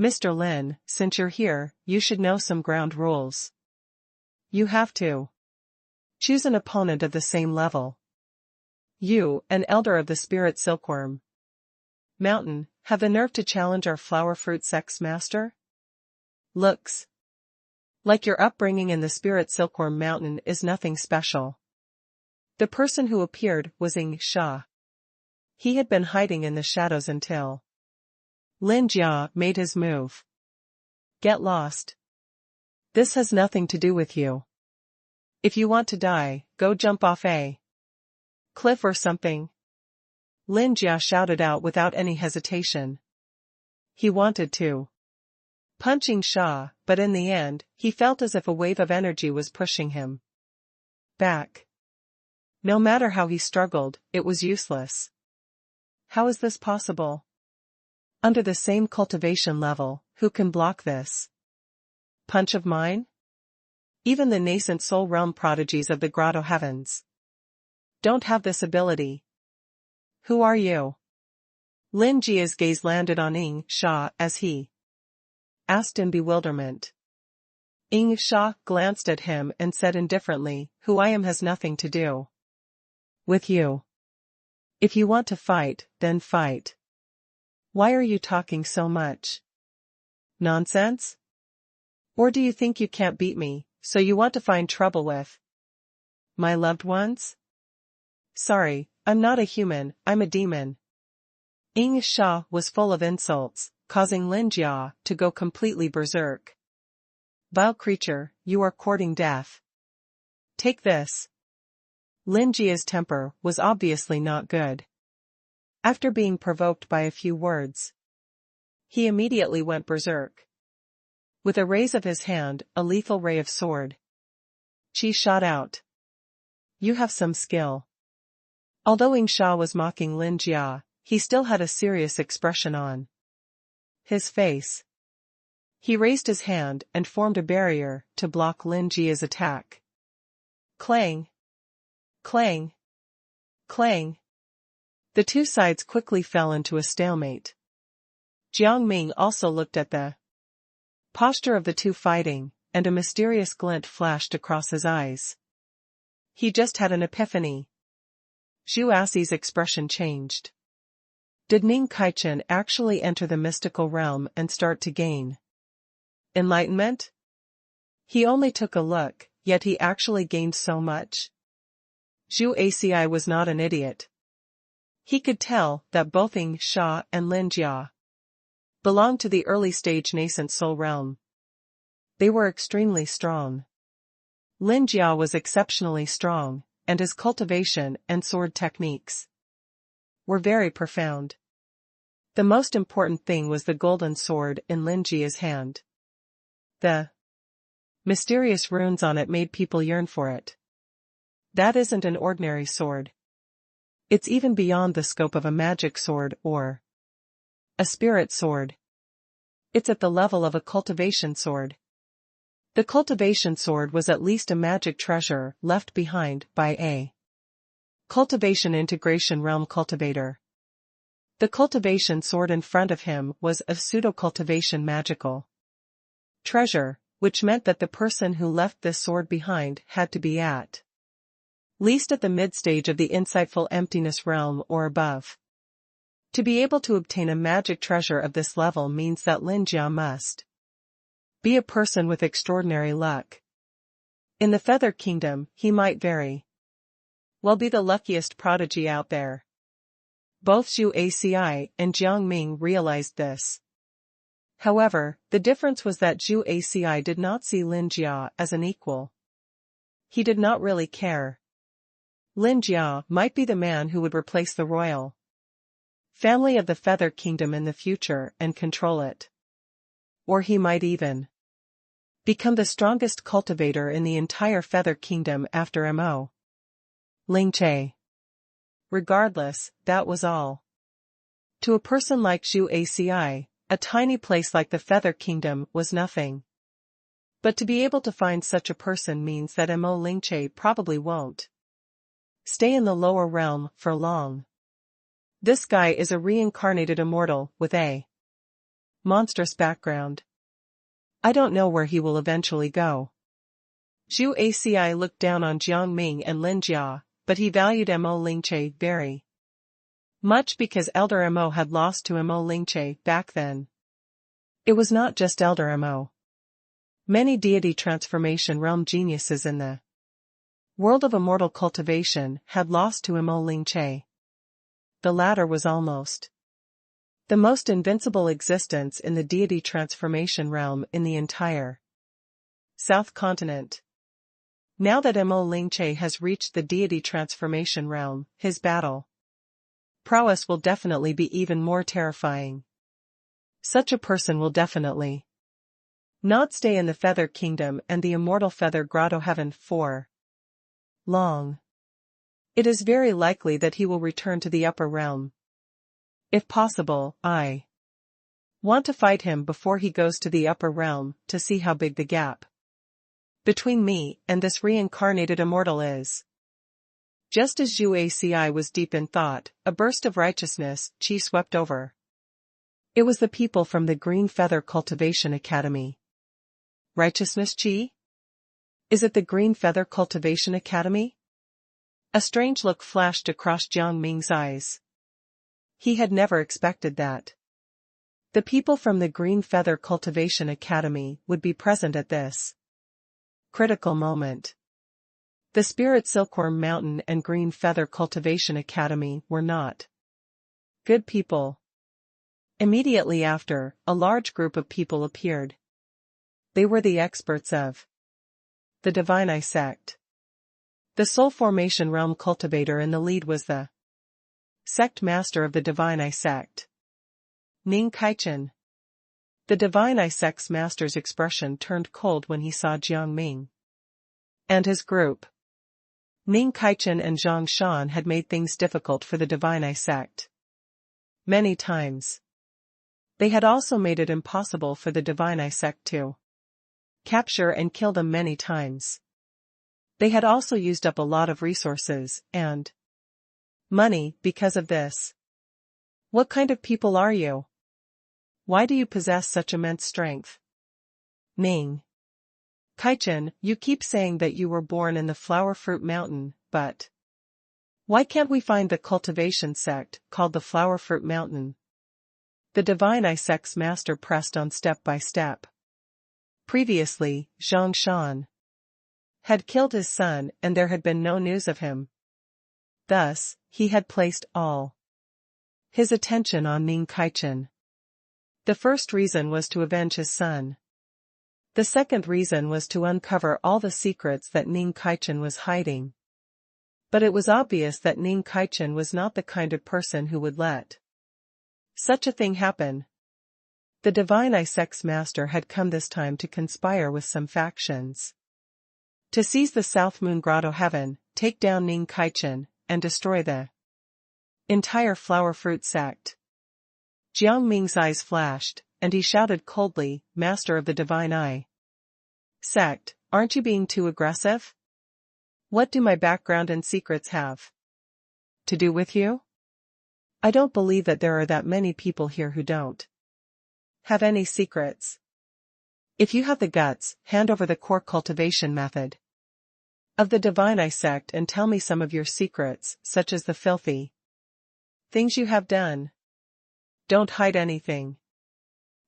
Mr. Lin, since you're here, you should know some ground rules. You have to choose an opponent of the same level. You, an elder of the spirit silkworm mountain, have the nerve to challenge our flower fruit sex master? Looks like your upbringing in the spirit silkworm mountain is nothing special. The person who appeared was Ing Sha. He had been hiding in the shadows until Lin Jia made his move. Get lost. This has nothing to do with you. If you want to die, go jump off a cliff or something. Lin Jia shouted out without any hesitation. He wanted to punch Ing Sha, but in the end, he felt as if a wave of energy was pushing him back. No matter how he struggled, it was useless. How is this possible? Under the same cultivation level, who can block this punch of mine? Even the nascent soul realm prodigies of the grotto heavens don't have this ability. Who are you? Lin Jia's gaze landed on Ing Sha as he asked in bewilderment. Ing Sha glanced at him and said indifferently, who I am has nothing to do with you. If you want to fight, then fight. Why are you talking so much nonsense? Or do you think you can't beat me, so you want to find trouble with my loved ones? Sorry, I'm not a human, I'm a demon. Ing Sha was full of insults, causing Lin Jia to go completely berserk. Vile creature, you are courting death. Take this. Lin Jia's temper was obviously not good. After being provoked by a few words, he immediately went berserk. With a raise of his hand, a lethal ray of sword chi shot out. You have some skill. Although Ing Sha was mocking Lin Jia, he still had a serious expression on his face. He raised his hand and formed a barrier to block Lin Jia's attack. Clang! Clang! Clang! The two sides quickly fell into a stalemate. Jiang Ming also looked at the posture of the two fighting, and a mysterious glint flashed across his eyes. He just had an epiphany. Zhu Asi's expression changed. Did Ning Kaichen actually enter the mystical realm and start to gain enlightenment? He only took a look, yet he actually gained so much. Zhu Asi was not an idiot. He could tell that both Ing Sha and Lin Jia belonged to the early stage nascent soul realm. They were extremely strong. Lin Jia was exceptionally strong, and his cultivation and sword techniques were very profound. The most important thing was the golden sword in Lin Jia's hand. The mysterious runes on it made people yearn for it. That isn't an ordinary sword. It's even beyond the scope of a magic sword or a spirit sword. It's at the level of a cultivation sword. The cultivation sword was at least a magic treasure left behind by a cultivation integration realm cultivator. The cultivation sword in front of him was a pseudo-cultivation magical treasure, which meant that the person who left this sword behind had to be at least at the mid-stage of the insightful emptiness realm or above. To be able to obtain a magic treasure of this level means that Lin Jia must be a person with extraordinary luck. In the Feather Kingdom, he might very well be the luckiest prodigy out there. Both Zhu Aci and Jiang Ming realized this. However, the difference was that Zhu Aci did not see Lin Jia as an equal. He did not really care. Lin Jia might be the man who would replace the royal family of the Feather Kingdom in the future and control it. Or he might even become the strongest cultivator in the entire Feather Kingdom after Mo. Lingche. Regardless, that was all. To a person like Zhu Aci, a tiny place like the Feather Kingdom was nothing. But to be able to find such a person means that Mo Lingche probably won't stay in the lower realm for long. This guy is a reincarnated immortal with a monstrous background. I don't know where he will eventually go. Zhu Aci looked down on Jiang Ming and Lin Jia, but he valued Mo Lingche very much because Elder Mo had lost to Mo Lingche back then. It was not just Elder Mo. Many deity transformation realm geniuses in the world of immortal cultivation had lost to Mo Lingche. The latter was almost the most invincible existence in the deity transformation realm in the entire South Continent. Now that Mo Lingche has reached the deity transformation realm, his battle prowess will definitely be even more terrifying. Such a person will definitely not stay in the Feather Kingdom and the immortal Feather Grotto Heaven for long. It is very likely that he will return to the upper realm. If possible, I want to fight him before he goes to the upper realm to see how big the gap between me and this reincarnated immortal is. Just as Zhu Aci was deep in thought, a burst of righteousness chi swept over. It was the people from the Green Feather Cultivation Academy. Righteousness chi? Is it the Green Feather Cultivation Academy? A strange look flashed across Jiang Ming's eyes. He had never expected that the people from the Green Feather Cultivation Academy would be present at this critical moment. The Spirit Silkworm Mountain and Green Feather Cultivation Academy were not good people. Immediately after, a large group of people appeared. They were the experts of the Divine Eye sect. The Soul Formation Realm cultivator in the lead was the sect master of the Divine Eye sect, Ning Kaichen. The Divine Eye sect's master's expression turned cold when he saw Jiang Ming and his group. Ning Kaichen and Zhang Shan had made things difficult for the Divine Eye sect many times. They had also made it impossible for the Divine Eye sect to capture and kill them many times. They had also used up a lot of resources and money because of this. What kind of people are you? Why do you possess such immense strength? Ning Kaichen, you keep saying that you were born in the Flower Fruit Mountain, but why can't we find the cultivation sect called the Flower Fruit Mountain? The Divine Eye sect's master pressed on step by step. Previously, Zhang Shan had killed his son and there had been no news of him. Thus, he had placed all his attention on Ning Kaichen. The first reason was to avenge his son. The second reason was to uncover all the secrets that Ning Kaichen was hiding. But it was obvious that Ning Kaichen was not the kind of person who would let such a thing happen. The Divine Eye sect's master had come this time to conspire with some factions to seize the South Moon Grotto Heaven, take down Ning Kaichen, and destroy the entire Flower Fruit sect. Jiang Ming's eyes flashed, and he shouted coldly, Master of the Divine Eye sect, aren't you being too aggressive? What do my background and secrets have to do with you? I don't believe that there are that many people here who don't have any secrets. If you have the guts, hand over the core cultivation method of the Divine Eye sect and tell me some of your secrets, such as the filthy things you have done. Don't hide anything.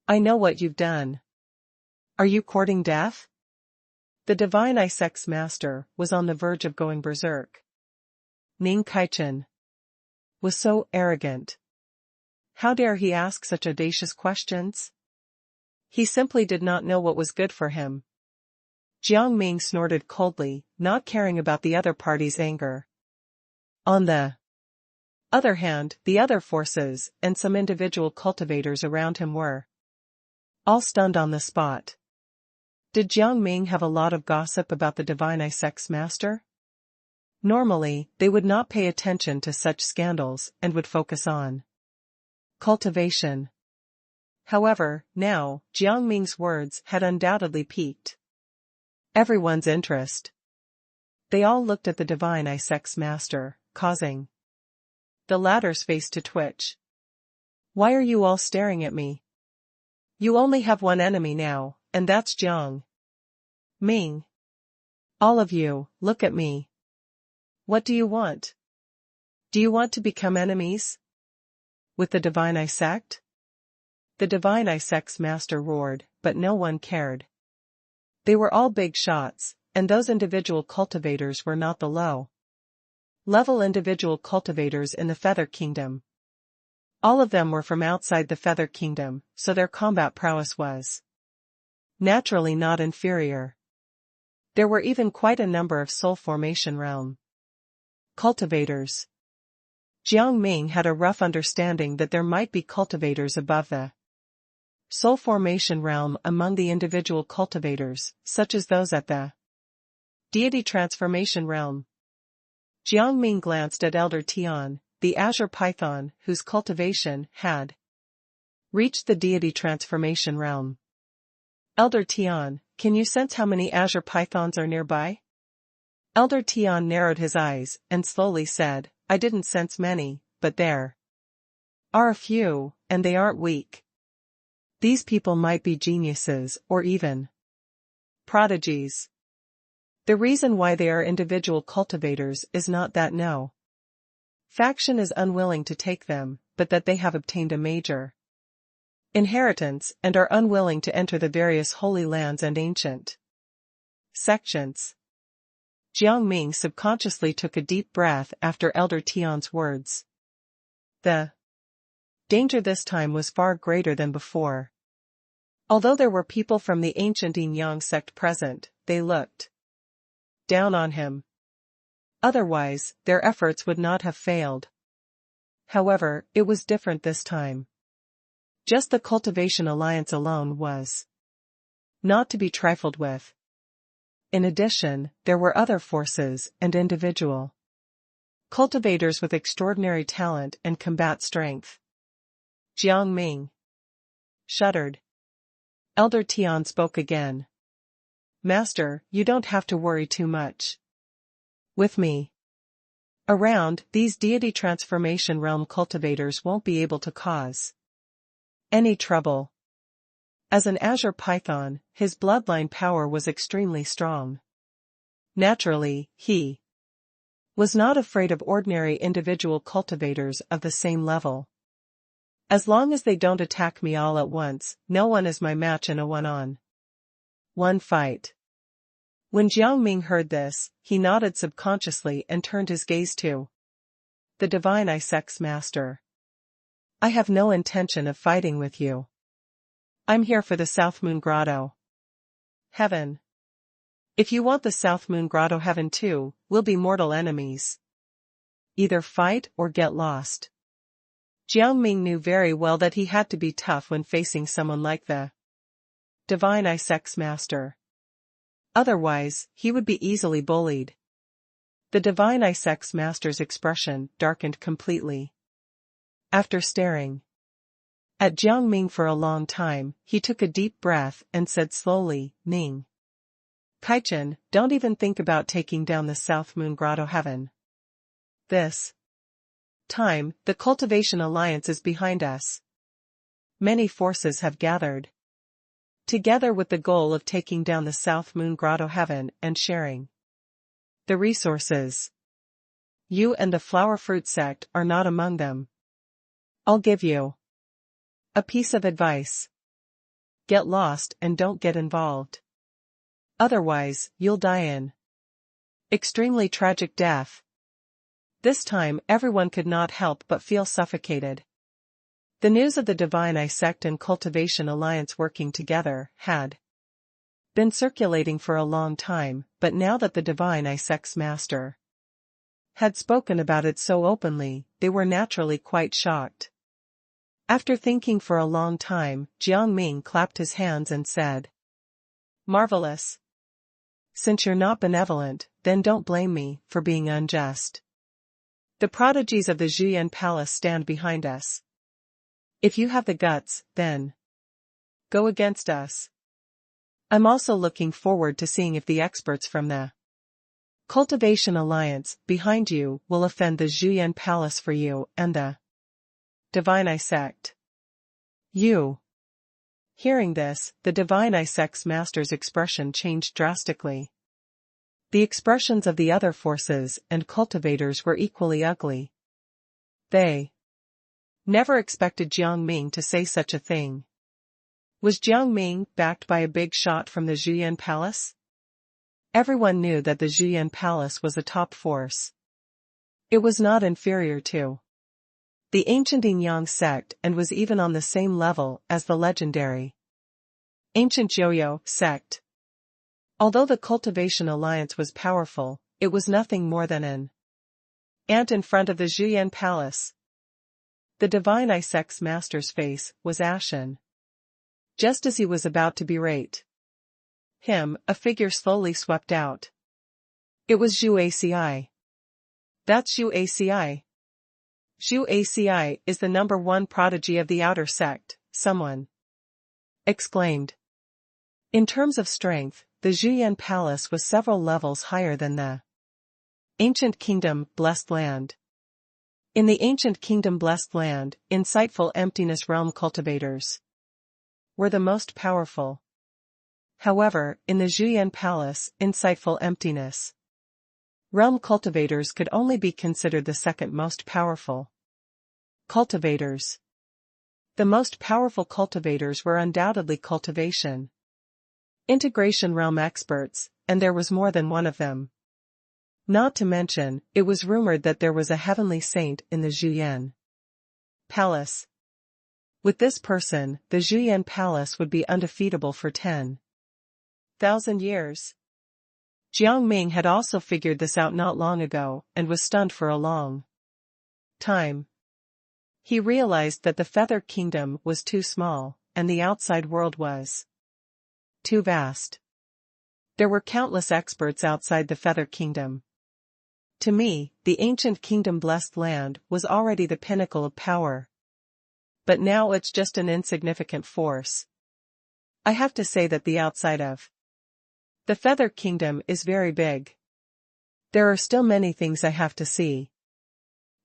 I know what you've done. Are you courting death? The Divine Eye sect's master was on the verge of going berserk. Ning Kaichen. was so arrogant. How dare he ask such audacious questions? He simply did not know what was good for him. Jiang Ming snorted coldly, not caring about the other party's anger. On the other hand, the other forces, and some individual cultivators around him were all stunned on the spot. Did Jiang Ming have a lot of gossip about the divine Isex master? Normally, they would not pay attention to such scandals and would focus on cultivation. However, now, Jiang Ming's words had undoubtedly piqued everyone's interest. They all looked at the divine Isex master, causing the latter's face to twitch. Why are you all staring at me? You only have one enemy now, and that's Jiang Ming. All of you, look at me. What do you want? Do you want to become enemies with the divine Isect? The divine Isex master roared, but no one cared. They were all big shots, and those individual cultivators were not the low-level individual cultivators in the Feather Kingdom. All of them were from outside the Feather Kingdom, so their combat prowess was naturally not inferior. There were even quite a number of Soul Formation realm cultivators. Jiang Ming had a rough understanding that there might be cultivators above the Soul Formation realm among the individual cultivators, such as those at the Deity Transformation realm. Jiang Ming glanced at Elder Tian, the Azure Python, whose cultivation had reached the Deity Transformation realm. Elder Tian, can you sense how many Azure Pythons are nearby? Elder Tian narrowed his eyes and slowly said, I didn't sense many, but there are a few, and they aren't weak. These people might be geniuses or even prodigies. The reason why they are individual cultivators is not that no faction is unwilling to take them, but that they have obtained a major inheritance and are unwilling to enter the various holy lands and ancient sections. Jiang Ming subconsciously took a deep breath after Elder Tian's words. The danger this time was far greater than before. Although there were people from the ancient Yin Yang sect present, they looked down on him. Otherwise, their efforts would not have failed. However, it was different this time. Just the cultivation alliance alone was not to be trifled with. In addition, there were other forces and individual cultivators with extraordinary talent and combat strength. Jiang Ming shuddered. Elder Tian spoke again. Master, you don't have to worry too much. With me around, these deity transformation realm cultivators won't be able to cause any trouble. As an Azure Python, his bloodline power was extremely strong. Naturally, he was not afraid of ordinary individual cultivators of the same level. As long as they don't attack me all at once, no one is my match in a one-on-one fight. When Jiang Ming heard this, he nodded subconsciously and turned his gaze to the divine Isex master. I have no intention of fighting with you. I'm here for the South Moon Grotto heaven. If you want the South Moon Grotto heaven too, we'll be mortal enemies. Either fight or get lost. Jiang Ming knew very well that he had to be tough when facing someone like the divine Isex master. Otherwise, he would be easily bullied. The divine Isex master's expression darkened completely. After staring at Jiang Ming for a long time, he took a deep breath and said slowly, Ming Kaichen, don't even think about taking down the South Moon Grotto heaven. This time, the cultivation alliance is behind us. Many forces have gathered together with the goal of taking down the South Moon Grotto heaven and sharing the resources. You and the Flower Fruit sect are not among them. I'll give you a piece of advice. Get lost and don't get involved. Otherwise, you'll die in extremely tragic death. This time everyone could not help but feel suffocated. The news of the Divine Eye sect and Cultivation Alliance working together had been circulating for a long time, but now that the Divine Eye sect's master had spoken about it so openly, they were naturally quite shocked. After thinking for a long time, Jiang Ming clapped his hands and said, "Marvelous. Since you're not benevolent, then don't blame me for being unjust. The prodigies of the Zhuyan Palace stand behind us. If you have the guts, then go against us. I'm also looking forward to seeing if the experts from the Cultivation Alliance behind you will offend the Zhuyan Palace for you and the Divine Eye sect." You. Hearing this, the Divine Eye sect's master's expression changed drastically. The expressions of the other forces and cultivators were equally ugly. They never expected Jiang Ming to say such a thing. Was Jiang Ming backed by a big shot from the Zhuyan Palace? Everyone knew that the Zhuyan Palace was a top force. It was not inferior to the ancient Yang sect and was even on the same level as the legendary ancient Joyo sect. Although the Cultivation Alliance was powerful, it was nothing more than an ant in front of the Zhuyan Palace. The Divine Eye sect's master's face was ashen. Just as he was about to berate him, a figure slowly swept out. It was Zhu Aci. That's Zhu Aci. Zhu Aci is the #1 prodigy of the outer sect, someone exclaimed. In terms of strength, the Zhuyan Palace was several levels higher than the ancient kingdom, Blessed Land. In the ancient kingdom Blessed Land, insightful emptiness realm cultivators were the most powerful. However, in the Zhuyan Palace, insightful emptiness realm cultivators could only be considered the second most powerful cultivators. The most powerful cultivators were undoubtedly cultivation integration realm experts, and there was more than one of them. Not to mention, it was rumored that there was a heavenly saint in the Zhuyan Palace. With this person, the Zhuyan Palace would be undefeatable for 10,000 years. Jiang Ming had also figured this out not long ago, and was stunned for a long time. He realized that the Feather Kingdom was too small, and the outside world was too vast. There were countless experts outside the Feather Kingdom. To me, the ancient kingdom Blessed Land was already the pinnacle of power. But now it's just an insignificant force. I have to say that the outside of the Feather Kingdom is very big. There are still many things I have to see.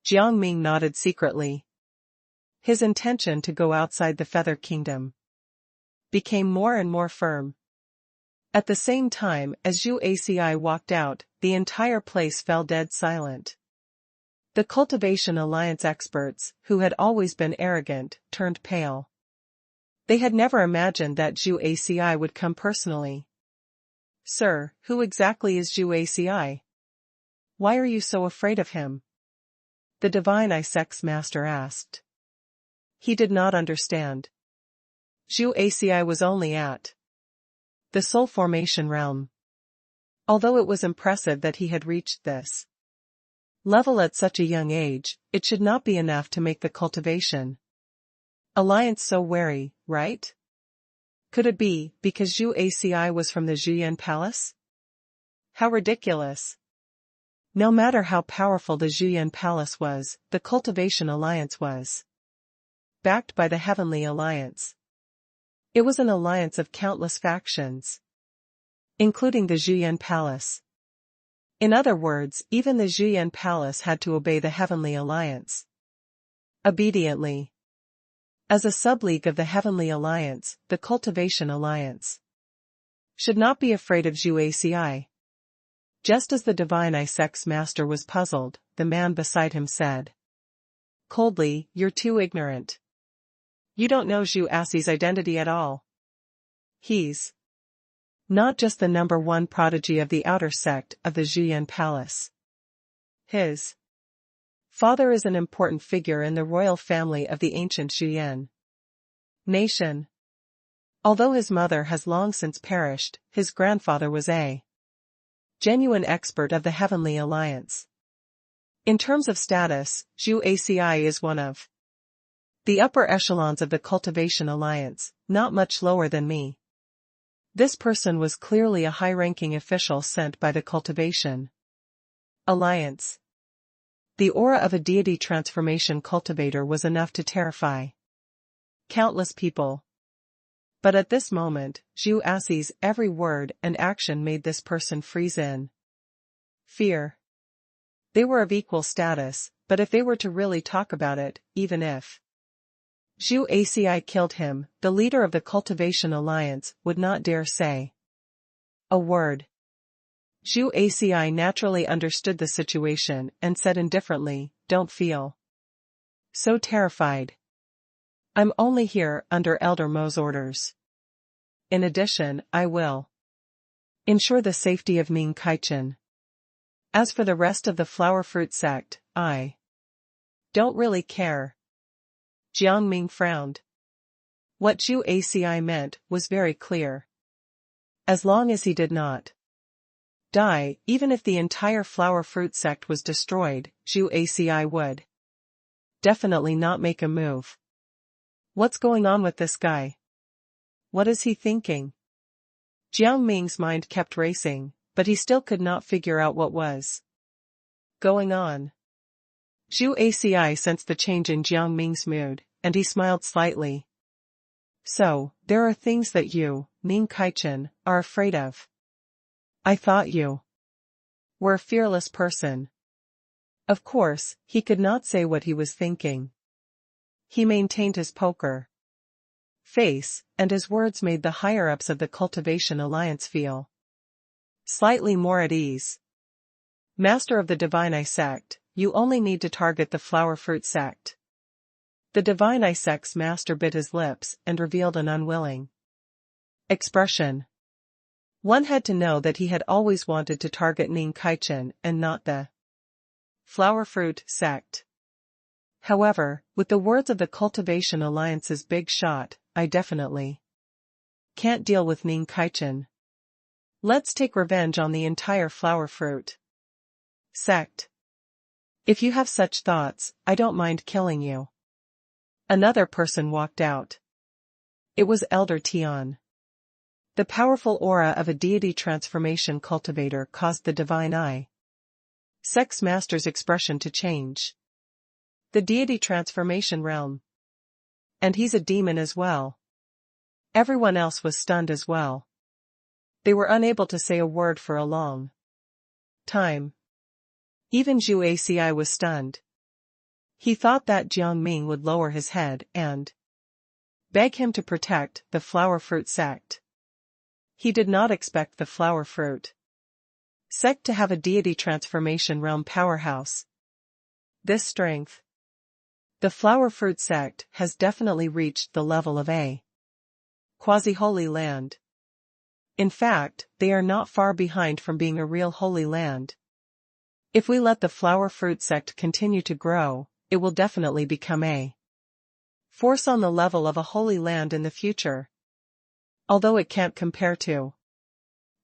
Jiang Ming nodded secretly. His intention to go outside the Feather Kingdom became more and more firm. At the same time as Zhu Aci walked out, the entire place fell dead silent. The Cultivation Alliance experts, who had always been arrogant, turned pale. They had never imagined that Zhu Aci would come personally. "Sir, who exactly is Zhu Aci? Why are you so afraid of him?" the Divine Eye sect's master asked. He did not understand. Zhu Aci was only at the soul formation realm. Although it was impressive that he had reached this level at such a young age, it should not be enough to make the Cultivation Alliance so wary, right? Could it be because Zhu Aci was from the Zhuyan Palace? How ridiculous. No matter how powerful the Zhuyan Palace was, the Cultivation Alliance was backed by the Heavenly Alliance. It was an alliance of countless factions, including the Zhuyan Palace. In other words, even the Zhuyan Palace had to obey the Heavenly Alliance obediently. As a subleague of the Heavenly Alliance, the Cultivation Alliance should not be afraid of Zhu Aci. Just as the Divine Eye sect's master was puzzled, the man beside him said coldly, "You're too ignorant. You don't know Zhu Aci's identity at all. He's not just the #1 prodigy of the outer sect of the Zhuyan Palace. His Father is an important figure in the royal family of the ancient Zhuyan nation. Although his mother has long since perished, his grandfather was a genuine expert of the Heavenly Alliance. In terms of status, Zhu Aci is one of the upper echelons of the Cultivation Alliance, not much lower than me. This person was clearly a high-ranking official sent by the Cultivation Alliance. The aura of a deity transformation cultivator was enough to terrify countless people. But at this moment, Zhu Aci's every word and action made this person freeze in fear. They were of equal status, but if they were to really talk about it, even if Zhu Aci killed him, the leader of the Cultivation Alliance would not dare say a word. Zhu Aci naturally understood the situation and said indifferently, "Don't feel so terrified. I'm only here under Elder Mo's orders. In addition, I will ensure the safety of Ming Kaichen. As for the rest of the flower fruit sect, I don't really care." Jiang Ming frowned. What Zhu Aci meant was very clear. As long as he did not die, even if the entire flower fruit sect was destroyed, Zhu Aci would definitely not make a move. What's going on with this guy? What is he thinking? Jiang Ming's mind kept racing, but he still could not figure out what was going on. Zhu Aci sensed the change in Jiang Ming's mood, and he smiled slightly. "So, there are things that you, Ming Kaichen, are afraid of. I thought you were a fearless person." Of course, he could not say what he was thinking. He maintained his poker face, and his words made the higher-ups of the Cultivation Alliance feel slightly more at ease. "Master of the Divine Eye sect, you only need to target the flower fruit sect." The Divine Eye sect's master bit his lips and revealed an unwilling expression. One had to know that he had always wanted to target Ming Kaichen and not the flower fruit sect. However, with the words of the Cultivation Alliance's big shot, I definitely can't deal with Ming Kaichen. Let's take revenge on the entire flower fruit sect. If you have such thoughts, I don't mind killing you. Another person walked out. It was Elder Tian. The powerful aura of a deity transformation cultivator caused the Divine Eye sect's master's expression to change. The deity transformation realm. And he's a demon as well. Everyone else was stunned as well. They were unable to say a word for a long time. Even Zhu Aci was stunned. He thought that Jiang Ming would lower his head and beg him to protect the flower fruit sect. He did not expect the flower fruit sect to have a deity transformation realm powerhouse. This strength. The flower fruit sect has definitely reached the level of a quasi-holy land. In fact, they are not far behind from being a real holy land. If we let the flower fruit sect continue to grow, it will definitely become a force on the level of a holy land in the future. Although it can't compare to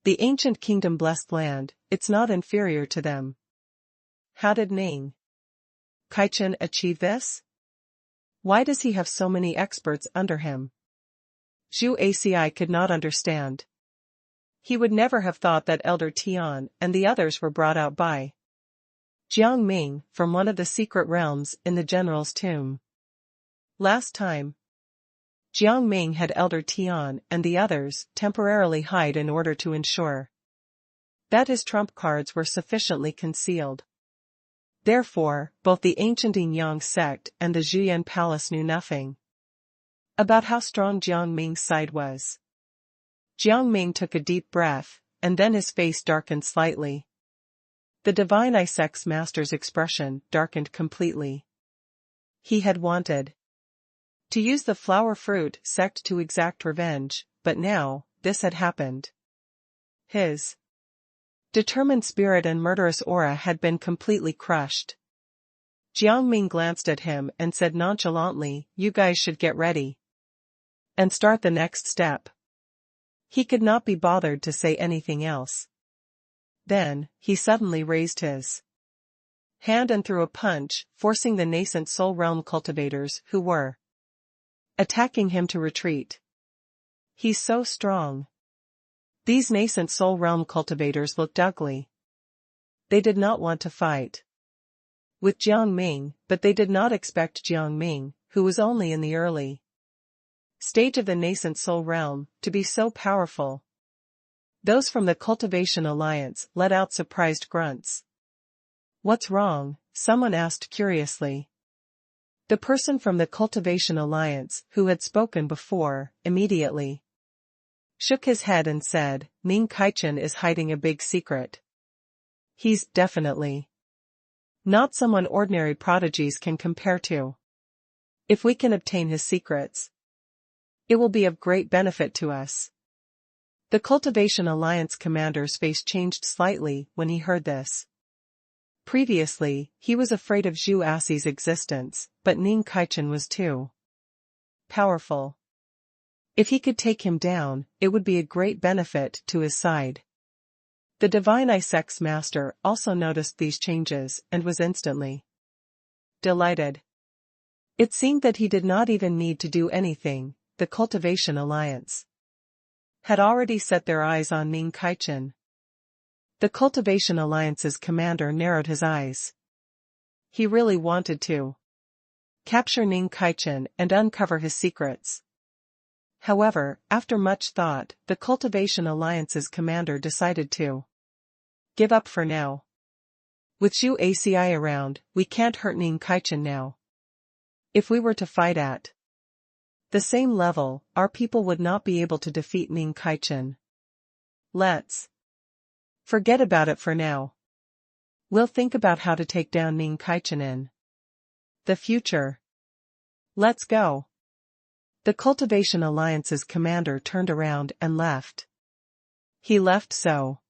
the ancient kingdom blessed land, it's not inferior to them. How did Ming Kaichen achieve this? Why does he have so many experts under him? Zhu Aci could not understand. He would never have thought that Elder Tian and the others were brought out by Jiang Ming from one of the secret realms in the general's tomb. Last time, Jiang Ming had Elder Tian and the others temporarily hide in order to ensure that his trump cards were sufficiently concealed. Therefore, both the ancient Yang sect and the Zhuyan palace knew nothing about how strong Jiang Ming's side was. Jiang Ming took a deep breath, and then his face darkened slightly. The Divine Eye sect's master's expression darkened completely. He had wanted to use the flower fruit sect to exact revenge, but now, this had happened. His determined spirit and murderous aura had been completely crushed. Jiang Ming glanced at him and said nonchalantly, "You guys should get ready and start the next step." He could not be bothered to say anything else. Then, he suddenly raised his hand and threw a punch, forcing the nascent soul realm cultivators who were attacking him to retreat. "He's so strong." These nascent soul realm cultivators looked ugly. They did not want to fight with Jiang Ming, but they did not expect Jiang Ming, who was only in the early stage of the nascent soul realm, to be so powerful. Those from the Cultivation Alliance let out surprised grunts. "What's wrong?" someone asked curiously. The person from the Cultivation Alliance, who had spoken before, immediately shook his head and said, "Ming Kaichen is hiding a big secret. He's definitely not someone ordinary prodigies can compare to. If we can obtain his secrets, it will be of great benefit to us." The Cultivation Alliance commander's face changed slightly when he heard this. Previously, he was afraid of Zhu Asi's existence, but Ning Kaichen was too powerful. If he could take him down, it would be a great benefit to his side. The Divine Isex Master also noticed these changes and was instantly delighted. It seemed that he did not even need to do anything. The Cultivation Alliance had already set their eyes on Ning Kaichen. The Cultivation Alliance's commander narrowed his eyes. He really wanted to capture Ning Kaichen and uncover his secrets. However, after much thought, the Cultivation Alliance's commander decided to give up for now. With Zhu Asi around, we can't hurt Ning Kaichen now. If we were to fight at the same level, our people would not be able to defeat Ning Kaichen. Let's forget about it for now. We'll think about how to take down Ning Kaichen in the future. Let's go." The Cultivation Alliance's commander turned around and left. He left so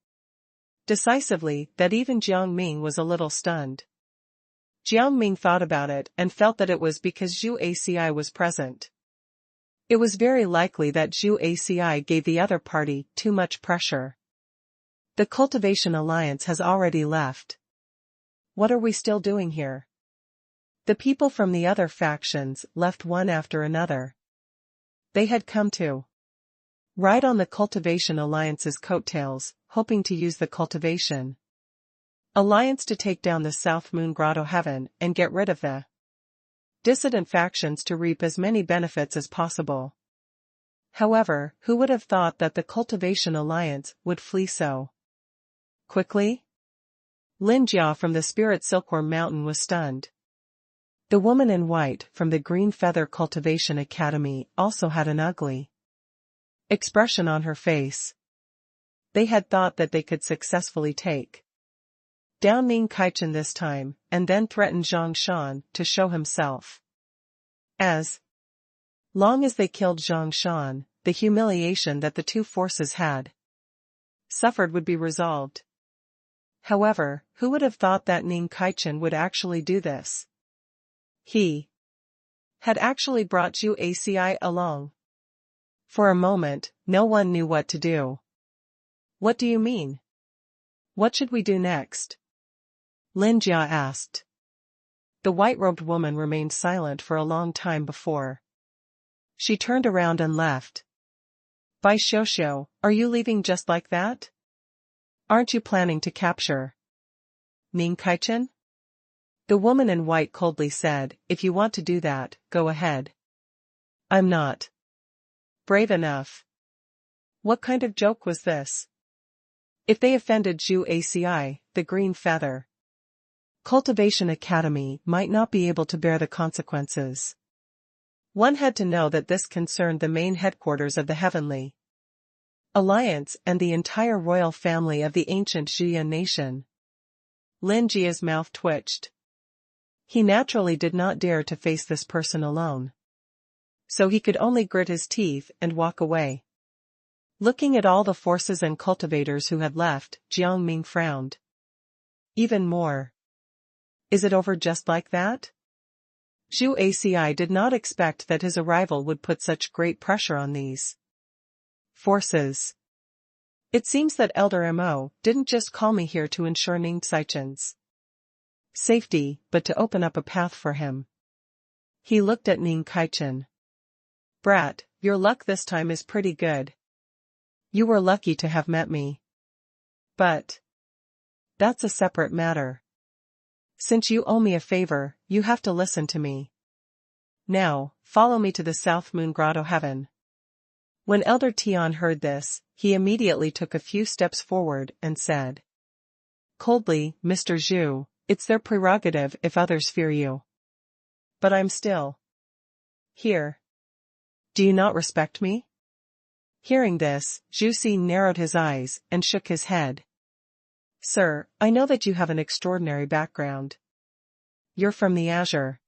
decisively that even Jiang Ming was a little stunned. Jiang Ming thought about it and felt that it was because Zhu Asi was present. It was very likely that Zhu Asi gave the other party too much pressure. The Cultivation Alliance has already left. What are we still doing here? The people from the other factions left one after another. They had come to ride on the Cultivation Alliance's coattails, hoping to use the Cultivation Alliance to take down the South Moon Grotto Heaven and get rid of the dissident factions to reap as many benefits as possible. However, who would have thought that the Cultivation Alliance would flee so quickly? Lin Jia from the Spirit Silkworm Mountain was stunned. The woman in white from the Green Feather Cultivation Academy also had an ugly expression on her face. They had thought that they could successfully take down Ning Kaichen this time, and then threaten Zhang Shan to show himself. As long as they killed Zhang Shan, the humiliation that the two forces had suffered would be resolved. However, who would have thought that Ning Kaichen would actually do this? He had actually brought Zhu Asi along. For a moment, no one knew what to do. "What do you mean? What should we do next?" Lin Jia asked. The white-robed woman remained silent for a long time before she turned around and left. "Bai Xiuxiu, are you leaving just like that? Aren't you planning to capture Ning Kaichen?" The woman in white coldly said, "If you want to do that, go ahead. I'm not brave enough." What kind of joke was this? If they offended Zhu Asi, the Green Feather Cultivation Academy might not be able to bear the consequences. One had to know that this concerned the main headquarters of the Heavenly Alliance and the entire royal family of the ancient Zhuya nation. Lin Jia's mouth twitched. He naturally did not dare to face this person alone. So he could only grit his teeth and walk away. Looking at all the forces and cultivators who had left, Jiang Ming frowned even more. Is it over just like that? Zhu Aci did not expect that his arrival would put such great pressure on these forces. It seems that Elder Mo didn't just call me here to ensure Ning Caichen's safety, but to open up a path for him. He looked at Ning Caichen. Brat, your luck this time is pretty good. You were lucky to have met me. But that's a separate matter. Since you owe me a favor, you have to listen to me. Now, follow me to the South Moon Grotto Heaven. When Elder Tian heard this, he immediately took a few steps forward and said coldly, Mr. Zhu, it's their prerogative if others fear you. But I'm still here. Do you not respect me? Hearing this, Zhu Si narrowed his eyes and shook his head. Sir, I know that you have an extraordinary background. You're from the Azure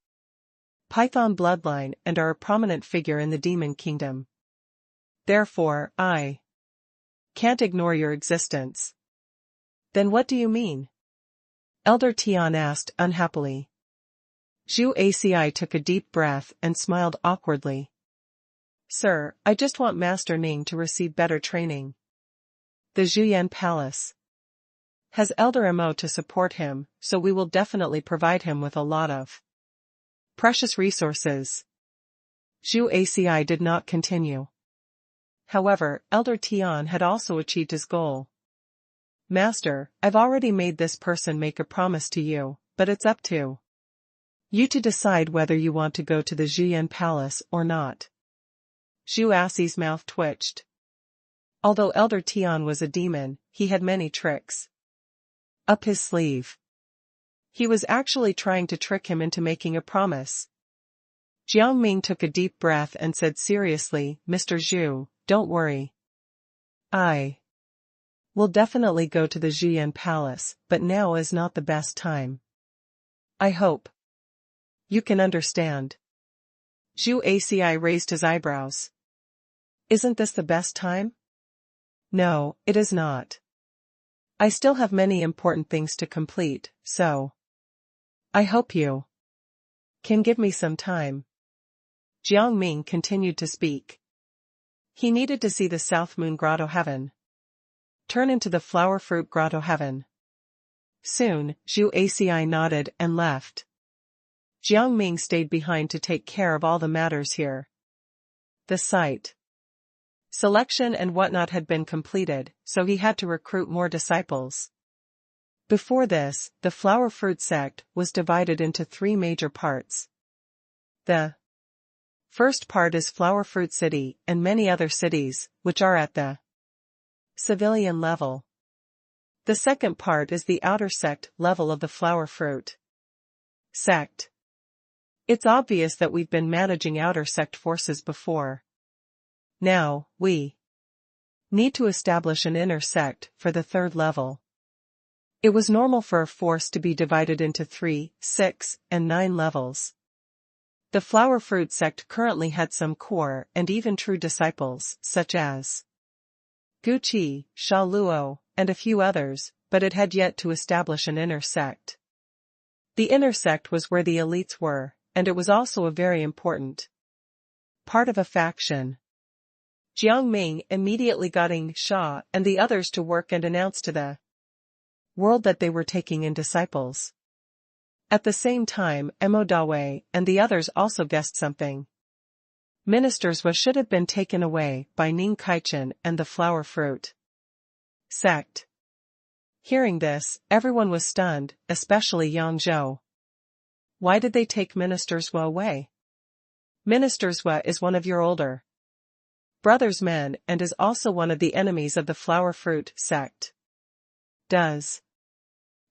Python bloodline and are a prominent figure in the Demon Kingdom. Therefore, I can't ignore your existence. Then what do you mean? Elder Tian asked unhappily. Zhu Aci took a deep breath and smiled awkwardly. Sir, I just want Master Ning to receive better training. The Zhuyan Palace has Elder Mo to support him, so we will definitely provide him with a lot of precious resources. Zhu Aci did not continue. However, Elder Tian had also achieved his goal. Master, I've already made this person make a promise to you, but it's up to you to decide whether you want to go to the Zhuyan Palace or not. Zhu Aci's mouth twitched. Although Elder Tian was a demon, he had many tricks up his sleeve. He was actually trying to trick him into making a promise. Jiang Ming took a deep breath and said seriously, Mr. Zhu, don't worry. I will definitely go to the Zhuyan Palace, but now is not the best time. I hope you can understand. Zhu Aci raised his eyebrows. Isn't this the best time? No, it is not. I still have many important things to complete, so I hope you can give me some time. Jiang Ming continued to speak. He needed to see the South Moon Grotto Heaven turn into the Flower Fruit Grotto Heaven. Soon, Zhu Aci nodded and left. Jiang Ming stayed behind to take care of all the matters here. The site selection and whatnot had been completed, so he had to recruit more disciples. Before this, the flower fruit sect was divided into 3 major parts. The first part is Flower Fruit City and many other cities, which are at the civilian level. The second part is the outer sect level of the flower fruit sect. It's obvious that we've been managing outer sect forces before. Now, we need to establish an inner sect for the third level. It was normal for a force to be divided into 3, 6, and 9 levels. The flower fruit sect currently had some core and even true disciples, such as Guqi, Sha Luo, and a few others, but it had yet to establish an inner sect. The inner sect was where the elites were, and it was also a very important part of a faction. Jiang Ming immediately got Ing Sha and the others to work and announced to the world that they were taking in disciples. At the same time, Mo Dawei and the others also guessed something. Ministers should have been taken away by Ning Caichen and the flower fruit sect. Hearing this, everyone was stunned, especially Yang Zhou. Why did they take Ministers away? Ministers is one of your older brother's men and is also one of the enemies of the flower fruit sect. Does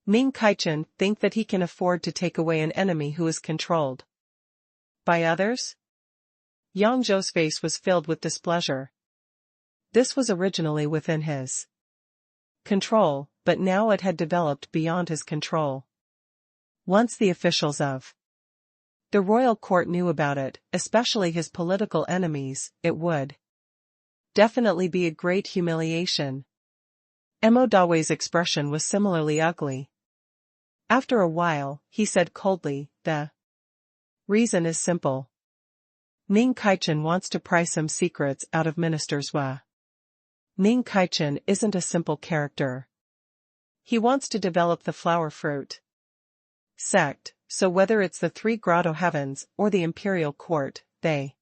Ning Caichen think that he can afford to take away an enemy who is controlled by others? Yang Zhou's face was filled with displeasure. This was originally within his control, but now it had developed beyond his control. Once the officials of the royal court knew about it, especially his political enemies, it would definitely be a great humiliation. Mo Dawei's expression was similarly ugly. After a while, he said coldly, the reason is simple. Ning Kaichen wants to pry some secrets out of Minister Zhua. Ning Kaichen isn't a simple character. He wants to develop the flower fruit sect, so whether it's the three grotto heavens or the imperial court, they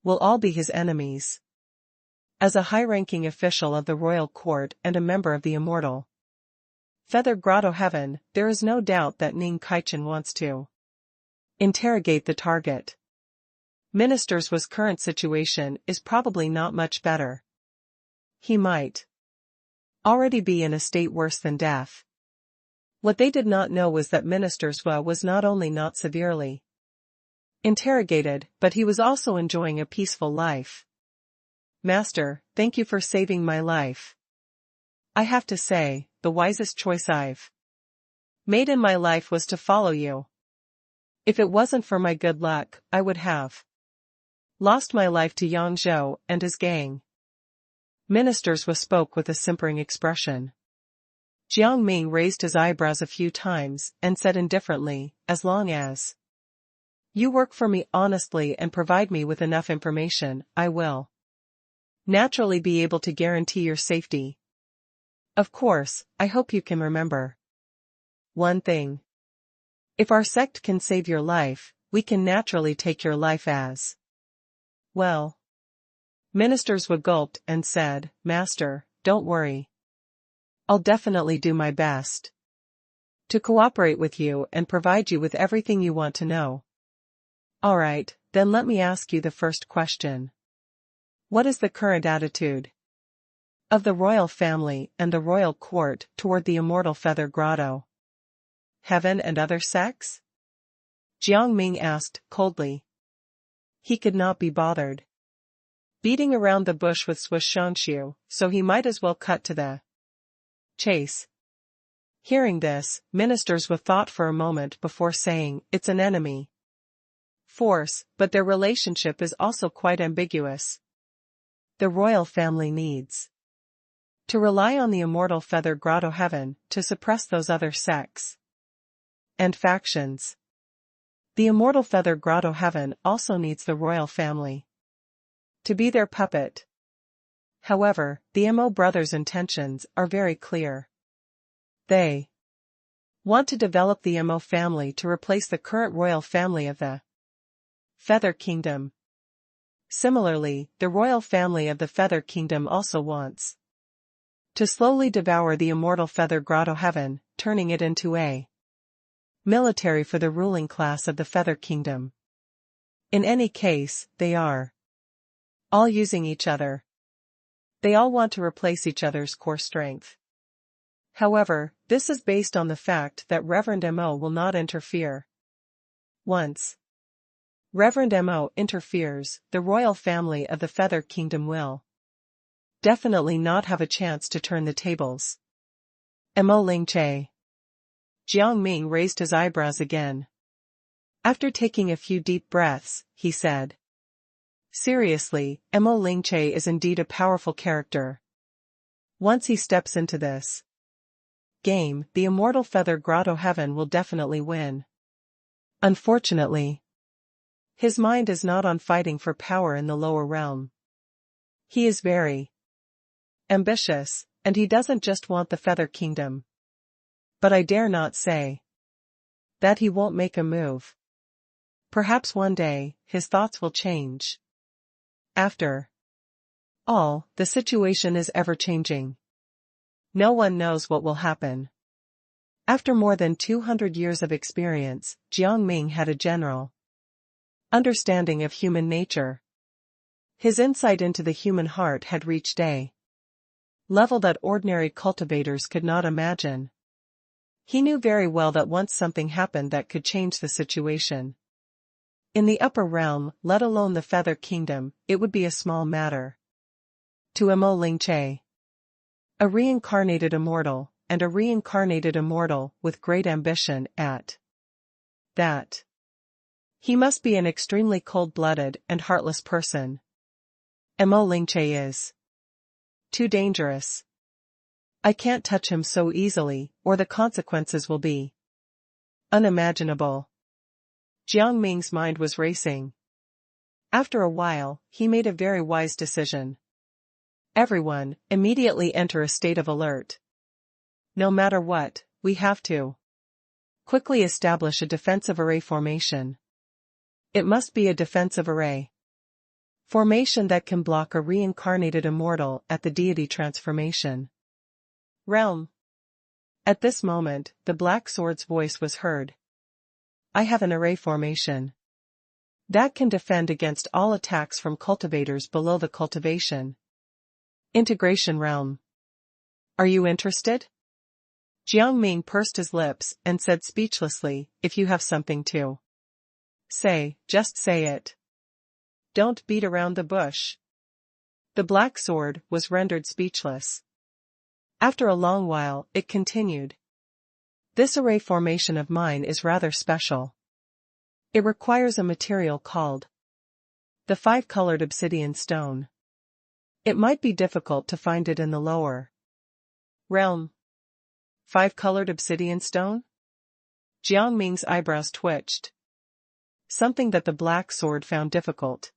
will all be his enemies. As a high-ranking official of the royal court and a member of the Immortal Feather Grotto Heaven, there is no doubt that Ning Kaichen wants to interrogate the target. Minister Zhua's current situation is probably not much better. He might already be in a state worse than death. What they did not know was that Minister Zhua was not only not severely interrogated, but he was also enjoying a peaceful life. Master, thank you for saving my life. I have to say, the wisest choice I've made in my life was to follow you. If it wasn't for my good luck, I would have lost my life to Yang Zhou and his gang. Minister Zhua spoke with a simpering expression. Jiang Ming raised his eyebrows a few times and said indifferently, as long as you work for me honestly and provide me with enough information, I will naturally be able to guarantee your safety. Of course, I hope you can remember one thing. If our sect can save your life, we can naturally take your life as well. Minister Zhua gulped and said, Master, don't worry. I'll definitely do my best to cooperate with you and provide you with everything you want to know. Alright, then let me ask you the first question. What is the current attitude of the royal family and the royal court toward the Immortal Feather Grotto Heaven and other sects? Jiang Ming asked, coldly. He could not be bothered beating around the bush with Swiss Shanshu, so he might as well cut to the chase. Hearing this, Minister Zhua thought for a moment before saying, it's an enemy force, but their relationship is also quite ambiguous. The royal family needs to rely on the Immortal Feather Grotto Heaven to suppress those other sects and factions. The Immortal Feather Grotto Heaven also needs the royal family to be their puppet. However, the Mo brothers' intentions are very clear. They want to develop the Mo family to replace the current royal family of the Feather Kingdom. Similarly, the royal family of the Feather Kingdom also wants to slowly devour the Immortal Feather Grotto Heaven, turning it into a military for the ruling class of the Feather Kingdom. In any case, they are all using each other. They all want to replace each other's core strength. However, this is based on the fact that Reverend Mo will not interfere. Once Reverend Mo interferes, the royal family of the Feather Kingdom will definitely not have a chance to turn the tables. Mo Lingche. Jiang Ming raised his eyebrows again. After taking a few deep breaths, he said, seriously, Mo Lingche is indeed a powerful character. Once he steps into this game, the Immortal Feather Grotto Heaven will definitely win. Unfortunately, his mind is not on fighting for power in the lower realm. He is very ambitious, and he doesn't just want the Feather Kingdom. But I dare not say that he won't make a move. Perhaps one day, his thoughts will change. After all, the situation is ever-changing. No one knows what will happen. After more than 200 years of experience, Jiang Ming had a general understanding of human nature. His insight into the human heart had reached a level that ordinary cultivators could not imagine. He knew very well that once something happened that could change the situation in the upper realm, let alone the Feather Kingdom, it would be a small matter to Mo Lingche. A reincarnated immortal, and a reincarnated immortal with great ambition at that. He must be an extremely cold-blooded and heartless person. Mo Lingche is too dangerous. I can't touch him so easily, or the consequences will be Unimaginable. Jiang Ming's mind was racing. After a while, he made a very wise decision. Everyone, immediately enter a state of alert. No matter what, we have to quickly establish a defensive array formation. It must be a defensive array formation that can block a reincarnated immortal at the deity transformation realm. At this moment, the Black Sword's voice was heard. I have an array formation that can defend against all attacks from cultivators below the cultivation integration realm. Are you interested? Jiang Ming pursed his lips and said speechlessly, if you have something to say, just say it. Don't beat around the bush. The Black Sword was rendered speechless. After a long while, it continued. This array formation of mine is rather special. It requires a material called the 5-colored obsidian stone. It might be difficult to find it in the lower realm. 5-colored obsidian stone? Jiang Ming's eyebrows twitched. Something that the Black Sword found difficult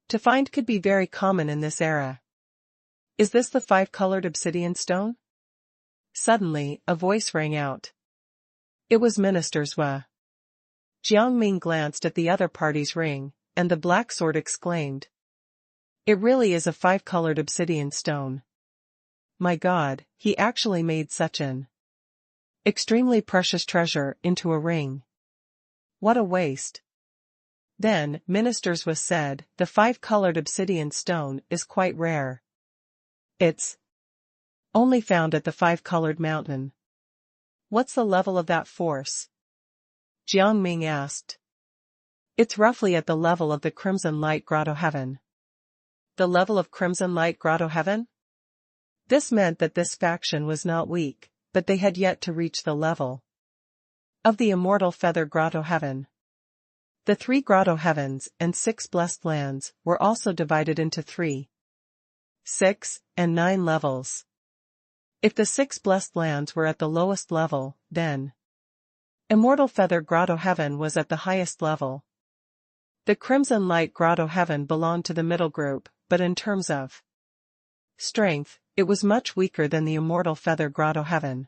to find could be very common in this era. Is this the 5-colored obsidian stone? Suddenly, a voice rang out. It was Minister Zhua. Jiang Ming glanced at the other party's ring, and the Black Sword exclaimed. It really is a 5-colored obsidian stone. My God, he actually made such an extremely precious treasure into a ring. What a waste. Then, Ministers was said, the 5-colored obsidian stone is quite rare. It's only found at the 5-colored mountain. What's the level of that force? Jiang Ming asked. It's roughly at the level of the Crimson Light Grotto Heaven. The level of Crimson Light Grotto Heaven? This meant that this faction was not weak, but they had yet to reach the level of the Immortal Feather Grotto Heaven. The 3 Grotto Heavens and 6 Blessed Lands were also divided into 3, 6, and 9 levels. If the 6 Blessed Lands were at the lowest level, then Immortal Feather Grotto Heaven was at the highest level. The Crimson Light Grotto Heaven belonged to the middle group, but in terms of strength, it was much weaker than the Immortal Feather Grotto Heaven.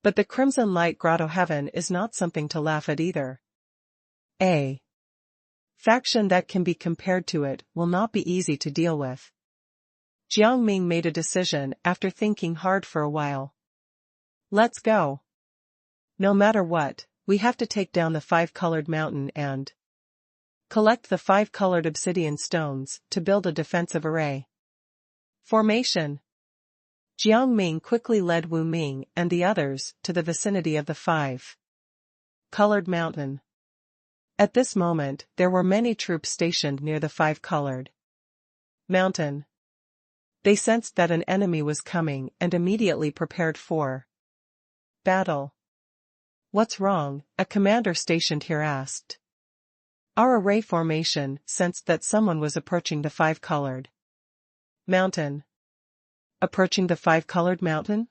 But the Crimson Light Grotto Heaven is not something to laugh at either. A faction that can be compared to it will not be easy to deal with. Jiang Ming made a decision after thinking hard for a while. Let's go. No matter what, we have to take down the 5-colored mountain and collect the 5-colored obsidian stones to build a defensive array formation. Jiang Ming quickly led Wu Ming and the others to the vicinity of the 5-colored mountain. At this moment, there were many troops stationed near the 5-colored mountain. They sensed that an enemy was coming and immediately prepared for battle. What's wrong? A commander stationed here asked. Our array formation sensed that someone was approaching the 5-colored mountain. Approaching the 5-colored mountain?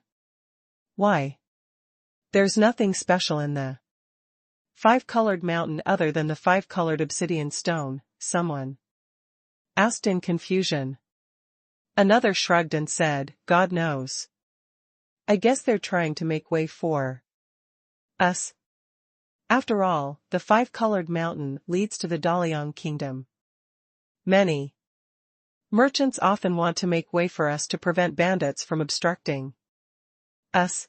Why? There's nothing special in the 5-colored mountain other than the 5-colored obsidian stone, someone asked in confusion. Another shrugged and said, God knows. I guess they're trying to make way for us. After all, the 5-colored mountain leads to the Daliang kingdom. Many merchants often want to make way for us to prevent bandits from obstructing us.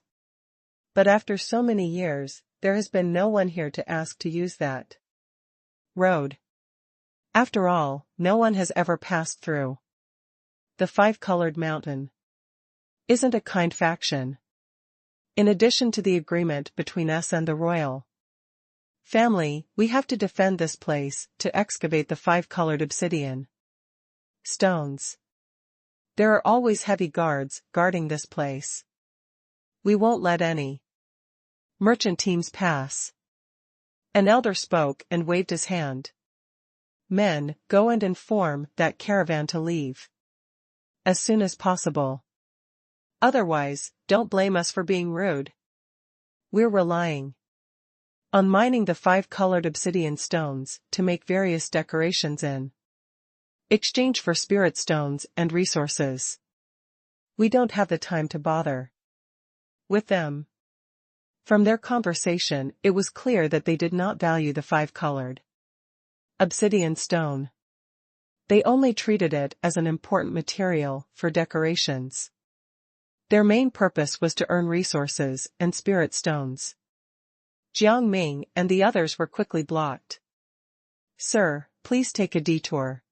But after so many years, there has been no one here to ask to use that road. After all, no one has ever passed through the 5-colored mountain. Isn't a kind faction. In addition to the agreement between us and the royal family, we have to defend this place to excavate the 5-colored obsidian stones. There are always heavy guards guarding this place. We won't let any merchant teams pass. An elder spoke and waved his hand. Men, go and inform that caravan to leave as soon as possible. Otherwise, don't blame us for being rude. We're relying On mining the 5-colored obsidian stones to make various decorations in exchange for spirit stones and resources. We don't have the time to bother with them. From their conversation, it was clear that they did not value the 5-colored obsidian stone. They only treated it as an important material for decorations. Their main purpose was to earn resources and spirit stones. Jiang Ming and the others were quickly blocked. "Sir, please take a detour.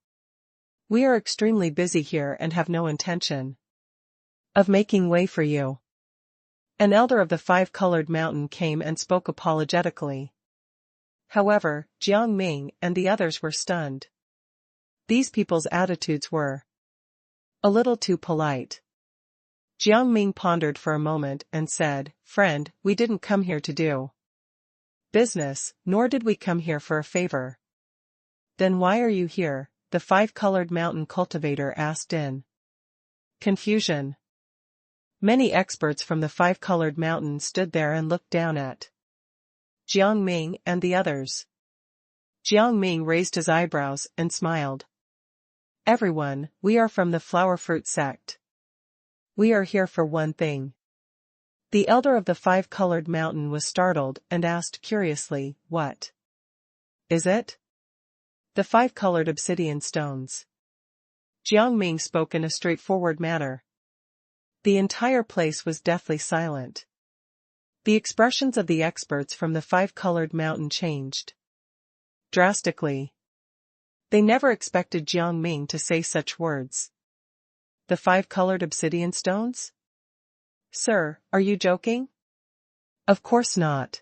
We are extremely busy here and have no intention of making way for you." An elder of the 5-colored mountain came and spoke apologetically. However, Jiang Ming and the others were stunned. These people's attitudes were a little too polite. Jiang Ming pondered for a moment and said, "Friend, we didn't come here to do business, nor did we come here for a favor." "Then why are you here?" the 5-colored mountain cultivator asked in confusion. Many experts from the 5-colored mountain stood there and looked down at Jiang Ming and the others. Jiang Ming raised his eyebrows and smiled. "Everyone, we are from the flower fruit sect. We are here for one thing." The elder of the 5-colored mountain was startled and asked curiously, "What is it?" "The 5-colored obsidian stones." Jiang Ming spoke in a straightforward manner. The entire place was deathly silent. The expressions of the experts from the 5-colored mountain changed drastically. They never expected Jiang Ming to say such words. "The 5-colored obsidian stones? Sir, are you joking?" "Of course not."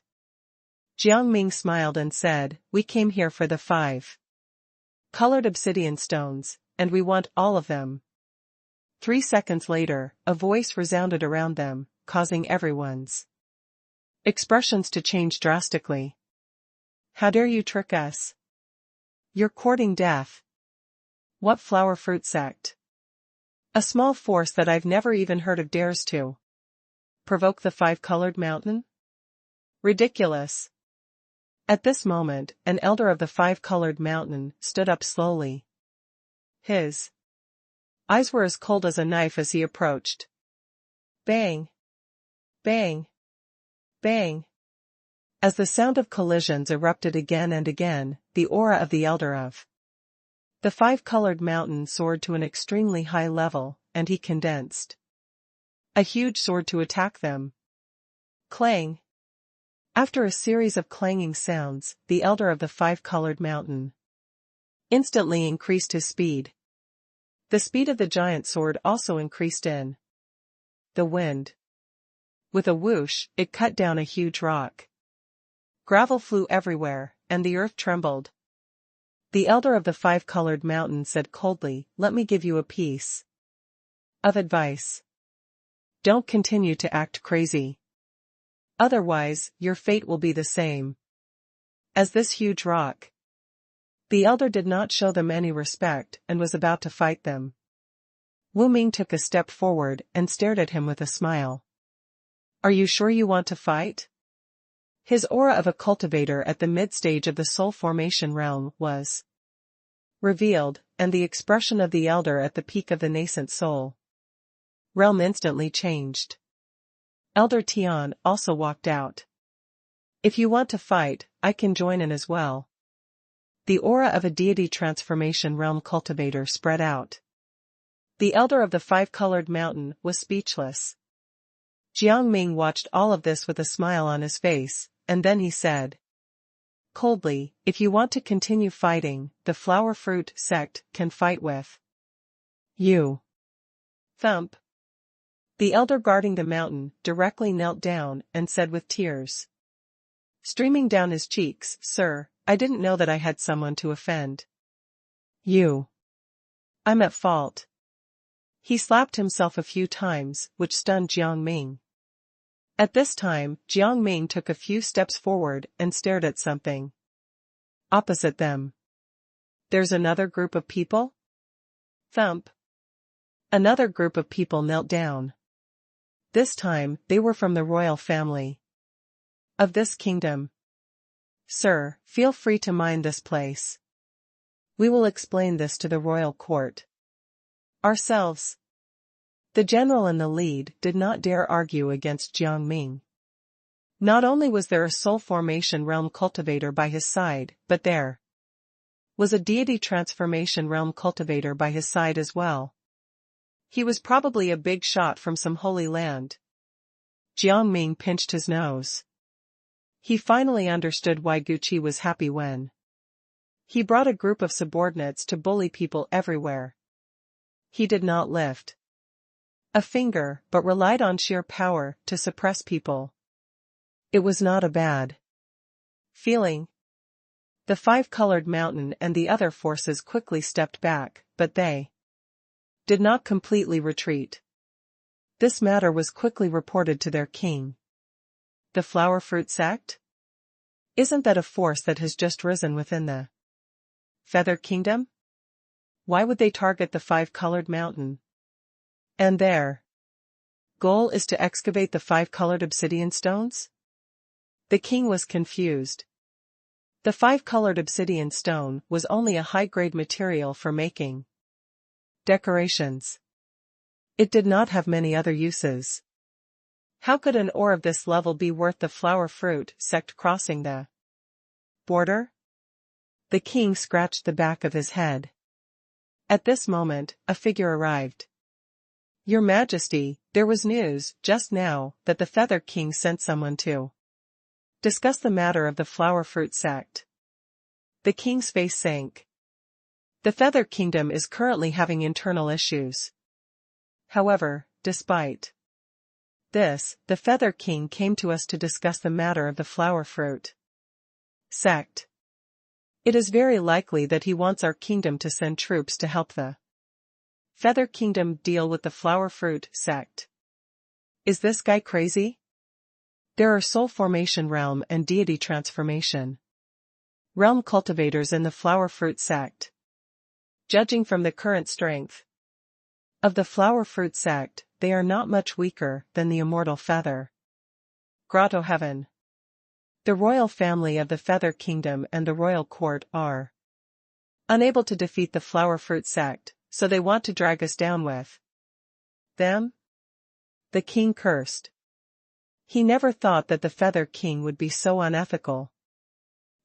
Jiang Ming smiled and said, "We came here for the 5-colored obsidian stones, and we want all of them." 3 seconds later, a voice resounded around them, causing everyone's expressions to change drastically. "How dare you trick us? You're courting death. What flower fruit sect? A small force that I've never even heard of dares to provoke the 5-colored mountain? Ridiculous." At this moment, an elder of the 5-colored mountain stood up slowly. His eyes were as cold as a knife as he approached. Bang! Bang! Bang! As the sound of collisions erupted again and again, the aura of the elder of the 5-colored mountain soared to an extremely high level, and he condensed a huge sword to attack them. Clang! After a series of clanging sounds, the elder of the 5-colored mountain instantly increased his speed. The speed of the giant sword also increased in the wind. With a whoosh, it cut down a huge rock. Gravel flew everywhere, and the earth trembled. The elder of the 5-colored mountain said coldly, "Let me give you a piece of advice. Don't continue to act crazy. Otherwise, your fate will be the same as this huge rock." The elder did not show them any respect and was about to fight them. Wu Ming took a step forward and stared at him with a smile. "Are you sure you want to fight?" His aura of a cultivator at the mid-stage of the soul formation realm was revealed, and the expression of the elder at the peak of the nascent soul realm instantly changed. Elder Tian also walked out. "If you want to fight, I can join in as well." The aura of a deity transformation realm cultivator spread out. The elder of the 5-colored mountain was speechless. Jiang Ming watched all of this with a smile on his face, and then he said coldly, "If you want to continue fighting, the flower fruit sect can fight with you." Thump. The elder guarding the mountain directly knelt down and said with tears streaming down his cheeks, "Sir, I didn't know that I had someone to offend you. I'm at fault." He slapped himself a few times, which stunned Jiang Ming. At this time, Jiang Ming took a few steps forward and stared at something opposite them. "There's another group of people?" Thump. Another group of people knelt down. This time, they were from the royal family of this kingdom. Sir, feel free to mind this place. We will explain this to the royal court. Ourselves. The general in the lead did not dare argue against Jiang Ming. Not only was there a soul formation realm cultivator by his side, but there was a deity transformation realm cultivator by his side as well. He was probably a big shot from some holy land. Jiang Ming pinched his nose. He finally understood why Gucci was happy when he brought a group of subordinates to bully people everywhere. He did not lift a finger but relied on sheer power to suppress people. It was not a bad feeling. The five-colored mountain and the other forces quickly stepped back, but they did not completely retreat. This matter was quickly reported to their king. The flower fruit sect? Isn't that a force that has just risen within the Feather Kingdom? Why would they target the five-colored mountain? And their goal is to excavate the five-colored obsidian stones? The king was confused. The five-colored obsidian stone was only a high-grade material for making decorations. It did not have many other uses. How could an ore of this level be worth the flower fruit sect crossing the border? The king scratched the back of his head. At this moment, a figure arrived. Your Majesty, there was news, just now, that the Feather King sent someone to discuss the matter of the flower fruit sect. The king's face sank. The Feather Kingdom is currently having internal issues. However, despite this, the Feather King came to us to discuss the matter of the flower fruit sect. It is very likely that he wants our kingdom to send troops to help the Feather Kingdom deal with the flower fruit sect. Is this guy crazy? There are soul formation realm and deity transformation realm cultivators in the flower fruit sect. Judging from the current strength of the flower fruit sect, they are not much weaker than the immortal feather grotto heaven. The royal family of the Feather Kingdom and the royal court are unable to defeat the flower fruit sect, so they want to drag us down with them? The king cursed. He never thought that the Feather King would be so unethical.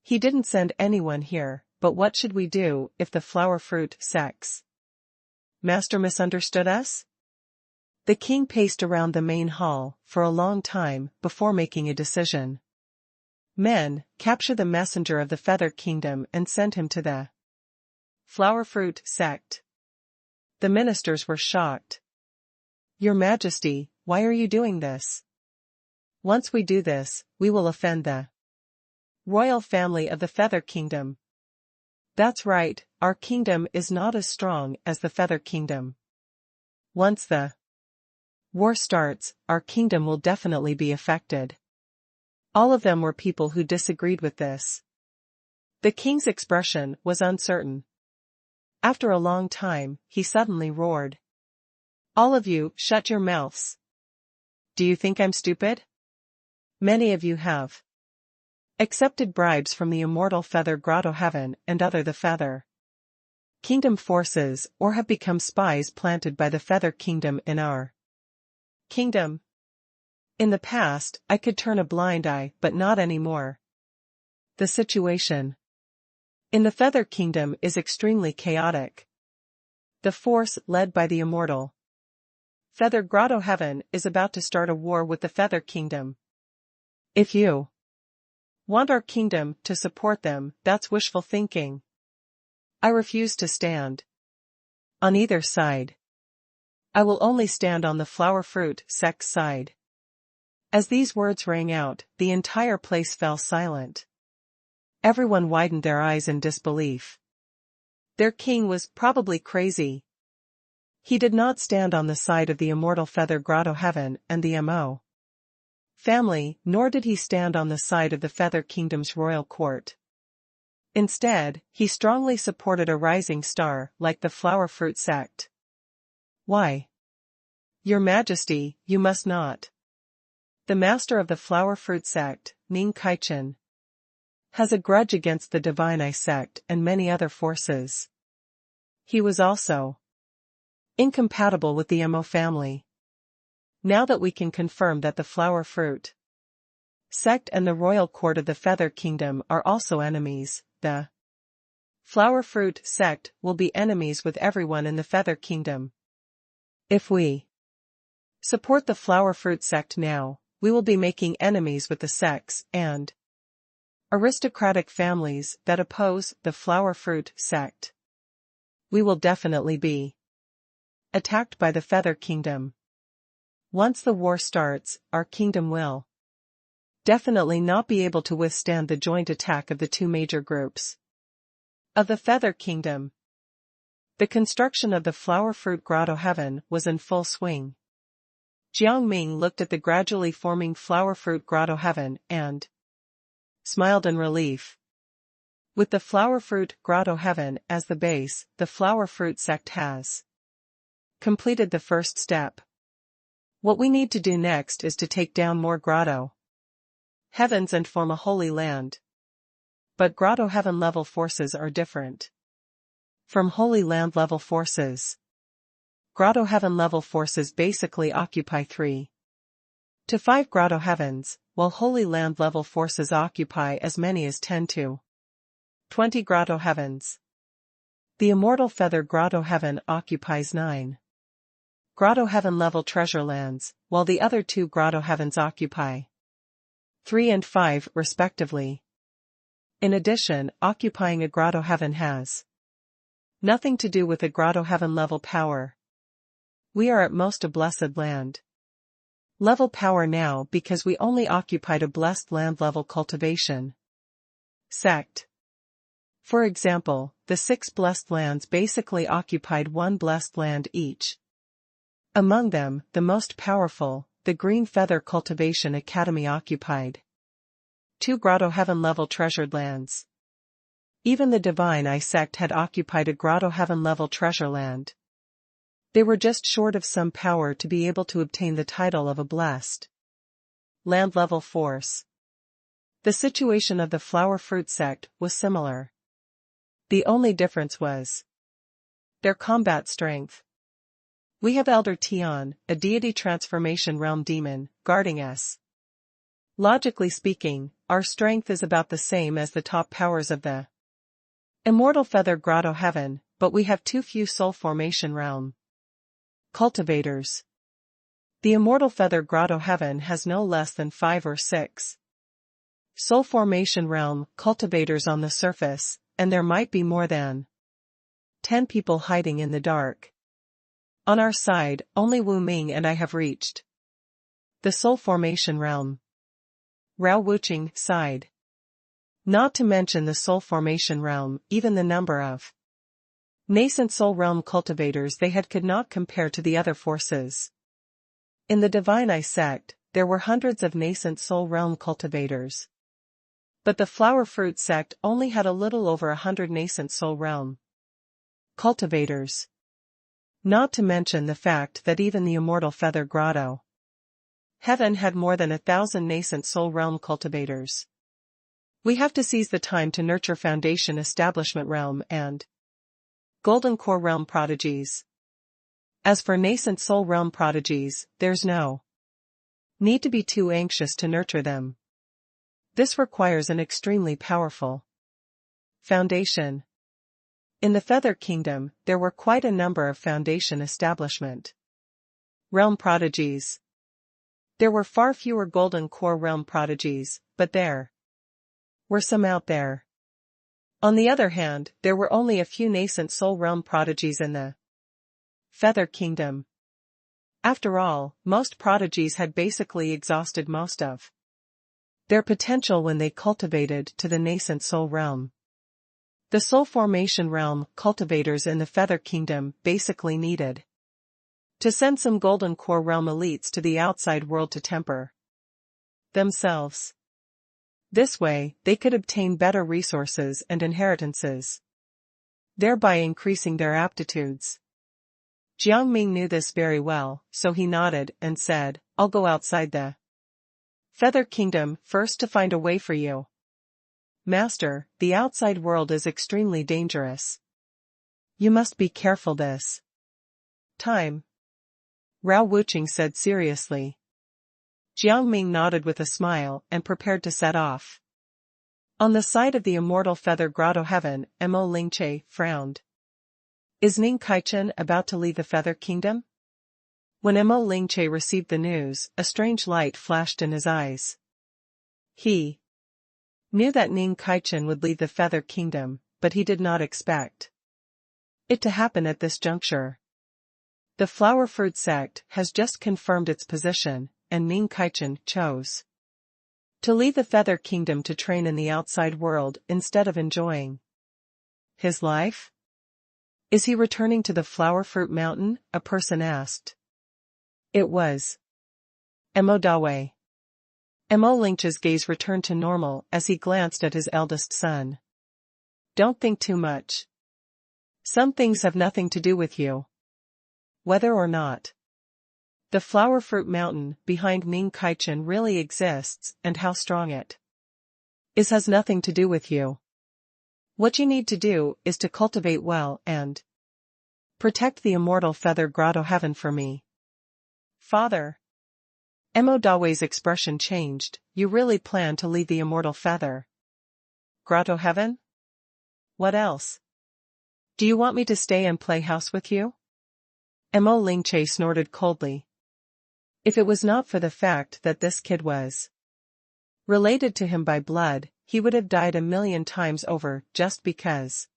He didn't send anyone here, but what should we do if the flower fruit sect's master misunderstood us? The king paced around the main hall for a long time before making a decision. Men, capture the messenger of the Feather Kingdom and send him to the flower fruit sect. The ministers were shocked. Your Majesty, why are you doing this? Once we do this, we will offend the royal family of the Feather Kingdom. That's right, our kingdom is not as strong as the Feather Kingdom. Once the war starts, our kingdom will definitely be affected. All of them were people who disagreed with this. The king's expression was uncertain. After a long time, he suddenly roared. All of you, shut your mouths. Do you think I'm stupid? Many of you have accepted bribes from the immortal Feather Grotto Heaven and other the Feather Kingdom forces or have become spies planted by the Feather Kingdom in our kingdom. In the past, I could turn a blind eye, but not anymore. The situation in the Feather Kingdom is extremely chaotic. The force led by the immortal Feather Grotto Heaven is about to start a war with the Feather Kingdom. If you want our kingdom to support them, that's wishful thinking. I refuse to stand on either side. I will only stand on the flower fruit sect's side. As these words rang out, the entire place fell silent. Everyone widened their eyes in disbelief. Their king was probably crazy. He did not stand on the side of the immortal Feather Grotto Heaven and the M.O. family, nor did he stand on the side of the Feather Kingdom's royal court. Instead, he strongly supported a rising star like the flower fruit sect. Why? Your Majesty, you must not. The master of the flower fruit sect, Ning Kaichen, has a grudge against the divine I sect and many other forces. He was also incompatible with the Mo family. Now that we can confirm that the flower fruit sect and the royal court of the Feather Kingdom are also enemies, the flower fruit sect will be enemies with everyone in the Feather Kingdom. If we support the flower fruit sect now, we will be making enemies with the sects and aristocratic families that oppose the flower fruit sect. We will definitely be attacked by the Feather Kingdom. Once the war starts, our kingdom will definitely not be able to withstand the joint attack of the two major groups of the Feather Kingdom. The construction of the flower fruit grotto heaven was in full swing. Jiang Ming looked at the gradually forming flower fruit grotto heaven and smiled in relief. With the flower fruit grotto heaven as the base, the flower fruit sect has completed the first step. What we need to do next is to take down more grotto heavens and form a holy land. But grotto heaven level forces are different from holy land level forces. Grotto heaven level forces basically occupy 3 to 5 grotto heavens, while holy land level forces occupy as many as 10 to 20 grotto heavens. The immortal feather grotto heaven occupies 9 grotto heaven level treasure lands, while the other 2 grotto heavens occupy 3 and 5 respectively. In addition, occupying a grotto heaven has nothing to do with a grotto heaven level power. We are at most a blessed land level power now because we only occupied a blessed land level cultivation sect. For example, the 6 blessed lands basically occupied 1 blessed land each. Among them, the most powerful, the Green Feather Cultivation Academy occupied 2 grotto heaven level treasured lands. Even the Divine I sect had occupied a grotto heaven level treasure land. They were just short of some power to be able to obtain the title of a blessed land level force. The situation of the flower fruit sect was similar. The only difference was their combat strength. We have Elder Tian, a deity transformation realm demon, guarding us. Logically speaking, our strength is about the same as the top powers of the Immortal Feather Grotto Heaven, but we have too few soul formation realm cultivators. The Immortal Feather Grotto Heaven has no less than 5 or 6 soul formation realm cultivators on the surface, and there might be more than 10 people hiding in the dark. On our side, only Wu Ming and I have reached the soul formation realm. Rao Wuqing sighed. Not to mention the soul formation realm, even the number of nascent soul realm cultivators they had could not compare to the other forces. In the Divine I sect, there were hundreds of nascent soul realm cultivators. But the flower fruit sect only had a little over 100 nascent soul realm cultivators. Not to mention the fact that even the Immortal Feather Grotto Heaven had more than 1,000 nascent soul realm cultivators. We have to seize the time to nurture Foundation Establishment Realm and Golden Core Realm prodigies. As for nascent soul realm prodigies, there's no need to be too anxious to nurture them. This requires an extremely powerful foundation. In the Feather Kingdom, there were quite a number of Foundation Establishment Realm prodigies. There were far fewer Golden Core Realm prodigies, but there were some out there. On the other hand, there were only a few nascent soul realm prodigies in the Feather Kingdom. After all, most prodigies had basically exhausted most of their potential when they cultivated to the nascent soul realm. The soul formation realm cultivators in the Feather Kingdom basically needed to send some Golden Core Realm elites to the outside world to temper themselves. This way, they could obtain better resources and inheritances, thereby increasing their aptitudes. Jiang Ming knew this very well, so he nodded and said, "I'll go outside the Feather Kingdom first to find a way for you." Master, the outside world is extremely dangerous. You must be careful this time. Rao Wuching said seriously. Jiang Ming nodded with a smile and prepared to set off. On the side of the immortal feather grotto heaven, Mo Lingche frowned. Is Ning Kaichen about to leave the Feather Kingdom? When Mo Lingche received the news, a strange light flashed in his eyes. He knew that Ning Kaichen would leave the Feather Kingdom, but he did not expect it to happen at this juncture. The flower fruit sect has just confirmed its position, and Ning Kaichen chose to leave the Feather Kingdom to train in the outside world instead of enjoying his life. Is he returning to the Flower Fruit Mountain? A person asked. It was Mo Dawe. Mo Lingche's gaze returned to normal as he glanced at his eldest son. Don't think too much. Some things have nothing to do with you. Whether or not the Flower Fruit Mountain behind Ning Kaichen really exists and how strong it is has nothing to do with you. What you need to do is to cultivate well and protect the immortal feather grotto heaven for me. Father. Mo Dawe's expression changed. You really plan to leave the immortal feather grotto heaven? What else? Do you want me to stay and play house with you? Mo Lingche snorted coldly. If it was not for the fact that this kid was related to him by blood, he would have died 1,000,000 times over just because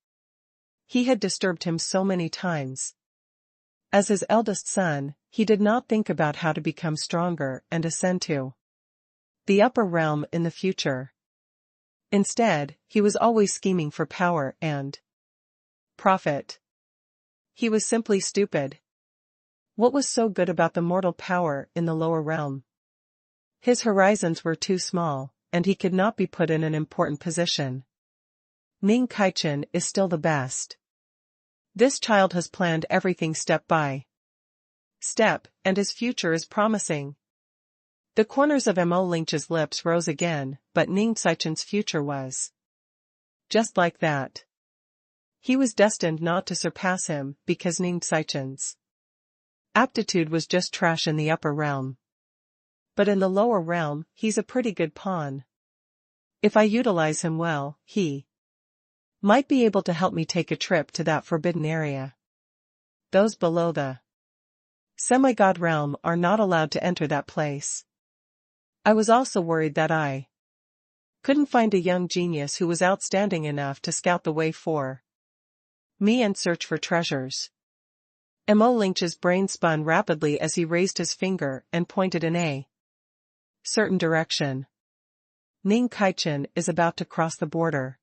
he had disturbed him so many times. As his eldest son, he did not think about how to become stronger and ascend to the upper realm in the future. Instead, he was always scheming for power and profit. He was simply stupid. What was so good about the mortal power in the lower realm? His horizons were too small, and he could not be put in an important position. Ning Kaichen is still the best. This child has planned everything step by step, and his future is promising. The corners of Mo Lingche's lips rose again, but Ning Kaichen's future was just like that. He was destined not to surpass him because Ning Kaichen's aptitude was just trash in the upper realm. But in the lower realm, he's a pretty good pawn. If I utilize him well, he might be able to help me take a trip to that forbidden area. Those below the semi-god realm are not allowed to enter that place. I was also worried that I couldn't find a young genius who was outstanding enough to scout the way for me and search for treasures. Mo Lingche's brain spun rapidly as he raised his finger and pointed in a certain direction. Ning Kaichen is about to cross the border.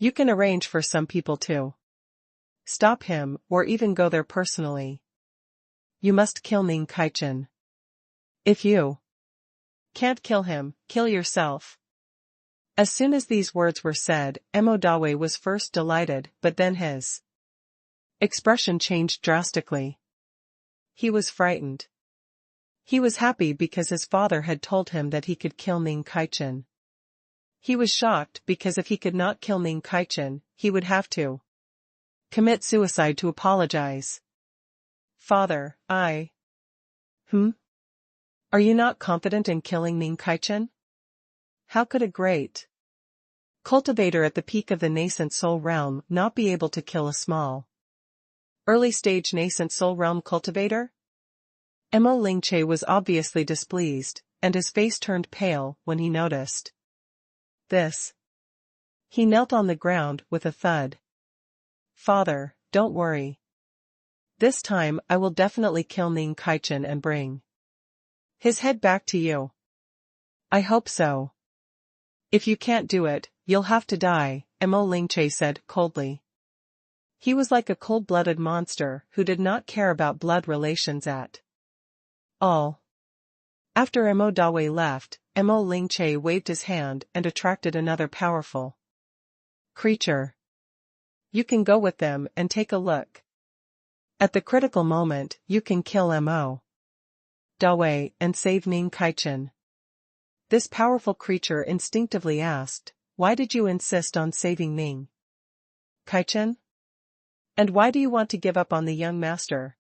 You can arrange for some people to stop him or even go there personally. You must kill Ning Kaichen. If you can't kill him, kill yourself. As soon as these words were said, Mo Dawe was first delighted, but then his expression changed drastically. He was frightened. He was happy because his father had told him that he could kill Ning Kaichen. He was shocked because if he could not kill Ning Kaichen, he would have to commit suicide to apologize. Father, Are you not confident in killing Ning Kaichen? How could a great cultivator at the peak of the nascent soul realm not be able to kill a small early-stage nascent soul realm cultivator? Mo Lingche was obviously displeased, and his face turned pale when he noticed this. He knelt on the ground with a thud. Father, don't worry. This time I will definitely kill Ning Kaichen and bring his head back to you. I hope so. If you can't do it, you'll have to die, Mo Lingche said coldly. He was like a cold-blooded monster who did not care about blood relations at all. After Mo Dawe left, Mo Lingche waved his hand and attracted another powerful creature. You can go with them and take a look. At the critical moment, you can kill Mo Dawe and save Ning Kaichen. This powerful creature instinctively asked, why did you insist on saving Ming Kaichen? And why do you want to give up on the young master?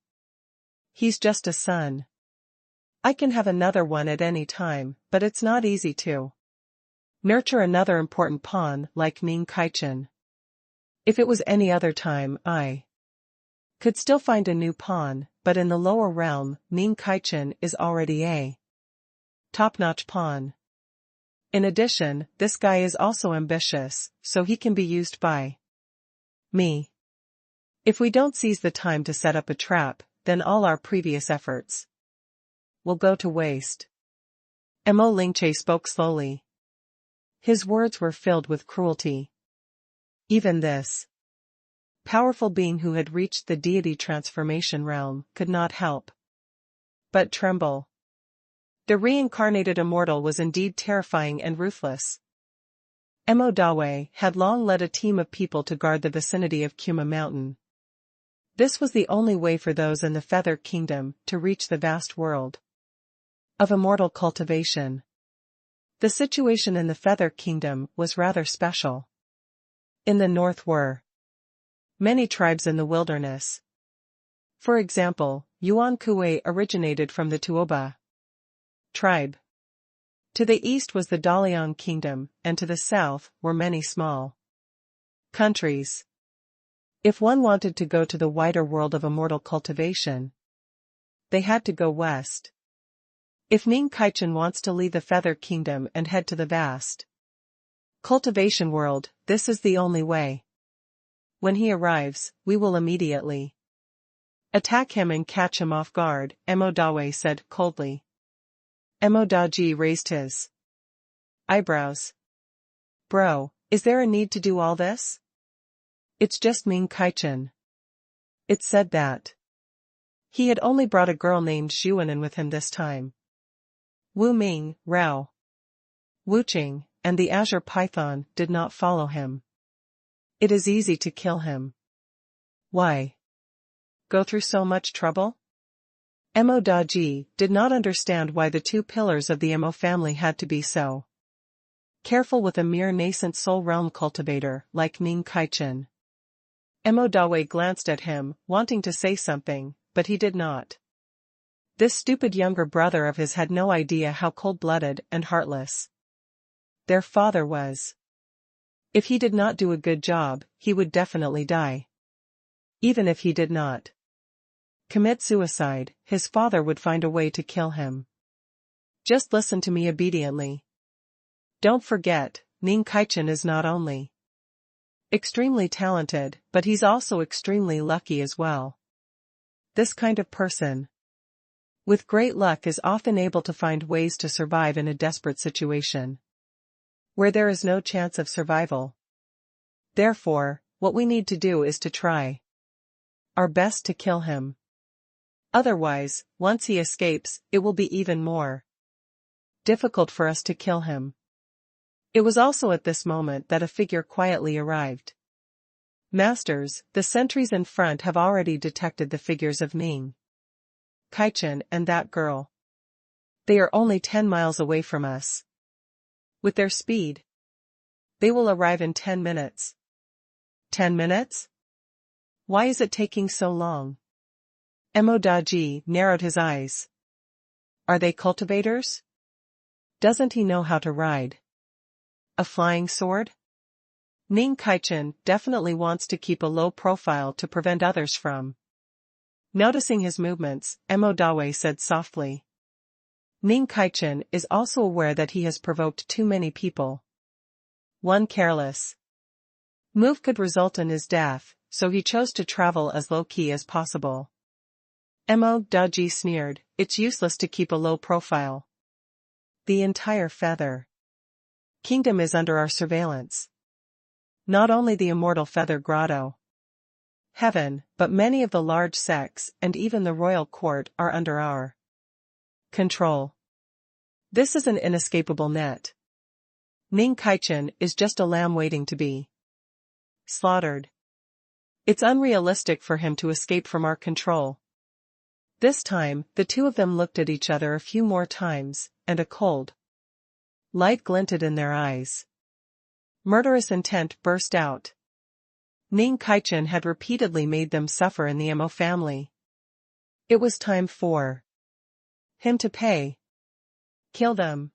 He's just a son. I can have another one at any time, but it's not easy to nurture another important pawn like Ming Kaichen. If it was any other time, I could still find a new pawn, but in the lower realm, Ming Kaichen is already a top-notch pawn. In addition, this guy is also ambitious, so he can be used by me. If we don't seize the time to set up a trap, then all our previous efforts will go to waste. Mo Lingche spoke slowly. His words were filled with cruelty. Even this powerful being who had reached the deity transformation realm could not help but tremble. The reincarnated immortal was indeed terrifying and ruthless. Mo Dawe had long led a team of people to guard the vicinity of Kuma Mountain. This was the only way for those in the Feather Kingdom to reach the vast world of immortal cultivation. The situation in the Feather Kingdom was rather special. In the north were many tribes in the wilderness. For example, Yuan Kuei originated from the Tuoba tribe. To the east was the Dalian Kingdom, and to the south were many small countries. If one wanted to go to the wider world of immortal cultivation, they had to go west. If Ming Kaichen wants to leave the Feather Kingdom and head to the vast cultivation world, this is the only way. When he arrives, we will immediately attack him and catch him off guard, Mo Dawe said coldly. Mo Daji raised his eyebrows. Bro, is there a need to do all this? It's just Ming Kaichen. It said that he had only brought a girl named Xuanan with him this time. Wu Ming, Rao, Wu Qing, and the Azure Python did not follow him. It is easy to kill him. Why go through so much trouble? Mo Daji did not understand why the two pillars of the Mo family had to be so careful with a mere nascent soul realm cultivator like Ming Kaichen. Mo Dawe glanced at him, wanting to say something, but he did not. This stupid younger brother of his had no idea how cold-blooded and heartless their father was. If he did not do a good job, he would definitely die. Even if he did not commit suicide, his father would find a way to kill him. Just listen to me obediently. Don't forget, Ming Kaichen is not only extremely talented, but he's also extremely lucky as well. This kind of person with great luck is often able to find ways to survive in a desperate situation where there is no chance of survival. Therefore, what we need to do is to try our best to kill him. Otherwise, once he escapes, it will be even more difficult for us to kill him. It was also at this moment that a figure quietly arrived. Masters, the sentries in front have already detected the figures of Ming Kaichen and that girl. They are only 10 miles away from us. With their speed, they will arrive in 10 minutes. 10 minutes? Why is it taking so long? Mo Daji narrowed his eyes. Are they cultivators? Doesn't he know how to ride a flying sword? Ming Kaichen definitely wants to keep a low profile to prevent others from noticing his movements, Mo Dawe said softly. Ming Kaichen is also aware that he has provoked too many people. One careless move could result in his death, so he chose to travel as low-key as possible. Mo Daji sneered, it's useless to keep a low profile. The entire Feather Kingdom is under our surveillance. Not only the immortal Feather Grotto, Heaven, but many of the large sects and even the royal court are under our control. This is an inescapable net. Ming Kaichen is just a lamb waiting to be slaughtered. It's unrealistic for him to escape from our control. This time, the two of them looked at each other a few more times, and a cold light glinted in their eyes. Murderous intent burst out. Ning Kaichen had repeatedly made them suffer in the Emo family. It was time for him to pay. Kill them.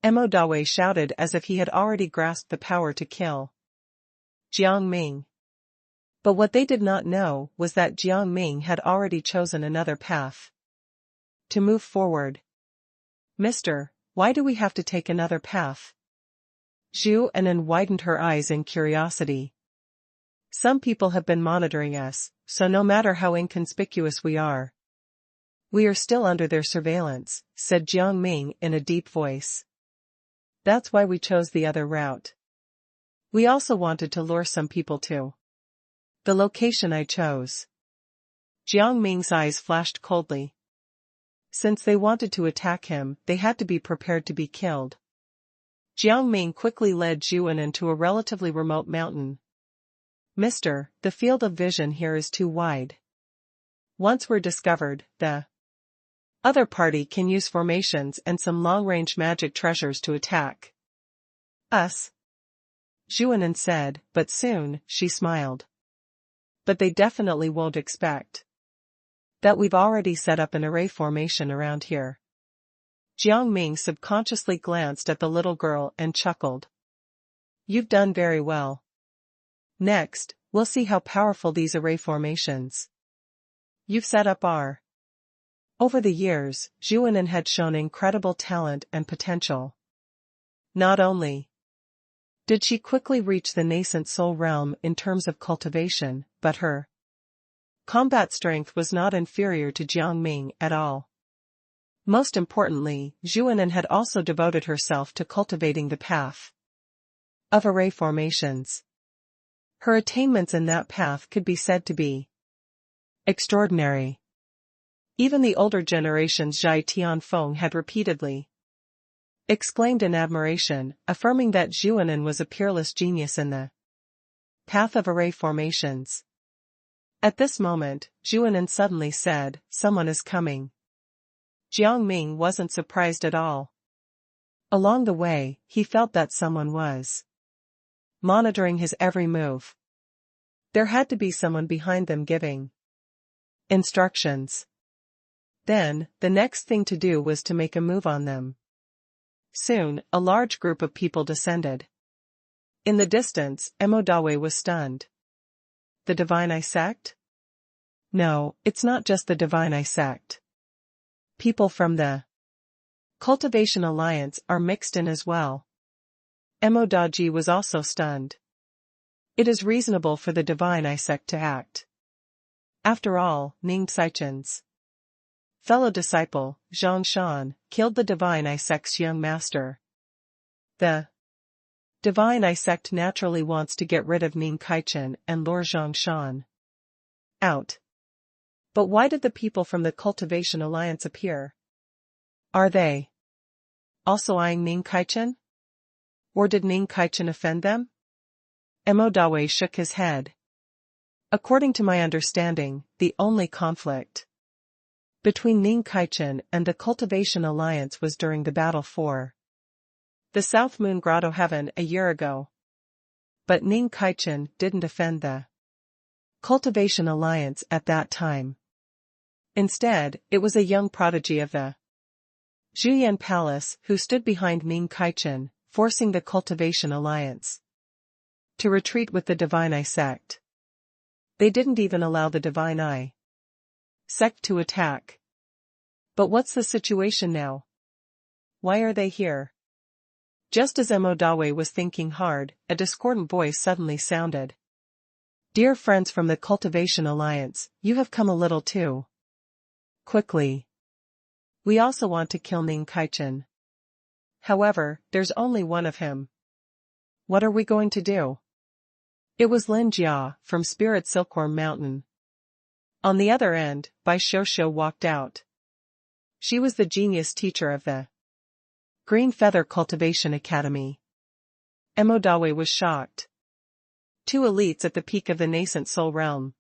Emo Dawe shouted as if he had already grasped the power to kill Jiang Ming. But what they did not know was that Jiang Ming had already chosen another path. To move forward. Mister, why do we have to take another path? Zhu Anan widened her eyes in curiosity. Some people have been monitoring us, so no matter how inconspicuous we are still under their surveillance, said Jiang Ming in a deep voice. That's why we chose the other route. We also wanted to lure some people to the location I chose. Jiang Ming's eyes flashed coldly. Since they wanted to attack him, they had to be prepared to be killed. Jiang Ming quickly led Zhu Anan to a relatively remote mountain. Mister, the field of vision here is too wide. Once we're discovered, the other party can use formations and some long-range magic treasures to attack us. Zhu Anan said, but soon, she smiled. But they definitely won't expect that we've already set up an array formation around here. Jiang Ming subconsciously glanced at the little girl and chuckled. You've done very well. Next, we'll see how powerful these array formations you've set up are. Over the years, Zhu Anan had shown incredible talent and potential. Not only did she quickly reach the nascent soul realm in terms of cultivation, but her combat strength was not inferior to Jiang Ming at all. Most importantly, Zhu Anan had also devoted herself to cultivating the path of array formations. Her attainments in that path could be said to be extraordinary. Even the older generation's Zhai Tianfeng had repeatedly exclaimed in admiration, affirming that Zhu Anan was a peerless genius in the path of array formations. At this moment, Zhu Anan suddenly said, "Someone is coming." Jiang Ming wasn't surprised at all. Along the way, he felt that someone was monitoring his every move. There had to be someone behind them giving instructions. Then, the next thing to do was to make a move on them. Soon, a large group of people descended. In the distance, Emo Dawe was stunned. The Divine Eye sect? No, it's not just the Divine Eye sect. People from the Cultivation Alliance are mixed in as well. Emo Daji was also stunned. It is reasonable for the Divine Eye sect to act. After all, Ning Saichen's fellow disciple, Zhang Shan, killed the Divine Eye sect's young master. The Divine Eye sect naturally wants to get rid of Ning Kaichen and lure Zhang Shan out. But why did the people from the Cultivation Alliance appear? Are they also eyeing Ning Kaichen? Or did Ning Kaichen offend them? Emo Dawe shook his head. According to my understanding, the only conflict between Ning Kaichen and the Cultivation Alliance was during the battle for the South Moon Grotto Heaven a year ago. But Ning Kaichen didn't offend the Cultivation Alliance at that time. Instead, it was a young prodigy of the Zhuyan Palace who stood behind Ning Kaichen, forcing the Cultivation Alliance to retreat with the Divine Eye sect. They didn't even allow the Divine Eye sect to attack. But what's the situation now? Why are they here? Just as Emo Dawe was thinking hard, a discordant voice suddenly sounded. Dear friends from the Cultivation Alliance, you have come a little too quickly. We also want to kill Ning Kaichen. However, there's only one of him. What are we going to do? It was Lin Jia, from Spirit Silkworm Mountain. On the other end, Bai Shoushou walked out. She was the genius teacher of the Green Feather Cultivation Academy. Emo Dawe was shocked. Two elites at the peak of the nascent soul realm.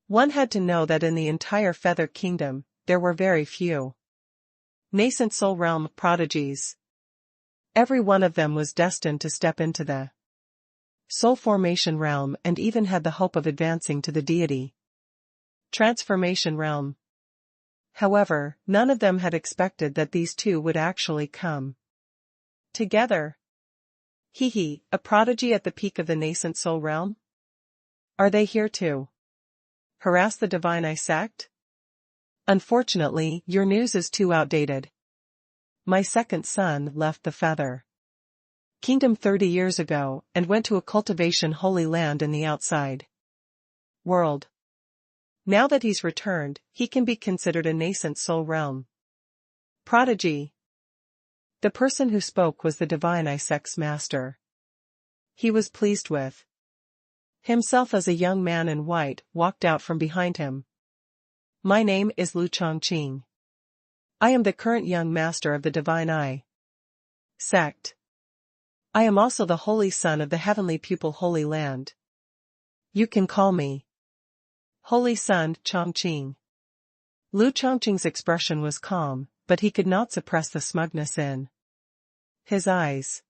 One had to know that in the entire Feather Kingdom, there were very few nascent soul realm prodigies. Every one of them was destined to step into the soul formation realm and even had the hope of advancing to the deity transformation realm. However, none of them had expected that these two would actually come together. A prodigy at the peak of the nascent soul realm? Are they here to harass the divine I sect? Unfortunately, your news is too outdated. My second son left the Feather Kingdom 30 years ago and went to a cultivation holy land in the outside world. Now that he's returned, he can be considered a nascent soul realm prodigy. The person who spoke was the divine I sect's master. He was pleased with himself as a young man in white walked out from behind him. My name is Lu Chongqing. I am the current young master of the divine I sect. I am also the holy son of the heavenly pupil Holy Land. You can call me Holy Son Chongqing. Lu Chongqing's expression was calm, but he could not suppress the smugness in his eyes.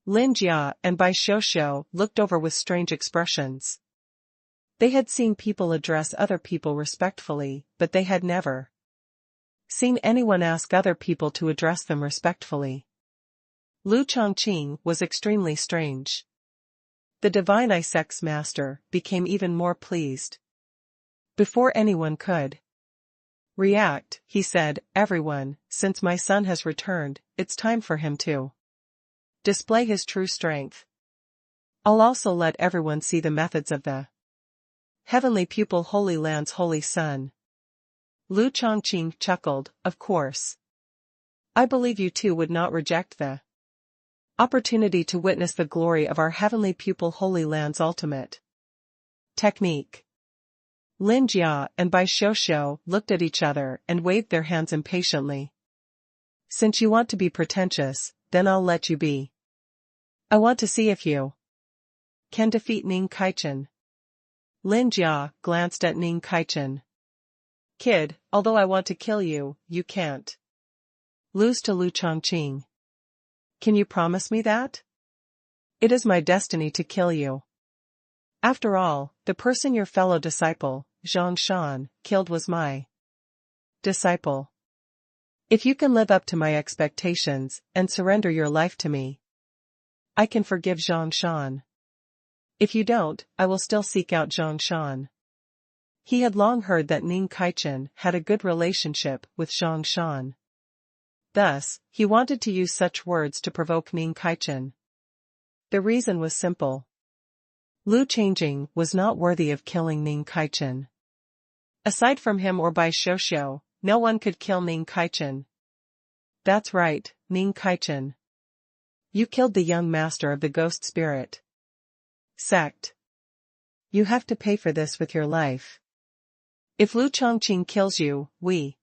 Lin Jia and Bai Xiuxiu looked over with strange expressions. They had seen people address other people respectfully, but they had never seen anyone ask other people to address them respectfully. Lu Chongqing was extremely strange. The divine I sect's master became even more pleased. Before anyone could react, he said, "Everyone, since my son has returned, it's time for him to display his true strength. I'll also let everyone see the methods of the heavenly pupil Holy Land's holy son." Lu Chongqing chuckled, "Of course. I believe you too would not reject the opportunity to witness the glory of our heavenly pupil Holy Land's ultimate technique." Lin Jia and Bai Xiuxiu looked at each other and waved their hands impatiently. "Since you want to be pretentious, then I'll let you be. I want to see if you can defeat Ning Kaichen." Lin Jia glanced at Ning Kaichen. "Kid, although I want to kill you, you can't lose to Lu Chongqing. Can you promise me that? It is my destiny to kill you. After all, the person your fellow disciple, Zhang Shan, killed was my disciple. If you can live up to my expectations and surrender your life to me, I can forgive Zhang Shan. If you don't, I will still seek out Zhang Shan." He had long heard that Ning Kaichen had a good relationship with Zhang Shan. Thus, he wanted to use such words to provoke Ning Kaichen. The reason was simple. Lu Chongqing was not worthy of killing Ning Kaichen. Aside from him or Bai Xiuxiu, no one could kill Ning Kaichen. "That's right, Ning Kaichen. You killed the young master of the ghost spirit sect. You have to pay for this with your life. If Lu Chongqing kills you, we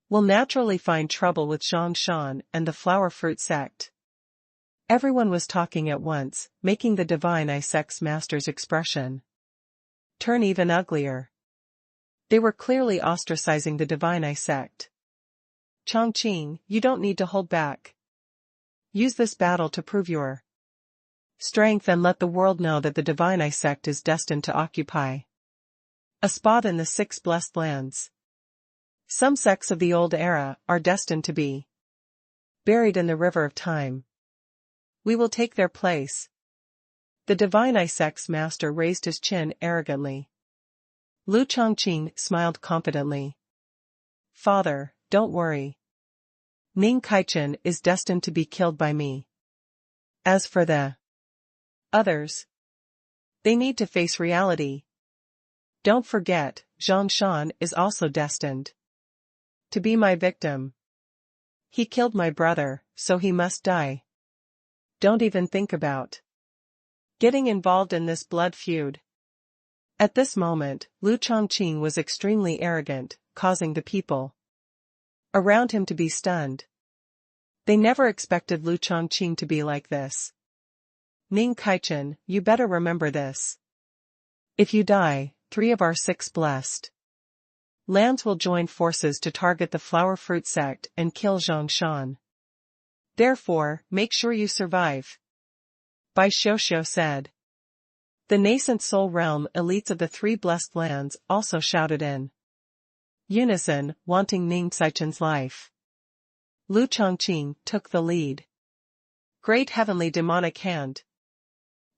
will naturally find trouble with Zhang Shan and the flower fruit sect." Everyone was talking at once, making the divine I sect's master's expression turn even uglier. They were clearly ostracizing the divine I sect. "Chongqing, you don't need to hold back. Use this battle to prove your strength and let the world know that the divine I sect is destined to occupy a spot in the 6 blessed lands. Some sects of the old era are destined to be buried in the river of time. We will take their place." The divine I sect's master raised his chin arrogantly. Lu Chongqing smiled confidently. "Father, don't worry. Ning Kaichen is destined to be killed by me. As for the others, they need to face reality. Don't forget, Zhang Shan is also destined to be my victim. He killed my brother, so he must die. Don't even think about getting involved in this blood feud." At this moment, Lu Chongqing was extremely arrogant, causing the people around him to be stunned. They never expected Lu Chongqing to be like this. "Ning Kaichen, you better remember this. If you die, 3 of our 6 blessed lands will join forces to target the flower fruit sect and kill Zhang Shan. Therefore, make sure you survive. Bai Xiuxiu said. The nascent soul realm elites of the three blessed lands also shouted in unison, wanting Ning Saichen's life. Lu Chongqing took the lead. Great heavenly demonic hand.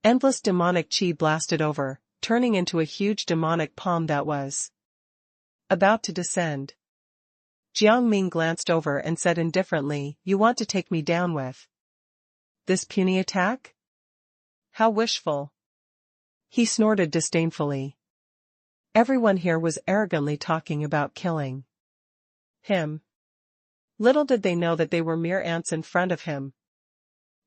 Endless demonic chi blasted over, turning into a huge demonic palm that was about to descend. Jiang Ming glanced over and said indifferently, "You want to take me down with this puny attack? How wishful." He snorted disdainfully. Everyone here was arrogantly talking about killing him. Little did they know that they were mere ants in front of him.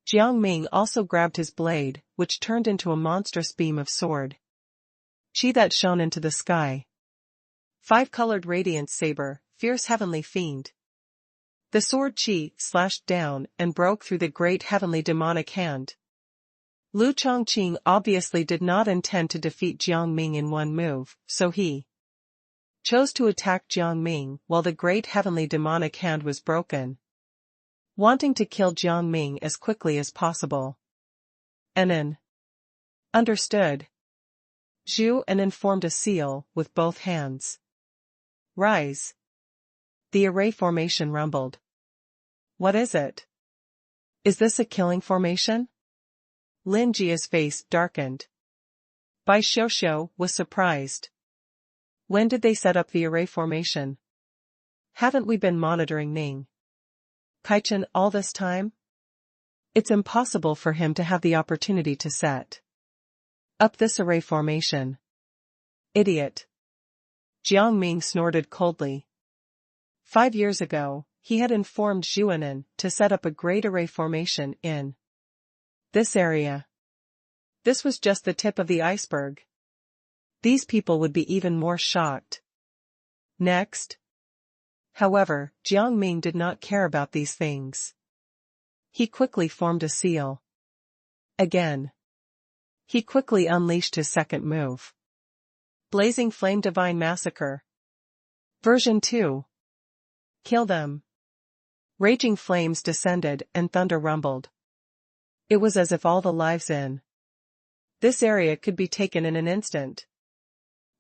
Jiang Ming also grabbed his blade, which turned into a monstrous beam of sword chi that shone into the sky. Five-colored radiance saber, fierce heavenly fiend. The sword chi slashed down and broke through the great heavenly demonic hand. Lu Chongqing obviously did not intend to defeat Jiang Ming in one move, so he chose to attack Jiang Ming while the great heavenly demonic hand was broken, wanting to kill Jiang Ming as quickly as possible. Anan understood. Zhu Anan formed a seal with both hands. Rise. The array formation rumbled. What is it? Is this a killing formation? Lin Jia's face darkened. Bai Xiuxiu was surprised. When did they set up the array formation? Haven't we been monitoring Ning Kaichen all this time? It's impossible for him to have the opportunity to set up this array formation. Idiot. Jiang Ming snorted coldly. 5 years ago, he had informed Zhu Anan to set up a great array formation in this area. This was just the tip of the iceberg. These people would be even more shocked. Next. However, Jiang Ming did not care about these things. He quickly formed a seal. Again. He quickly unleashed his second move. Blazing Flame Divine Massacre. Version 2. Kill them. Raging flames descended and thunder rumbled. It was as if all the lives in this area could be taken in an instant.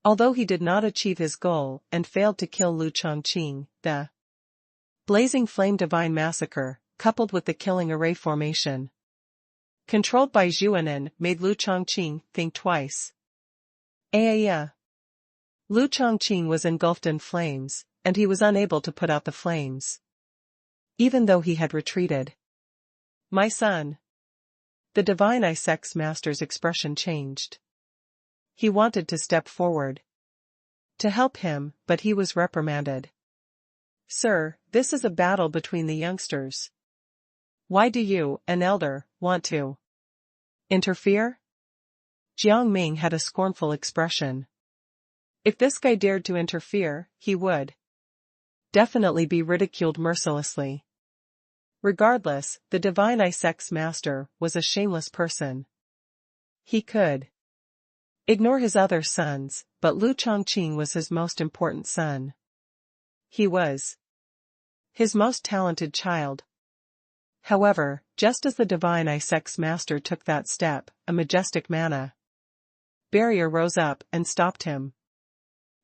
Although he did not achieve his goal and failed to kill Lu Chongqing, the Blazing Flame Divine Massacre, coupled with the killing array formation controlled by Zhu Anan, made Lu Chongqing think twice. Yeah. Lu Chongqing was engulfed in flames, and he was unable to put out the flames, even though he had retreated. My son. The Divine Isex Master's expression changed. He wanted to step forward to help him, but he was reprimanded. Sir, this is a battle between the youngsters. Why do you, an elder, want to interfere? Jiang Ming had a scornful expression. If this guy dared to interfere, he would definitely be ridiculed mercilessly. Regardless, the Divine Isex Master was a shameless person. He could ignore his other sons, but Lu Chongqing was his most important son. He was his most talented child. However, just as the Divine Isex Master took that step, a majestic mana barrier rose up and stopped him.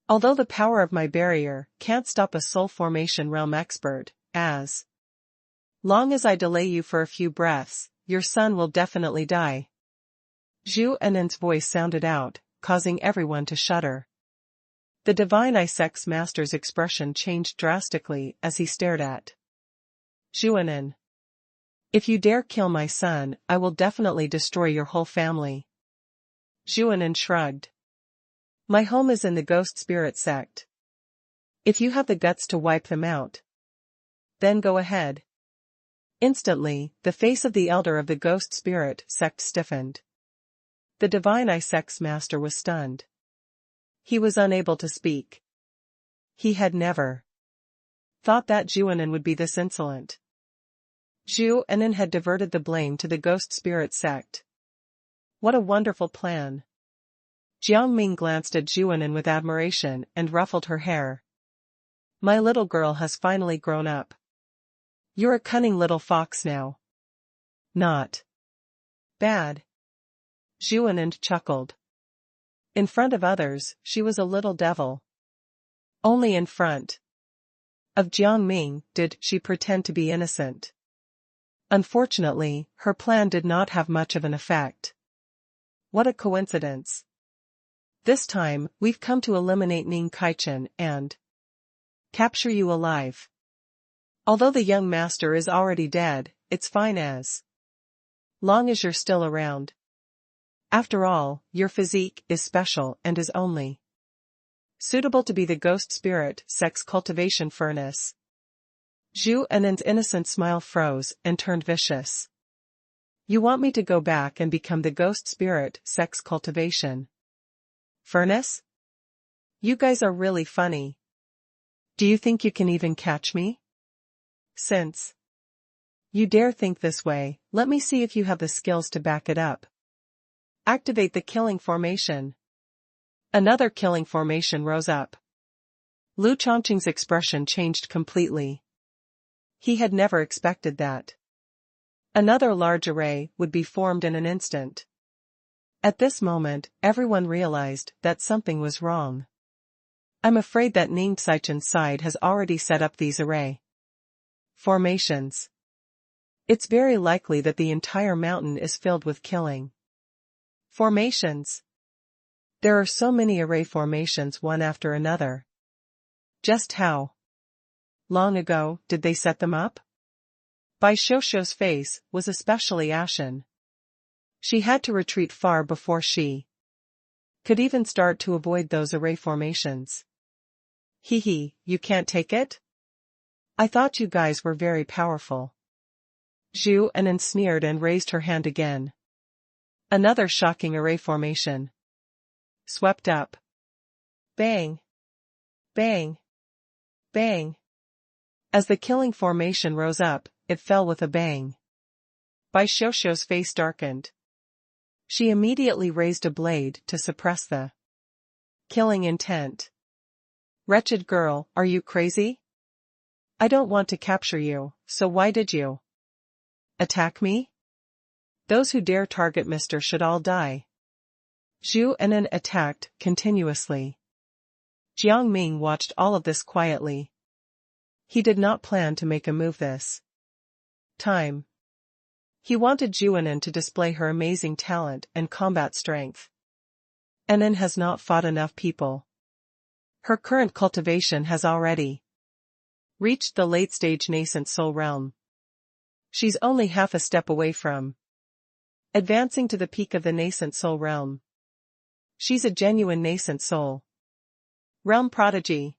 Although the power of my barrier can't stop a soul formation realm expert, as long as I delay you for a few breaths, your son will definitely die. Zhu Anan's voice sounded out, causing everyone to shudder. The Divine Isex Master's expression changed drastically as he stared at Zhu Anan. If you dare kill my son, I will definitely destroy your whole family. Zhu Anan shrugged. My home is in the Ghost Spirit sect. If you have the guts to wipe them out, then go ahead. Instantly, the face of the elder of the Ghost Spirit sect stiffened. The Divine Isex Master was stunned. He was unable to speak. He had never thought that Zhu Anan would be this insolent. Zhu Anan had diverted the blame to the Ghost Spirit sect. What a wonderful plan. Jiang Ming glanced at Zhu Anan with admiration and ruffled her hair. My little girl has finally grown up. You're a cunning little fox now. Not bad. Zhuanand chuckled. In front of others, she was a little devil. Only in front of Jiang Ming did she pretend to be innocent. Unfortunately, her plan did not have much of an effect. What a coincidence. This time, we've come to eliminate Ning Kaichen and capture you alive. Although the young master is already dead, it's fine as long as you're still around. After all, your physique is special and is only suitable to be the ghost spirit sex cultivation furnace. Zhu Anan's innocent smile froze and turned vicious. You want me to go back and become the ghost spirit sex cultivation furnace? You guys are really funny. Do you think you can even catch me? Since you dare think this way, let me see if you have the skills to back it up. Activate the killing formation. Another killing formation rose up. Lu Chongqing's expression changed completely. He had never expected that. Another large array would be formed in an instant. At this moment, everyone realized that something was wrong. I'm afraid that Ning Xichen side has already set up these array formations. It's very likely that the entire mountain is filled with killing formations. There are so many array formations one after another. Just how long ago did they set them up? Bai Xiuxiu's face was especially ashen. She had to retreat far before she could even start to avoid those array formations. Hee, you can't take it? I thought you guys were very powerful. Zhu Anan sneered and raised her hand again. Another shocking array formation swept up. Bang! Bang! Bang! As the killing formation rose up, it fell with a bang. Bai Xiuxiu's face darkened. She immediately raised a blade to suppress the killing intent. Wretched girl, are you crazy? I don't want to capture you, so why did you attack me? Those who dare target Mr. should all die. Zhu Anan attacked continuously. Jiang Ming watched all of this quietly. He did not plan to make a move this time. He wanted Zhu Anan to display her amazing talent and combat strength. Anan has not fought enough people. Her current cultivation has already reached the late-stage nascent soul realm. She's only half a step away from advancing to the peak of the nascent soul realm. She's a genuine nascent soul realm prodigy.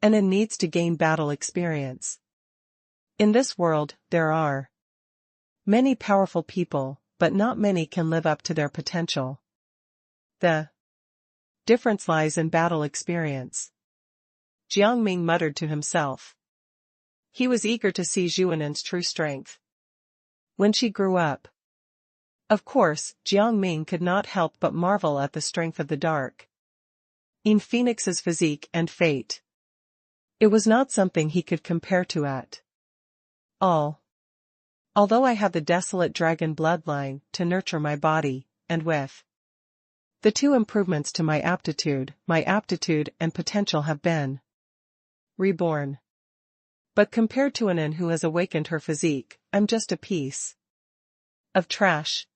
Anan needs to gain battle experience. In this world, there are many powerful people, but not many can live up to their potential. The difference lies in battle experience. Jiang Ming muttered to himself. He was eager to see Zhu Anan's true strength when she grew up. Of course, Jiang Ming could not help but marvel at the strength of the dark in Phoenix's physique and fate. It was not something he could compare to at all. Although I have the desolate dragon bloodline to nurture my body, and with the two improvements to my aptitude and potential have been reborn. But compared to Anan who has awakened her physique, I'm just a piece of trash.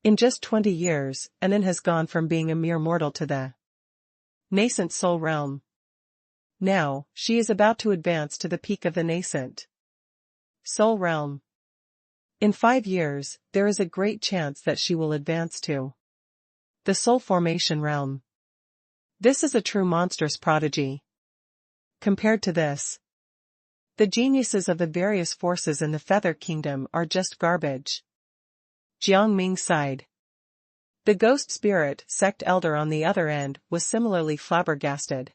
In just 20 years, Anan has gone from being a mere mortal to the nascent soul realm. Now, she is about to advance to the peak of the nascent soul realm. In 5 years, there is a great chance that she will advance to the soul formation realm. This is a true monstrous prodigy. Compared to this, the geniuses of the various forces in the Feather Kingdom are just garbage. Jiang Ming sighed. The ghost spirit sect elder on the other end was similarly flabbergasted.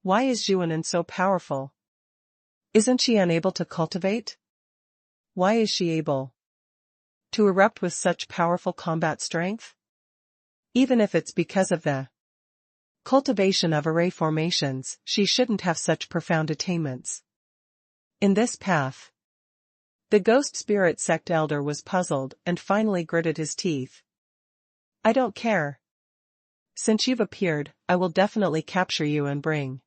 Why is Zhu Anan so powerful? Isn't she unable to cultivate? Why is she able to erupt with such powerful combat strength? Even if it's because of the cultivation of array formations, she shouldn't have such profound attainments. In this path. The ghost spirit sect elder was puzzled and finally gritted his teeth. I don't care. Since you've appeared, I will definitely capture you and bring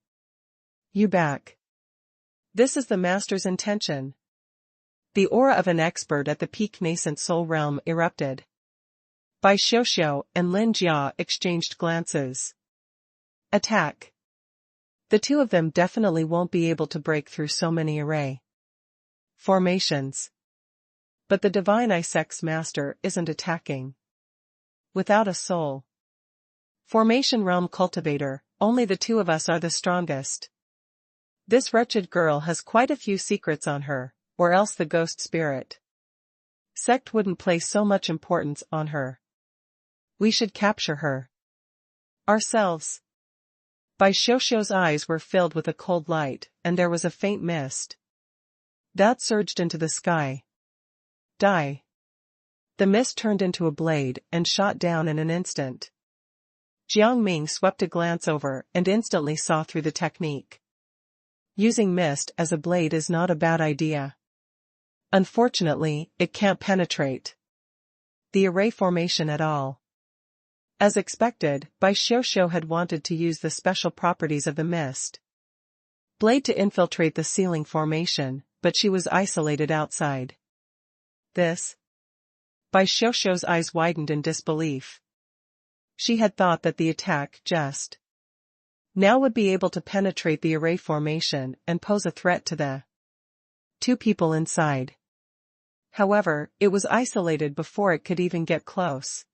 you back. This is the master's intention. The aura of an expert at the peak nascent soul realm erupted. Bai Xiuxiu and Lin Jia exchanged glances. Attack. The two of them definitely won't be able to break through so many array formations. But the divine Isect's master isn't attacking. Without a soul formation realm cultivator, only the two of us are the strongest. This wretched girl has quite a few secrets on her, or else the ghost spirit sect wouldn't place so much importance on her. We should capture her ourselves. Bai Xiuxiu's eyes were filled with a cold light, and there was a faint mist that surged into the sky. Die. The mist turned into a blade and shot down in an instant. Jiang Ming swept a glance over and instantly saw through the technique. Using mist as a blade is not a bad idea. Unfortunately, it can't penetrate the array formation at all. As expected, Bai Xiuxiu had wanted to use the special properties of the mist blade to infiltrate the ceiling formation, but she was isolated outside. This? Bai Xiuxiu's eyes widened in disbelief. She had thought that the attack just now would be able to penetrate the array formation and pose a threat to the two people inside. However, it was isolated before it could even get close.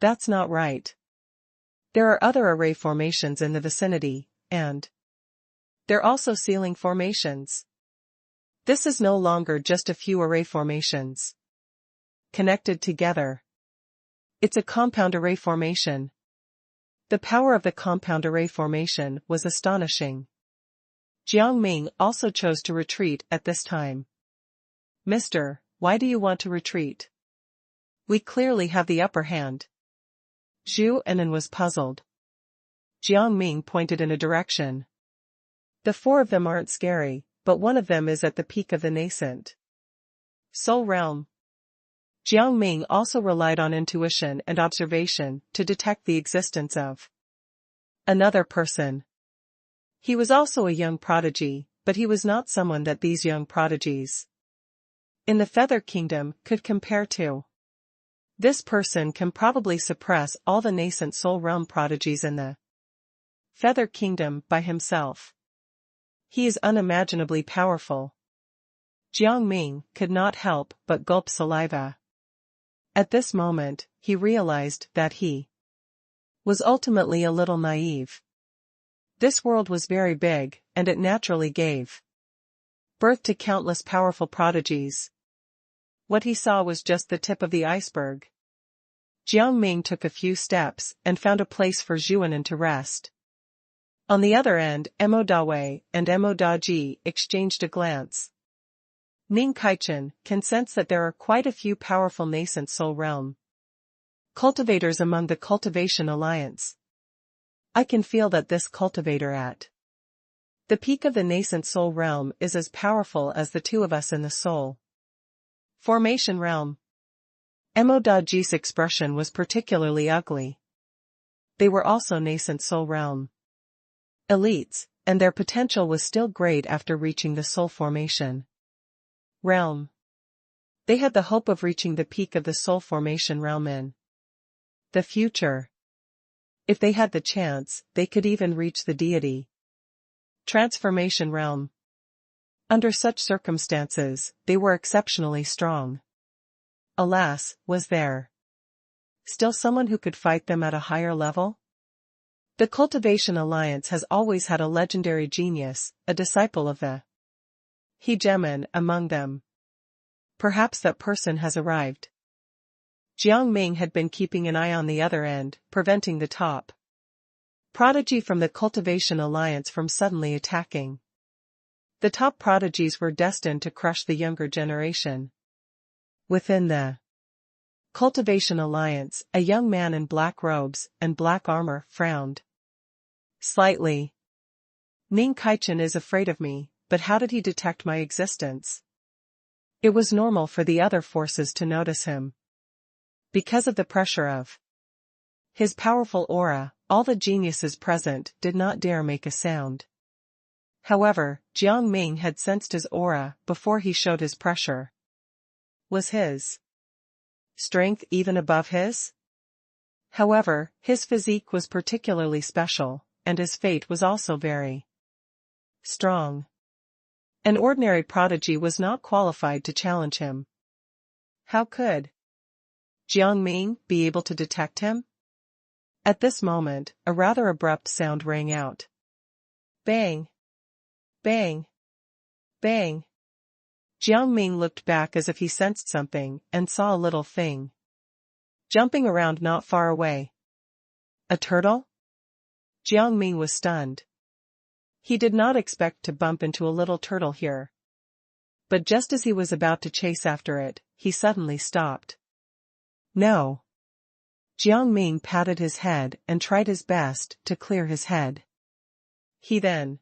That's not right. There are other array formations in the vicinity, and they're also ceiling formations. This is no longer just a few array formations connected together. It's a compound array formation. The power of the compound array formation was astonishing. Jiang Ming also chose to retreat at this time. Mister, why do you want to retreat? We clearly have the upper hand. Zhu Enan was puzzled. Jiang Ming pointed in a direction. The four of them aren't scary, but one of them is at the peak of the nascent soul realm. Jiang Ming also relied on intuition and observation to detect the existence of another person. He was also a young prodigy, but he was not someone that these young prodigies in the Feather Kingdom could compare to. This person can probably suppress all the nascent soul realm prodigies in the Feather Kingdom by himself. He is unimaginably powerful. Jiang Ming could not help but gulp saliva. At this moment, he realized that he was ultimately a little naive. This world was very big, and it naturally gave birth to countless powerful prodigies. What he saw was just the tip of the iceberg. Jiang Ming took a few steps and found a place for Zhuanan to rest. On the other end, Mo Dawei and Mo Daji exchanged a glance. Ning Kaichen can sense that there are quite a few powerful nascent soul realm cultivators among the Cultivation Alliance. I can feel that this cultivator at the peak of the nascent soul realm is as powerful as the two of us in the soul formation realm. Mo Daji's expression was particularly ugly. They were also nascent soul realm elites, and their potential was still great after reaching the soul formation realm. They had the hope of reaching the peak of the soul formation realm in the future. If they had the chance, they could even reach the deity transformation realm. Under such circumstances, they were exceptionally strong. Alas, was there still someone who could fight them at a higher level? The Cultivation Alliance has always had a legendary genius, a disciple of the hegemon among them. Perhaps that person has arrived. Jiang Ming had been keeping an eye on the other end, preventing the top prodigy from the Cultivation Alliance from suddenly attacking. The top prodigies were destined to crush the younger generation. Within the Cultivation Alliance, a young man in black robes and black armor frowned slightly. Ning Kaichen is afraid of me, but how did he detect my existence? It was normal for the other forces to notice him. Because of the pressure of his powerful aura, all the geniuses present did not dare make a sound. However, Jiang Ming had sensed his aura before he showed his pressure. Was his strength even above his? However, his physique was particularly special, and his fate was also very strong. An ordinary prodigy was not qualified to challenge him. How could Jiang Ming be able to detect him? At this moment, a rather abrupt sound rang out. Bang! Bang! Bang! Jiang Ming looked back as if he sensed something and saw a little thing jumping around not far away. A turtle? Jiang Ming was stunned. He did not expect to bump into a little turtle here. But just as he was about to chase after it, he suddenly stopped. No. Jiang Ming patted his head and tried his best to clear his head. He then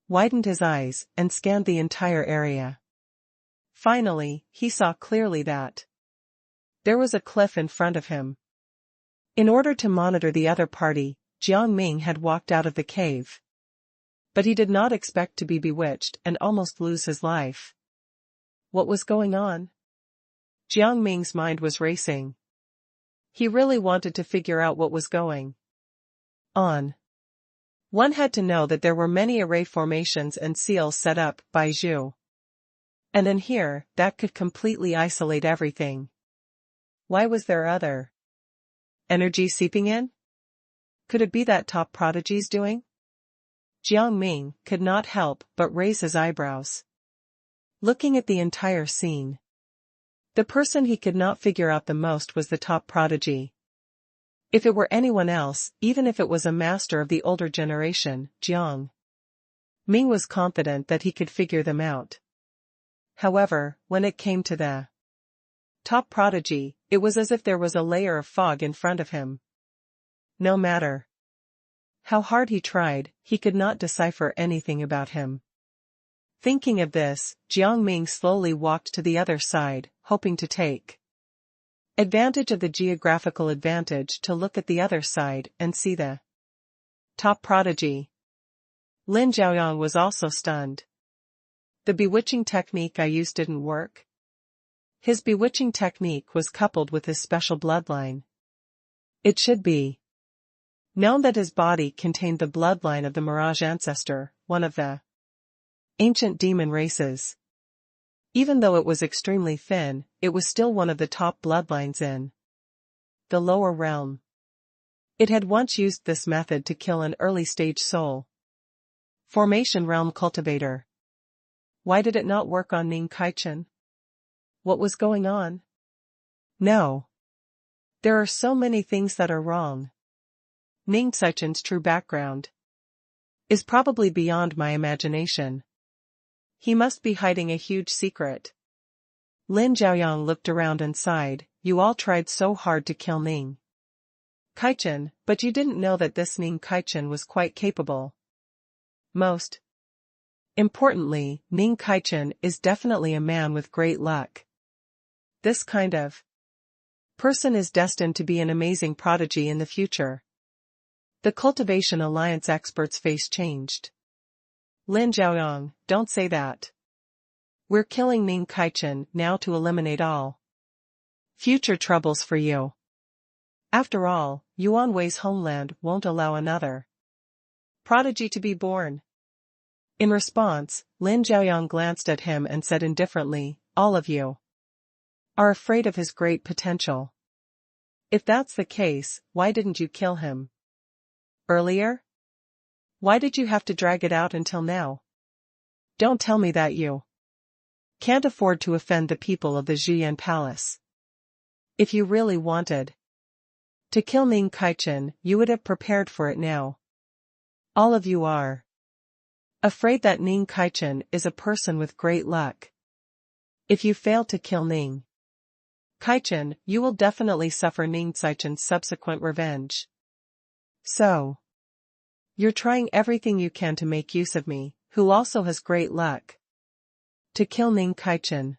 widened his eyes and scanned the entire area. Finally, he saw clearly that there was a cliff in front of him. In order to monitor the other party, Jiang Ming had walked out of the cave. But he did not expect to be bewitched and almost lose his life. What was going on? Jiang Ming's mind was racing. He really wanted to figure out what was going on. One had to know that there were many array formations and seals set up by Zhu. And in here, that could completely isolate everything. Why was there other energy seeping in? Could it be that top prodigy's doing? Jiang Ming could not help but raise his eyebrows. Looking at the entire scene, the person he could not figure out the most was the top prodigy. If it were anyone else, even if it was a master of the older generation, Jiang Ming was confident that he could figure them out. However, when it came to the top prodigy, it was as if there was a layer of fog in front of him. No matter how hard he tried, he could not decipher anything about him. Thinking of this, Jiang Ming slowly walked to the other side, hoping to take advantage of the geographical advantage to look at the other side and see the top prodigy. Lin Zhaoyang was also stunned. The bewitching technique I used didn't work. His bewitching technique was coupled with his special bloodline. It should be known that his body contained the bloodline of the Mirage ancestor, one of the ancient demon races. Even though it was extremely thin, it was still one of the top bloodlines in the lower realm. It had once used this method to kill an early-stage soul formation realm cultivator. Why did it not work on Ning Kaichen? What was going on? No. There are so many things that are wrong. Ning Kaichen's true background is probably beyond my imagination. He must be hiding a huge secret. Lin Zhaoyang looked around and sighed. You all tried so hard to kill Ning Kaichen, but you didn't know that this Ning Kaichen was quite capable. Most importantly, Ning Kaichen is definitely a man with great luck. This kind of person is destined to be an amazing prodigy in the future. The Cultivation Alliance expert's face changed. Lin Zhaoyang, don't say that. We're killing Ning Kaichen now to eliminate all future troubles for you. After all, Yuan Wei's homeland won't allow another prodigy to be born. In response, Lin Zhaoyang glanced at him and said indifferently, all of you are afraid of his great potential. If that's the case, why didn't you kill him earlier? Why did you have to drag it out until now? Don't tell me that you can't afford to offend the people of the Zhiyan Palace. If you really wanted to kill Ning Kaichen, you would have prepared for it now. All of you are afraid that Ning Kaichen is a person with great luck. If you fail to kill Ning Kaichen, you will definitely suffer Ning Kaichen's subsequent revenge. So, you're trying everything you can to make use of me. who also has great luck. To kill Ning Kaichen.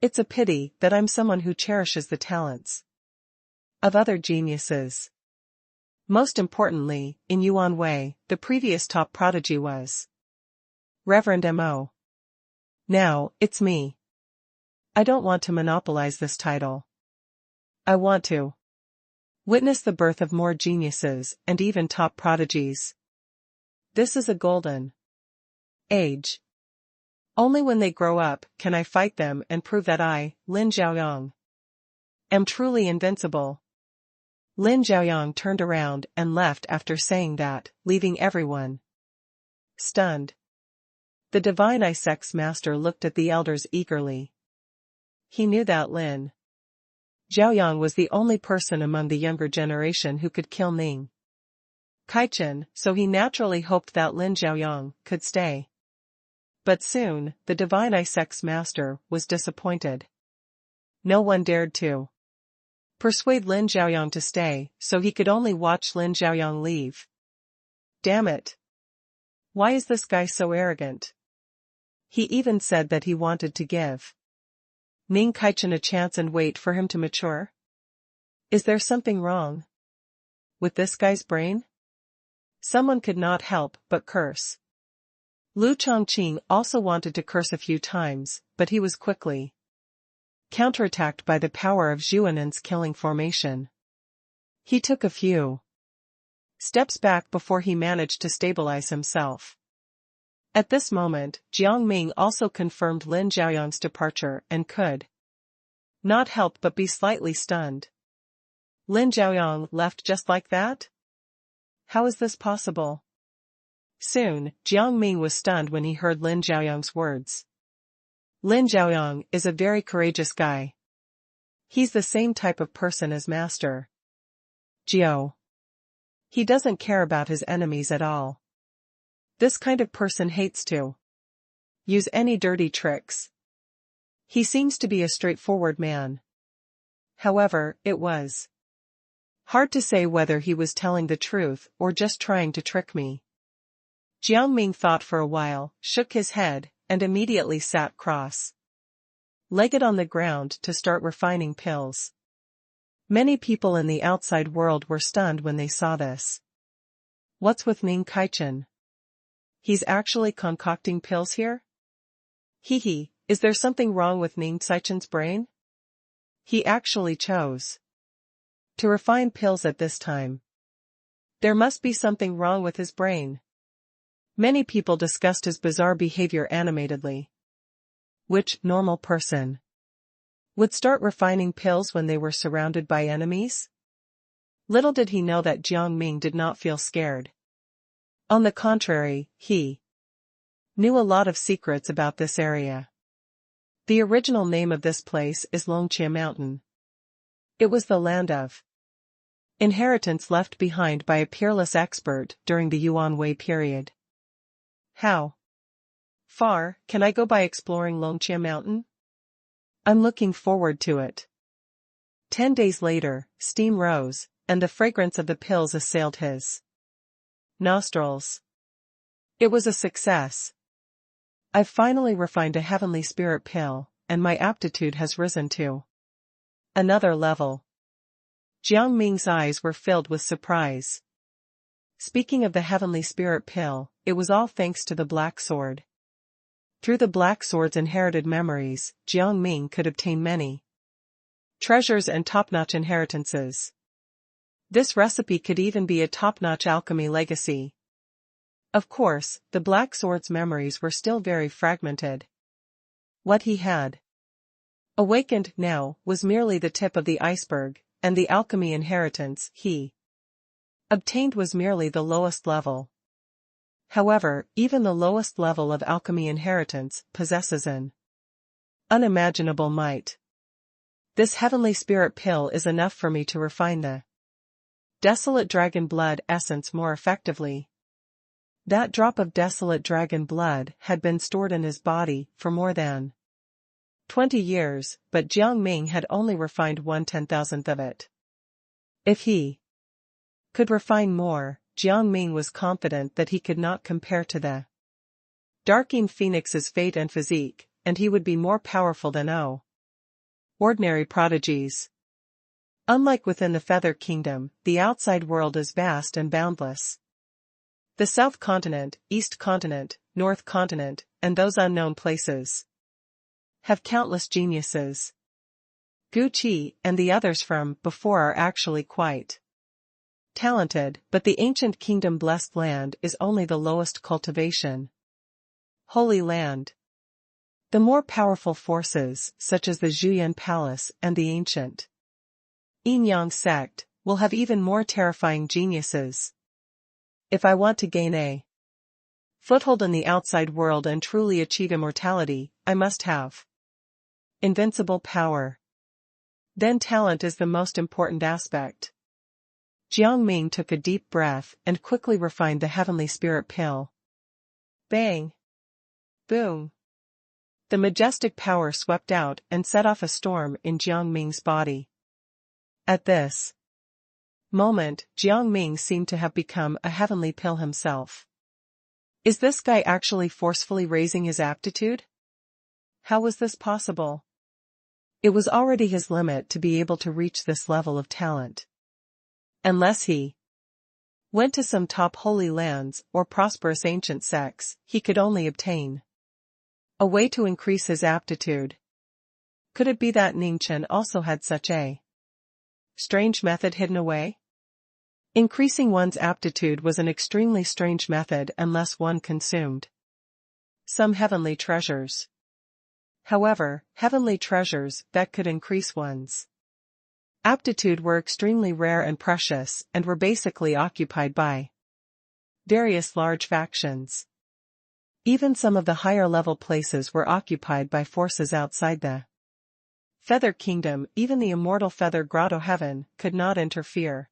It's a pity that I'm someone who cherishes the talents of other geniuses. Most importantly, in Yuan Wei, the previous top prodigy was Reverend M.O. Now, it's me. I don't want to monopolize this title. I want to witness the birth of more geniuses and even top prodigies. This is a golden age. Only when they grow up can I fight them and prove that I, Lin Zhaoyang, am truly invincible. Lin Zhaoyang turned around and left after saying that, leaving everyone stunned. The Divine Isex Master looked at the elders eagerly. He knew that Lin Zhaoyang was the only person among the younger generation who could kill Ning Kaichen, so he naturally hoped that Lin Zhaoyang could stay. But soon, the Divine Isex Master was disappointed. No one dared to persuade Lin Zhaoyang to stay, so he could only watch Lin Zhaoyang leave. Damn it! Why is this guy so arrogant? He even said that he wanted to give Ning Kaichen a chance and wait for him to mature? Is there something wrong with this guy's brain? Someone could not help but curse. Lu Chongqing also wanted to curse a few times, but he was quickly counterattacked by the power of Zhuanen's killing formation. He took a few steps back before he managed to stabilize himself. At this moment, Jiang Ming also confirmed Lin Zhaoyang's departure and could not help but be slightly stunned. Lin Zhaoyang left just like that? How is this possible? Soon, Jiang Ming was stunned when he heard Lin Zhaoyang's words. Lin Zhaoyang is a very courageous guy. He's the same type of person as Master Jiao. He doesn't care about his enemies at all. This kind of person hates to use any dirty tricks. He seems to be a straightforward man. However, it was hard to say whether he was telling the truth or just trying to trick me. Jiang Ming thought for a while, shook his head, and immediately sat cross-legged on the ground to start refining pills. Many people in the outside world were stunned when they saw this. What's with Ning Kaichen? He's actually concocting pills here? Hee, is there something wrong with Ning Kaichen's brain? He actually chose to refine pills at this time. There must be something wrong with his brain. Many people discussed his bizarre behavior animatedly. Which normal person would start refining pills when they were surrounded by enemies? Little did he know that Jiang Ming did not feel scared. On the contrary, he knew a lot of secrets about this area. The original name of this place is Longqie Mountain. It was the land of inheritance left behind by a peerless expert during the Yuan Wei period. How far can I go by exploring Longqie Mountain? I'm looking forward to it. 10 days later, steam rose, and the fragrance of the pills assailed his nostrils. It was a success. I've finally refined a heavenly spirit pill, and my aptitude has risen to another level. Jiang Ming's eyes were filled with surprise. Speaking of the heavenly spirit pill, it was all thanks to the Black Sword. Through the Black Sword's inherited memories, Jiang Ming could obtain many treasures and top-notch inheritances. This recipe could even be a top-notch alchemy legacy. Of course, the Black Sword's memories were still very fragmented. What he had awakened now was merely the tip of the iceberg, and the alchemy inheritance he obtained was merely the lowest level. However, even the lowest level of alchemy inheritance possesses an unimaginable might. This heavenly spirit pill is enough for me to refine the desolate dragon blood essence more effectively. That drop of desolate dragon blood had been stored in his body for more than 20 years, but Jiang Ming had only refined 1/10,000th of it. If he could refine more, Jiang Ming was confident that he could not compare to the darking Phoenix's fate and physique, and he would be more powerful than ordinary prodigies. Unlike within the Feather Kingdom, the outside world is vast and boundless. The South Continent, East Continent, North Continent, and those unknown places have countless geniuses. Gu Qi and the others from before are actually quite talented, but the ancient kingdom-blessed land is only the lowest cultivation. Holy Land. The more powerful forces, such as the Zhuyan Palace and the ancient Yin Yang sect, will have even more terrifying geniuses. If I want to gain a foothold in the outside world and truly achieve immortality, I must have invincible power. Then talent is the most important aspect. Jiang Ming took a deep breath and quickly refined the heavenly spirit pill. Bang! Boom! The majestic power swept out and set off a storm in Jiang Ming's body. At this moment, Jiang Ming seemed to have become a heavenly pill himself. Is this guy actually forcefully raising his aptitude? How was this possible? It was already his limit to be able to reach this level of talent. Unless he went to some top holy lands or prosperous ancient sects, he could only obtain a way to increase his aptitude. Could it be that Ningchen also had such a strange method hidden away? Increasing one's aptitude was an extremely strange method unless one consumed some heavenly treasures. However, heavenly treasures that could increase one's aptitude were extremely rare and precious and were basically occupied by various large factions. Even some of the higher-level places were occupied by forces outside the Feather Kingdom. Even the immortal Feather Grotto Heaven could not interfere.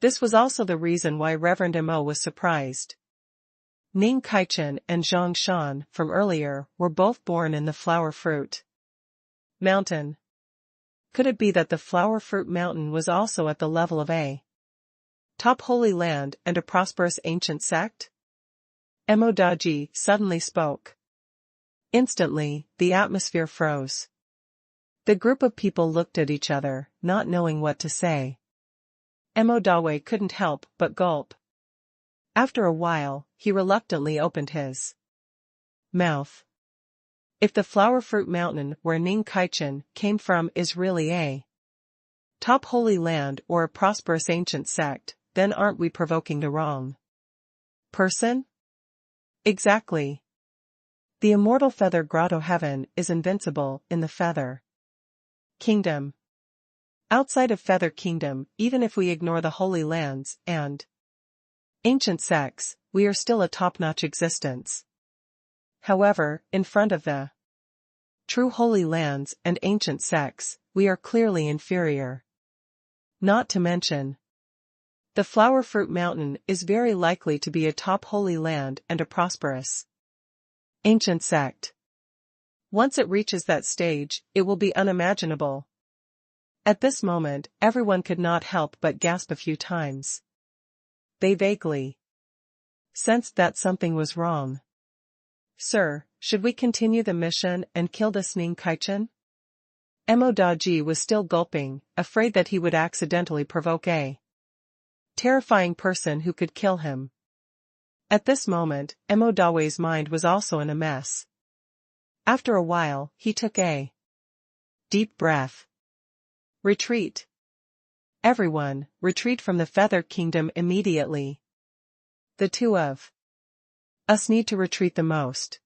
This was also the reason why Reverend Mo was surprised. Ning Kaichen and Zhang Shan, from earlier, were both born in the Flower Fruit Mountain. Could it be that the Flower Fruit Mountain was also at the level of a top holy land and a prosperous ancient sect? Mo Daji suddenly spoke. Instantly, the atmosphere froze. The group of people looked at each other, not knowing what to say. Mo Dawe couldn't help but gulp. After a while, he reluctantly opened his mouth. If the Flower Fruit Mountain where Ning Kaichen came from is really a top holy land or a prosperous ancient sect, then aren't we provoking the wrong person? Exactly. The immortal Feather Grotto Heaven is invincible in the Feather Kingdom. Outside of Feather Kingdom, even if we ignore the Holy Lands and ancient sects, we are still a top-notch existence. However, in front of the true Holy Lands and ancient sects, we are clearly inferior. Not to mention, the Flower Fruit Mountain is very likely to be a top holy land and a prosperous ancient sect. Once it reaches that stage, it will be unimaginable. At this moment, everyone could not help but gasp a few times. They vaguely sensed that something was wrong. Sir, should we continue the mission and kill this Ning Kaichen? Mo Daji was still gulping, afraid that he would accidentally provoke a terrifying person who could kill him. At this moment, Mo Dawe's mind was also in a mess. After a while, he took a deep breath. Retreat. Everyone, retreat from the Feather Kingdom immediately. The two of us need to retreat the most.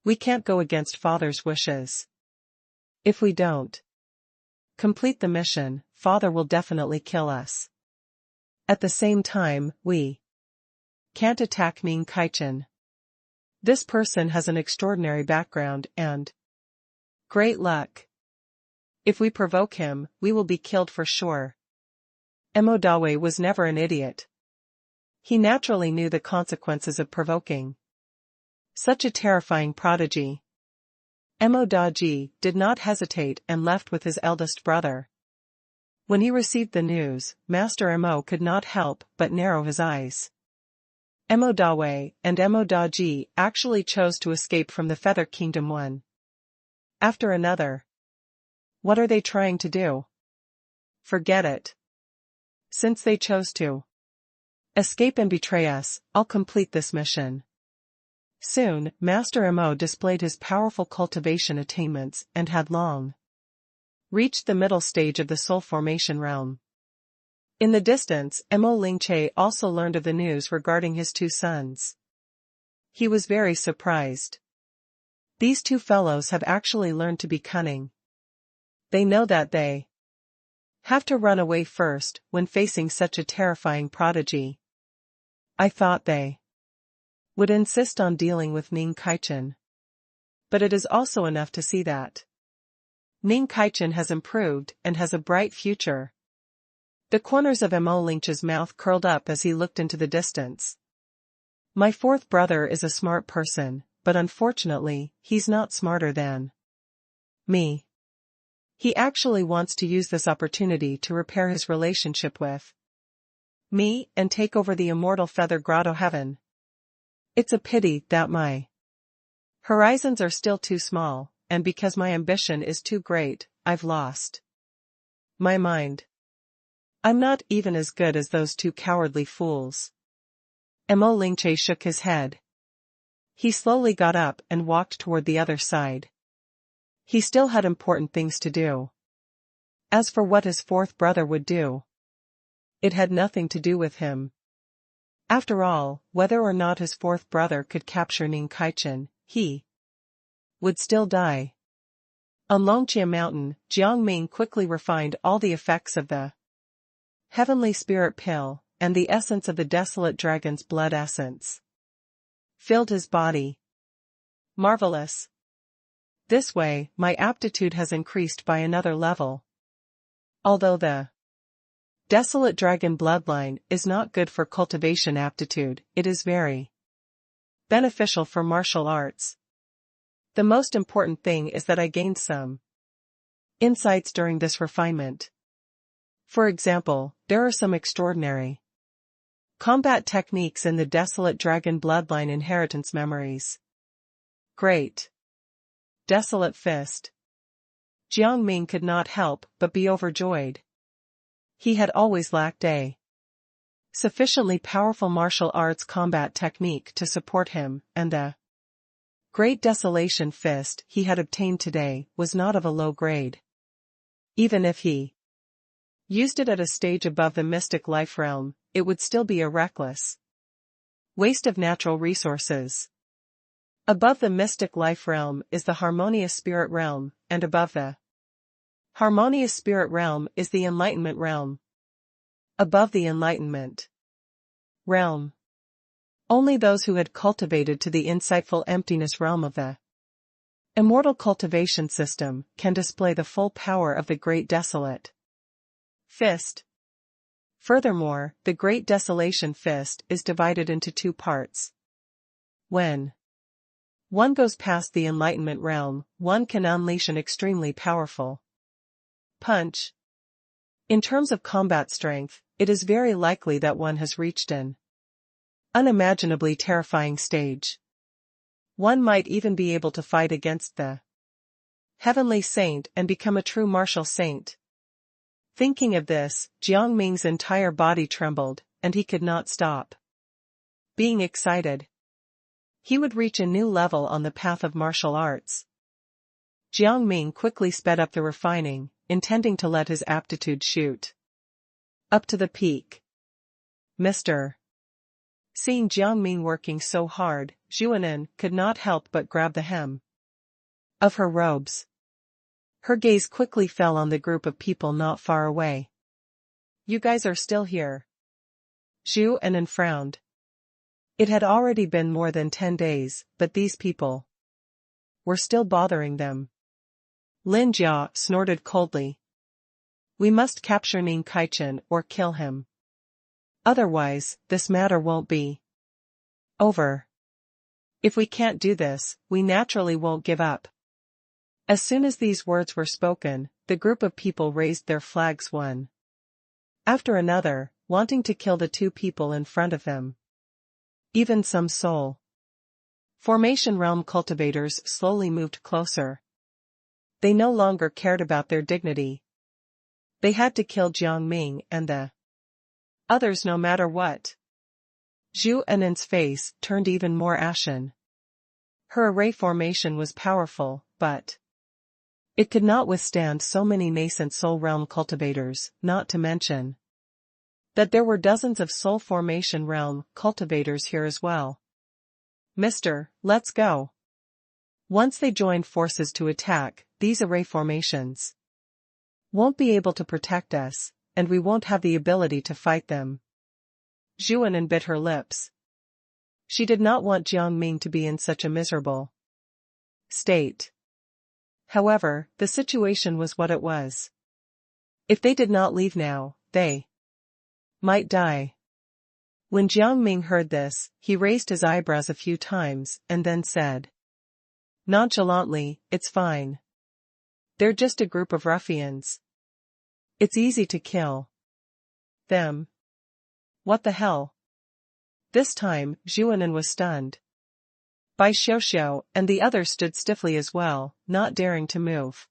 We can't go against Father's wishes. If we don't complete the mission, Father will definitely kill us. At the same time, we can't attack Ning Kaichen. This person has an extraordinary background and great luck. If we provoke him, we will be killed for sure. Mo Dawe was never an idiot. He naturally knew the consequences of provoking such a terrifying prodigy. Mo Daji did not hesitate and left with his eldest brother. When he received the news, Master Mo could not help but narrow his eyes. Emo Dawei and Emo Daji actually chose to escape from the Feather Kingdom one after another. What are they trying to do? Forget it. Since they chose to escape and betray us, I'll complete this mission. Soon, Master Mo displayed his powerful cultivation attainments and had long reached the middle stage of the soul formation realm. In the distance, Mo Lingche also learned of the news regarding his two sons. He was very surprised. These two fellows have actually learned to be cunning. They know that they have to run away first when facing such a terrifying prodigy. I thought they would insist on dealing with Ning Kaichen. But it is also enough to see that Ning Kaichen has improved and has a bright future. The corners of Mo Lingche's mouth curled up as he looked into the distance. My fourth brother is a smart person, but unfortunately, he's not smarter than me. He actually wants to use this opportunity to repair his relationship with me and take over the immortal Feather Grotto heaven. It's a pity that my horizons are still too small, and because my ambition is too great, I've lost my mind. I'm not even as good as those two cowardly fools. Mo Lingche shook his head. He slowly got up and walked toward the other side. He still had important things to do. As for what his fourth brother would do, it had nothing to do with him. After all, whether or not his fourth brother could capture Ning Kaichen, he would still die. On Longqia Mountain, Jiang Ming quickly refined all the effects of the heavenly spirit pill, and the essence of the desolate dragon's blood essence filled his body. Marvelous. This way, my aptitude has increased by another level. Although the desolate dragon bloodline is not good for cultivation aptitude, it is very beneficial for martial arts. The most important thing is that I gained some insights during this refinement. For example, there are some extraordinary combat techniques in the desolate dragon bloodline inheritance memories. Great. Desolate fist. Jiang Ming could not help but be overjoyed. He had always lacked a sufficiently powerful martial arts combat technique to support him, and the great desolation fist he had obtained today was not of a low grade. Even if he used it at a stage above the mystic life realm, it would still be a reckless waste of natural resources. Above the mystic life realm is the harmonious spirit realm, and above the harmonious spirit realm is the enlightenment realm. Above the enlightenment realm, only those who had cultivated to the insightful emptiness realm of the immortal cultivation system can display the full power of the great desolate fist. Furthermore, the Great Desolation Fist is divided into two parts. When one goes past the enlightenment realm, one can unleash an extremely powerful punch. In terms of combat strength, it is very likely that one has reached an unimaginably terrifying stage. One might even be able to fight against the heavenly saint and become a true martial saint. Thinking of this, Jiang Ming's entire body trembled, and he could not stop being excited. He would reach a new level on the path of martial arts. Jiang Ming quickly sped up the refining, intending to let his aptitude shoot up to the peak. Mr. Seeing Jiang Ming working so hard, Zhuanan could not help but grab the hem of her robes. Her gaze quickly fell on the group of people not far away. You guys are still here. Zhuanan frowned. It had already been more than 10 days, but these people were still bothering them. Lin Jia snorted coldly. We must capture Ning Kaichen or kill him. Otherwise, this matter won't be over. If we can't do this, we naturally won't give up. As soon as these words were spoken, the group of people raised their flags one after another, wanting to kill the two people in front of them. Even some soul. Formation realm cultivators slowly moved closer. They no longer cared about their dignity. They had to kill Jiang Ming and the others no matter what. Zhu Anan's face turned even more ashen. Her array formation was powerful, but it could not withstand so many nascent soul realm cultivators, not to mention that there were dozens of soul formation realm cultivators here as well. Mister, let's go. Once they joined forces to attack, these array formations won't be able to protect us, and we won't have the ability to fight them. Zhu Anan bit her lips. She did not want Jiang Ming to be in such a miserable state. However, the situation was what it was. If they did not leave now, they might die. When Jiang Ming heard this, he raised his eyebrows a few times and then said nonchalantly, "It's fine. They're just a group of ruffians. It's easy to kill them." What the hell? This time, Zhu Anan was stunned. Bai Xiuxiu and the others stood stiffly as well, not daring to move.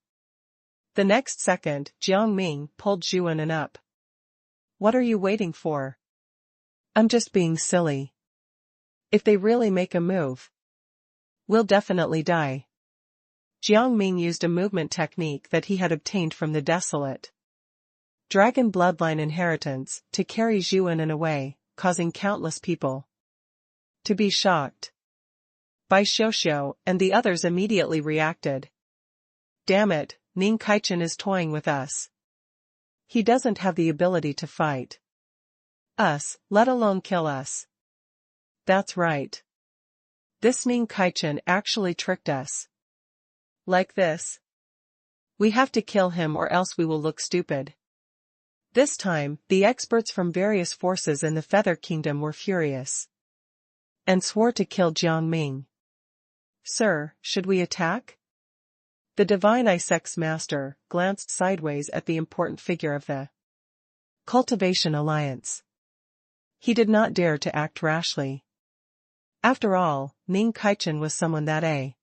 The next second, Jiang Ming pulled Zhu Anan up. "What are you waiting for?" "I'm just being silly. If they really make a move, we'll definitely die." Jiang Ming used a movement technique that he had obtained from the desolate dragon bloodline inheritance to carry Zhu Anan away, causing countless people to be shocked. Bai Xiuxiu and the others immediately reacted. "Damn it, Ning Kaichen is toying with us. He doesn't have the ability to fight us, let alone kill us." "That's right. This Ning Kaichen actually tricked us. Like this. We have to kill him or else we will look stupid." This time, the experts from various forces in the Feather Kingdom were furious and swore to kill Jiang Ming. "Sir, should we attack?" The Divine Isex Master glanced sideways at the important figure of the Cultivation Alliance. He did not dare to act rashly. After all, Ning Kaichen was someone that a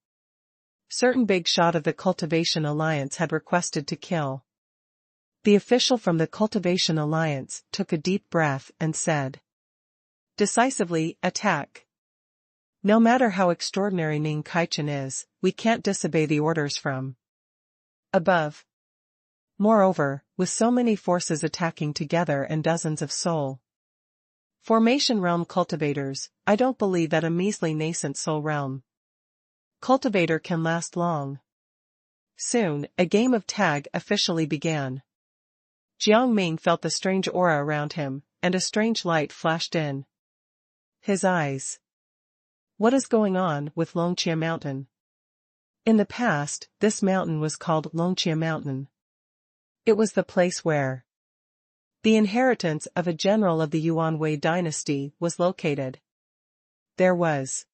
certain big shot of the Cultivation Alliance had requested to kill. The official from the Cultivation Alliance took a deep breath and said decisively, "Attack. No matter how extraordinary Ning Kaichen is, we can't disobey the orders from above." Moreover, with so many forces attacking together and dozens of soul formation realm cultivators, I don't believe that a measly nascent soul realm cultivator can last long. Soon, a game of tag officially began. Jiang Ming felt the strange aura around him, and a strange light flashed in his eyes. What is going on with Longqia Mountain? In the past, this mountain was called Longqia Mountain. It was the place where the inheritance of a general of the Yuan Wei dynasty was located. There was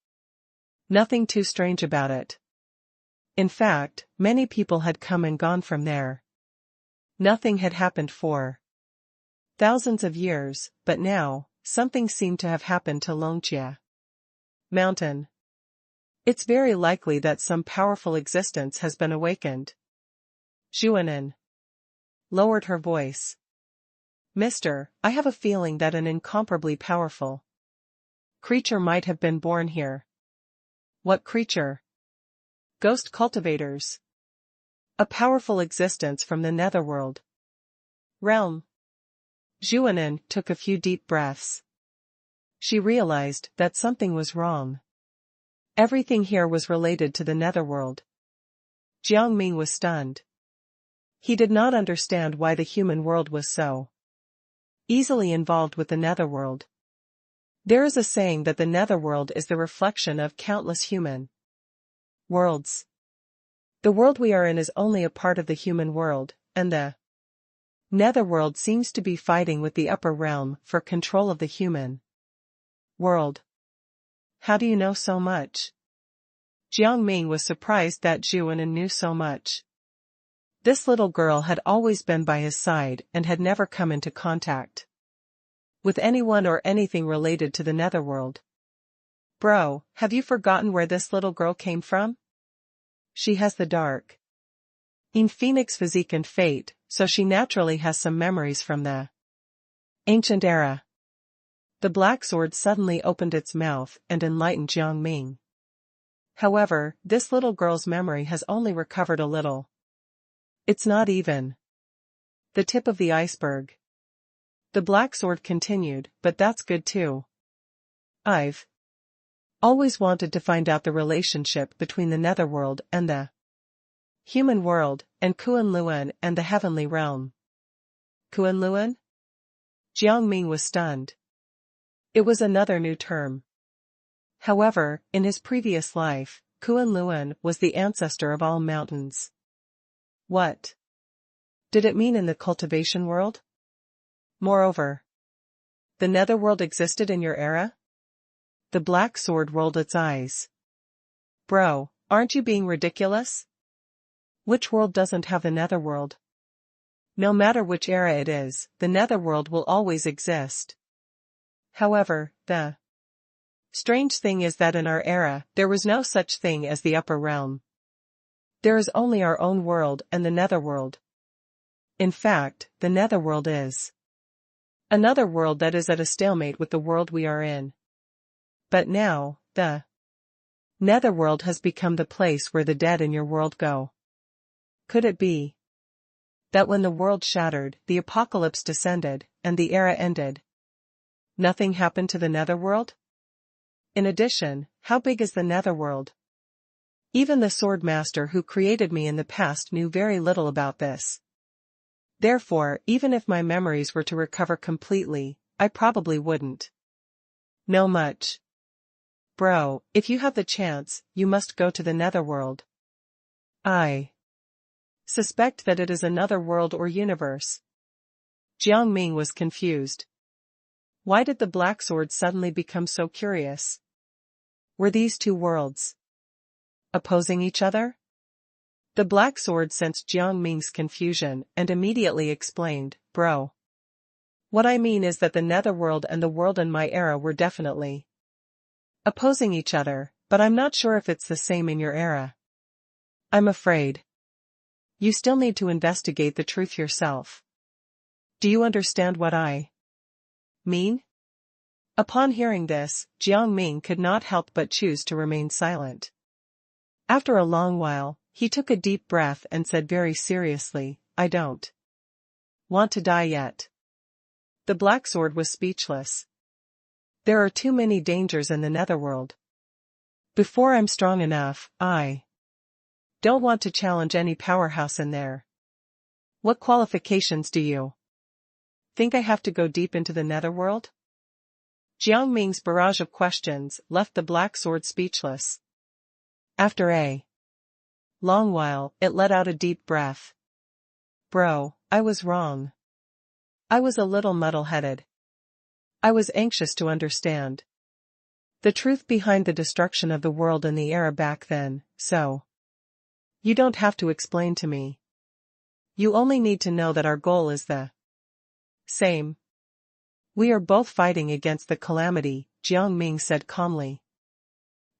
nothing too strange about it. In fact, many people had come and gone from there. Nothing had happened for thousands of years, but now, something seemed to have happened to Longqia Mountain. It's very likely that some powerful existence has been awakened. Zhu Anan lowered her voice. "Mister, I have a feeling that an incomparably powerful creature might have been born here." "What creature?" "Ghost cultivators. A powerful existence from the netherworld realm." Zhu Anan took a few deep breaths. She realized that something was wrong. Everything here was related to the netherworld. Jiang Ming was stunned. He did not understand why the human world was so easily involved with the netherworld. There is a saying that the netherworld is the reflection of countless human worlds. The world we are in is only a part of the human world, and the netherworld seems to be fighting with the upper realm for control of the human world. How do you know so much? Jiang Ming was surprised that Zhu Anan knew so much. This little girl had always been by his side and had never come into contact with anyone or anything related to the netherworld. Bro, have you forgotten where this little girl came from? She has the dark in Phoenix physique and fate, so she naturally has some memories from the ancient era. The black sword suddenly opened its mouth and enlightened Jiang Ming. However, this little girl's memory has only recovered a little. It's not even the tip of the iceberg. The black sword continued, but that's good too. I've always wanted to find out the relationship between the netherworld and the human world, and Kunlun and the heavenly realm. Kunlun? Jiang Ming was stunned. It was another new term. However, in his previous life, Kunlun was the ancestor of all mountains. What did it mean in the cultivation world? Moreover, the netherworld existed in your era? The black sword rolled its eyes. Bro, aren't you being ridiculous? Which world doesn't have the netherworld? No matter which era it is, the netherworld will always exist. However, the strange thing is that in our era, there was no such thing as the upper realm. There is only our own world and the netherworld. In fact, the netherworld is another world that is at a stalemate with the world we are in. But now, the netherworld has become the place where the dead in your world go. Could it be that when the world shattered, the apocalypse descended, and the era ended, nothing happened to the netherworld? In addition, how big is the netherworld? Even the sword master who created me in the past knew very little about this. Therefore, even if my memories were to recover completely, I probably wouldn't know much. Bro, if you have the chance, you must go to the netherworld. I suspect that it is another world or universe. Jiang Ming was confused. Why did the black sword suddenly become so curious? Were these two worlds opposing each other? The black sword sensed Jiang Ming's confusion and immediately explained, Bro, what I mean is that the netherworld and the world in my era were definitely opposing each other, but I'm not sure if it's the same in your era. I'm afraid you still need to investigate the truth yourself. Do you understand what I mean? Upon hearing this, Jiang Ming could not help but choose to remain silent. After a long while, he took a deep breath and said very seriously, I don't want to die yet. The black sword was speechless. There are too many dangers in the netherworld. Before I'm strong enough, I don't want to challenge any powerhouse in there. What qualifications do you think I have to go deep into the netherworld? Jiang Ming's barrage of questions left the black sword speechless. After a long while, it let out a deep breath. Bro, I was wrong. I was a little muddle-headed. I was anxious to understand the truth behind the destruction of the world in the era back then, so you don't have to explain to me. You only need to know that our goal is the same. We are both fighting against the calamity, Jiang Ming said calmly.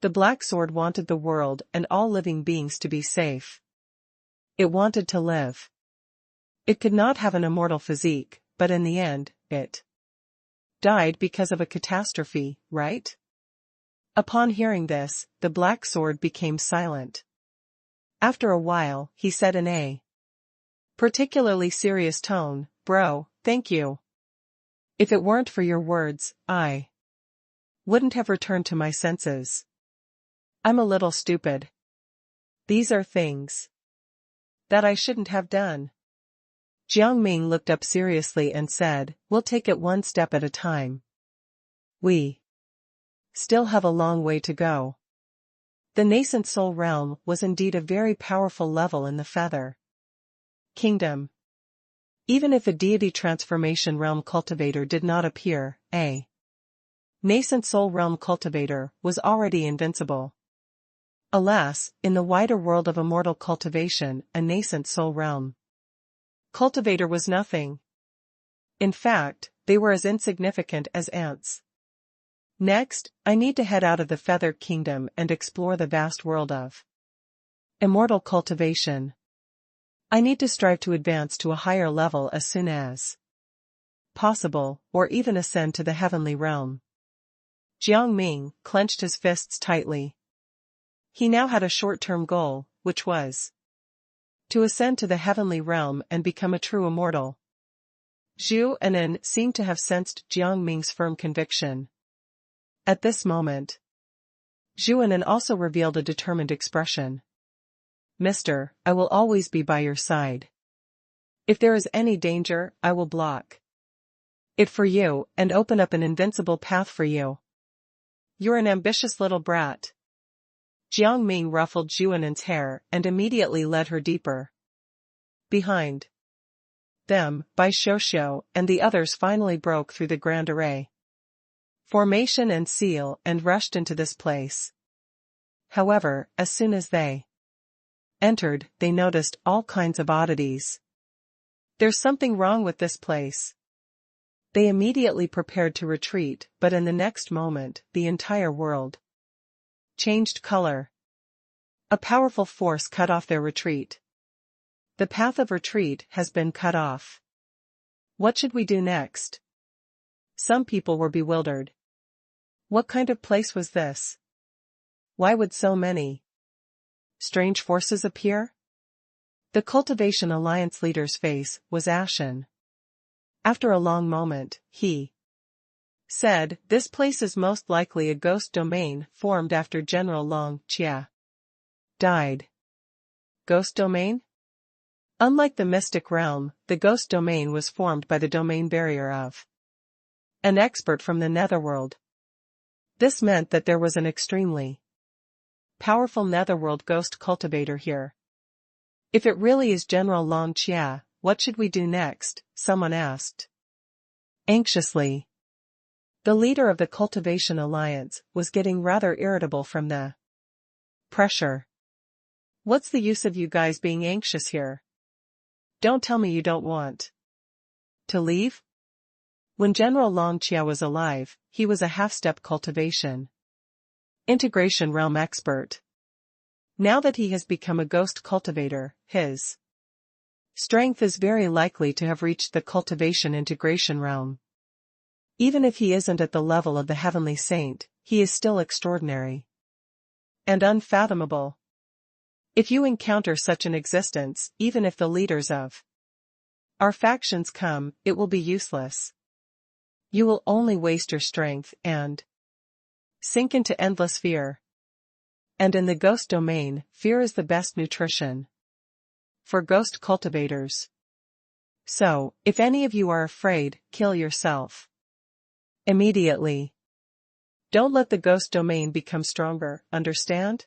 The black sword wanted the world and all living beings to be safe. It wanted to live. It could not have an immortal physique, but in the end, it died because of a catastrophe, right? Upon hearing this, the black sword became silent. After a while, he said in a particularly serious tone, Bro, thank you. If it weren't for your words, I wouldn't have returned to my senses. I'm a little stupid. These are things that I shouldn't have done. Jiang Ming looked up seriously and said, We'll take it one step at a time. We still have a long way to go. The nascent soul realm was indeed a very powerful level in the feather kingdom. Even if a deity transformation realm cultivator did not appear, a nascent soul realm cultivator was already invincible. Alas, in the wider world of immortal cultivation, a nascent soul realm cultivator was nothing. In fact, they were as insignificant as ants. Next, I need to head out of the Feather Kingdom and explore the vast world of immortal cultivation. I need to strive to advance to a higher level as soon as possible, or even ascend to the heavenly realm. Jiang Ming clenched his fists tightly. He now had a short-term goal, which was to ascend to the heavenly realm and become a true immortal. Zhu Anan seemed to have sensed Jiang Ming's firm conviction. At this moment, Zhu Anan also revealed a determined expression. Mister, I will always be by your side. If there is any danger, I will block it for you and open up an invincible path for you. You're an ambitious little brat. Jiang Ming ruffled Zhu Anan's hair and immediately led her deeper behind them. Bai Xiuxiu and the others finally broke through the grand array formation and seal and rushed into this place. However, as soon as they entered, they noticed all kinds of oddities. There's something wrong with this place. They immediately prepared to retreat, but in the next moment, the entire world changed color. A powerful force cut off their retreat. The path of retreat has been cut off. What should we do next? Some people were bewildered. What kind of place was this? Why would so many strange forces appear? The Cultivation Alliance leader's face was ashen. After a long moment, he said, "This place is most likely a ghost domain formed after General Long Jia died." Ghost domain? Unlike the mystic realm, the ghost domain was formed by the domain barrier of an expert from the netherworld. This meant that there was an extremely powerful netherworld ghost cultivator here. If it really is General Long Jia, what should we do next? Someone asked anxiously. The leader of the Cultivation Alliance was getting rather irritable from the pressure. What's the use of you guys being anxious here? Don't tell me you don't want to leave? When General Long Jia was alive, he was a half-step cultivation integration realm expert. Now that he has become a ghost cultivator, his strength is very likely to have reached the cultivation integration realm. Even if he isn't at the level of the heavenly saint, he is still extraordinary and unfathomable. If you encounter such an existence, even if the leaders of our factions come, it will be useless. You will only waste your strength and sink into endless fear. And in the ghost domain, fear is the best nutrition for ghost cultivators. So, if any of you are afraid, kill yourself immediately. Don't let the ghost domain become stronger, understand?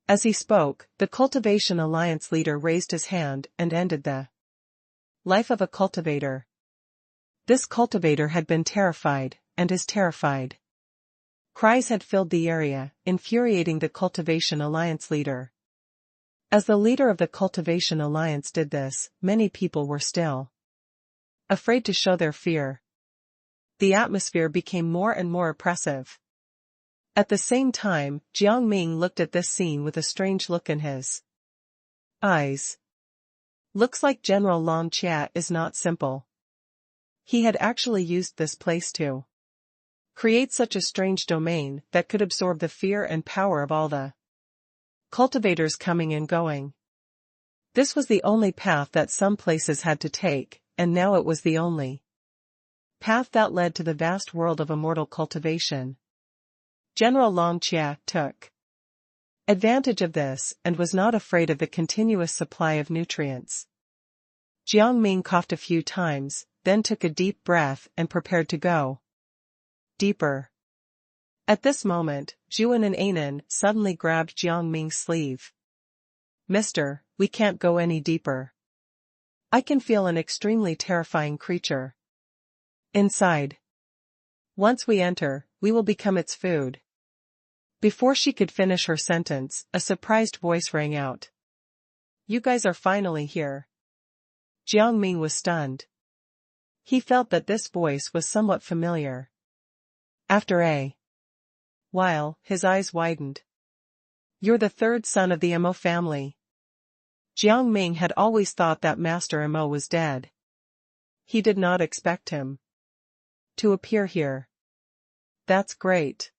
As he spoke, the Cultivation Alliance leader raised his hand and ended the life of a cultivator. This cultivator had been terrified, and is terrified. Cries had filled the area, infuriating the Cultivation Alliance leader. As the leader of the Cultivation Alliance did this, many people were still afraid to show their fear. The atmosphere became more and more oppressive. At the same time, Jiang Ming looked at this scene with a strange look in his eyes. Looks like General Long Jia is not simple. He had actually used this place to create such a strange domain that could absorb the fear and power of all the cultivators coming and going. This was the only path that some places had to take, and now it was the only path that led to the vast world of immortal cultivation. General Long Jia took advantage of this and was not afraid of the continuous supply of nutrients. Jiang Ming coughed a few times, then took a deep breath and prepared to go deeper. At this moment, Zhu Anan suddenly grabbed Jiang Ming's sleeve. "Mister, we can't go any deeper. I can feel an extremely terrifying creature inside. Once we enter, we will become its food." Before she could finish her sentence, a surprised voice rang out. "You guys are finally here." Jiang Ming was stunned. He felt that this voice was somewhat familiar. After a while, his eyes widened. You're the third son of the Imo family. Jiang Ming had always thought that Master Imo was dead. He did not expect him to appear here. That's great.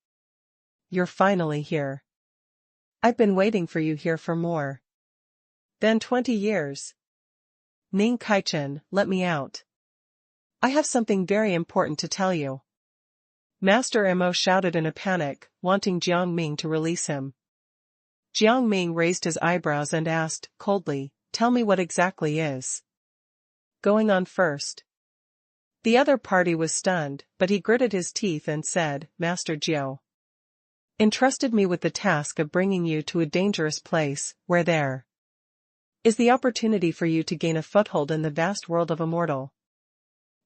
You're finally here. I've been waiting for you here for more than 20 years. Ning Kaichen, let me out. I have something very important to tell you. Master Imo shouted in a panic, wanting Jiang Ming to release him. Jiang Ming raised his eyebrows and asked, coldly, tell me what exactly is going on first. The other party was stunned, but he gritted his teeth and said, Master Jiao entrusted me with the task of bringing you to a dangerous place, where there is the opportunity for you to gain a foothold in the vast world of immortal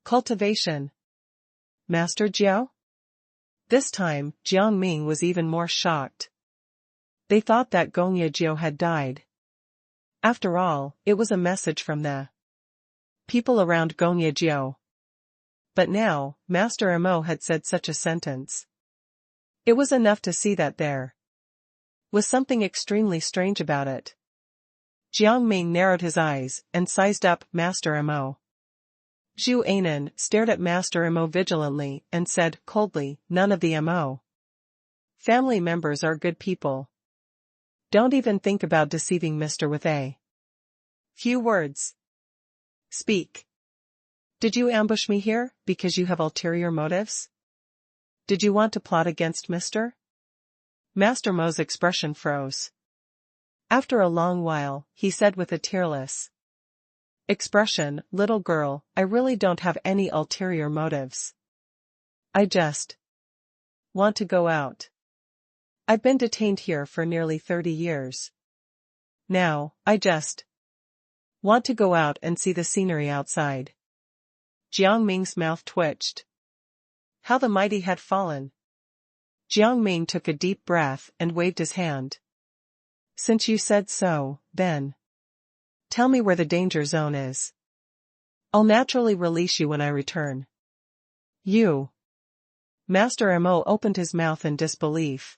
cultivation. Master Jiao? This time, Jiang Ming was even more shocked. They thought that Gongye Jiao had died. After all, it was a message from the people around Gongye Jiao. But now, Master Imo had said such a sentence. It was enough to see that there was something extremely strange about it. Jiang Ming narrowed his eyes and sized up Master Imo. Zhu Anan stared at Master Imo vigilantly and said coldly, none of the Imo family members are good people. Don't even think about deceiving Mr. with a few words. Speak. Did you ambush me here, because you have ulterior motives? Did you want to plot against Mr.? Master Mo's expression froze. After a long while, he said with a tearless expression, little girl, I really don't have any ulterior motives. I just want to go out. I've been detained here for nearly 30 years. Now, I just want to go out and see the scenery outside. Jiang Ming's mouth twitched. How the mighty had fallen. Jiang Ming took a deep breath and waved his hand. Since you said so, then tell me where the danger zone is. I'll naturally release you when I return. You. Master Imo opened his mouth in disbelief.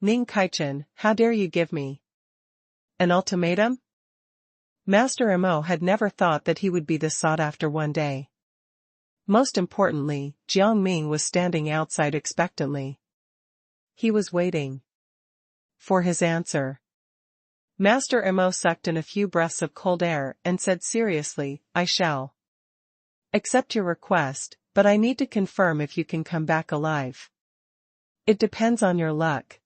Ning Kaichen, how dare you give me an ultimatum? Master Imo had never thought that he would be this sought after one day. Most importantly, Jiang Ming was standing outside expectantly. He was waiting for his answer. Master Imo sucked in a few breaths of cold air and said seriously, I shall accept your request, but I need to confirm if you can come back alive. It depends on your luck.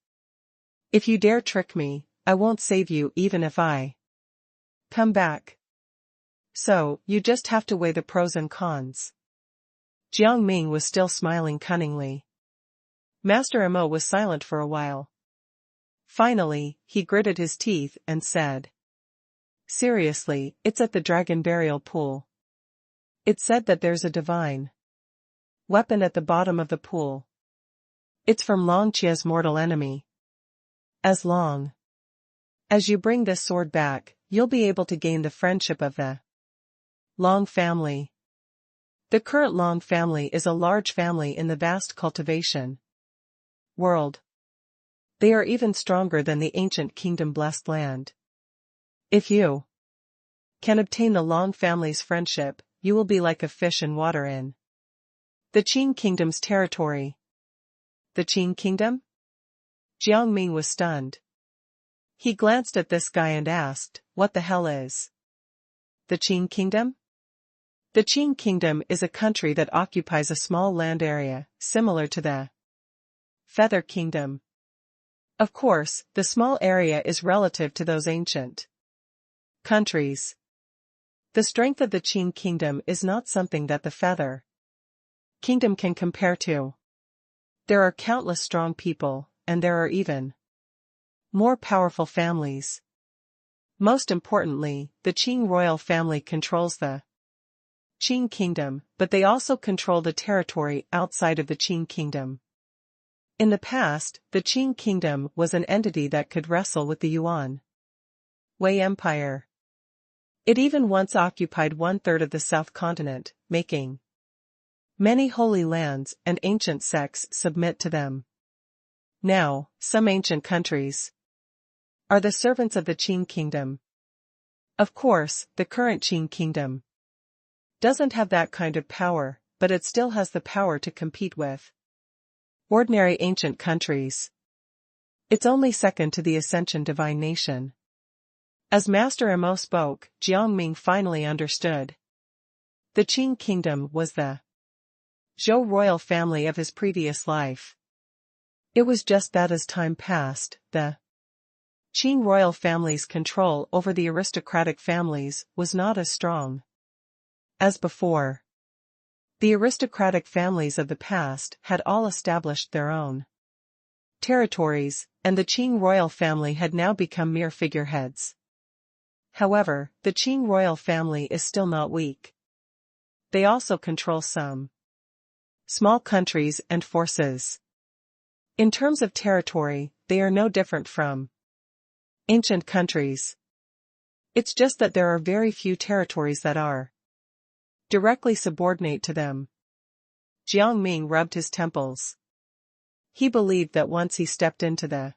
If you dare trick me, I won't save you even if I come back. So, you just have to weigh the pros and cons. Jiang Ming was still smiling cunningly. Master Imo was silent for a while. Finally, he gritted his teeth and said, seriously, it's at the dragon burial pool. It's said that there's a divine weapon at the bottom of the pool. It's from Long Chia's mortal enemy. As long as you bring this sword back, you'll be able to gain the friendship of the Long family. The current Long family is a large family in the vast cultivation world. They are even stronger than the ancient kingdom Blessed Land. If you can obtain the Long family's friendship, you will be like a fish in water in the Qing kingdom's territory. The Qing kingdom? Jiang Ming was stunned. He glanced at this guy and asked, what the hell is the Qing kingdom? The Qing kingdom is a country that occupies a small land area, similar to the Feather Kingdom. Of course, the small area is relative to those ancient countries. The strength of the Qing kingdom is not something that the Feather Kingdom can compare to. There are countless strong people, and there are even more powerful families. Most importantly, the Qing royal family controls the Qing kingdom, but they also control the territory outside of the Qing kingdom. In the past, the Qing kingdom was an entity that could wrestle with the Yuan Wei Empire. It even once occupied 1/3 of the South continent, making Many holy lands and ancient sects submit to them. Now, some ancient countries are the servants of the Qing kingdom. Of course, the current Qing kingdom doesn't have that kind of power, but it still has the power to compete with ordinary ancient countries. It's only second to the Ascension Divine Nation. As Master Mo spoke, Jiang Ming finally understood. The Qing kingdom was the Zhou royal family of his previous life. It was just that as time passed, the Qing royal family's control over the aristocratic families was not as strong as before. The aristocratic families of the past had all established their own territories, and the Qing royal family had now become mere figureheads. However, the Qing royal family is still not weak. They also control some small countries and forces. In terms of territory, they are no different from ancient countries. It's just that there are very few territories that are directly subordinate to them. Jiang Ming rubbed his temples. He believed that once he stepped into the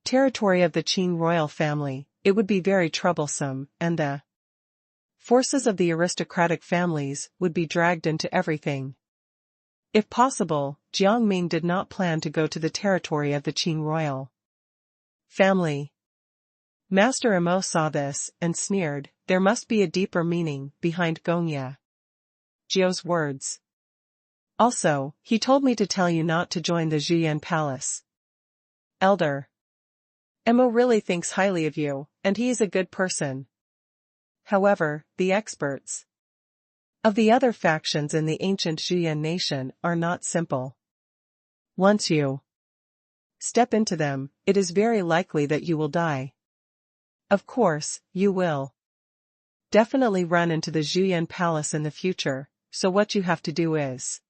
territory of the Qing royal family, it would be very troublesome, and the forces of the aristocratic families would be dragged into everything. If possible, Jiang Ming did not plan to go to the territory of the Qing royal family. Master Mo saw this and sneered. There must be a deeper meaning behind Gongya Jiao's words. Also, he told me to tell you not to join the Zhuyan Palace. Elder Mo really thinks highly of you, and he is a good person. However, the experts of the other factions in the ancient Zhuyan nation are not simple. Once you step into them, it is very likely that you will die. Of course, you will definitely run into the Zhuyan Palace in the future, so what you have to do is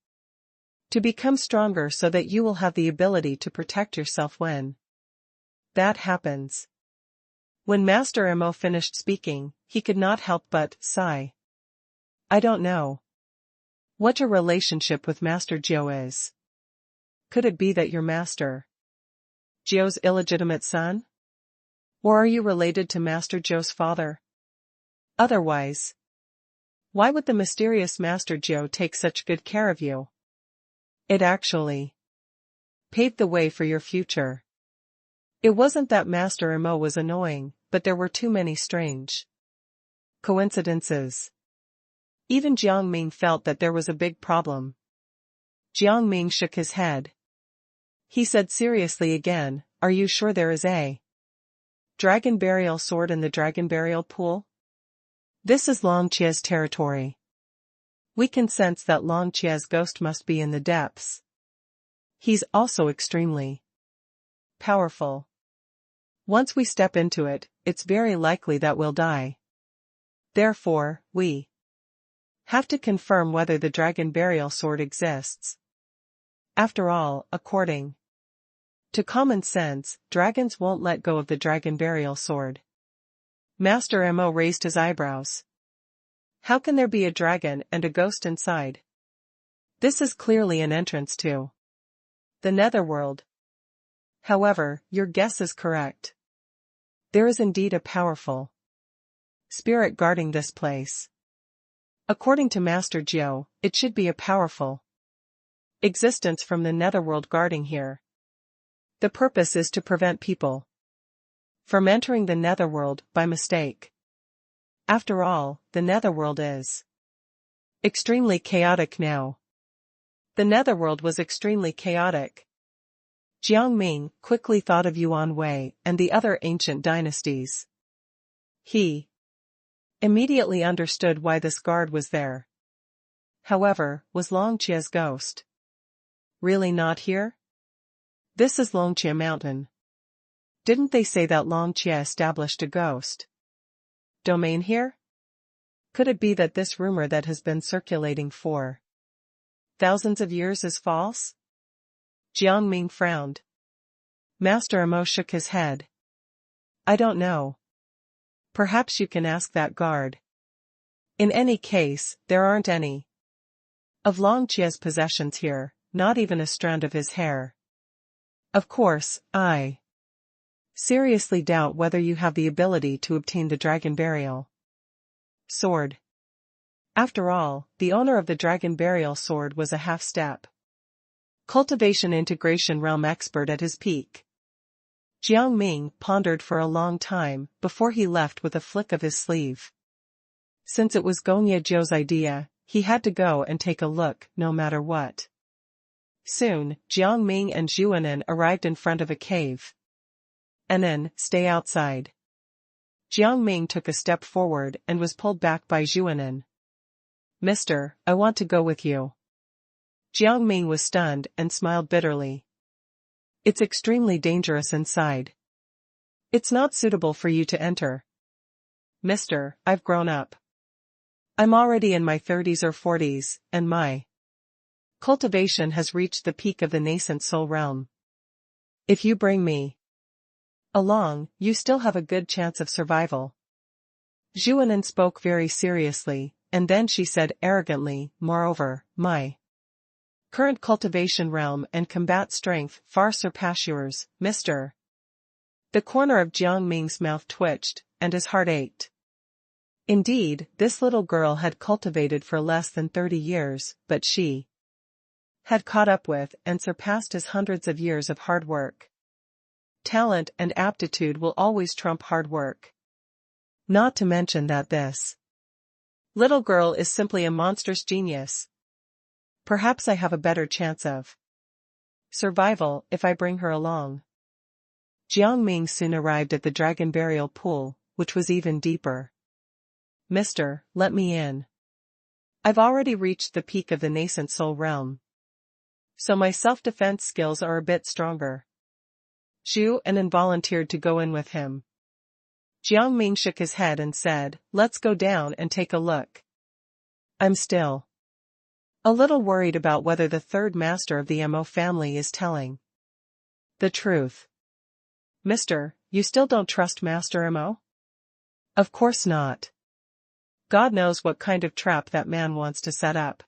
to become stronger so that you will have the ability to protect yourself when that happens. When Master Mo finished speaking, he could not help but sigh. I don't know what your relationship with Master Jiao is. Could it be that your Master Jiao's illegitimate son? Or are you related to Master Jiao's father? Otherwise, why would the mysterious Master Jiao take such good care of you? It actually paved the way for your future. It wasn't that Master Mo was annoying, but there were too many strange coincidences. Even Jiang Ming felt that there was a big problem. Jiang Ming shook his head. He said seriously again, are you sure there is a dragon burial sword in the dragon burial pool? This is Long Chia's territory. We can sense that Long Chia's ghost must be in the depths. He's also extremely powerful. Once we step into it, it's very likely that we'll die. Therefore, we have to confirm whether the dragon burial sword exists. After all, according to common sense, dragons won't let go of the dragon burial sword. Master Mo raised his eyebrows. How can there be a dragon and a ghost inside? This is clearly an entrance to the netherworld. However, your guess is correct. There is indeed a powerful spirit guarding this place. According to Master Jiao, it should be a powerful existence from the netherworld guarding here. The purpose is to prevent people from entering the netherworld by mistake. After all, the netherworld is extremely chaotic now. The netherworld was extremely chaotic. Jiang Ming quickly thought of Yuan Wei and the other ancient dynasties. He immediately understood why this guard was there. However, was Long Chia's ghost really not here? This is Long Chia Mountain. Didn't they say that Long Chia established a ghost domain here? Could it be that this rumor that has been circulating for thousands of years is false? Jiang Ming frowned. Master Mo shook his head. I don't know. Perhaps you can ask that guard. In any case, there aren't any of Long Chia's possessions here, not even a strand of his hair. Of course, I seriously doubt whether you have the ability to obtain the dragon burial sword. After all, the owner of the dragon burial sword was a half-step cultivation integration realm expert at his peak. Jiang Ming pondered for a long time before he left with a flick of his sleeve. Since it was Gongye Zhou's idea, he had to go and take a look, no matter what. Soon, Jiang Ming and Zhuanan arrived in front of a cave. "Anan, stay outside." Jiang Ming took a step forward and was pulled back by Zhuanan. "Mister, I want to go with you." Jiang Ming was stunned and smiled bitterly. "It's extremely dangerous inside. It's not suitable for you to enter." "Mister, I've grown up. I'm already in my 30s or 40s, and my cultivation has reached the peak of the nascent soul realm. If you bring me along, you still have a good chance of survival." Zhuanan spoke very seriously, and then she said arrogantly, "Moreover, my current cultivation realm and combat strength far surpass yours, mister." The corner of Jiang Ming's mouth twitched, and his heart ached. Indeed, this little girl had cultivated for less than 30 years, but she had caught up with and surpassed his hundreds of years of hard work. Talent and aptitude will always trump hard work. Not to mention that this little girl is simply a monstrous genius. Perhaps I have a better chance of survival if I bring her along. Jiang Ming soon arrived at the dragon burial pool, which was even deeper. "Mister, let me in. I've already reached the peak of the nascent soul realm, so my self-defense skills are a bit stronger." Zhuanan volunteered to go in with him. Jiang Ming shook his head and said, "Let's go down and take a look. I'm still a little worried about whether the third master of the Mo family is telling the truth." "Mister, you still don't trust Master Mo?" "Of course not. God knows what kind of trap that man wants to set up."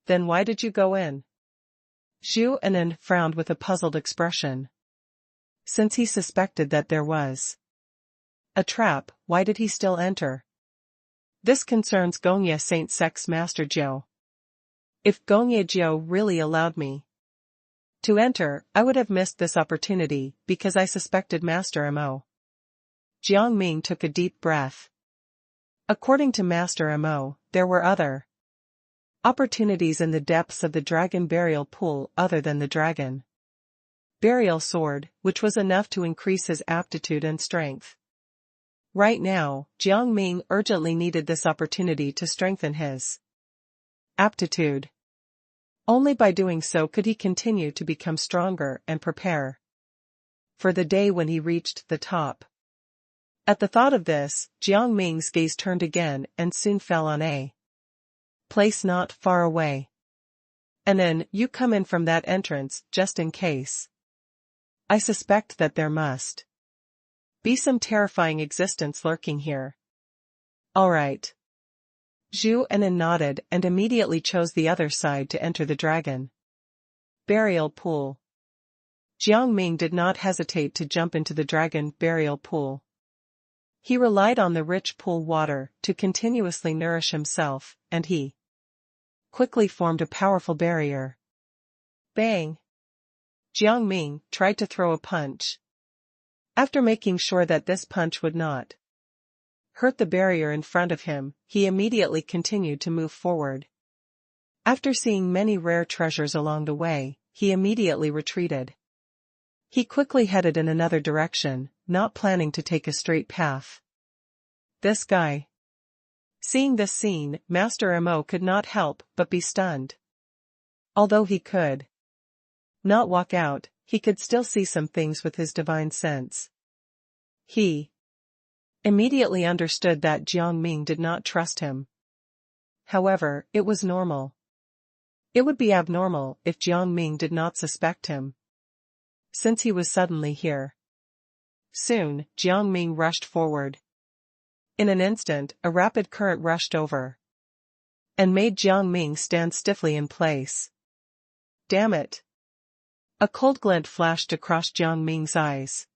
"Then why did you go in?" Zhuanan frowned with a puzzled expression. Since he suspected that there was a trap, why did he still enter? "This concerns Gongye Saint Sec's Master Zhou. If Gongye Zhou really allowed me to enter, I would have missed this opportunity because I suspected Master Mo." Jiang Ming took a deep breath. According to Master Mo, there were other opportunities in the depths of the dragon burial pool other than the dragon burial sword, which was enough to increase his aptitude and strength. Right now, Jiang Ming urgently needed this opportunity to strengthen his aptitude. Only by doing so could he continue to become stronger and prepare for the day when he reached the top. At the thought of this, Jiang Ming's gaze turned again and soon fell on a place not far away. "And then, you come in from that entrance, just in case. I suspect that there must be some terrifying existence lurking here." "All right." Zhuanan nodded and immediately chose the other side to enter the dragon burial pool. Jiang Ming did not hesitate to jump into the dragon burial pool. He relied on the rich pool water to continuously nourish himself, and he quickly formed a powerful barrier. Bang! Jiang Ming tried to throw a punch. After making sure that this punch would not hurt the barrier in front of him, he immediately continued to move forward. After seeing many rare treasures along the way, he immediately retreated. He quickly headed in another direction, not planning to take a straight path. This guy. Seeing this scene, Master Mo could not help but be stunned. Although he could not walk out, he could still see some things with his divine sense. He immediately understood that Jiang Ming did not trust him. However, it was normal. It would be abnormal if Jiang Ming did not suspect him, since he was suddenly here. Soon, Jiang Ming rushed forward. In an instant, a rapid current rushed over and made Jiang Ming stand stiffly in place. Damn it! A cold glint flashed across Jiang Ming's eyes.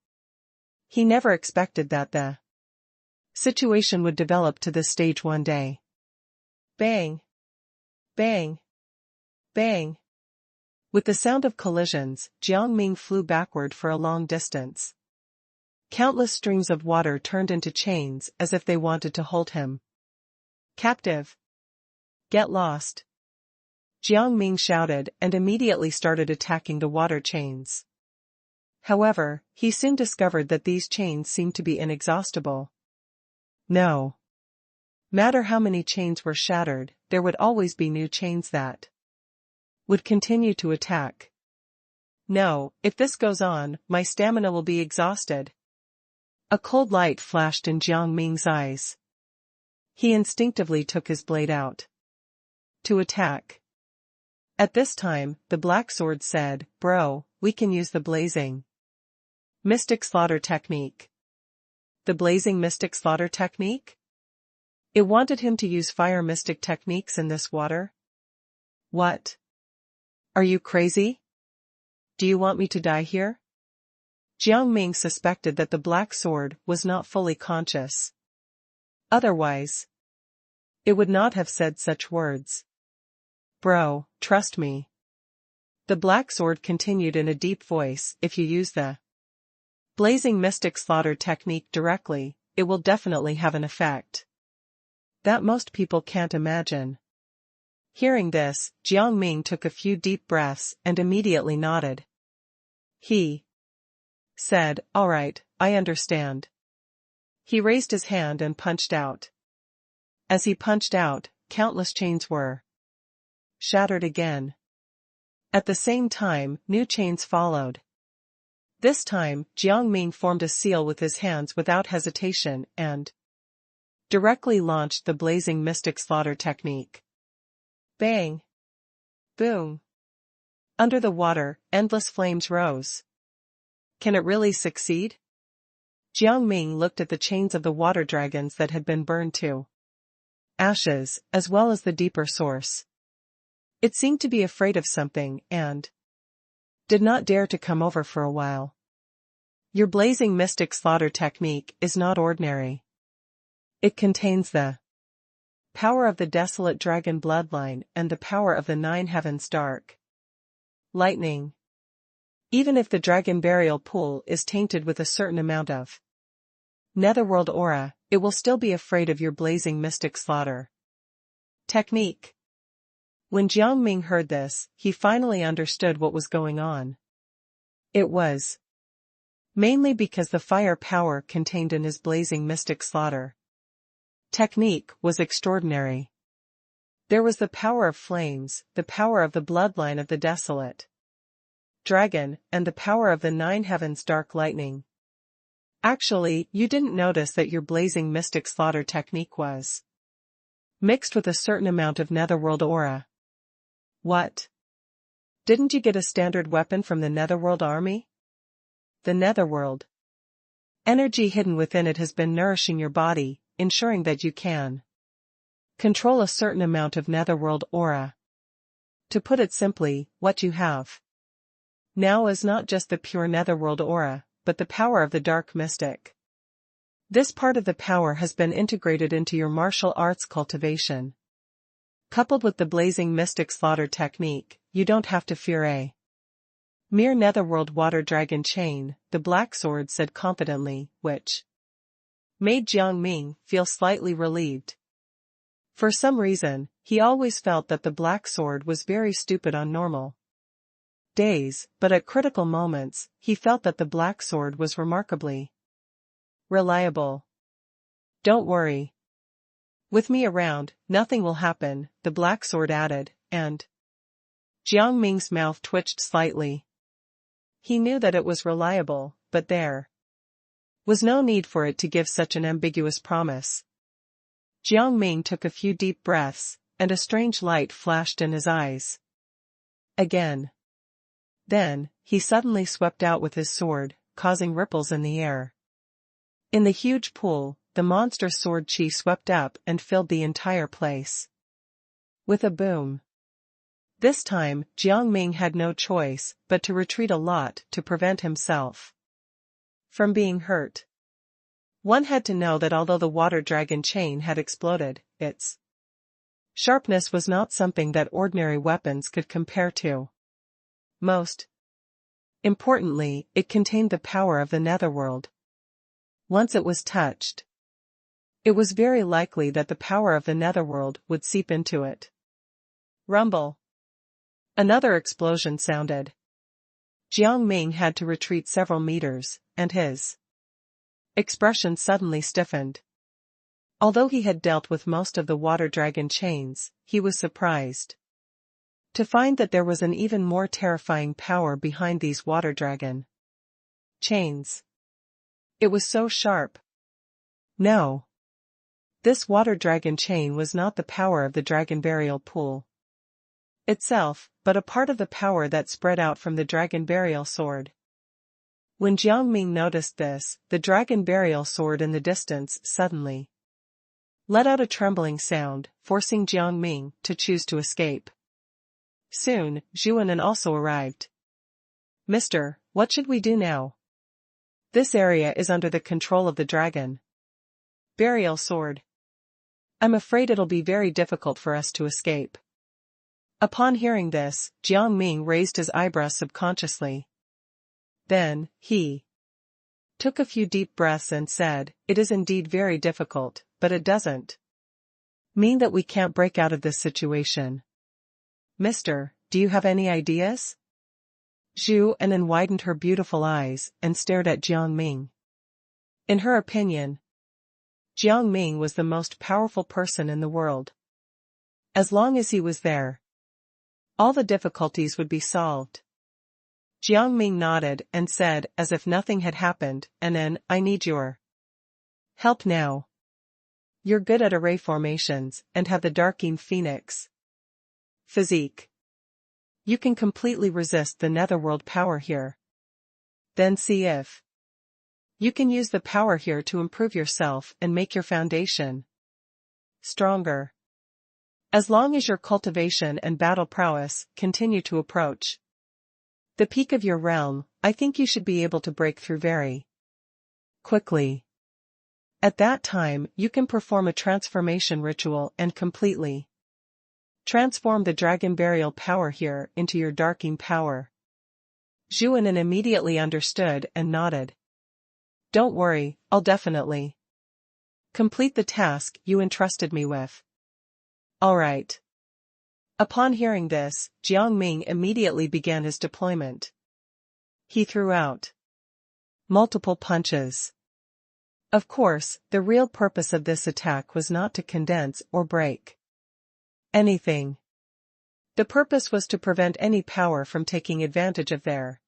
He never expected that the situation would develop to this stage one day. Bang! Bang! Bang! With the sound of collisions, Jiang Ming flew backward for a long distance. Countless streams of water turned into chains as if they wanted to hold him captive. Get lost! Jiang Ming shouted and immediately started attacking the water chains. However, he soon discovered that these chains seemed to be inexhaustible. No matter how many chains were shattered, there would always be new chains that would continue to attack. No, if this goes on, my stamina will be exhausted. A cold light flashed in Jiang Ming's eyes. He instinctively took his blade out to attack. At this time, the black sword said, "Bro, we can use the blazing mystic slaughter technique." The blazing mystic slaughter technique? It wanted him to use fire mystic techniques in this water? What? Are you crazy? Do you want me to die here? Jiang Ming suspected that the black sword was not fully conscious. Otherwise, it would not have said such words. Bro, trust me. The black sword continued in a deep voice, if you use the blazing mystic slaughter technique directly, it will definitely have an effect that most people can't imagine. Hearing this, Jiang Ming took a few deep breaths and immediately nodded. He said, "All right, I understand." He raised his hand and punched out. As he punched out, countless chains were shattered again. At the same time, new chains followed. This time, Jiang Ming formed a seal with his hands without hesitation and directly launched the blazing mystic slaughter technique. Bang! Boom! Under the water, endless flames rose. Can it really succeed? Jiang Ming looked at the chains of the water dragons that had been burned to ashes, as well as the deeper source. It seemed to be afraid of something and did not dare to come over for a while. Your blazing mystic slaughter technique is not ordinary. It contains the power of the desolate dragon bloodline and the power of the 9 heavens dark lightning. Even if the dragon burial pool is tainted with a certain amount of netherworld aura, it will still be afraid of your blazing mystic slaughter technique. When Jiang Ming heard this, he finally understood what was going on. It was mainly because the fire power contained in his blazing mystic slaughter technique was extraordinary. There was the power of flames, the power of the bloodline of the desolate dragon, and the power of the 9 heavens dark lightning. Actually, you didn't notice that your blazing mystic slaughter technique was mixed with a certain amount of netherworld aura. What? Didn't you get a standard weapon from the netherworld army? The netherworld energy hidden within it has been nourishing your body, ensuring that you can control a certain amount of netherworld aura. To put it simply, what you have now is not just the pure netherworld aura, but the power of the dark mystic. This part of the power has been integrated into your martial arts cultivation. Coupled with the blazing mystic slaughter technique, you don't have to fear a mere netherworld water dragon chain, the black sword said confidently, which made Jiang Ming feel slightly relieved. For some reason, he always felt that the black sword was very stupid on normal days, but at critical moments, he felt that the black sword was remarkably reliable. Don't worry. With me around, nothing will happen, the black sword added, and Jiang Ming's mouth twitched slightly. He knew that it was reliable, but there was no need for it to give such an ambiguous promise. Jiang Ming took a few deep breaths, and a strange light flashed in his eyes. Again. Then, he suddenly swept out with his sword, causing ripples in the air. In the huge pool, the monster sword chi swept up and filled the entire place. With a boom. This time, Jiang Ming had no choice but to retreat a lot to prevent himself from being hurt. One had to know that although the water dragon chain had exploded, its sharpness was not something that ordinary weapons could compare to. Most importantly, it contained the power of the netherworld. Once it was touched, it was very likely that the power of the netherworld would seep into it. Rumble. Another explosion sounded. Jiang Ming had to retreat several meters, and his expression suddenly stiffened. Although he had dealt with most of the water dragon chains, he was surprised to find that there was an even more terrifying power behind these water dragon chains. It was so sharp. No. This water dragon chain was not the power of the dragon burial pool itself, but a part of the power that spread out from the dragon burial sword. When Jiang Ming noticed this, the dragon burial sword in the distance suddenly let out a trembling sound, forcing Jiang Ming to choose to escape. Soon, Zhuanan also arrived. "Mister, what should we do now? This area is under the control of the dragon burial sword. I'm afraid it'll be very difficult for us to escape." Upon hearing this, Jiang Ming raised his eyebrows subconsciously. Then, he took a few deep breaths and said, "It is indeed very difficult, but it doesn't mean that we can't break out of this situation. Mister, do you have any ideas?" Zhuanan widened her beautiful eyes and stared at Jiang Ming. In her opinion, Jiang Ming was the most powerful person in the world. As long as he was there, all the difficulties would be solved. Jiang Ming nodded and said, as if nothing had happened, "And then, I need your help now. You're good at array formations and have the Darking Phoenix physique. You can completely resist the netherworld power here. Then see if you can use the power here to improve yourself and make your foundation stronger. As long as your cultivation and battle prowess continue to approach the peak of your realm, I think you should be able to break through very quickly. At that time, you can perform a transformation ritual and completely transform the dragon burial power here into your darking power." Zhuanan immediately understood and nodded. "Don't worry, I'll definitely complete the task you entrusted me with." "All right." Upon hearing this, Jiang Ming immediately began his deployment. He threw out multiple punches. Of course, the real purpose of this attack was not to condense or break anything. The purpose was to prevent any power from taking advantage of their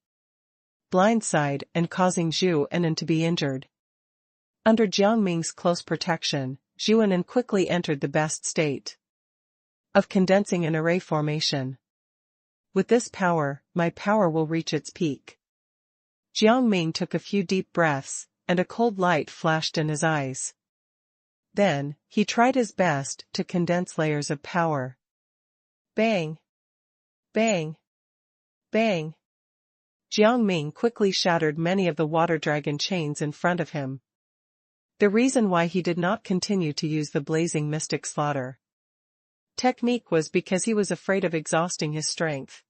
blindside and causing Zhuanan to be injured. Under Jiang Ming's close protection, Zhuanan quickly entered the best state of condensing an array formation. "With this power, my power will reach its peak." Jiang Ming took a few deep breaths, and a cold light flashed in his eyes. Then, he tried his best to condense layers of power. Bang! Bang! Bang! Jiang Ming quickly shattered many of the water dragon chains in front of him. The reason why he did not continue to use the blazing mystic slaughter technique was because he was afraid of exhausting his strength.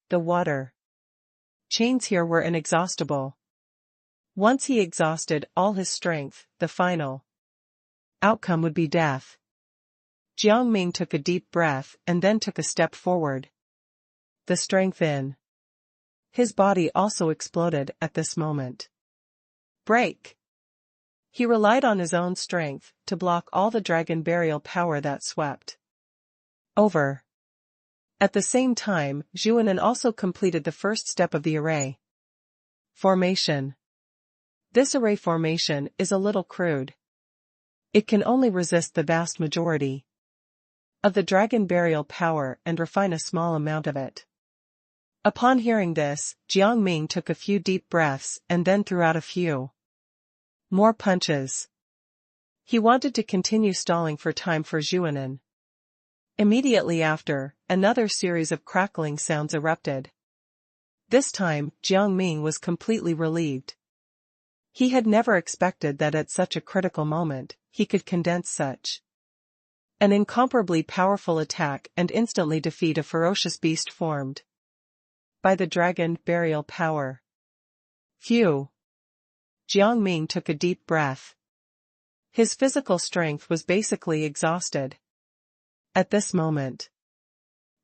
The water chains here were inexhaustible. Once he exhausted all his strength, the final outcome would be death. Jiang Ming took a deep breath and then took a step forward. The strength in his body also exploded at this moment. Break! He relied on his own strength to block all the dragon burial power that swept over. At the same time, Zhuanan also completed the first step of the array formation. This array formation is a little crude. It can only resist the vast majority of the dragon burial power and refine a small amount of it. Upon hearing this, Jiang Ming took a few deep breaths and then threw out a few more punches. He wanted to continue stalling for time for Zhuanan. Immediately after, another series of crackling sounds erupted. This time, Jiang Ming was completely relieved. He had never expected that at such a critical moment, he could condense such an incomparably powerful attack and instantly defeat a ferocious beast formed by the dragon burial power. Phew! Jiang Ming took a deep breath. His physical strength was basically exhausted at this moment.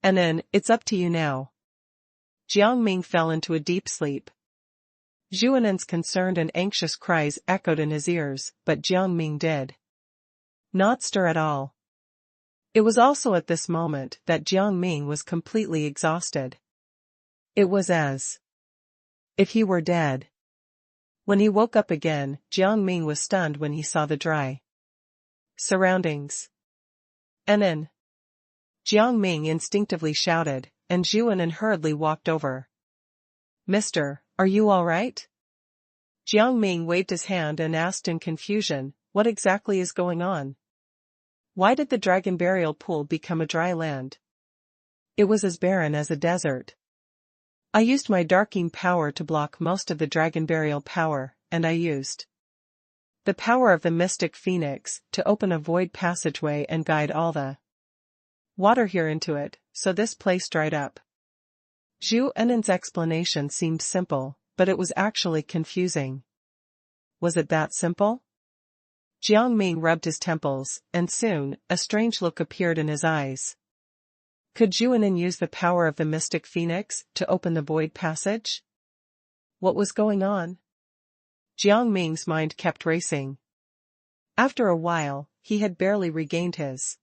And then, it's up to you now. Jiang Ming fell into a deep sleep. Zhuanen's concerned and anxious cries echoed in his ears, but Jiang Ming did not stir at all. It was also at this moment that Jiang Ming was completely exhausted. It was as if he were dead. When he woke up again, Jiang Ming was stunned when he saw the dry surroundings. And then, Jiang Ming instinctively shouted, and Zhuanen hurriedly walked over. "Mister, are you all right?" Jiang Ming waved his hand and asked in confusion, "What exactly is going on? Why did the dragon burial pool become a dry land? It was as barren as a desert. I used my darking power to block most of the dragon burial power, and I used the power of the mystic phoenix to open a void passageway and guide all the water here into it, so this place dried up." Zhu Enen's explanation seemed simple, but it was actually confusing. Was it that simple? Jiang Ming rubbed his temples, and soon, a strange look appeared in his eyes. Could Zhuanen use the power of the mystic phoenix to open the void passage? What was going on? Jiang Ming's mind kept racing. After a while, he had barely regained his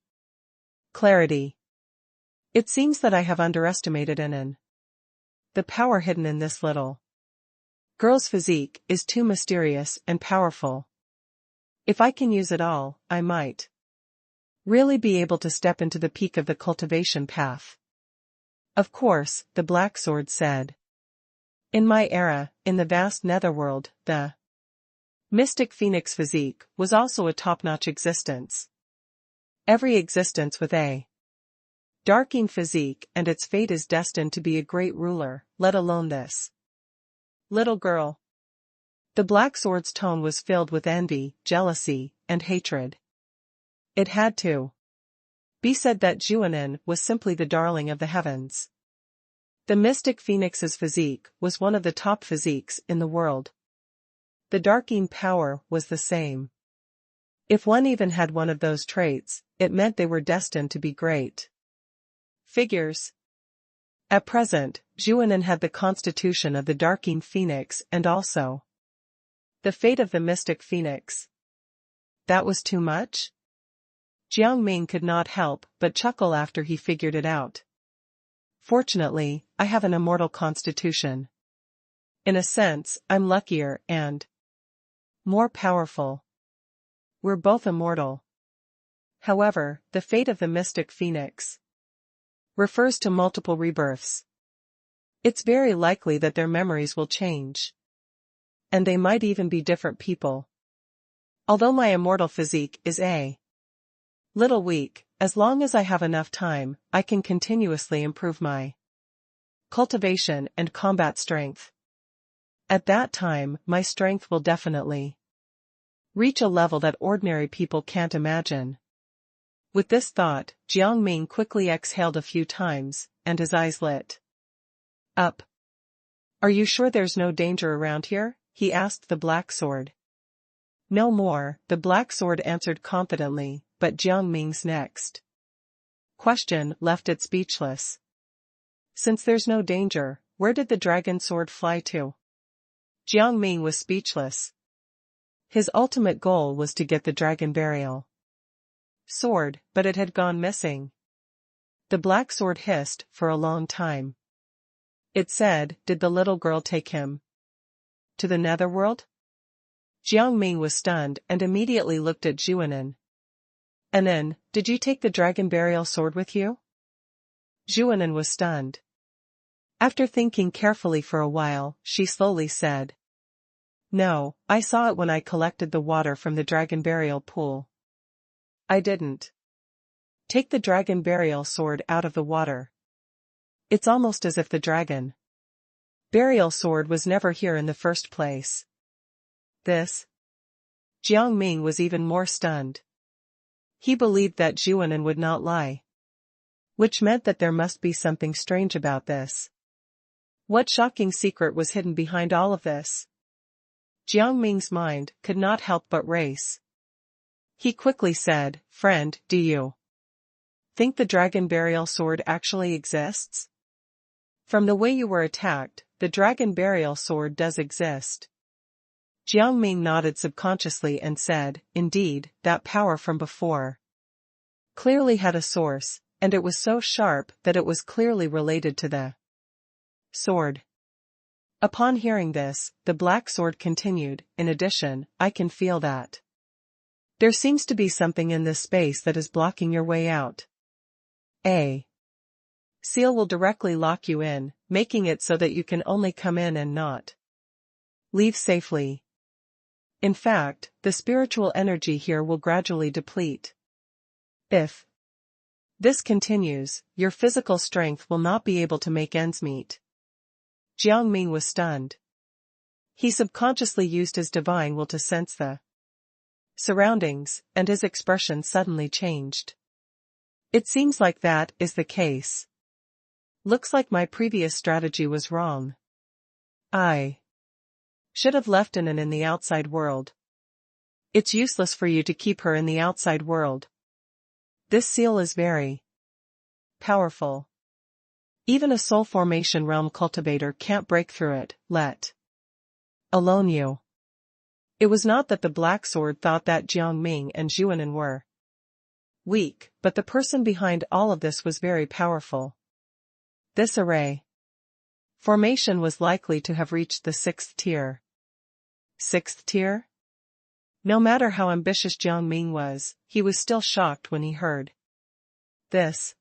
clarity. It seems that I have underestimated Enen. The power hidden in this little girl's physique is too mysterious and powerful. If I can use it all, I might really be able to step into the peak of the cultivation path. Of course, the Black Sword said. In my era, in the vast netherworld, the mystic phoenix physique was also a top-notch existence. Every existence with a darking physique and its fate is destined to be a great ruler, let alone this little girl. The Black Sword's tone was filled with envy, jealousy, and hatred. It had to be said that Zhuanen was simply the darling of the heavens. The mystic phoenix's physique was one of the top physiques in the world. The darking power was the same. If one even had one of those traits, it meant they were destined to be great figures. At present, Zhuanen had the constitution of the darking phoenix and also the fate of the mystic phoenix. That was too much? Jiang Ming could not help but chuckle after he figured it out. Fortunately, I have an immortal constitution. In a sense, I'm luckier and more powerful. We're both immortal. However, the fate of the mystic phoenix refers to multiple rebirths. It's very likely that their memories will change. And they might even be different people. Although my immortal physique is a little weak, as long as I have enough time, I can continuously improve my cultivation and combat strength. At that time, my strength will definitely reach a level that ordinary people can't imagine. With this thought, Jiang Ming quickly exhaled a few times, and his eyes lit up. Are you sure there's no danger around here? He asked the Black Sword. No more, the Black Sword answered confidently, but Jiang Ming's next question left it speechless. Since there's no danger, where did the dragon sword fly to? Jiang Ming was speechless. His ultimate goal was to get the dragon burial sword, but it had gone missing. The Black Sword hissed for a long time. It said, did the little girl take him to the netherworld? Jiang Ming was stunned and immediately looked at Zhuanen. And then, did you take the dragon burial sword with you? Zhuanen was stunned. After thinking carefully for a while, she slowly said, no, I saw it when I collected the water from the dragon burial pool. I didn't Take the dragon burial sword out of the water. It's almost as if the dragon burial sword was never here in the first place. This? Jiang Ming was even more stunned. He believed that Zhuanan would not lie. Which meant that there must be something strange about this. What shocking secret was hidden behind all of this? Jiang Ming's mind could not help but race. He quickly said, "Friend, do you think the dragon burial sword actually exists? From the way you were attacked, the dragon burial sword does exist." Jiang Ming nodded subconsciously and said, "Indeed, that power from before clearly had a source, and it was so sharp that it was clearly related to the sword." Upon hearing this, the black sword continued, "In addition, I can feel that there seems to be something in this space that is blocking your way out. A seal will directly lock you in, making it so that you can only come in and not leave safely. In fact, the spiritual energy here will gradually deplete. If this continues, your physical strength will not be able to make ends meet." Jiang Ming was stunned. He subconsciously used his divine will to sense the surroundings, and his expression suddenly changed. "It seems like that is the case. Looks like my previous strategy was wrong. I should have left Anan in the outside world. It's useless for you to keep her in the outside world. This seal is very powerful. Even a soul formation realm cultivator can't break through it, let alone you." It was not that the black sword thought that Jiang Ming and Zhuanan were weak, but the person behind all of this was very powerful. This array formation was likely to have reached the 6th tier. 6th tier? No matter how ambitious Jiang Ming was, he was still shocked when he heard this.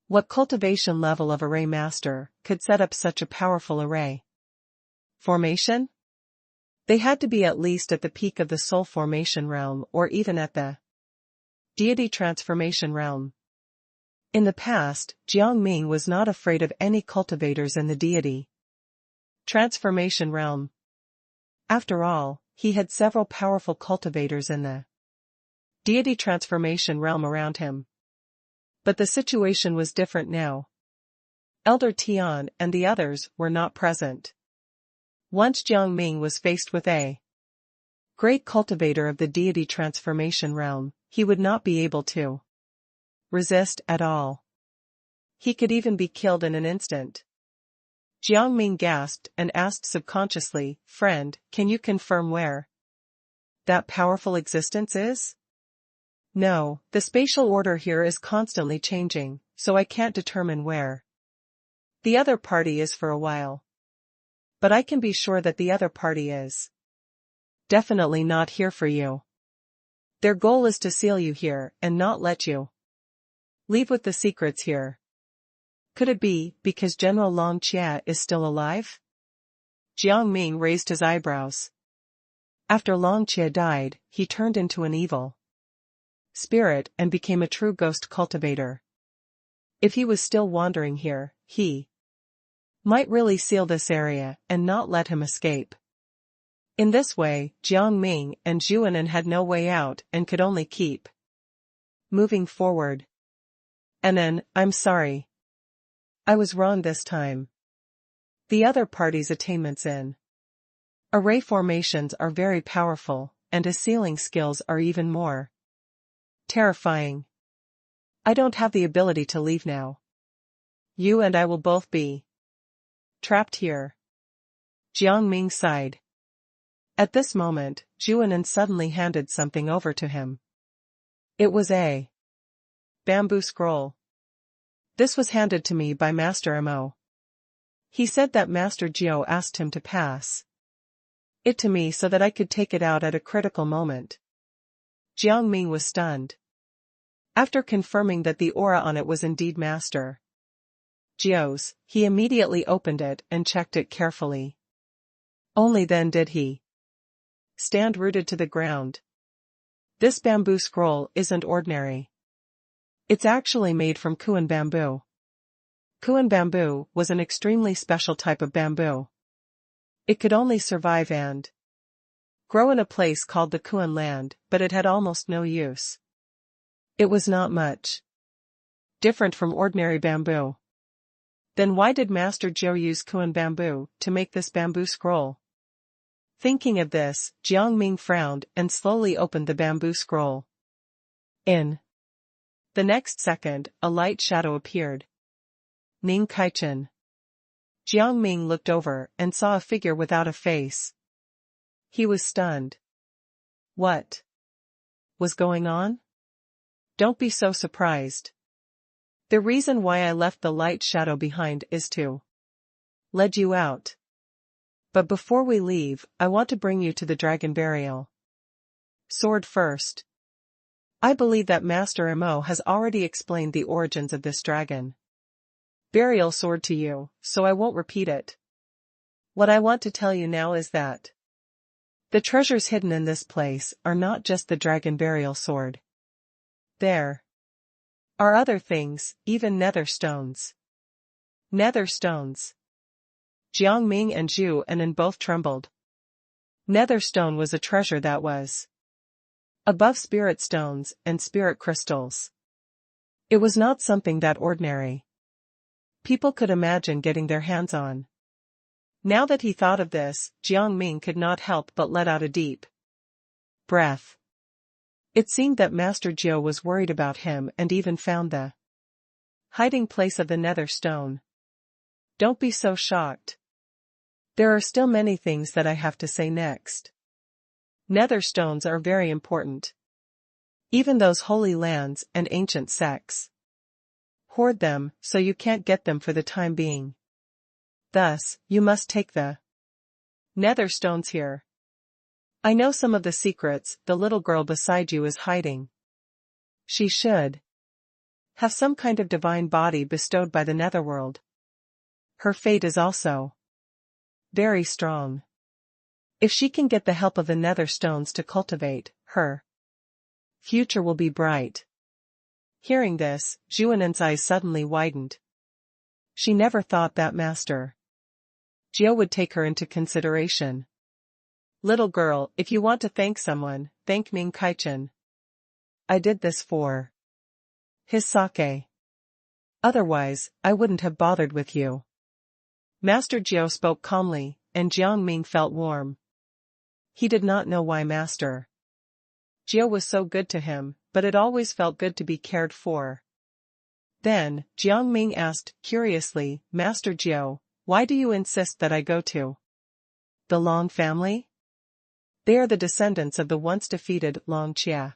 What cultivation level of array master could set up such a powerful array formation? They had to be at least at the peak of the soul formation realm or even at the deity transformation realm. In the past, Jiang Ming was not afraid of any cultivators in the deity transformation realm. After all, he had several powerful cultivators in the deity transformation realm around him. But the situation was different now. Elder Tian and the others were not present. Once Jiang Ming was faced with a great cultivator of the deity transformation realm, he would not be able to resist at all. He could even be killed in an instant. Jiang Ming gasped and asked subconsciously, "Friend, can you confirm where that powerful existence is?" "No, the spatial order here is constantly changing, so I can't determine where the other party is for a while. But I can be sure that the other party is definitely not here for you. Their goal is to seal you here and not let you leave with the secrets here. Could it be because General Long Chia is still alive?" Jiang Ming raised his eyebrows. After Long Chia died, he turned into an evil spirit and became a true ghost cultivator. If he was still wandering here, he might really seal this area and not let him escape. In this way, Jiang Ming and Zhuanan had no way out and could only keep moving forward. "Anan, I'm sorry. I was wrong this time. The other party's attainments in array formations are very powerful, and his sealing skills are even more terrifying. I don't have the ability to leave now. You and I will both be trapped here." Jiang Ming sighed. At this moment, Zhuanan suddenly handed something over to him. It was a bamboo scroll. "This was handed to me by Master Mo. He said that Master Jiao asked him to pass it to me so that I could take it out at a critical moment." Jiang Ming was stunned. After confirming that the aura on it was indeed Master Jiao's, he immediately opened it and checked it carefully. Only then did he stand rooted to the ground. This bamboo scroll isn't ordinary. It's actually made from Kuan bamboo. Kuan bamboo was an extremely special type of bamboo. It could only survive and grow in a place called the Kuan land, but it had almost no use. It was not much different from ordinary bamboo. Then why did Master Jiao use Kuan bamboo to make this bamboo scroll? Thinking of this, Jiang Ming frowned and slowly opened the bamboo scroll. In the next second, a light shadow appeared. Ning Kaichen. Jiang Ming looked over and saw a figure without a face. He was stunned. What was going on? Don't be so surprised. The reason why I left the light shadow behind is to lead you out. But before we leave, I want to bring you to the dragon burial. Sword first. I believe that Master Mo has already explained the origins of this dragon burial sword to you, so I won't repeat it. What I want to tell you now is that the treasures hidden in this place are not just the dragon burial sword. There are other things, even nether stones. Nether stones. Jiang Ming and Zhu Anan both trembled. Nether stone was a treasure that was above spirit stones and spirit crystals. It was not something that ordinary people could imagine getting their hands on. Now that he thought of this, Jiang Ming could not help but let out a deep breath. It seemed that Master Jiao was worried about him and even found the hiding place of the nether stone. Don't be so shocked. There are still many things that I have to say next. Nether stones are very important. Even those holy lands and ancient sects hoard them, so you can't get them for the time being. Thus, you must take the nether stones here. I know some of the secrets the little girl beside you is hiding. She should have some kind of divine body bestowed by the netherworld. Her fate is also very strong. If she can get the help of the nether stones to cultivate, her future will be bright. Hearing this, Zhuanan's eyes suddenly widened. She never thought that Master Jiao would take her into consideration. Little girl, if you want to thank someone, thank Ning Kaichen. I did this for his sake. Otherwise, I wouldn't have bothered with you. Master Jiao spoke calmly, and Jiang Ming felt warm. He did not know why Master Jiao was so good to him, but it always felt good to be cared for. Then, Jiang Ming asked, curiously, Master Jiao, why do you insist that I go to the Long family? They are the descendants of the once defeated Long Jia.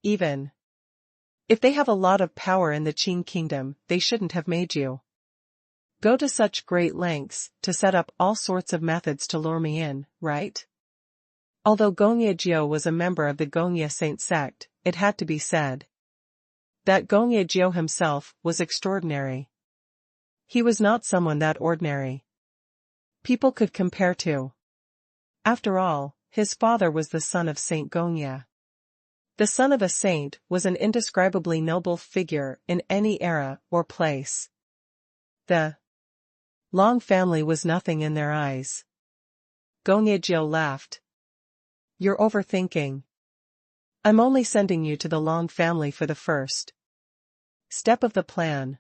Even if they have a lot of power in the Qing kingdom, they shouldn't have made you go to such great lengths to set up all sorts of methods to lure me in, right? Although Gongye Jiao was a member of the Gongye Saint sect, it had to be said that Gongye Jiao himself was extraordinary. He was not someone that ordinary people could compare to. After all, his father was the son of Saint Gongye. The son of a saint was an indescribably noble figure in any era or place. The Long family was nothing in their eyes. Gongye Jiao laughed. You're overthinking. I'm only sending you to the Long family for the first step of the plan.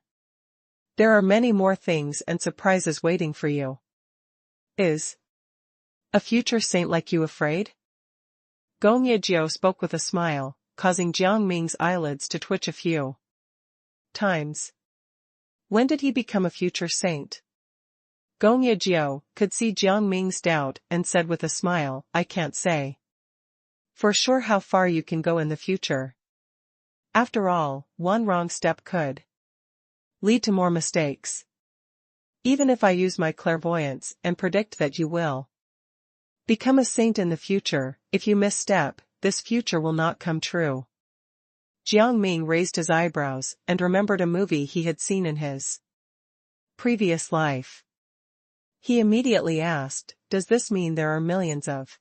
There are many more things and surprises waiting for you. Is a future saint like you afraid? Gongye Jiao spoke with a smile, causing Jiang Ming's eyelids to twitch a few times. When did he become a future saint? Gongye Jiao could see Jiang Ming's doubt and said with a smile, I can't say for sure how far you can go in the future. After all, one wrong step could lead to more mistakes. Even if I use my clairvoyance and predict that you will become a saint in the future, if you misstep, this future will not come true. Jiang Ming raised his eyebrows and remembered a movie he had seen in his previous life. He immediately asked, does this mean there are millions of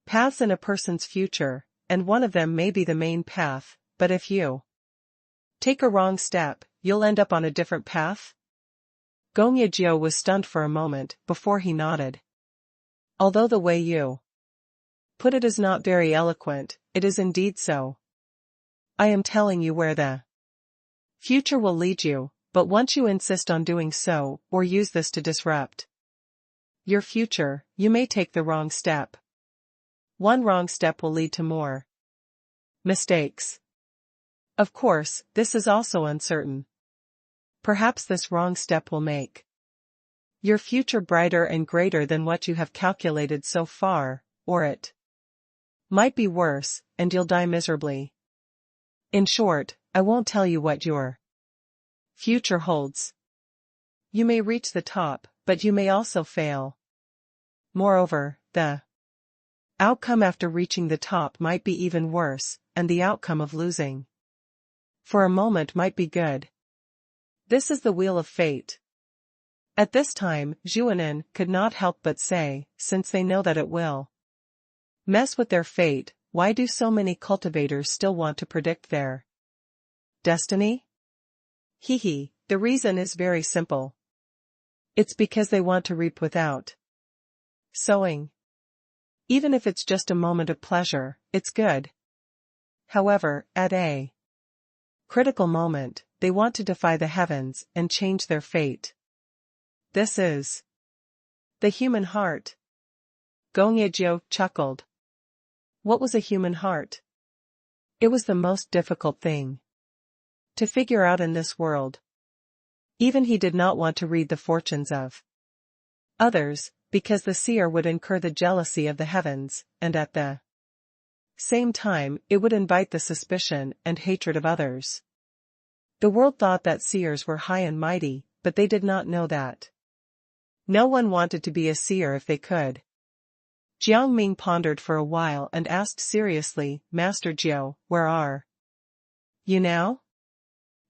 paths in a person's future, and one of them may be the main path, but if you Take a wrong step, you'll end up on a different path? Gongye Jiao was stunned for a moment before he nodded. Although the way you put it is not very eloquent, it is indeed so. I am telling you where the future will lead you, but once you insist on doing so, or use this to disrupt your future, you may take the wrong step. One wrong step will lead to more mistakes. Of course, this is also uncertain. Perhaps this wrong step will make your future brighter and greater than what you have calculated so far, or it might be worse, and you'll die miserably. In short, I won't tell you what your future holds. You may reach the top, but you may also fail. Moreover, the outcome after reaching the top might be even worse, and the outcome of losing for a moment might be good. This is the wheel of fate. At this time, Zhuanan could not help but say, since they know that it will mess with their fate, why do so many cultivators still want to predict their destiny? The reason is very simple. It's because they want to reap without sowing. Even if it's just a moment of pleasure, it's good. However, at a critical moment, they want to defy the heavens and change their fate. This is the human heart. Gongye Jiao chuckled. What was a human heart? It was the most difficult thing to figure out in this world. Even he did not want to read the fortunes of others, because the seer would incur the jealousy of the heavens, and at the same time, it would invite the suspicion and hatred of others. The world thought that seers were high and mighty, but they did not know that no one wanted to be a seer if they could. Jiang Ming pondered for a while and asked seriously, Master Jiao, where are you now?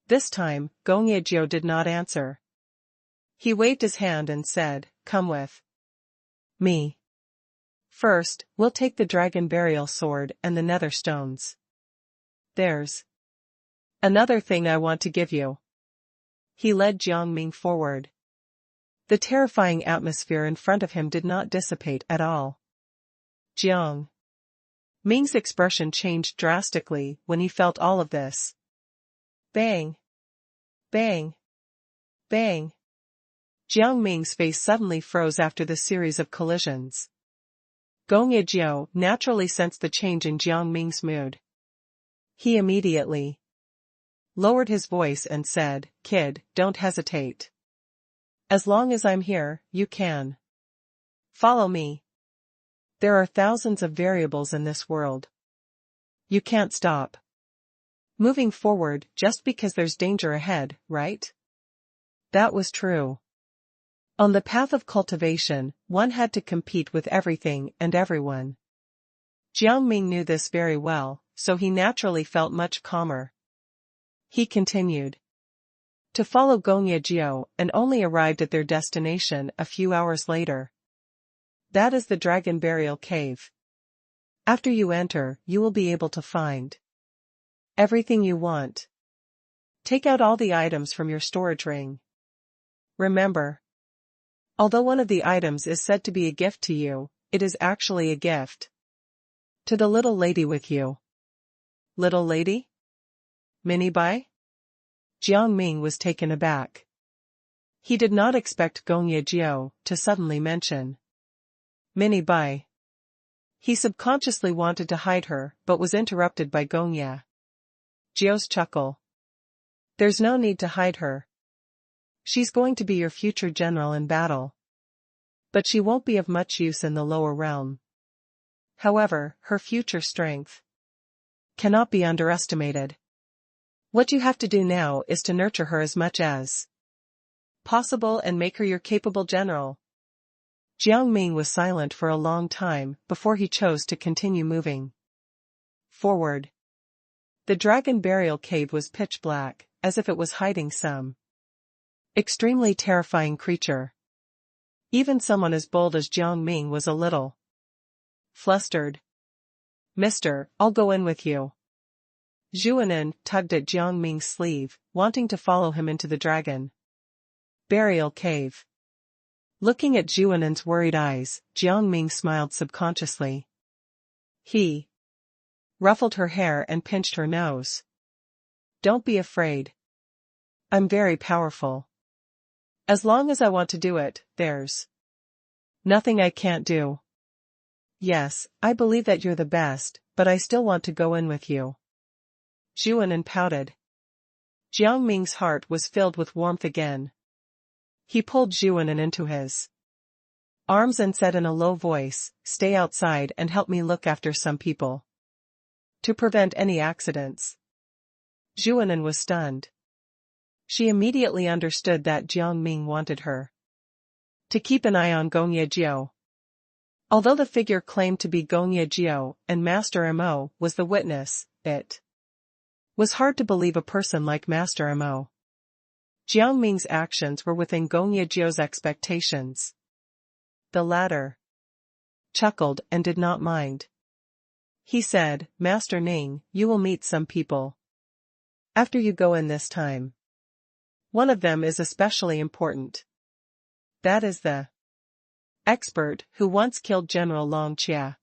This time, Gongye Jiao did not answer. He waved his hand and said, come with me. First, we'll take the dragon burial sword and the nether stones. There's another thing I want to give you. He led Jiang Ming forward. The terrifying atmosphere in front of him did not dissipate at all. Jiang Ming's expression changed drastically when he felt all of this. Bang! Bang! Bang! Jiang Ming's face suddenly froze after the series of collisions. Gongye Jiao naturally sensed the change in Jiang Ming's mood. He immediately lowered his voice and said, Kid, don't hesitate. As long as I'm here, you can follow me. There are thousands of variables in this world. You can't stop moving forward just because there's danger ahead, right? That was true. On the path of cultivation, one had to compete with everything and everyone. Jiang Ming knew this very well, so he naturally felt much calmer. He continued to follow Gongye Jiao and only arrived at their destination a few hours later. That is the Dragon Burial Cave. After you enter, you will be able to find everything you want. Take out all the items from your storage ring. Remember, although one of the items is said to be a gift to you, it is actually a gift to the little lady with you. Little lady? Mini Bai? Jiang Ming was taken aback. He did not expect Gongye Jiao to suddenly mention Mini Bai. He subconsciously wanted to hide her, but was interrupted by Gongye Jiao's chuckle. There's no need to hide her. She's going to be your future general in battle. But she won't be of much use in the lower realm. However, her future strength cannot be underestimated. What you have to do now is to nurture her as much as possible and make her your capable general. Jiang Ming was silent for a long time before he chose to continue moving forward. The Dragon Burial Cave was pitch black, as if it was hiding some extremely terrifying creature. Even someone as bold as Jiang Ming was a little flustered. Mister, I'll go in with you. Zhuanan tugged at Jiang Ming's sleeve, wanting to follow him into the dragon burial cave. Looking at Zhuanan's worried eyes, Jiang Ming smiled subconsciously. He ruffled her hair and pinched her nose. Don't be afraid. I'm very powerful. As long as I want to do it, there's nothing I can't do. Yes, I believe that you're the best, but I still want to go in with you. Zhuanan pouted. Jiang Ming's heart was filled with warmth again. He pulled Zhuanan into his arms and said in a low voice, "Stay outside and help me look after some people, to prevent any accidents." Zhuanan was stunned. She immediately understood that Jiang Ming wanted her to keep an eye on Gongye Jiao. Although the figure claimed to be Gongye Jiao and Master Mo was the witness, it was hard to believe a person like Master Mo. Jiang Ming's actions were within Gongye Jiao's expectations. The latter chuckled and did not mind. He said, "Master Ning, you will meet some people after you go in this time. One of them is especially important. That is the expert who once killed General Long Chia.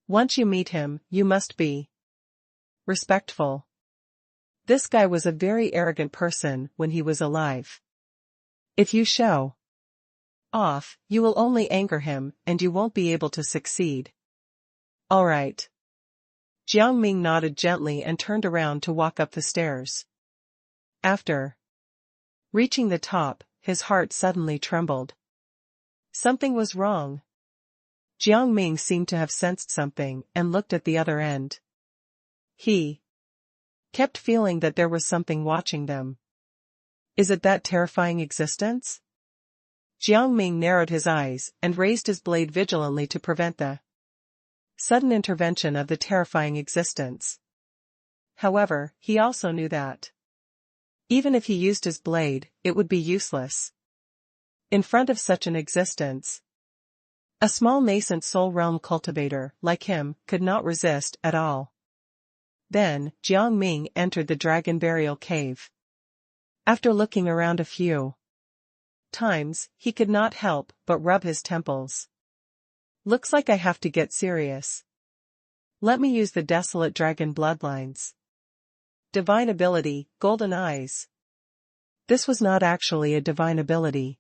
Once you meet him, you must be respectful. This guy was a very arrogant person when he was alive. If you show off, you will only anger him and you won't be able to succeed." All right. Jiang Ming nodded gently and turned around to walk up the stairs. After reaching the top, his heart suddenly trembled. Something was wrong. Jiang Ming seemed to have sensed something and looked at the other end. He kept feeling that there was something watching them. Is it that terrifying existence? Jiang Ming narrowed his eyes and raised his blade vigilantly to prevent the sudden intervention of the terrifying existence. However, he also knew that even if he used his blade, it would be useless. In front of such an existence, a small nascent soul realm cultivator like him could not resist at all. Then, Jiang Ming entered the dragon burial cave. After looking around a few times, he could not help but rub his temples. Looks like I have to get serious. Let me use the desolate dragon bloodlines. Divine ability, golden eyes. This was not actually a divine ability.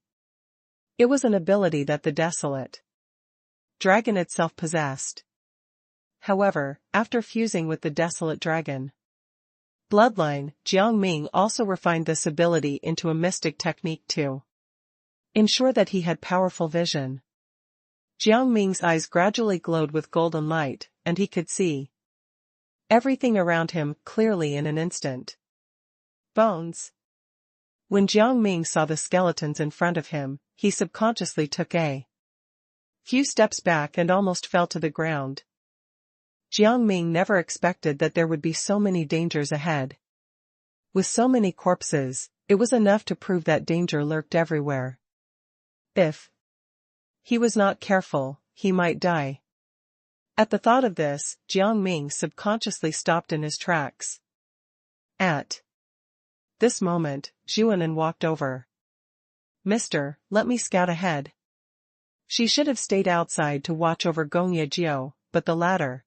It was an ability that the desolate dragon itself possessed. However, after fusing with the desolate dragon bloodline, Jiang Ming also refined this ability into a mystic technique to ensure that he had powerful vision. Jiang Ming's eyes gradually glowed with golden light, and he could see everything around him clearly in an instant. Bones. When Jiang Ming saw the skeletons in front of him, he subconsciously took a few steps back and almost fell to the ground. Jiang Ming never expected that there would be so many dangers ahead. With so many corpses, it was enough to prove that danger lurked everywhere. If he was not careful, he might die. At the thought of this, Jiang Ming subconsciously stopped in his tracks. At this moment, Zhuanan walked over. "Mister, let me scout ahead." She should have stayed outside to watch over Gongye Jiao, but the latter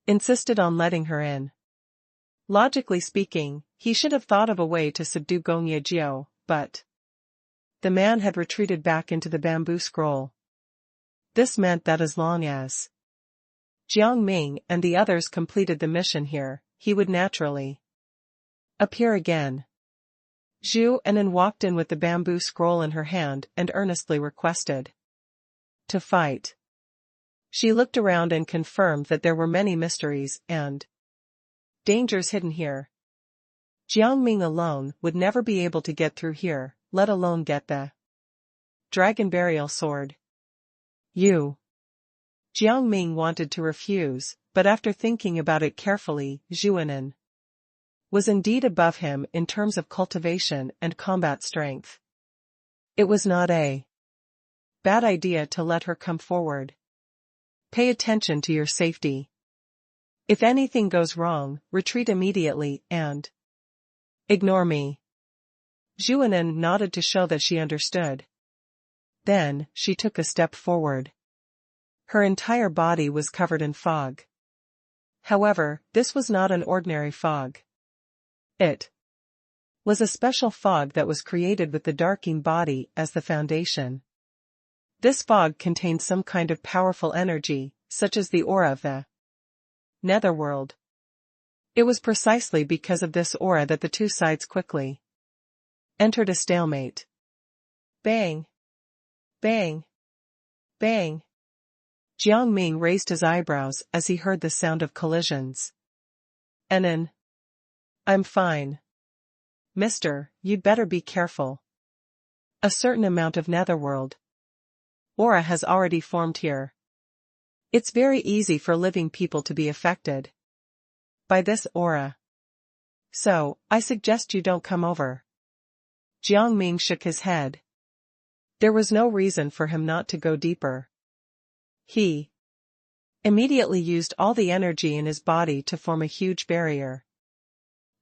insisted on letting her in. Logically speaking, he should have thought of a way to subdue Gongye Jiao, but the man had retreated back into the bamboo scroll. This meant that as long as Jiang Ming and the others completed the mission here, he would naturally appear again. Zhuanan walked in with the bamboo scroll in her hand and earnestly requested to fight. She looked around and confirmed that there were many mysteries and dangers hidden here. Jiang Ming alone would never be able to get through here, let alone get the dragon burial sword. Jiang Ming wanted to refuse, but after thinking about it carefully, Zhuanan was indeed above him in terms of cultivation and combat strength. It was not a bad idea to let her come forward. Pay attention to your safety. If anything goes wrong, retreat immediately and ignore me. Zhuanan nodded to show that she understood. Then, she took a step forward. Her entire body was covered in fog. However, this was not an ordinary fog. It was a special fog that was created with the darking body as the foundation. This fog contained some kind of powerful energy, such as the aura of the netherworld. It was precisely because of this aura that the two sides quickly entered a stalemate. Bang! Bang! Bang! Jiang Ming raised his eyebrows as he heard the sound of collisions. "Enan. I'm fine. Mister, you'd better be careful. A certain amount of netherworld aura has already formed here. It's very easy for living people to be affected by this aura. So, I suggest you don't come over." Jiang Ming shook his head. There was no reason for him not to go deeper. He immediately used all the energy in his body to form a huge barrier.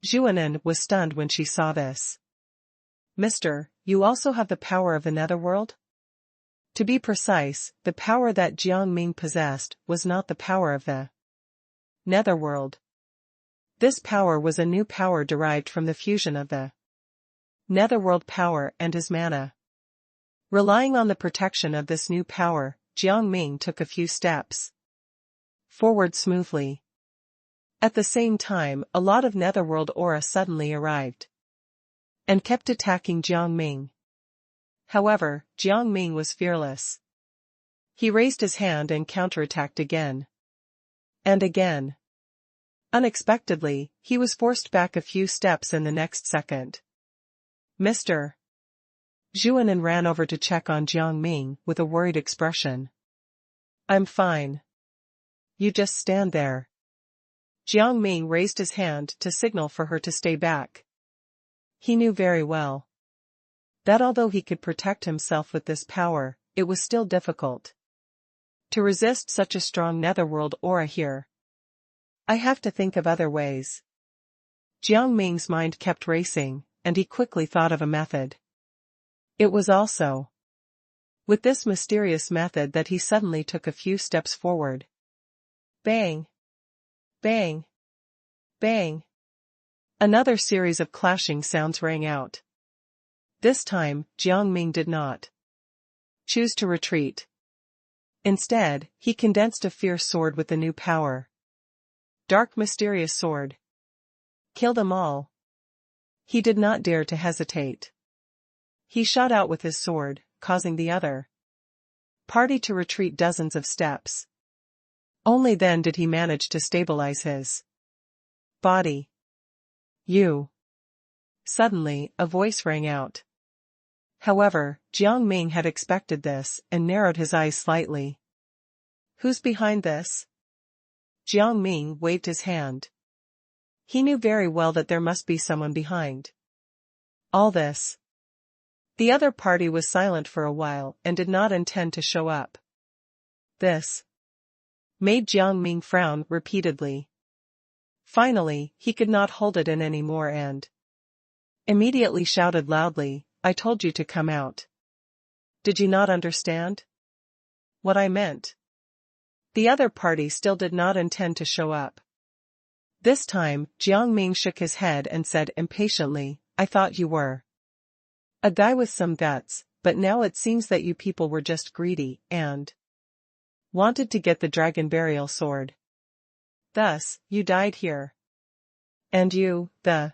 Zhuanan was stunned when she saw this. "Mister, you also have the power of the netherworld?" To be precise, the power that Jiang Ming possessed was not the power of the netherworld. This power was a new power derived from the fusion of the netherworld power and his mana. Relying on the protection of this new power, Jiang Ming took a few steps forward smoothly. At the same time, a lot of netherworld aura suddenly arrived and kept attacking Jiang Ming. However, Jiang Ming was fearless. He raised his hand and counterattacked again. And again. Unexpectedly, he was forced back a few steps in the next second. "Mister." Zhuanan ran over to check on Jiang Ming with a worried expression. "I'm fine. You just stand there." Jiang Ming raised his hand to signal for her to stay back. He knew very well that although he could protect himself with this power, it was still difficult to resist such a strong netherworld aura here. "I have to think of other ways." Jiang Ming's mind kept racing, and he quickly thought of a method. It was also with this mysterious method that he suddenly took a few steps forward. Bang! Bang! Bang! Another series of clashing sounds rang out. This time, Jiang Ming did not choose to retreat. Instead, he condensed a fierce sword with the new power. Dark mysterious sword. Kill them all. He did not dare to hesitate. He shot out with his sword, causing the other party to retreat dozens of steps. Only then did he manage to stabilize his body. "You." Suddenly, a voice rang out. However, Jiang Ming had expected this and narrowed his eyes slightly. "Who's behind this?" Jiang Ming waved his hand. He knew very well that there must be someone behind all this. The other party was silent for a while and did not intend to show up. This made Jiang Ming frown repeatedly. Finally, he could not hold it in anymore and immediately shouted loudly, "I told you to come out. Did you not understand what I meant?" The other party still did not intend to show up. This time, Jiang Ming shook his head and said impatiently, "I thought you were a guy with some guts, but now it seems that you people were just greedy and wanted to get the dragon burial sword. Thus, you died here. And you, the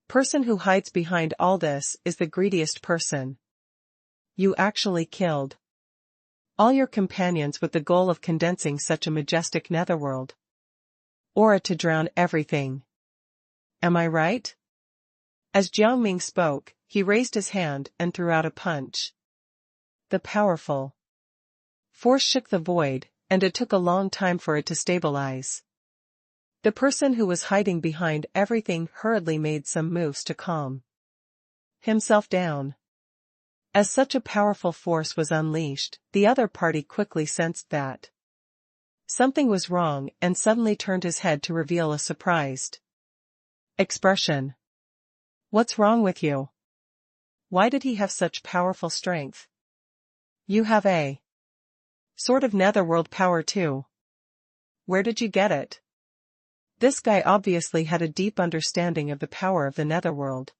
person who hides behind all this, is the greediest person. You actually killed all your companions with the goal of condensing such a majestic netherworld aura to drown everything. Am I right?" As Jiang Ming spoke, he raised his hand and threw out a punch. The powerful force shook the void, and it took a long time for it to stabilize. The person who was hiding behind everything hurriedly made some moves to calm himself down. As such a powerful force was unleashed, the other party quickly sensed that Something was wrong and suddenly turned his head to reveal a surprised expression. What's wrong with you? Why did he have such powerful strength? You have a sort of netherworld power too. Where did you get it? This guy obviously had a deep understanding of the power of the netherworld.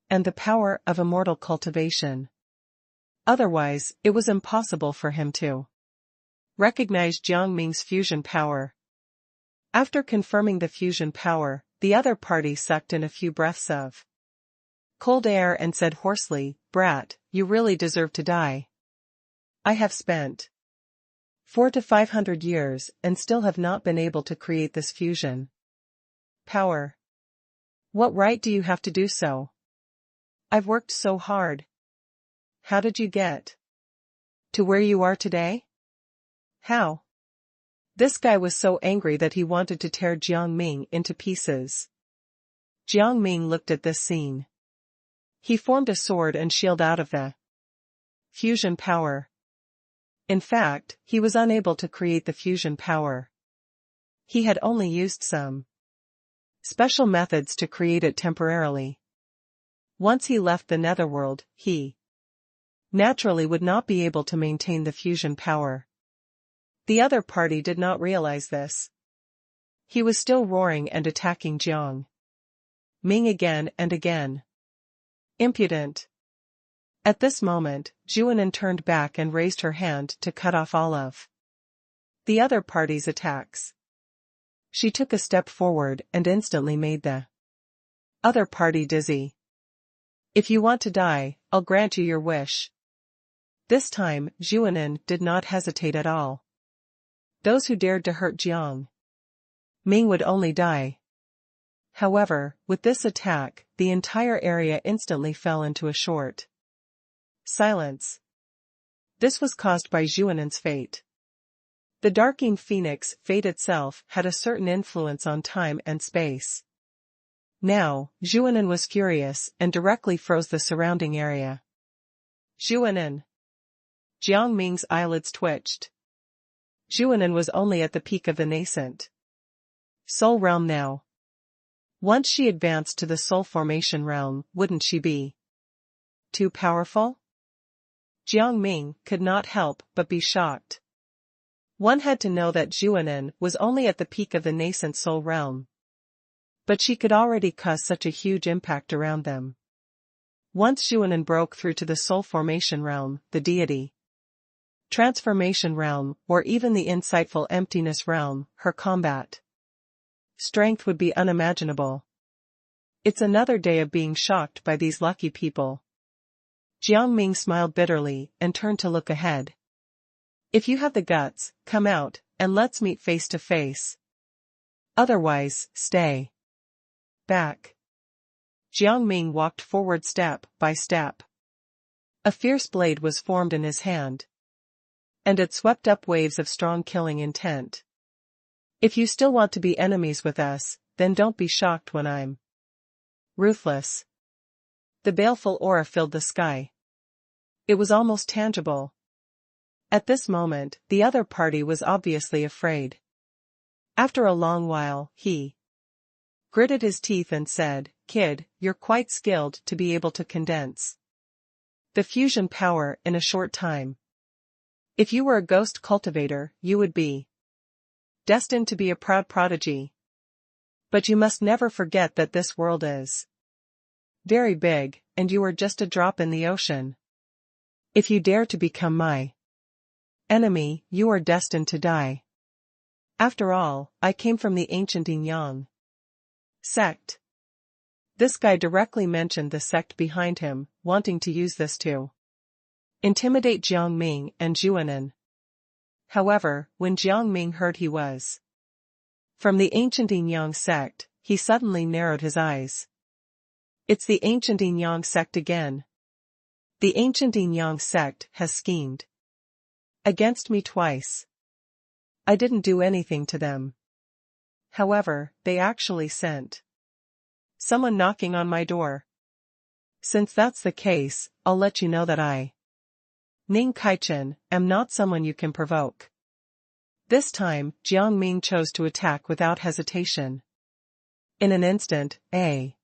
And the power of immortal cultivation. Otherwise, it was impossible for him to recognize Jiang Ming's fusion power. After confirming the fusion power, the other party sucked in a few breaths of cold air and said hoarsely, "Brat, you really deserve to die. I have spent 400 to 500 years and still have not been able to create this fusion power. What right do you have to do so? I've worked so hard. How did you get to where you are today? How?" This guy was so angry that he wanted to tear Jiang Ming into pieces. Jiang Ming looked at this scene. He formed a sword and shield out of the fusion power. In fact, he was unable to create the fusion power. He had only used some special methods to create it temporarily. Once he left the netherworld, he naturally would not be able to maintain the fusion power. The other party did not realize this. He was still roaring and attacking Jiang Ming again and again. Impudent. At this moment, Juanan turned back and raised her hand to cut off all of the other party's attacks. She took a step forward and instantly made the other party dizzy. "If you want to die, I'll grant you your wish." This time, Juanan did not hesitate at all. Those who dared to hurt Jiang Ming would only die. However, with this attack, the entire area instantly fell into a short silence. This was caused by Juanan's fate. The darking phoenix, fate itself, had a certain influence on time and space. Now, Juanan was furious and directly froze the surrounding area. Juanan. Jiang Ming's eyelids twitched. Juanan was only at the peak of the nascent soul realm now. Once she advanced to the soul formation realm, wouldn't she be too powerful? Jiang Ming could not help but be shocked. One had to know that Juanan was only at the peak of the nascent soul realm. But she could already cause such a huge impact around them. Once Juanan broke through to the soul formation realm, the deity transformation realm, or even the insightful emptiness realm, her combat strength would be unimaginable. It's another day of being shocked by these lucky people. Jiang Ming smiled bitterly and turned to look ahead. If you have the guts, come out, and let's meet face to face. Otherwise, stay back. Jiang Ming walked forward step by step. A fierce blade was formed in his hand. And it swept up waves of strong killing intent. If you still want to be enemies with us, then don't be shocked when I'm ruthless. The baleful aura filled the sky. It was almost tangible. At this moment, the other party was obviously afraid. After a long while, he gritted his teeth and said, "Kid, you're quite skilled to be able to condense the fusion power in a short time. If you were a ghost cultivator, you would be destined to be a proud prodigy. But you must never forget that this world is very big, and you are just a drop in the ocean. If you dare to become my enemy, you are destined to die. After all, I came from the ancient Yang sect." This guy directly mentioned the sect behind him, wanting to use this to intimidate Jiang Ming and Juanan. However, when Jiang Ming heard he was from the ancient Yang sect, he suddenly narrowed his eyes. It's the ancient Yang sect again. The ancient Yang sect has schemed against me twice. I didn't do anything to them. However, they actually sent someone knocking on my door. Since that's the case, I'll let you know that I, Ning Kaichen, am not someone you can provoke. This time, Jiang Ming chose to attack without hesitation. In an instant, a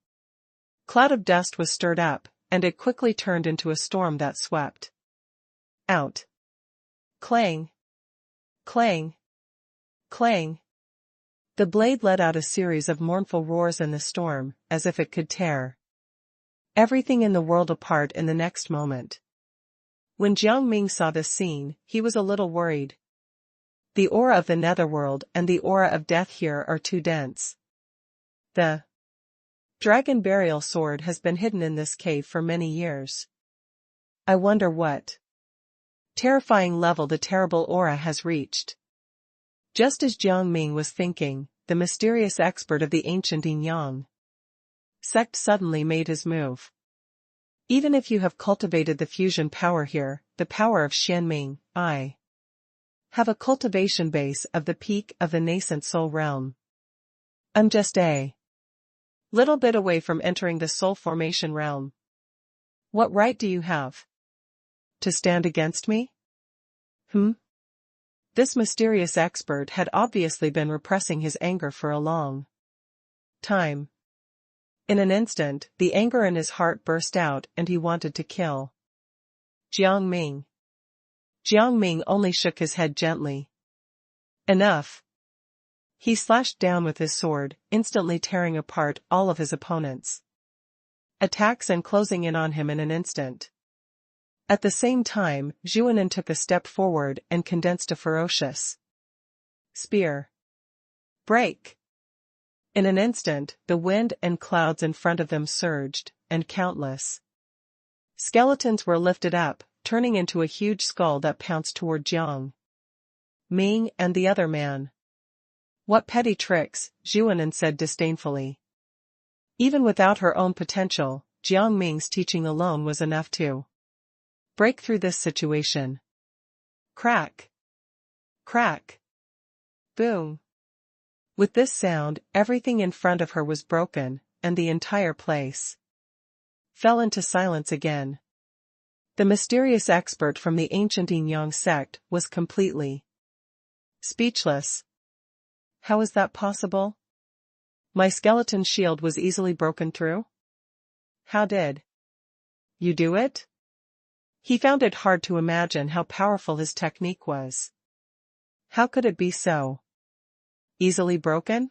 cloud of dust was stirred up, and it quickly turned into a storm that swept out. Clang! Clang! Clang! The blade let out a series of mournful roars in the storm, as if it could tear everything in the world apart in the next moment. When Jiang Ming saw this scene, he was a little worried. The aura of the netherworld and the aura of death here are too dense. The dragon burial sword has been hidden in this cave for many years. I wonder what terrifying level the terrible aura has reached. Just as Jiang Ming was thinking, the mysterious expert of the ancient Yin-Yang sect suddenly made his move. Even if you have cultivated the fusion power here, the power of Xianming, I have a cultivation base of the peak of the nascent soul realm. I'm just a little bit away from entering the soul formation realm. What right do you have to stand against me? This mysterious expert had obviously been repressing his anger for a long time. In an instant, the anger in his heart burst out and he wanted to kill Jiang Ming. Jiang Ming only shook his head gently. Enough. He slashed down with his sword, instantly tearing apart all of his opponents' attacks and closing in on him in an instant. At the same time, Zhuanan took a step forward and condensed a ferocious spear. Break! In an instant, the wind and clouds in front of them surged, and countless skeletons were lifted up, turning into a huge skull that pounced toward Jiang Ming and the other man. What petty tricks, Zhuanan said disdainfully. Even without her own potential, Jiang Ming's teaching alone was enough to break through this situation. Crack! Crack! Boom! With this sound, everything in front of her was broken, and the entire place fell into silence again. The mysterious expert from the ancient Yin-Yang sect was completely speechless. How is that possible? My skeleton shield was easily broken through? How did you do it? He found it hard to imagine how powerful his technique was. How could it be so easily broken?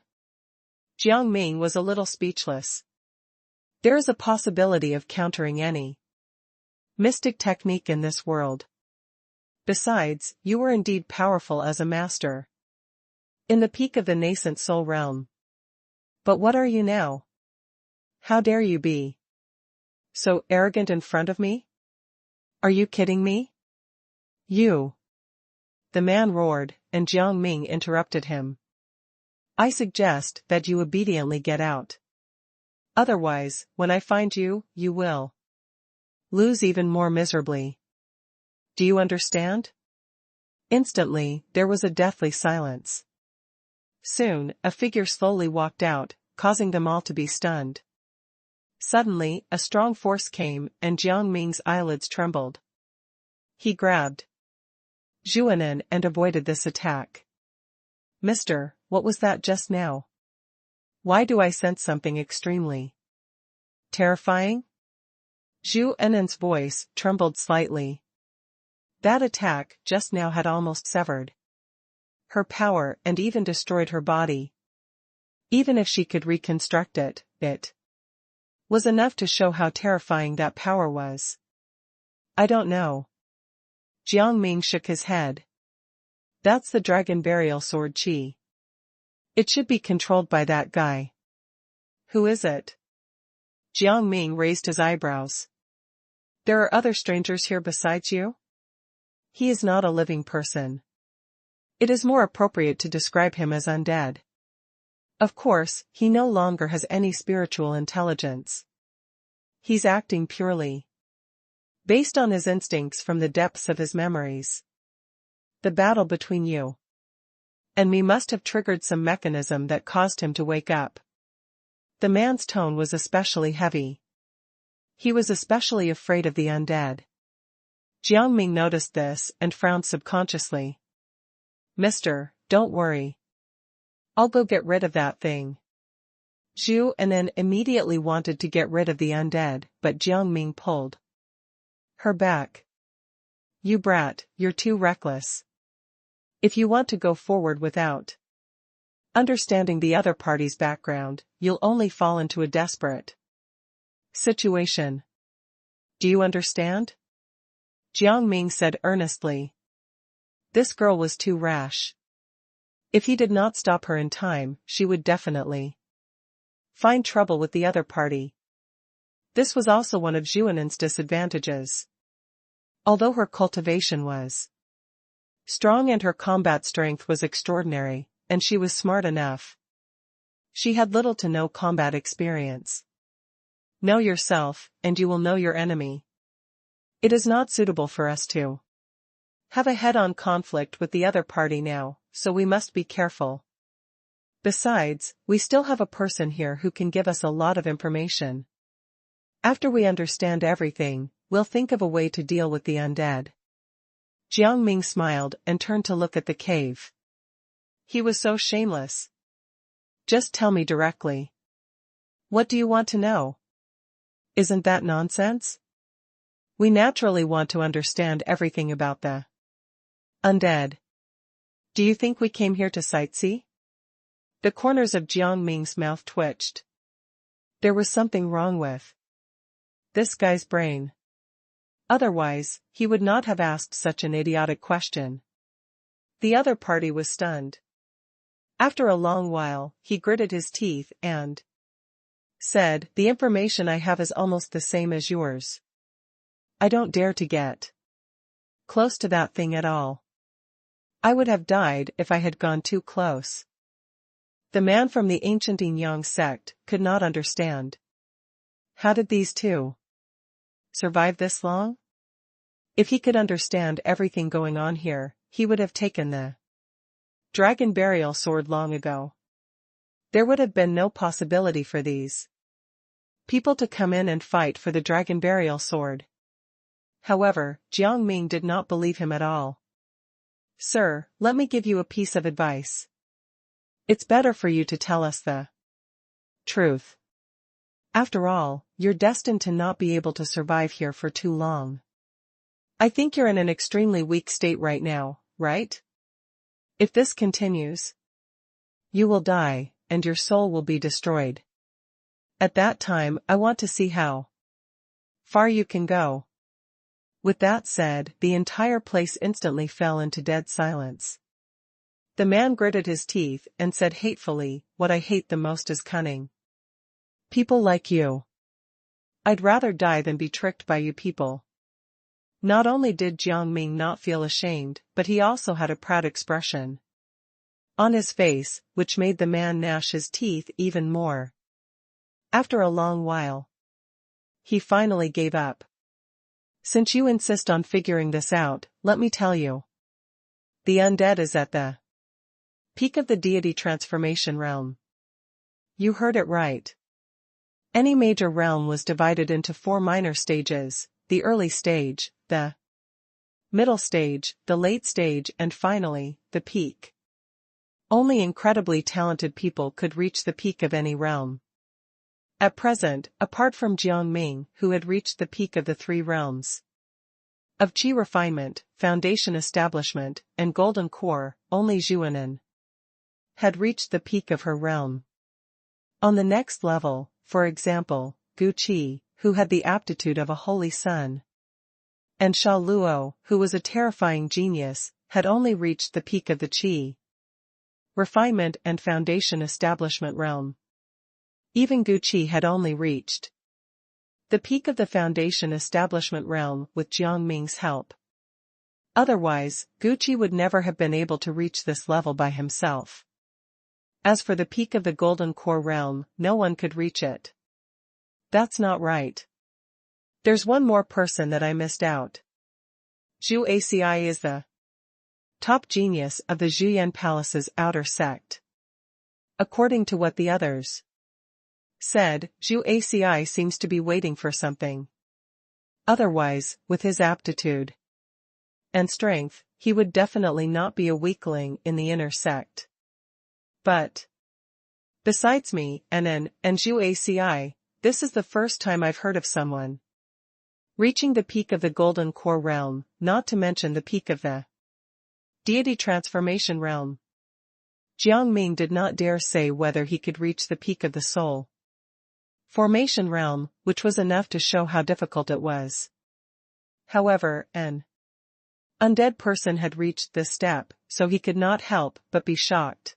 Jiang Ming was a little speechless. There is a possibility of countering any mystic technique in this world. Besides, you were indeed powerful as a master in the peak of the nascent soul realm. But what are you now? How dare you be so arrogant in front of me? Are you kidding me? You! The man roared, and Jiang Ming interrupted him. I suggest that you obediently get out. Otherwise, when I find you, you will lose even more miserably. Do you understand? Instantly, there was a deathly silence. Soon, a figure slowly walked out, causing them all to be stunned. Suddenly, a strong force came, and Jiang Ming's eyelids trembled. He grabbed Zhuanan and avoided this attack. Mister, what was that just now? Why do I sense something extremely terrifying? Zhuanan's voice trembled slightly. That attack just now had almost severed her power and even destroyed her body. Even if she could reconstruct it, it was enough to show how terrifying that power was. I don't know. Jiang Ming shook his head. That's the dragon burial sword chi. It should be controlled by that guy. Who is it? Jiang Ming raised his eyebrows. There are other strangers here besides you? He is not a living person. It is more appropriate to describe him as undead. Of course, he no longer has any spiritual intelligence. He's acting purely based on his instincts from the depths of his memories. The battle between you and me must have triggered some mechanism that caused him to wake up. The man's tone was especially heavy. He was especially afraid of the undead. Jiang Ming noticed this and frowned subconsciously. Mister, Don't worry. I'll go get rid of that thing. Zhu Anan immediately wanted to get rid of the undead, but Jiang Ming pulled her back. You brat, you're too reckless. If you want to go forward without understanding the other party's background, you'll only fall into a desperate situation. Do you understand? Jiang Ming said earnestly. This girl was too rash. If he did not stop her in time, she would definitely find trouble with the other party. This was also one of Zhu Anan's disadvantages. Although her cultivation was strong and her combat strength was extraordinary, and she was smart enough, she had little to no combat experience. Know yourself, and you will know your enemy. It is not suitable for us to have a head-on conflict with the other party now, so we must be careful. Besides, we still have a person here who can give us a lot of information. After we understand everything, we'll think of a way to deal with the undead. Jiang Ming smiled and turned to look at the cave. He was so shameless. Just tell me directly. What do you want to know? Isn't that nonsense? We naturally want to understand everything about the undead. Do you think we came here to sightsee? The corners of Jiang Ming's mouth twitched. There was something wrong with this guy's brain. Otherwise, he would not have asked such an idiotic question. The other party was stunned. After a long while, he gritted his teeth and said, "The information I have is almost the same as yours. I don't dare to get close to that thing at all. I would have died if I had gone too close." The man from the ancient Yang sect could not understand. How did these two survive this long? If he could understand everything going on here, he would have taken the dragon burial sword long ago. There would have been no possibility for these people to come in and fight for the dragon burial sword. However, Jiang Ming did not believe him at all. Sir, let me give you a piece of advice. It's better for you to tell us the truth. After all, you're destined to not be able to survive here for too long. I think you're in an extremely weak state right now, right? If this continues, you will die, and your soul will be destroyed. At that time, I want to see how far you can go. With that said, the entire place instantly fell into dead silence. The man gritted his teeth and said hatefully, "What I hate the most is cunning. People like you. I'd rather die than be tricked by you people." Not only did Jiang Ming not feel ashamed, but he also had a proud expression on his face, which made the man gnash his teeth even more. After a long while, he finally gave up. "Since you insist on figuring this out, let me tell you. The undead is at the peak of the deity transformation realm." You heard it right. Any major realm was divided into 4 minor stages: the early stage, the middle stage, the late stage, and finally, the peak. Only incredibly talented people could reach the peak of any realm. At present, apart from Jiang Ming, who had reached the peak of the 3 realms of Qi refinement, foundation establishment, and golden core, only Zhu Anan had reached the peak of her realm. On the next level, for example, Gu Qi, who had the aptitude of a holy sun, and Sha Luo, who was a terrifying genius, had only reached the peak of the Qi refinement and foundation establishment realm. Even Gu Qi had only reached the peak of the foundation establishment realm with Jiang Ming's help. Otherwise, Gu Qi would never have been able to reach this level by himself. As for the peak of the golden core realm, no one could reach it. That's not right. There's one more person that I missed out. Zhu Aci is the top genius of the Zhuyan Palace's outer sect. According to what the others said, Zhu Aci seems to be waiting for something. Otherwise, with his aptitude and strength, he would definitely not be a weakling in the inner sect. But besides me and Zhu, this is the first time I've heard of someone reaching the peak of the Golden Core realm, not to mention the peak of the deity transformation realm. Jiang Ming did not dare say whether he could reach the peak of the soul formation realm, which was enough to show how difficult it was. However, an undead person had reached this step, so he could not help but be shocked.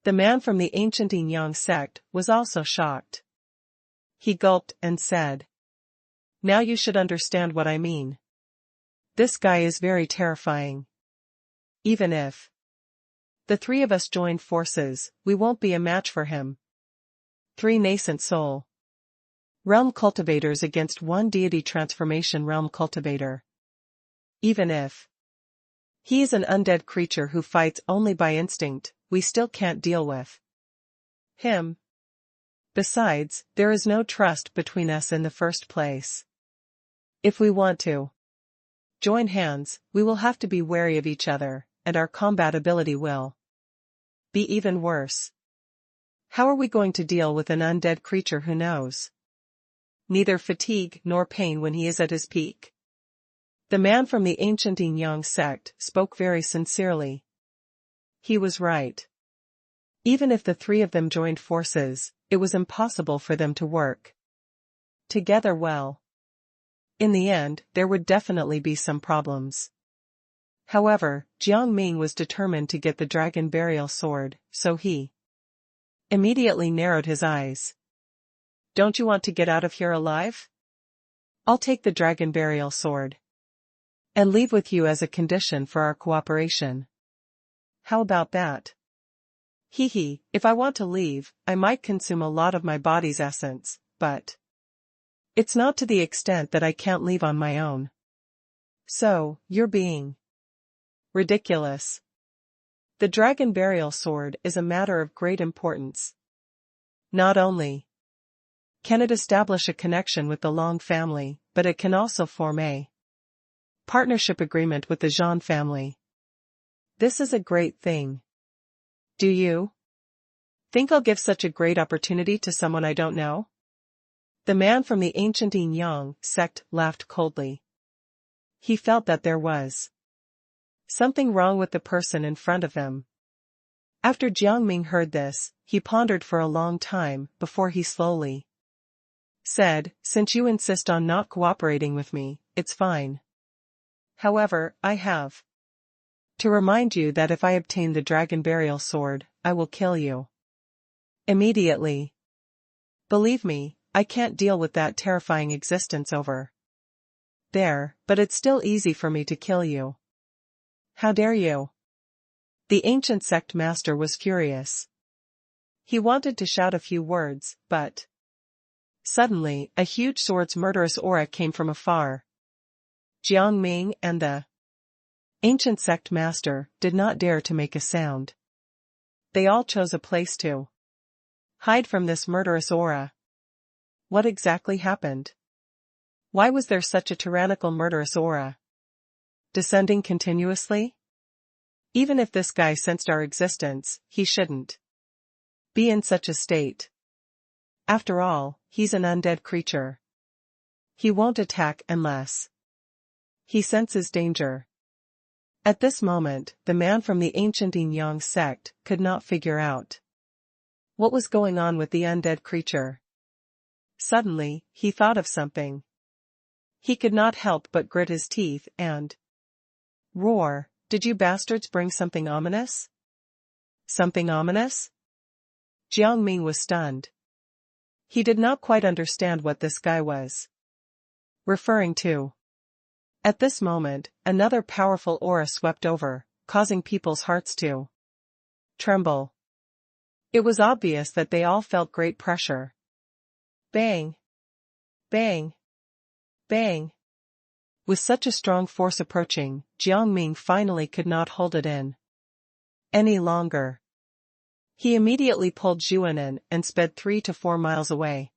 The man from the ancient Yang sect was also shocked. He gulped and said, "Now you should understand what I mean. This guy is very terrifying. Even if the three of us join forces, we won't be a match for him. 3 nascent soul realm cultivators against 1 deity transformation realm cultivator. Even if he is an undead creature who fights only by instinct, we still can't deal with him. Besides, there is no trust between us in the first place. If we want to join hands, we will have to be wary of each other, and our compatibility will be even worse. How are we going to deal with an undead creature who knows neither fatigue nor pain when he is at his peak?" The man from the ancient Yang sect spoke very sincerely. He was right. Even if the 3 of them joined forces, it was impossible for them to work together well. In the end, there would definitely be some problems. However, Jiang Ming was determined to get the dragon burial sword, so he immediately narrowed his eyes. "Don't you want to get out of here alive? I'll take the dragon burial sword and leave with you as a condition for our cooperation. How about that?" "Hee, if I want to leave, I might consume a lot of my body's essence, but it's not to the extent that I can't leave on my own." "So, you're being ridiculous. The dragon burial sword is a matter of great importance. Not only can it establish a connection with the Long family, but it can also form a partnership agreement with the Zhan family. This is a great thing. Do you think I'll give such a great opportunity to someone I don't know?" The man from the ancient Yang sect laughed coldly. He felt that there was something wrong with the person in front of him. After Jiang Ming heard this, he pondered for a long time before he slowly said, "Since you insist on not cooperating with me, it's fine. However, I have to remind you that if I obtain the dragon burial sword, I will kill you immediately. Believe me, I can't deal with that terrifying existence over there, but it's still easy for me to kill you. How dare you?" The ancient sect master was furious. He wanted to shout a few words, but suddenly, a huge sword's murderous aura came from afar. Jiang Ming and the ancient sect master did not dare to make a sound. They all chose a place to hide from this murderous aura. What exactly happened? Why was there such a tyrannical murderous aura descending continuously? Even if this guy sensed our existence, he shouldn't be in such a state. After all, he's an undead creature. He won't attack unless he senses danger. At this moment, the man from the ancient Yang sect could not figure out what was going on with the undead creature. Suddenly, he thought of something. He could not help but grit his teeth and roar, "Did you bastards bring something ominous?" "Something ominous?" Jiang Ming was stunned. He did not quite understand what this guy was referring to. At this moment, another powerful aura swept over, causing people's hearts to tremble. It was obvious that they all felt great pressure. Bang! Bang! Bang! With such a strong force approaching, Jiang Ming finally could not hold it in any longer. He immediately pulled Zhuanan and sped 3 to 4 miles away.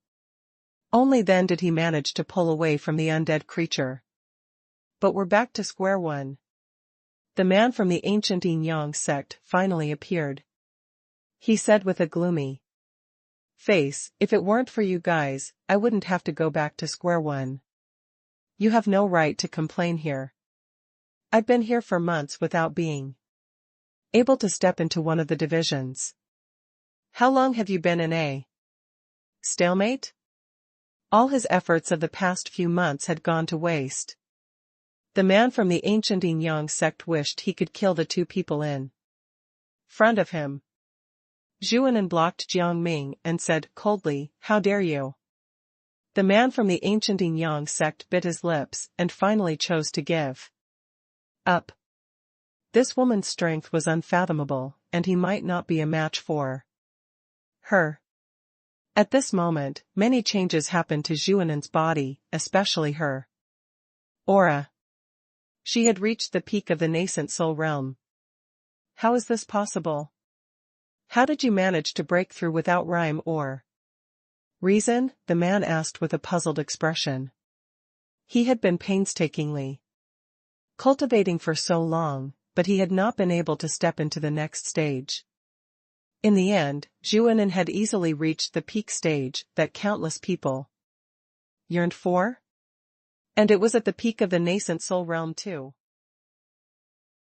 Only then did he manage to pull away from the undead creature. But we're back to square one. The man from the ancient Yin sect finally appeared. He said with a gloomy face, "If it weren't for you guys, I wouldn't have to go back to square one. You have no right to complain here. I've been here for months without being able to step into one of the divisions. How long have you been in a stalemate?" All his efforts of the past few months had gone to waste. The man from the ancient Yin sect wished he could kill the two people in front of him. Zhuanan blocked Jiang Ming and said coldly, "How dare you?" The man from the ancient Yin sect bit his lips and finally chose to give up. This woman's strength was unfathomable, and he might not be a match for her. At this moment, many changes happened to Zhuanan's body, especially her aura. She had reached the peak of the nascent soul realm. How is this possible? How did you manage to break through without rhyme or reason? The man asked with a puzzled expression. He had been painstakingly cultivating for so long, but he had not been able to step into the next stage. In the end, Zhuanan had easily reached the peak stage that countless people yearned for. And it was at the peak of the nascent soul realm too.